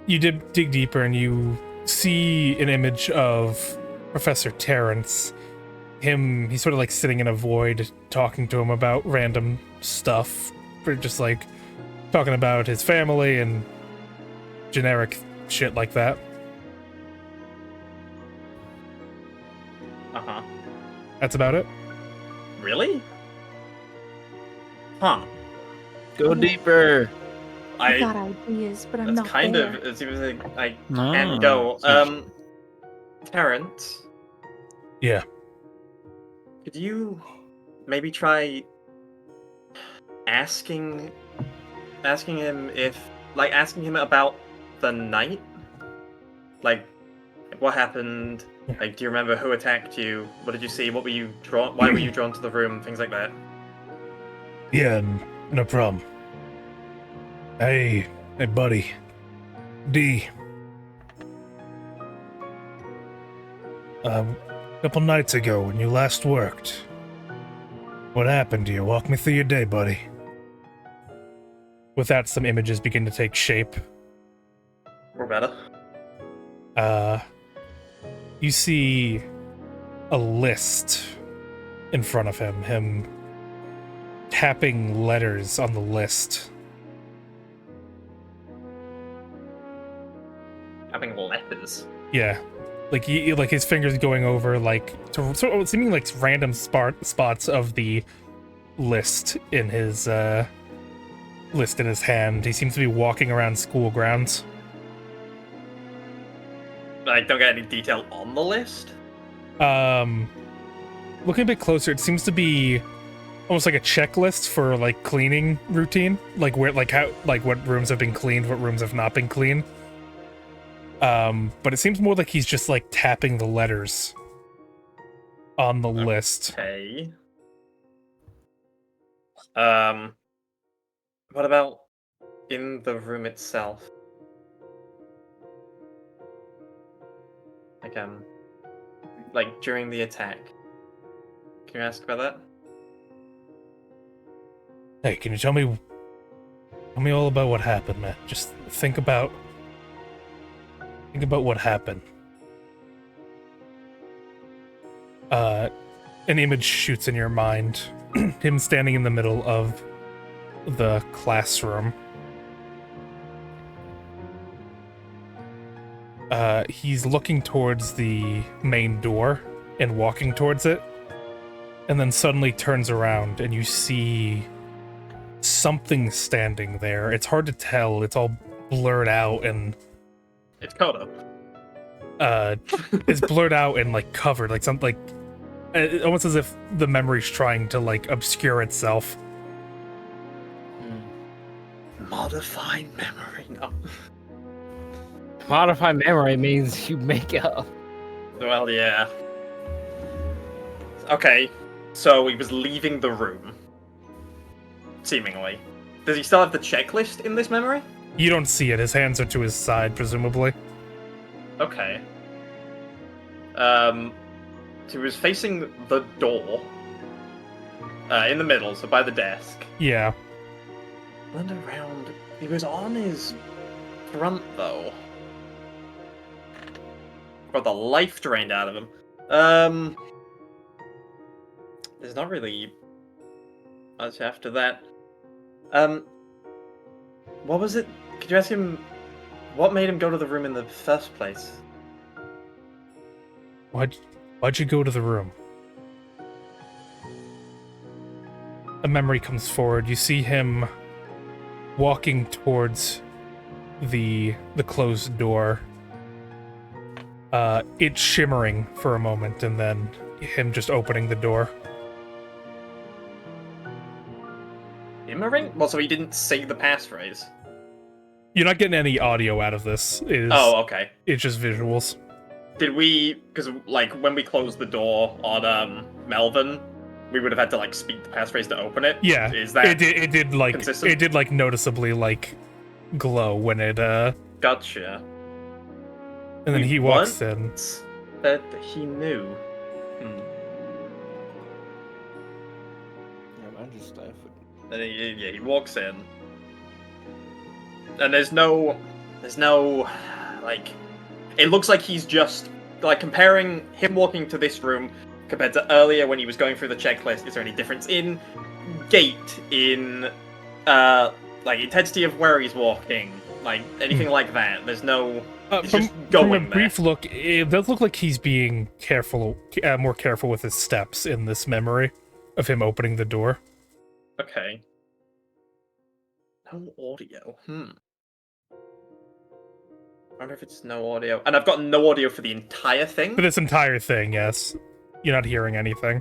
You dig deeper and you see an image of Professor Terrence. He's sort of like sitting in a void, talking to him about random stuff. Or just like talking about his family and generic shit like that. Uh-huh. That's about it. Really? Huh. Go deeper. I got ideas, but I'm That's not kind there. of, it seems like I No. can go. Terrence, Yeah. could you maybe try asking him asking him about the night? Like, what happened? Like, do you remember who attacked you? What did you see? What were you drawn? Why were you drawn to the room? Things like that. Yeah, no problem. Hey, buddy. D. A couple nights ago when you last worked, what happened to you? Walk me through your day, buddy. With that, some images begin to take shape. Or better. You see a list in front of him tapping letters on the list. Having letters. Yeah. Like his fingers going over to sort of seeming like random spots of the list in his hand. He seems to be walking around school grounds. I don't get any detail on the list. Looking a bit closer, it seems to be almost like a checklist for like cleaning routine, like where what rooms have been cleaned, what rooms have not been cleaned. But it seems more like he's just like tapping the letters on the list. Okay. What about in the room itself? Like during the attack. Can you ask about that? Hey, can you tell me all about what happened, man? Just think about what happened. An image shoots in your mind. Him standing in the middle of the classroom. He's looking towards the main door and walking towards it, and then suddenly turns around and you see something standing there. It's hard to tell. It's all blurred out and It's Kodo. it's blurred out and like covered, like something like almost as if the memory's trying to like obscure itself. Modify memory. No. Modify memory means you make it up. Well, yeah. Okay, so he was leaving the room. Seemingly. Does he still have the checklist in this memory? You don't see it. His hands are to his side, presumably. Okay. So he was facing the door. In the middle, so by the desk. Yeah. Went around. He was on his front, though. Got the life drained out of him. There's not really much after that. What was it? Could you ask him what made him go to the room in the first place? Why'd you go to the room? A memory comes forward. You see him walking towards the closed door. It shimmering for a moment, and then him just opening the door. Shimmering? Well, so he didn't say the passphrase. You're not getting any audio out of this. Oh, okay. It's just visuals. Did we? Because like when we closed the door on Melvin, we would have had to like speak the passphrase to open it. Yeah, Is that it did like consistent? it did like noticeably like glow when it Gotcha. and then he walks in. That he knew. Yeah, I'm just stifled. And he walks in, and there's no, like, it looks like he's just like comparing him walking to this room compared to earlier when he was going through the checklist. Is there any difference in gait, in like intensity of where he's walking, like anything like that? There's no. He's just going from a there. brief look, it does look like he's being careful, more careful with his steps in this memory of him opening the door. Okay. No audio. I wonder if it's no audio. And I've got no audio for the entire thing. For this entire thing, yes. You're not hearing anything.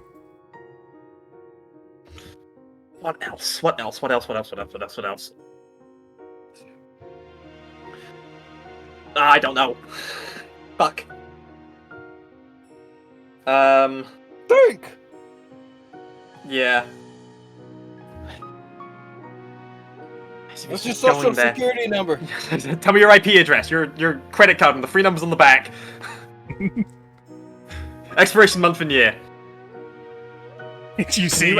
What else? What else? What else? What else? What else? What else? What else? I don't know. Fuck. Think! Yeah. What's your social security number? Tell me your IP address, your credit card, and the 3 numbers on the back. Expiration month and year. You see,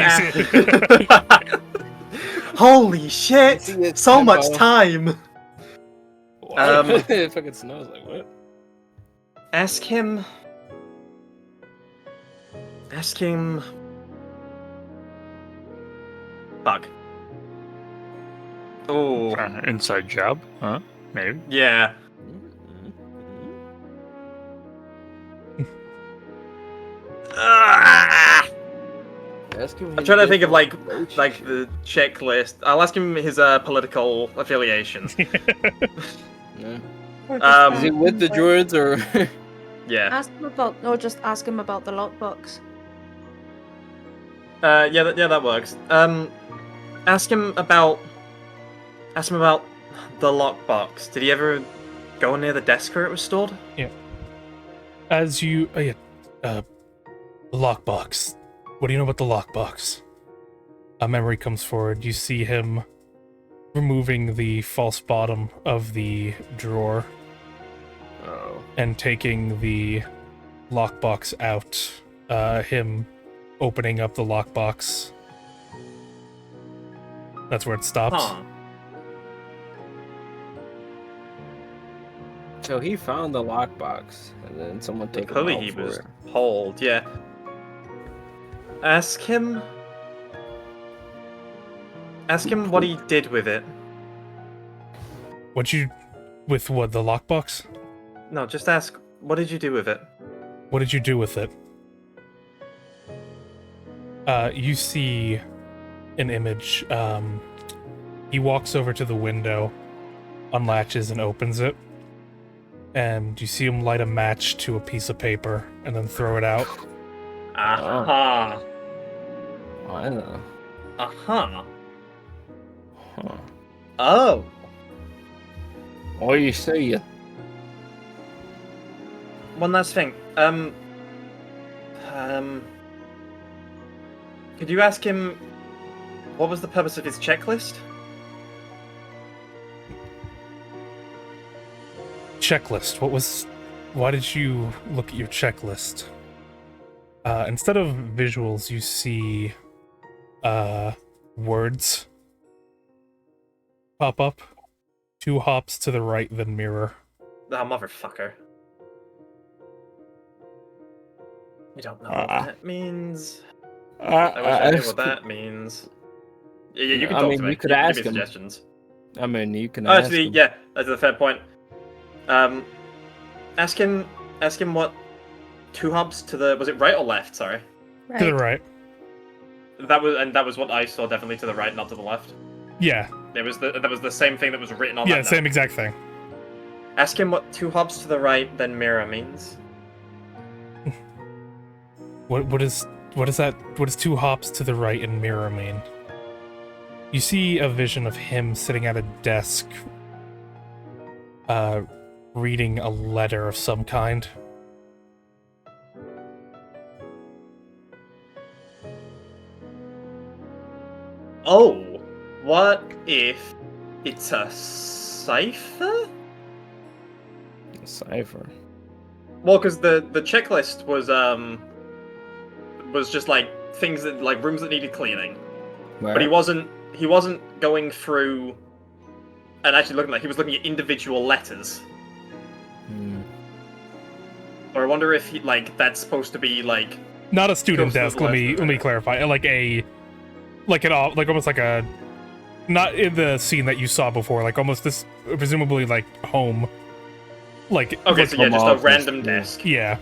Holy shit! So much time. It fucking snows. Like what? Ask him. Fuck. Oh. Inside job? Huh? Maybe. Yeah. I'm trying to think of like the checklist. I'll ask him his political affiliations. Is he with the druids or? Yeah. Ask him about, no, just ask him about the lockbox. Yeah, that works. Ask him about the lockbox. Did he ever go near the desk where it was stored? Yeah. As you, the lockbox. What do you know about the lockbox? A memory comes forward. You see him removing the false bottom of the drawer. Oh. And taking the lockbox out. Him opening up the lockbox. That's where it stops. Huh. So he found the lockbox, and then someone took him Clearly out he for was it. pulled, yeah. Ask him what he did with it. With what, the lockbox? No, just ask, what did you do with it? What did you do with it? You see an image. He walks over to the window, unlatches and opens it. And you see him light a match to a piece of paper and then throw it out. Aha. Oh, I know. Aha. Huh. Oh. Oh, you see ya. One last thing. Could you ask him what was the purpose of his checklist? Checklist. Why did you look at your checklist? Instead of visuals, you see words pop up. 2 hops to the right, then mirror. Oh, motherfucker. You don't know what that means. I wish I knew what that means. Yeah, you can I talk mean, to me. you could Give ask me him. suggestions. I mean, you can Oh, ask actually, him. yeah, that's a fair point. Ask him what 2 hubs to the, was it right or left? Sorry. Right. To the right. That was what I saw, definitely to the right, not to the left. Yeah. That was the same thing that was written on Yeah, that same note. exact thing. Ask him what 2 hubs to the right, then mirror means. What does 2 hops to the right and mirror mean? You see a vision of him sitting at a desk, reading a letter of some kind. Oh, what if it's a cipher? A cipher. Well, because the checklist was just like things that like rooms that needed cleaning, but he wasn't going through and actually looking like he was looking at individual letters. Or I wonder if that's supposed to be like Not a student goes to desk. the Let left me clarify. Like almost like a, not in the scene that you saw before. Like almost this, presumably like home. Like okay, so yeah, just a office, random yeah. desk. yeah.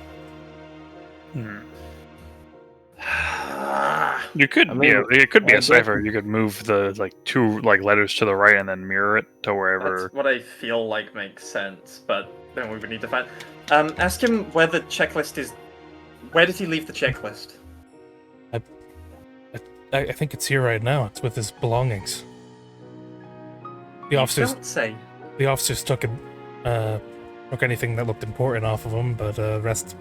You could, I mean, yeah, it could be I a cipher. guess- You could move the 2 letters to the right and then mirror it to wherever. That's what I feel like makes sense, but then we would need to find. Ask him where the checklist is. Where did he leave the checklist? I think it's here right now. It's with his belongings. The officers Don't say. The officers took anything that looked important off of him, but rest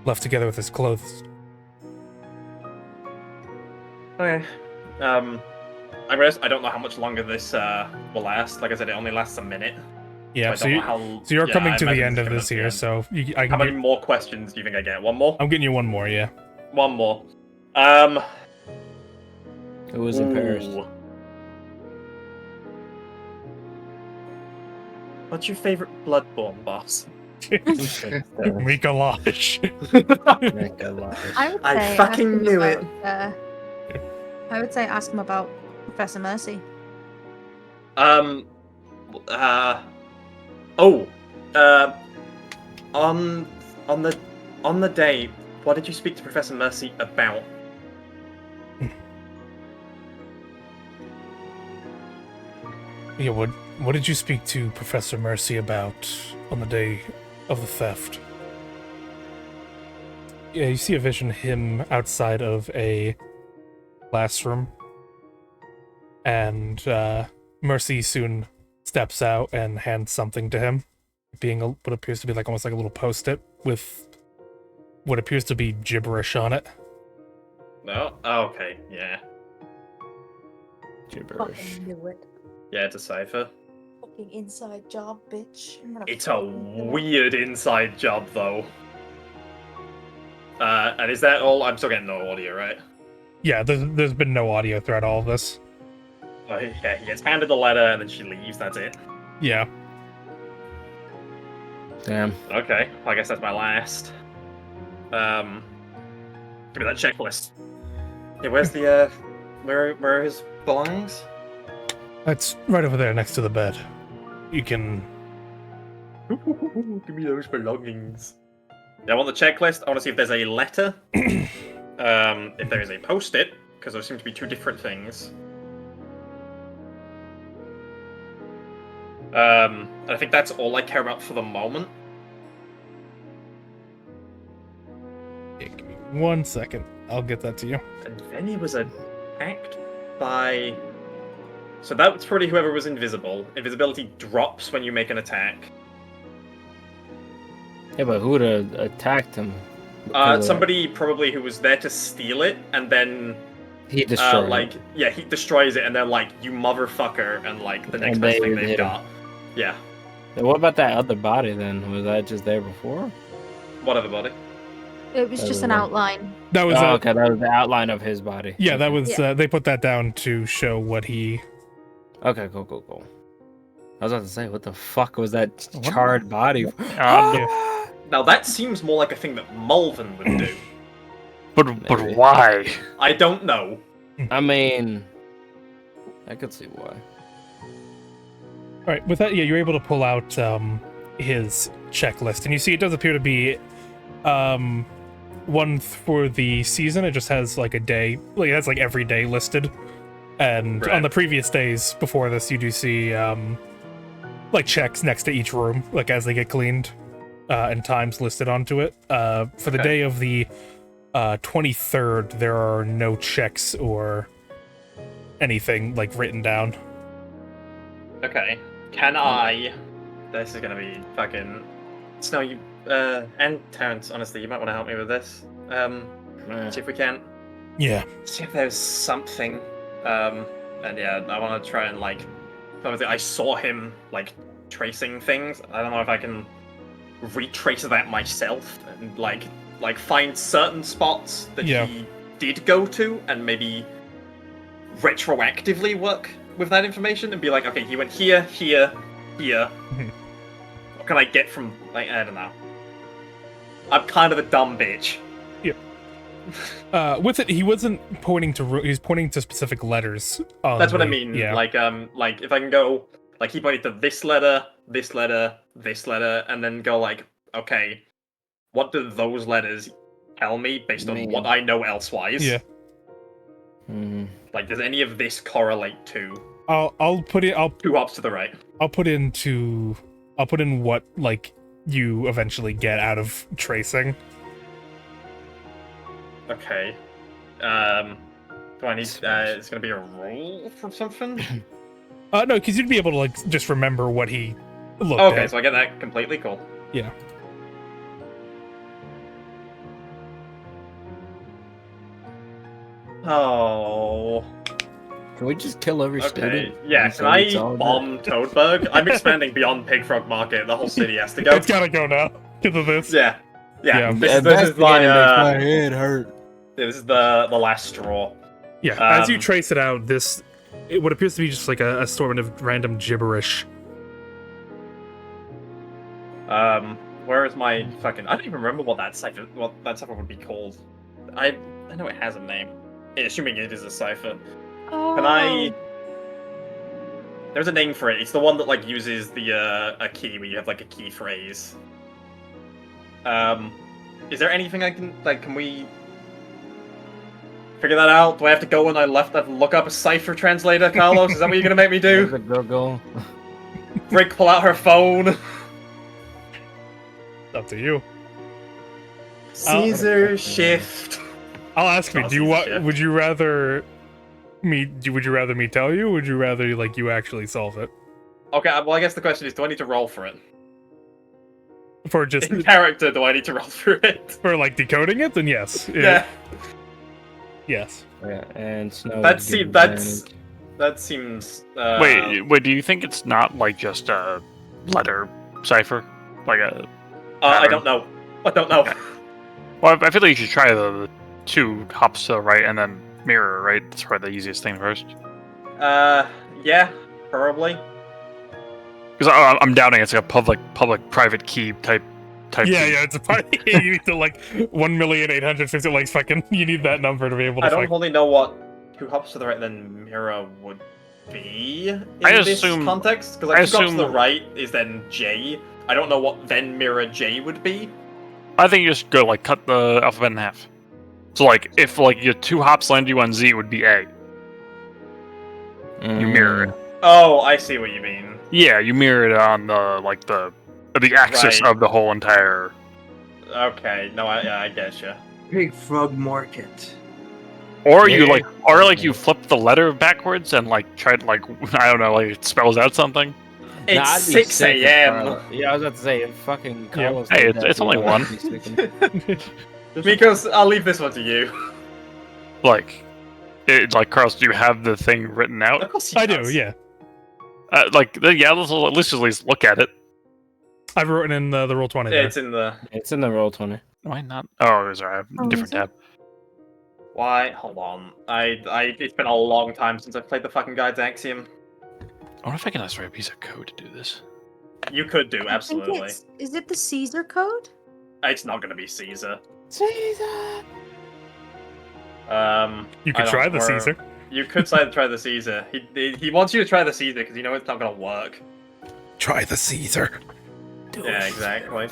left together with his clothes. Okay. I don't know how much longer this will last. Like I said, it only lasts a minute. Yeah, So I don't know so you're yeah, coming I to the imagine end it's of coming this up to the here, end. so I How can many more questions do you think I get? One more? I'm getting you one more, yeah. One more. It was in Paris. ooh. What's your favorite Bloodborne boss? Mikolaj. I would I say fucking ask him knew about, I would say ask him about Professor Mercy. On the day, what did you speak to Professor Mercy about? Yeah, what did you speak to Professor Mercy about on the day of the theft? Yeah, you see a vision of him outside of a classroom, and Mercy soon steps out and hands something to him, being what appears to be almost like a little post-it with what appears to be gibberish on it. No? Oh, okay, yeah. Gibberish. Fucking knew it. Yeah, it's a cipher. Fucking inside job, bitch. I'm gonna It's a fucking do it. weird inside job, though. And is that all? I'm still getting no audio, right? Yeah, there's been no audio throughout all of this. Oh, yeah, he gets handed the letter and then she leaves, that's it. Yeah. Damn. Okay, I guess that's my last. Give me that checklist. Yeah, where's the, where are his belongings? That's right over there next to the bed. You can... Give me those belongings. Yeah, I want the checklist. I want to see if there's a letter. If there is a post-it, because there seem to be 2 different things. And I think that's all I care about for the moment. Yeah, give me 1 second. I'll get that to you. And then he was attacked by So that's probably whoever was invisible. Invisibility drops when you make an attack. Yeah, but who would have attacked him? Somebody probably who was there to steal it, and then He destroyed it. he destroys it, and they're like, "You motherfucker!" And like the next And best they thing they've hit him. got. Yeah. And what about that other body then? Was that just there before? What other body? It was just an outline. That was okay, that was the outline of his body. yeah, that Okay. was they put that down to show what he. Okay, cool. I was about to say, what the fuck was that charred body? Now that seems more like a thing that Mulvin would do. But Maybe. why? I don't know. I mean, I could see why. All right, with that, yeah, you're able to pull out his checklist, and you see it does appear to be one for the season. It just has like a day, like it has like every day listed, and Right. on the previous days before this, you do see like checks next to each room, like as they get cleaned, and times listed onto it. For the Okay. day of the 23rd, there are no checks or anything like written down. Okay. Can I? This is gonna be fucking. Snow, you and Terrence. Honestly, you might want to help me with this. See if we can. Yeah. See if there's something. And yeah, I want to try and like. Obviously, I saw him like tracing things. I don't know if I can retrace that myself and like find certain spots that Yeah. he did go to and maybe retroactively work with that information and be like, okay, he went here, here, here. What can I get from like I don't know. I'm kind of a dumb bitch. With it, he wasn't pointing to. He was pointing to specific letters. That's what I mean. Yeah. Like if I can go, like he pointed to this letter, this letter, this letter, and then go like, okay, what do those letters tell me based on what I know elsewise? Yeah. Like, does any of this correlate to? I'll put it. 2 hops to the right. I'll put in what like you eventually get out of tracing. Okay. Do I need? It's gonna be a roll for something. No, because you'd be able to like just remember what he looked Okay, at. so I get that completely cool. Yeah. Oh. Can we just kill every Okay. student? Yeah. And Can say I it's all bomb Toadburg? I'm expanding beyond Pigfrog Market. The whole city has to go. It's gotta go now because of this. Yeah. Yeah. This is my head hurt. this is the last straw. Yeah. As you trace it out, what appears to be just like a assortment of random gibberish. Where is my fucking? I don't even remember what that cipher would be called. I know it has a name. Assuming it is a cipher. Can I? There's a name for it. It's the one that like uses the a key where you have like a key phrase. Is there anything I can like? Can we figure that out? Do I have to go when I left? I have to look up a cipher translator, Carlos? Is that what you're gonna make me do? Go. Rick, pull out her phone. It's up to you. Caesar shift. I'll ask you. Oh, Do you Caesar want? shift. Would you rather me? Would you rather me tell you? Or would you rather like you actually solve it Okay, well I guess the question is, do I need to roll for it? for just In character, do I need to roll through it? for like decoding it? Then yes. Yeah. Yes. Yeah, and Snow. That would seems give that's advantage. that seems. Wait. Do you think it's not like just a letter cipher, like a? I don't know. I don't know. Okay. Well, I feel like you should try the 2 hops to the right and then mirror. Right, that's probably the easiest thing first. Yeah, probably. Because I'm doubting it's like a public-private key type. Yeah, key. yeah. It's a party. You need to like 1,850,000 like fucking. You need that number to be able to. I don't Fuck. really know what 2 hops to the right then mirror would be in I this assume- context. Because I like 2 hops to the assume- right is then J. I don't know what then mirror J would be. I think you just go like cut the alphabet in half. So like if like your 2 hops land you on Z, it would be A. You mirror it. Oh, I see what you mean. Yeah, you mirror it on the axis Right. of the whole entire. Okay, no, I get you. Pig Frog Market. Or you Yeah. like, or like you flip the letter backwards and like try to like I don't know, like it spells out something. It's Nah, I'd be 6 sick if a.m. Carlos- Yeah, I was about to say if fucking Yeah. Carlos. Hey, did it's- that it's to only you, one. I'd be sick of- Because I'll leave this one to you. Like, Carlos, do you have the thing written out? Of course he I do, does. yeah. Yeah, let's at least look at it. I've written in the roll 20 Yeah, there. it's in the. It's in the roll 20. Why not? Oh, sorry, Oh, different is it? tab. Why? Hold on. It's been a long time since I've played the fucking Guide's Axiom. I wonder if I can just write a piece of code to do this. You could do, I think absolutely. is it the Caesar code? It's not gonna be Caesar. Caesar. You I could don't- try the or- Caesar. You could try the Caesar. He wants you to try the Caesar because you know it's not gonna work. Try the Caesar. Yeah, exactly.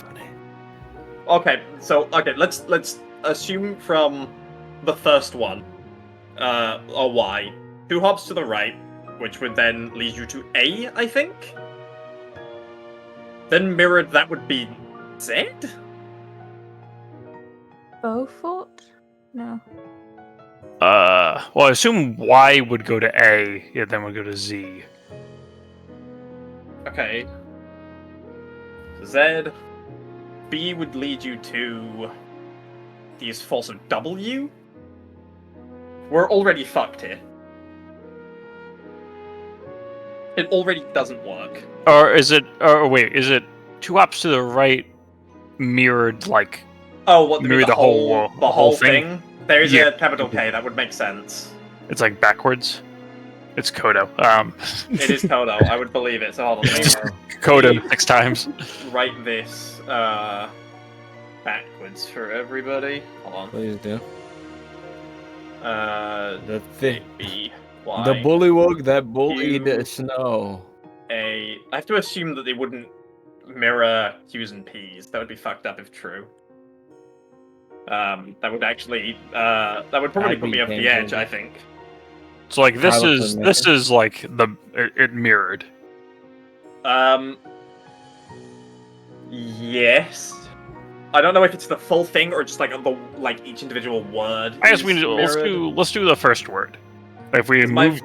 Okay, let's assume from the first one, a Y, 2 hops to the right, which would then lead you to A, I think. Then mirrored, that would be Z. Beaufort? No. Well, I assume Y would go to A, yeah, then would go to Z. Okay. Z. B would lead you to these false of W. We're already fucked here. It already doesn't work. Or is it? Or wait, is it 2 hops to the right, mirrored like? Oh, what Maybe the whole thing? There is Yeah. a capital K. That would make sense. It's like backwards. It's Kodo. It is Toto. I would believe it. So hold on. Let Just me Kodo 6 times. write this backwards for everybody. Hold on. Please do. The The thing. B Y The bullywug that bullied You- Snow. A. I have to assume that they wouldn't mirror Q's and P's. That would be fucked up if true. That would actually that would probably That'd put be me off the game-changer. edge. I think. So like this Carlos is would this is like it mirrored. Yes. I don't know if it's the full thing or just like each individual word. I guess is we need to, mirrored. let's do the first word. If we move,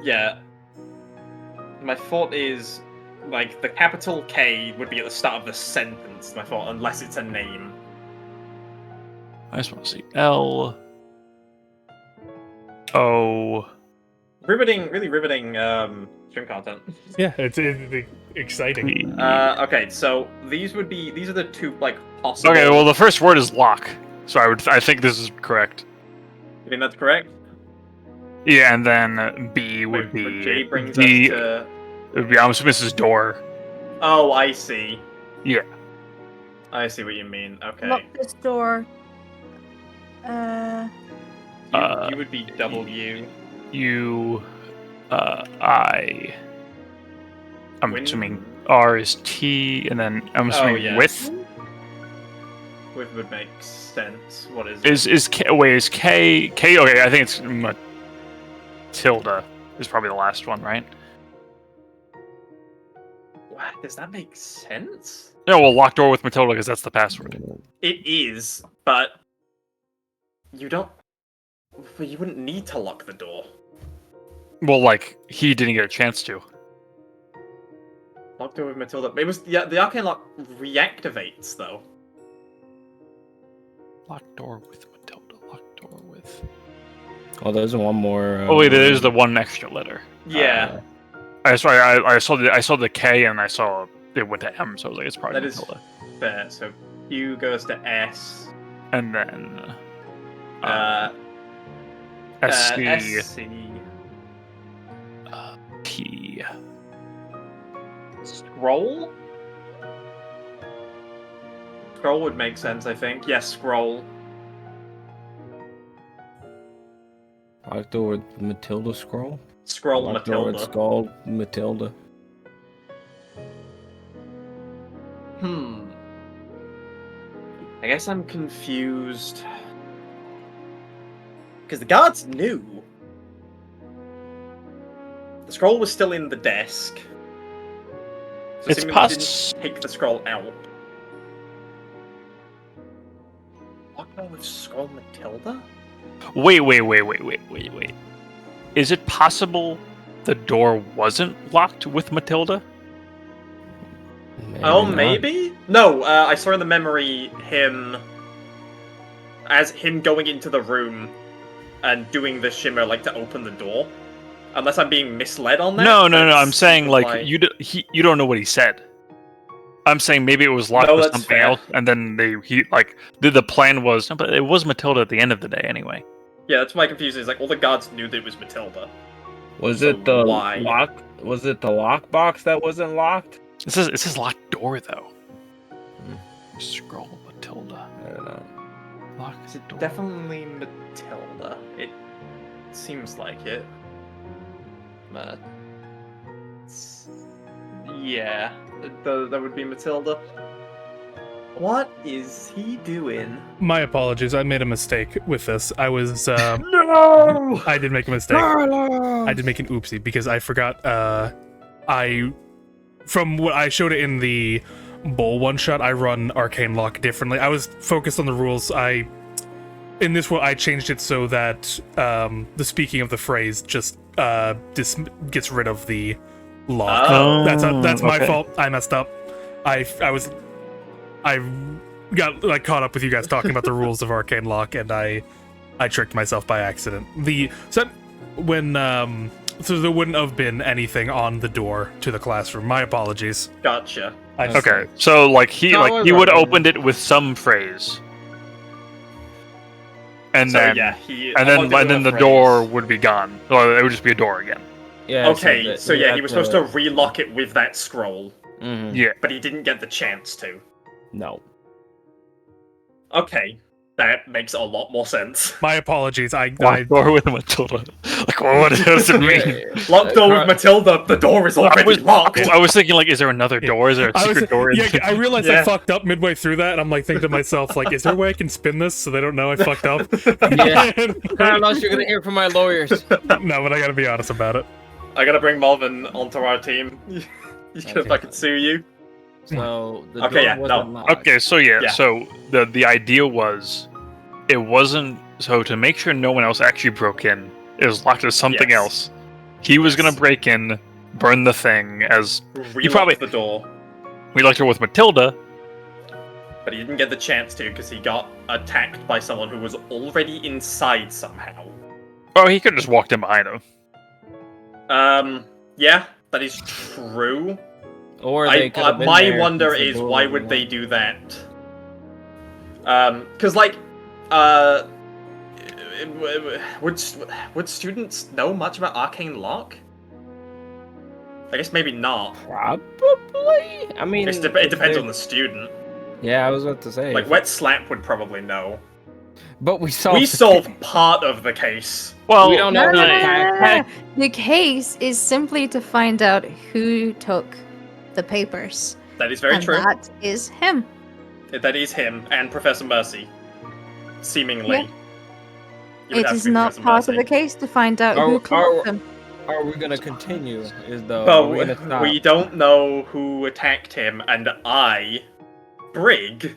My thought is like the capital K would be at the start of the sentence. My thought, unless it's a name. I just want to see L O. Really riveting stream content. Yeah, it's exciting. P. Okay, so these are the two like possible. Okay, well the first word is lock, so I think this is correct. You think that's correct? Yeah, and then B would Wait, be J brings D. us to. It would be, I'm assuming this is door. Oh, I see. Yeah. I see what you mean. Okay. Lock this door. You would be W. U. I. I'm Win- assuming R is T, and then I'm assuming yeah. with Which would make sense. What is is K. Wait, is K? K. Okay, I think it's Matilda. Is probably the last one, right? What? Does that make sense? No, we'll lock door with Matilda because that's the password. It is, but you don't. But you wouldn't need to lock the door. Well, like he didn't get a chance to. Lock door with Matilda. It was the arcane lock reactivates though. Lock door with Matilda. Lock door with. Oh, there's one more. Oh wait, there's the one extra letter. Yeah, I saw the K and I saw it went to M, so I was like, it's probably that is Matilda. fair. So Q goes to S. And then SC. SC P. Scroll. Scroll would make sense, I think. Yes, scroll. Locked door with Matilda scroll. Scroll Locked door with Matilda. Skull Matilda. I guess I'm confused. Because the guards knew. The scroll was still in the desk. So It's assuming they didn't take the scroll out. Locked door with Scroll Matilda? Wait. Is it possible the door wasn't locked with Matilda? Oh, not. maybe? No, I saw in the memory him going into the room and doing the shimmer like to open the door. Unless I'm being misled on that. No. but I'm saying seems like you don't know what he said. I'm saying maybe it was locked No, with that's something fair. else, and then the plan was, but it was Matilda at the end of the day anyway. Yeah, that's my confusion. Is like all the guards knew that it was Matilda. Was So it the why? lock? Was it the lockbox that wasn't locked? It says locked door though. Scroll Matilda. I don't know. Lock Is it door. definitely Matilda? It seems like it. But yeah, that would be Matilda. What is he doing? My apologies. I made a mistake with this. I was No! I did make a mistake. I did make an oopsie because I forgot. From what I showed it in the bowl one shot, I run Arcane Lock differently. I was focused on the rules. In this one, I changed it so that the speaking of the phrase just gets rid of the lock. Oh, That's my okay. fault. I messed up. I got like caught up with you guys talking about the rules of Arcane Lock, and I tricked myself by accident. So there wouldn't have been anything on the door to the classroom. My apologies. Gotcha. Okay, so like he No, would it's have okay. opened it with some phrase, and So then yeah, the door would be gone. Or it would just be a door again. Yeah. Okay, so yeah, he was supposed to relock it with that scroll, Mhm. Yeah. but he didn't get the chance to. No. Okay, that makes a lot more sense. My apologies. I Locked door with Matilda. Like, what does it mean? Locked door with Matilda, the door is already locked! I was thinking, like, is there another door? Is there a I secret door? In I realized I Yeah. fucked up midway through that, and I'm like thinking to myself, like, is there a way I can spin this so they don't know I fucked up? Yeah. Carlos, you're gonna hear from my lawyers. No, but I gotta be honest about it. I gotta bring Malvin onto our team. He's gonna Okay. fucking sue you. So the Okay, door yeah, wasn't no. locked. Okay, so Yeah. so the idea was, it wasn't, so to make sure no one else actually broke in, it was locked as something Yes. else. He was gonna break in, burn the thing, as Relocked probably- the door, we locked her with Matilda. but he didn't get the chance to because he got attacked by someone who was already inside somehow. Or he could have just walked in behind him. Yeah, that is true. Or they could have been My there wonder since the is door why wasn't would they locked. do that? Because like, would students know much about Arcane Lock? I guess maybe not. Probably. I mean, It depends on the student. Yeah, I was about to say. Like Wet Slap would probably know. But we solved. We solved part of the case. Well, We don't know. No, no, the no, no, attack. no, no. The case is simply to find out who took the papers. That is very and true. that is him. That is him and Professor Mercy. Seemingly. Yeah. It would It have is to be not Professor part of Mercy. the case to find out Are- who are- clocked them. Are we gonna continue? Are But we gonna stop? we don't know who attacked him, and I, Brig,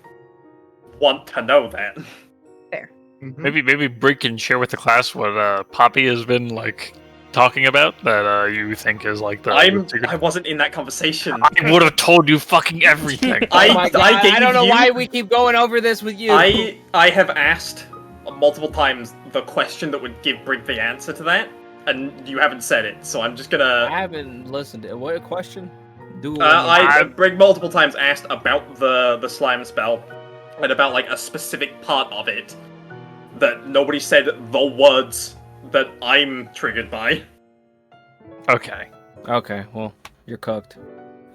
want to know that. maybe Brig can share with the class what Poppy has been like talking about that you think is like the secret. I wasn't in that conversation. I would have told you fucking everything. Oh my God, I gave don't know you- why we keep going over this with you. I have asked multiple times the question that would give Brig the answer to that, and you haven't said it, so I'm just I gonna. haven't listened to it. What question? Brig multiple times asked about the slime spell, and about like a specific part of it that nobody said the words that I'm triggered by. Okay. Okay, well, you're cooked.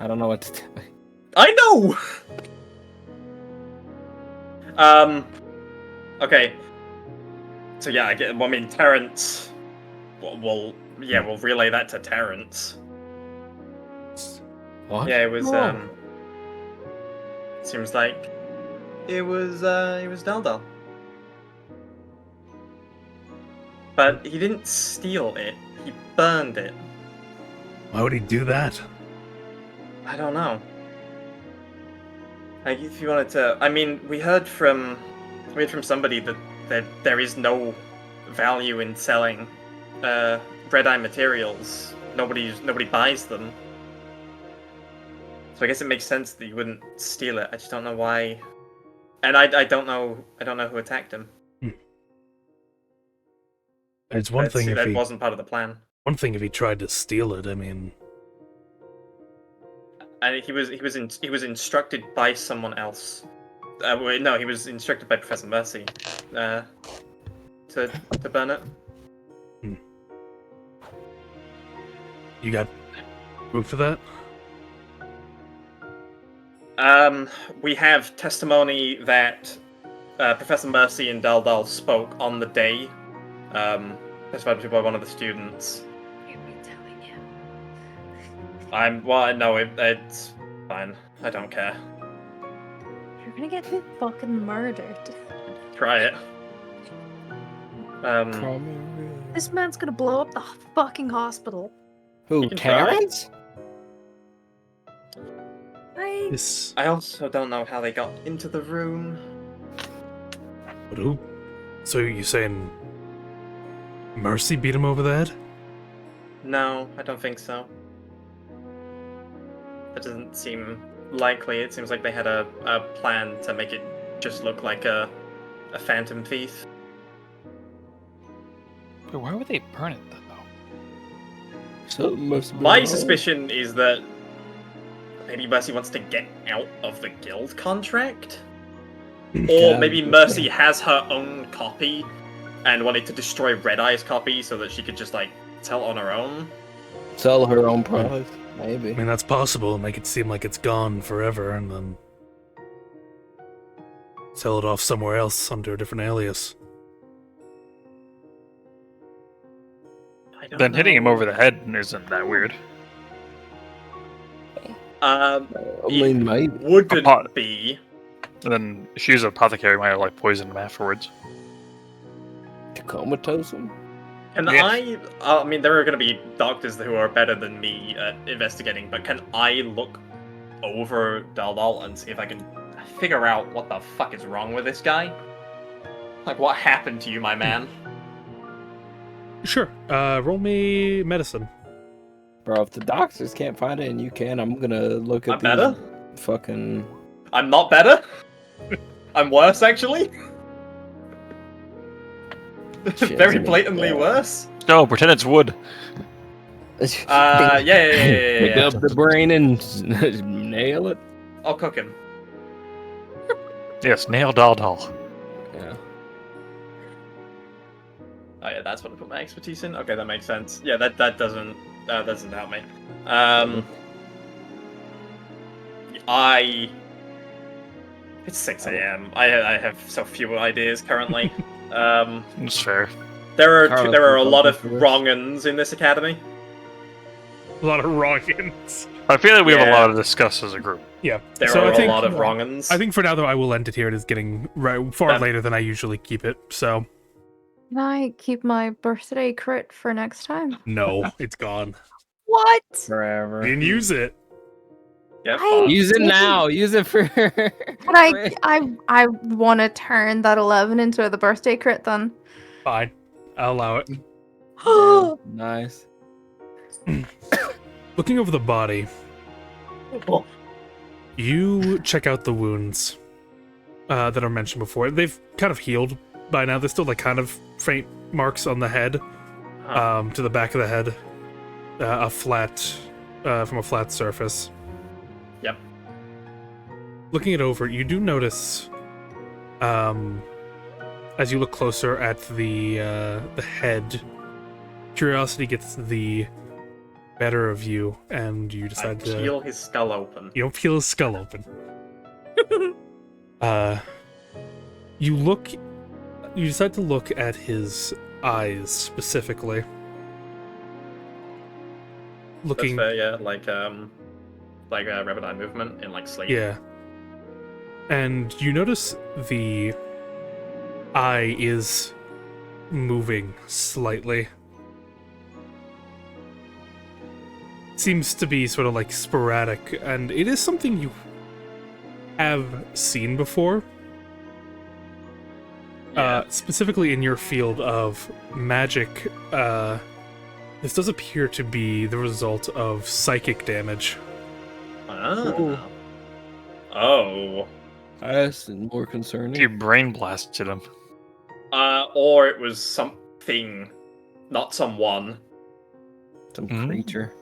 I don't know what to tell you. I know. Okay. So yeah, I mean Terrence. We'll relay that to Terrence. What? Yeah, it was. Oh. Seems like it was Daldal. But he didn't steal it. He burned it. Why would he do that? I don't know. Like, if you wanted to, I mean, we heard from somebody that there is no value in selling Redeye materials. Nobody buys them. So I guess it makes sense that you wouldn't steal it. I just don't know why. And I don't know who attacked him. It's one thing if that he wasn't part of the plan. one thing if he tried to steal it. I mean, And he was instructed by someone else. No, he was instructed by Professor Mercy to burn it. you got proof of that? We have testimony that Professor Mercy and Dal spoke on the day. Testified by one of the students. It's fine. I don't care. You're gonna get fucking murdered. Try it. This man's gonna blow up the fucking hospital. Who, You can try. Terrence? I also don't know how they got into the room. But who? So you saying Mercy beat him over the head? No, I don't think so. That doesn't seem likely. It seems like they had a plan to make it just look like a phantom thief. But why would they burn it though? Something must be My wrong. suspicion is that maybe Mercy wants to get out of the guild contract? Or maybe Mercy has her own copy and wanted to destroy Redeye's copy so that she could just, like, sell on her own? Sell her own product, maybe. I mean, that's possible. Make it seem like it's gone forever, and then sell it off somewhere else under a different alias. I don't Then know. hitting him over the head isn't that weird. I mean, maybe. Wouldn't be. And then she was an apothecary, might have like poisoned him afterwards. To comatose him? Can Yeah. I mean, there are going to be doctors who are better than me at investigating, but can I look over Dal and see if I can figure out what the fuck is wrong with this guy? Like, what happened to you, my man? Sure. Roll me medicine. Bro, if the doctors can't find it and you can, I'm gonna look at I'm better? fucking... I'm not better? I'm worse, actually? Very blatantly worse? No, pretend it's wood. Pick Yeah. up the brain and nail it. I'll cook him. Yes, nail Dal. Yeah. Oh yeah, that's what I put my expertise in? Okay, that makes sense. Yeah, that doesn't help me. It's 6 a.m. I have so few ideas currently. That's fair. There Carlos are a will lot come of for this. wrong-uns in this academy. A lot of wrong-ins. I feel like we have a Yeah. lot to discuss as a group. Yeah. There so are I think, a lot of wrong-uns. I think for now, though, I will end it here. It is getting far That- later than I usually keep it. So, Can I keep my birthday crit for next time? no, it's gone. What? Forever. You didn't use it. Yeah, I- fuck. Use it now. Use it for... But I want to turn that 11 into the birthday crit then. Fine. I'll allow it. Yeah, nice. Looking over the body, you check out the wounds that are mentioned before. They've kind of healed by now. There's still like kind of faint marks on the head, to the back of the head, from a flat surface. Yep. Looking it over, you do notice, as you look closer at the head, curiosity gets the better of you, and you I decide to peel his skull open. You don't peel his skull open. You decide to look at his eyes specifically. Looking, That's fair, yeah, like rapid eye movement in like sleep. yeah. And you notice the eye is moving slightly. Seems to be sort of like sporadic, and it is something you have seen before. Specifically in your field of magic, this does appear to be the result of psychic damage. Oh. That's more concerning. You brain blasted him. Or it was something, not someone. Some creature.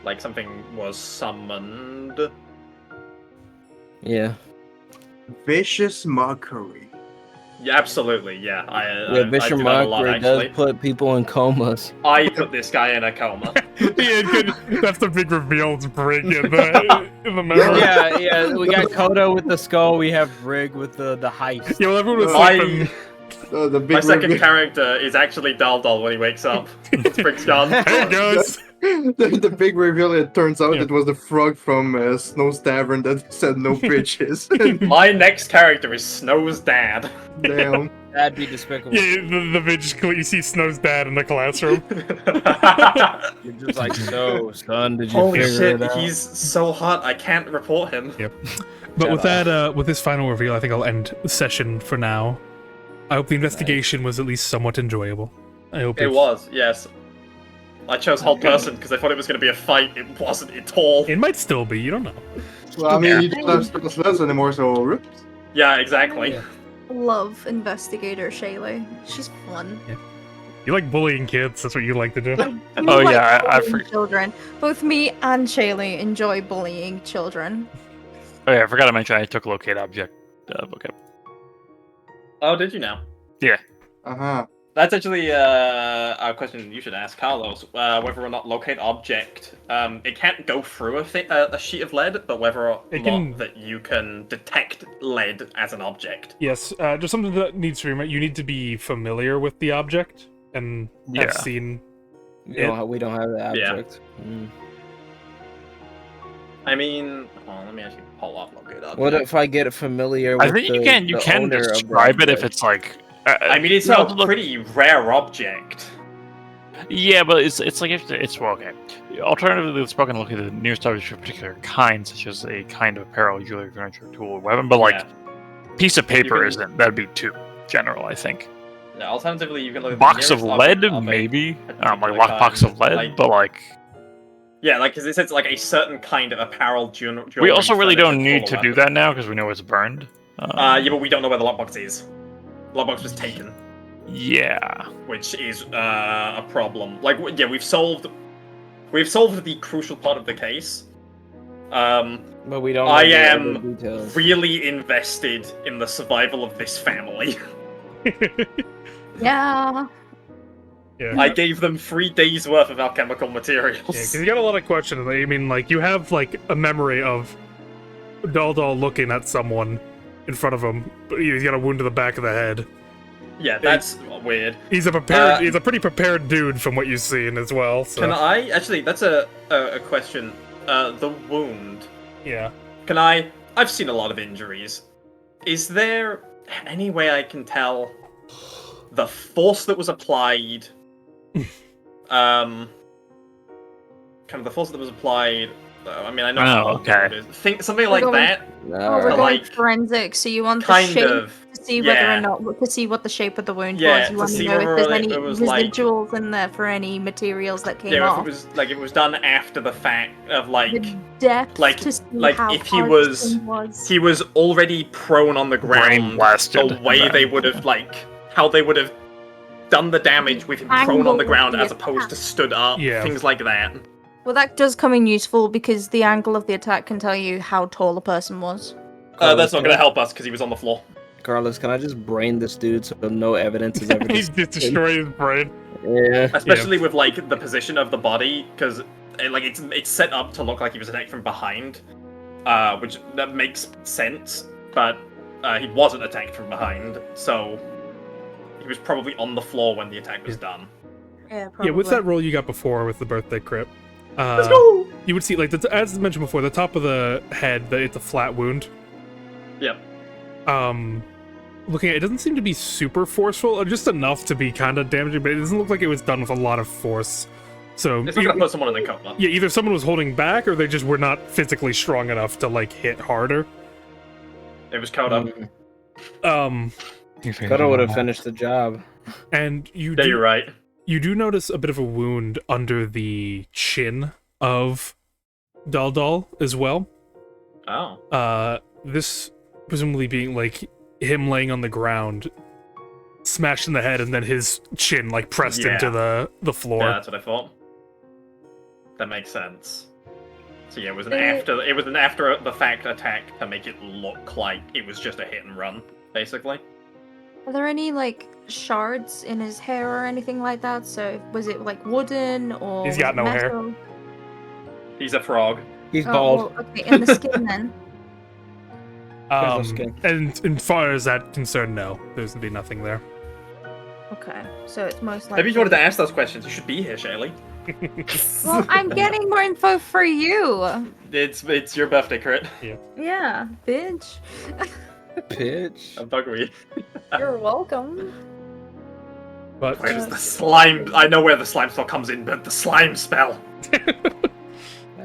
Like something was summoned. Yeah. Vicious mockery. Yeah, absolutely. Yeah, Yeah, I vicious do that a lot, mockery does actually. put people in comas. I put this guy in a coma. That's the big reveal to Brig in the memory. Yeah, we got Kodo with the skull, we have Brig with the heist. Yeah, well, everyone was My- sleeping. The big My second reveal- character is actually Daldal when he wakes up. It's Brick's gone. Hey, guys! the big reveal, it turns out it was the frog from Snow's Tavern that said no bitches. My next character is Snow's dad. Damn. That'd be despicable. Yeah, the bitch, you see Snow's dad in the classroom. You're just like, so, son, did you Holy figure shit, it out? he's so hot, I can't report him. Yep. But with that, with this final reveal, I think I'll end the session for now. I hope the investigation was at least somewhat enjoyable. I hope It was, yes. I chose Hold Person because I thought it was going to be a fight. It wasn't at all. It might still be. You don't know. Well, I mean, you don't have Special Lens anymore, so... Yeah, exactly. I love Investigator Shaylee. She's fun. You like bullying kids. That's what you like to do. We Oh, like yeah, I bullying children. Both me and Shaylee enjoy bullying children. Oh yeah, I forgot to mention I took locate object vocab. Oh, did you now? Yeah. Uh-huh. That's actually a question you should ask Carlos. Whether or not locate object, it can't go through a sheet of lead, but whether or not that you can detect lead as an object. Yes, just something that needs to remember. You need to be familiar with the object and have seen we don't have the object. Yeah. I mean, let me actually pull up locate object. What if I get familiar with I think the you can owner of the describe it if object? it's like. I mean, it's a pretty rare object. Yeah, but it's like it's well, okay. Alternatively, it's broken. Look at the nearest object of a particular kind, such as a kind of apparel, jewelry, furniture, tool, or weapon. But like, piece of paper isn't. That'd be too general, I think. Yeah, alternatively, you can look at Box the of nearest lead, object of a maybe. particular Like lockbox of kind, lead, but like. Yeah, like, because it says like a certain kind of apparel, jewelry. We also really don't furniture, need tool, to or do that now because we know it's burned. yeah, but we don't know where the lockbox is. Lockbox was taken. Yeah. Which is a problem. Like, yeah, we've solved the crucial part of the case. But we don't. I know the am other details. really invested in the survival of this family. Yeah. Yeah. I gave them 3 days worth of alchemical materials. Yeah, because you got a lot of questions. I mean, like, you have, like, a memory of Daldal looking at someone in front of him, but he's got a wound to the back of the head. Yeah, that's weird. He's a prepared. He's a pretty prepared dude from what you've seen as well. So. Can I actually? That's a question. The wound. Yeah. Can I? I've seen a lot of injuries. Is there any way I can tell the force that was applied? Kind of the force that was applied. I mean, I know. Oh, how okay. it is. Think something like that. Oh, we're going like, forensic, so you want the kind shape of, to see whether yeah. or not to see what the shape of the wound Yeah, was. You to want to see know whether, if there's like, any it was, like- residuals in there for any materials that came Yeah, if off. it was like it was done after the fact of like The depth like- to see like, how if he hard was- this thing was. he was already prone on the Brain ground. blasted. The way they would have how they would have done the damage with him prone on the ground as opposed to stood up. Yeah. Things like that. Well, that does come in useful because the angle of the attack can tell you how tall a person was. That's not going to help us because he was on the floor. Carlos, can I just brain this dude so no evidence is ever He just destroyed his brain. Yeah. Especially with like the position of the body, because it's set up to look like he was attacked from behind, which that makes sense. But he wasn't attacked from behind, so he was probably on the floor when the attack was done. Yeah, probably. Yeah, with that roll you got before with the birthday crit, Let's go. you would see, like, as mentioned before, the top of the head, it's a flat wound. Yep. Looking at it, doesn't seem to be super forceful, or just enough to be kind of damaging, but it doesn't look like it was done with a lot of force. So It's not going to put someone in the coma. yeah, either someone was holding back, or they just were not physically strong enough to like hit harder. It was caught up. Coulda would have finished the job. And you Yeah, you're right. You do notice a bit of a wound under the chin of Dal as well. Oh. This presumably being like him laying on the ground, smashed in the head, and then his chin like pressed into the floor. Yeah, that's what I thought. That makes sense. So yeah, it was an after the fact attack to make it look like it was just a hit and run, basically. Are there any like shards in his hair or anything like that? So was it like wooden or? He's got no hair. He's a frog. He's bald. Well, okay, and the skin then. And as far as that concerned, no, there's gonna be nothing there. Okay, so it's most likely. Maybe you wanted to ask those questions. You should be here, Shaylee. Well, I'm getting more info for you. It's your birthday, Crit. Yeah, bitch. Pitch. I'm talking with you. You're welcome. But Where does the slime? I know where the slime spell comes in, but the slime spell. I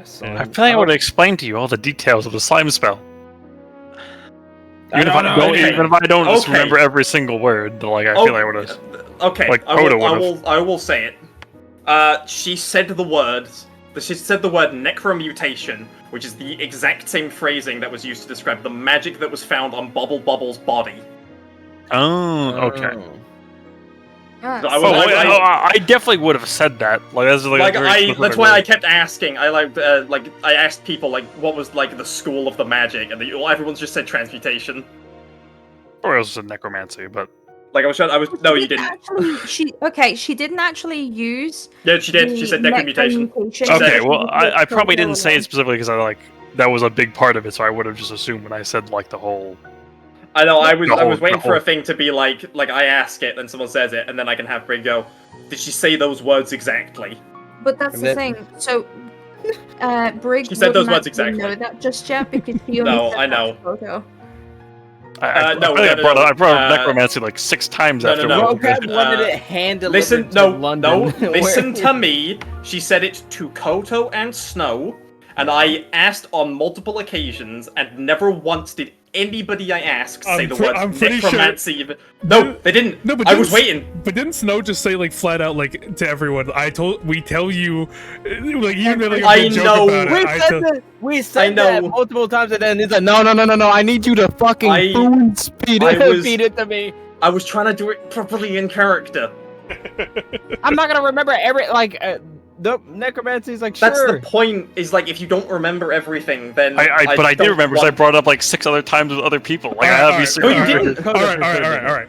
feel like I would have explained to you all the details of the slime spell. Even if I don't just remember every single word, like I feel like I would have. Okay, like, I will say it. She said the words. She said the word necromutation, which is the exact same phrasing that was used to describe the magic that was found on Bubble Bubble's body. Oh, okay. Yes. So I definitely would have said that. Like that's why I kept asking. I asked people like what was like the school of the magic, and everyone's just said transmutation. Or it was a necromancy, but like no, you didn't. She didn't actually use. Yeah, she did. She said necromutation. Okay, well, I probably didn't say it specifically because that was a big part of it, so I would have just assumed when I said like the whole. I know. I was waiting for a thing to be like I ask it, then someone says it, and then I can have Brig go. Did she say those words exactly? But that's the thing. So, Brig. She said those words exactly. Know that just yet because she only No, said I know. Photo. I brought up necromancy like 6 times after. wanted it hand-delivered listen, to London. Listen to me. She said it to Koto and Snow, and I asked on multiple occasions, and never once did anybody I asked say the words necromancy. Sure. No, they didn't. No, but I was waiting. But didn't Snow just say like flat out like to everyone? We tell you, like you made like a joke about it. We said that multiple times, and then he's like, no. I need you to fucking feed it to me. I was trying to do it properly in character. I'm not gonna remember the necromancy is like That's the point. Is like if you don't remember everything, then I did remember because I brought it up like 6 other times with other people. Like I have these. No, you didn't. All right.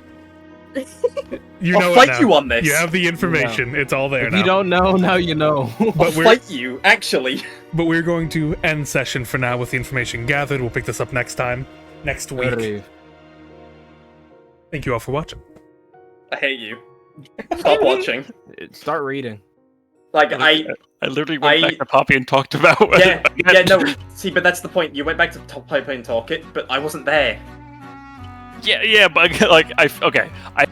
You know I'll fight you on this. You have the information. It's all there if now. You don't know, now you know. I'll fight you, actually. But we're going to end session for now with the information gathered. We'll pick this up next week. Thank you all for watching. I hate you. Stop watching. Start reading. Like I literally went back to Poppy and talked about no. See, but that's the point. You went back to Poppy and talk it, but I wasn't there. Yeah, but like I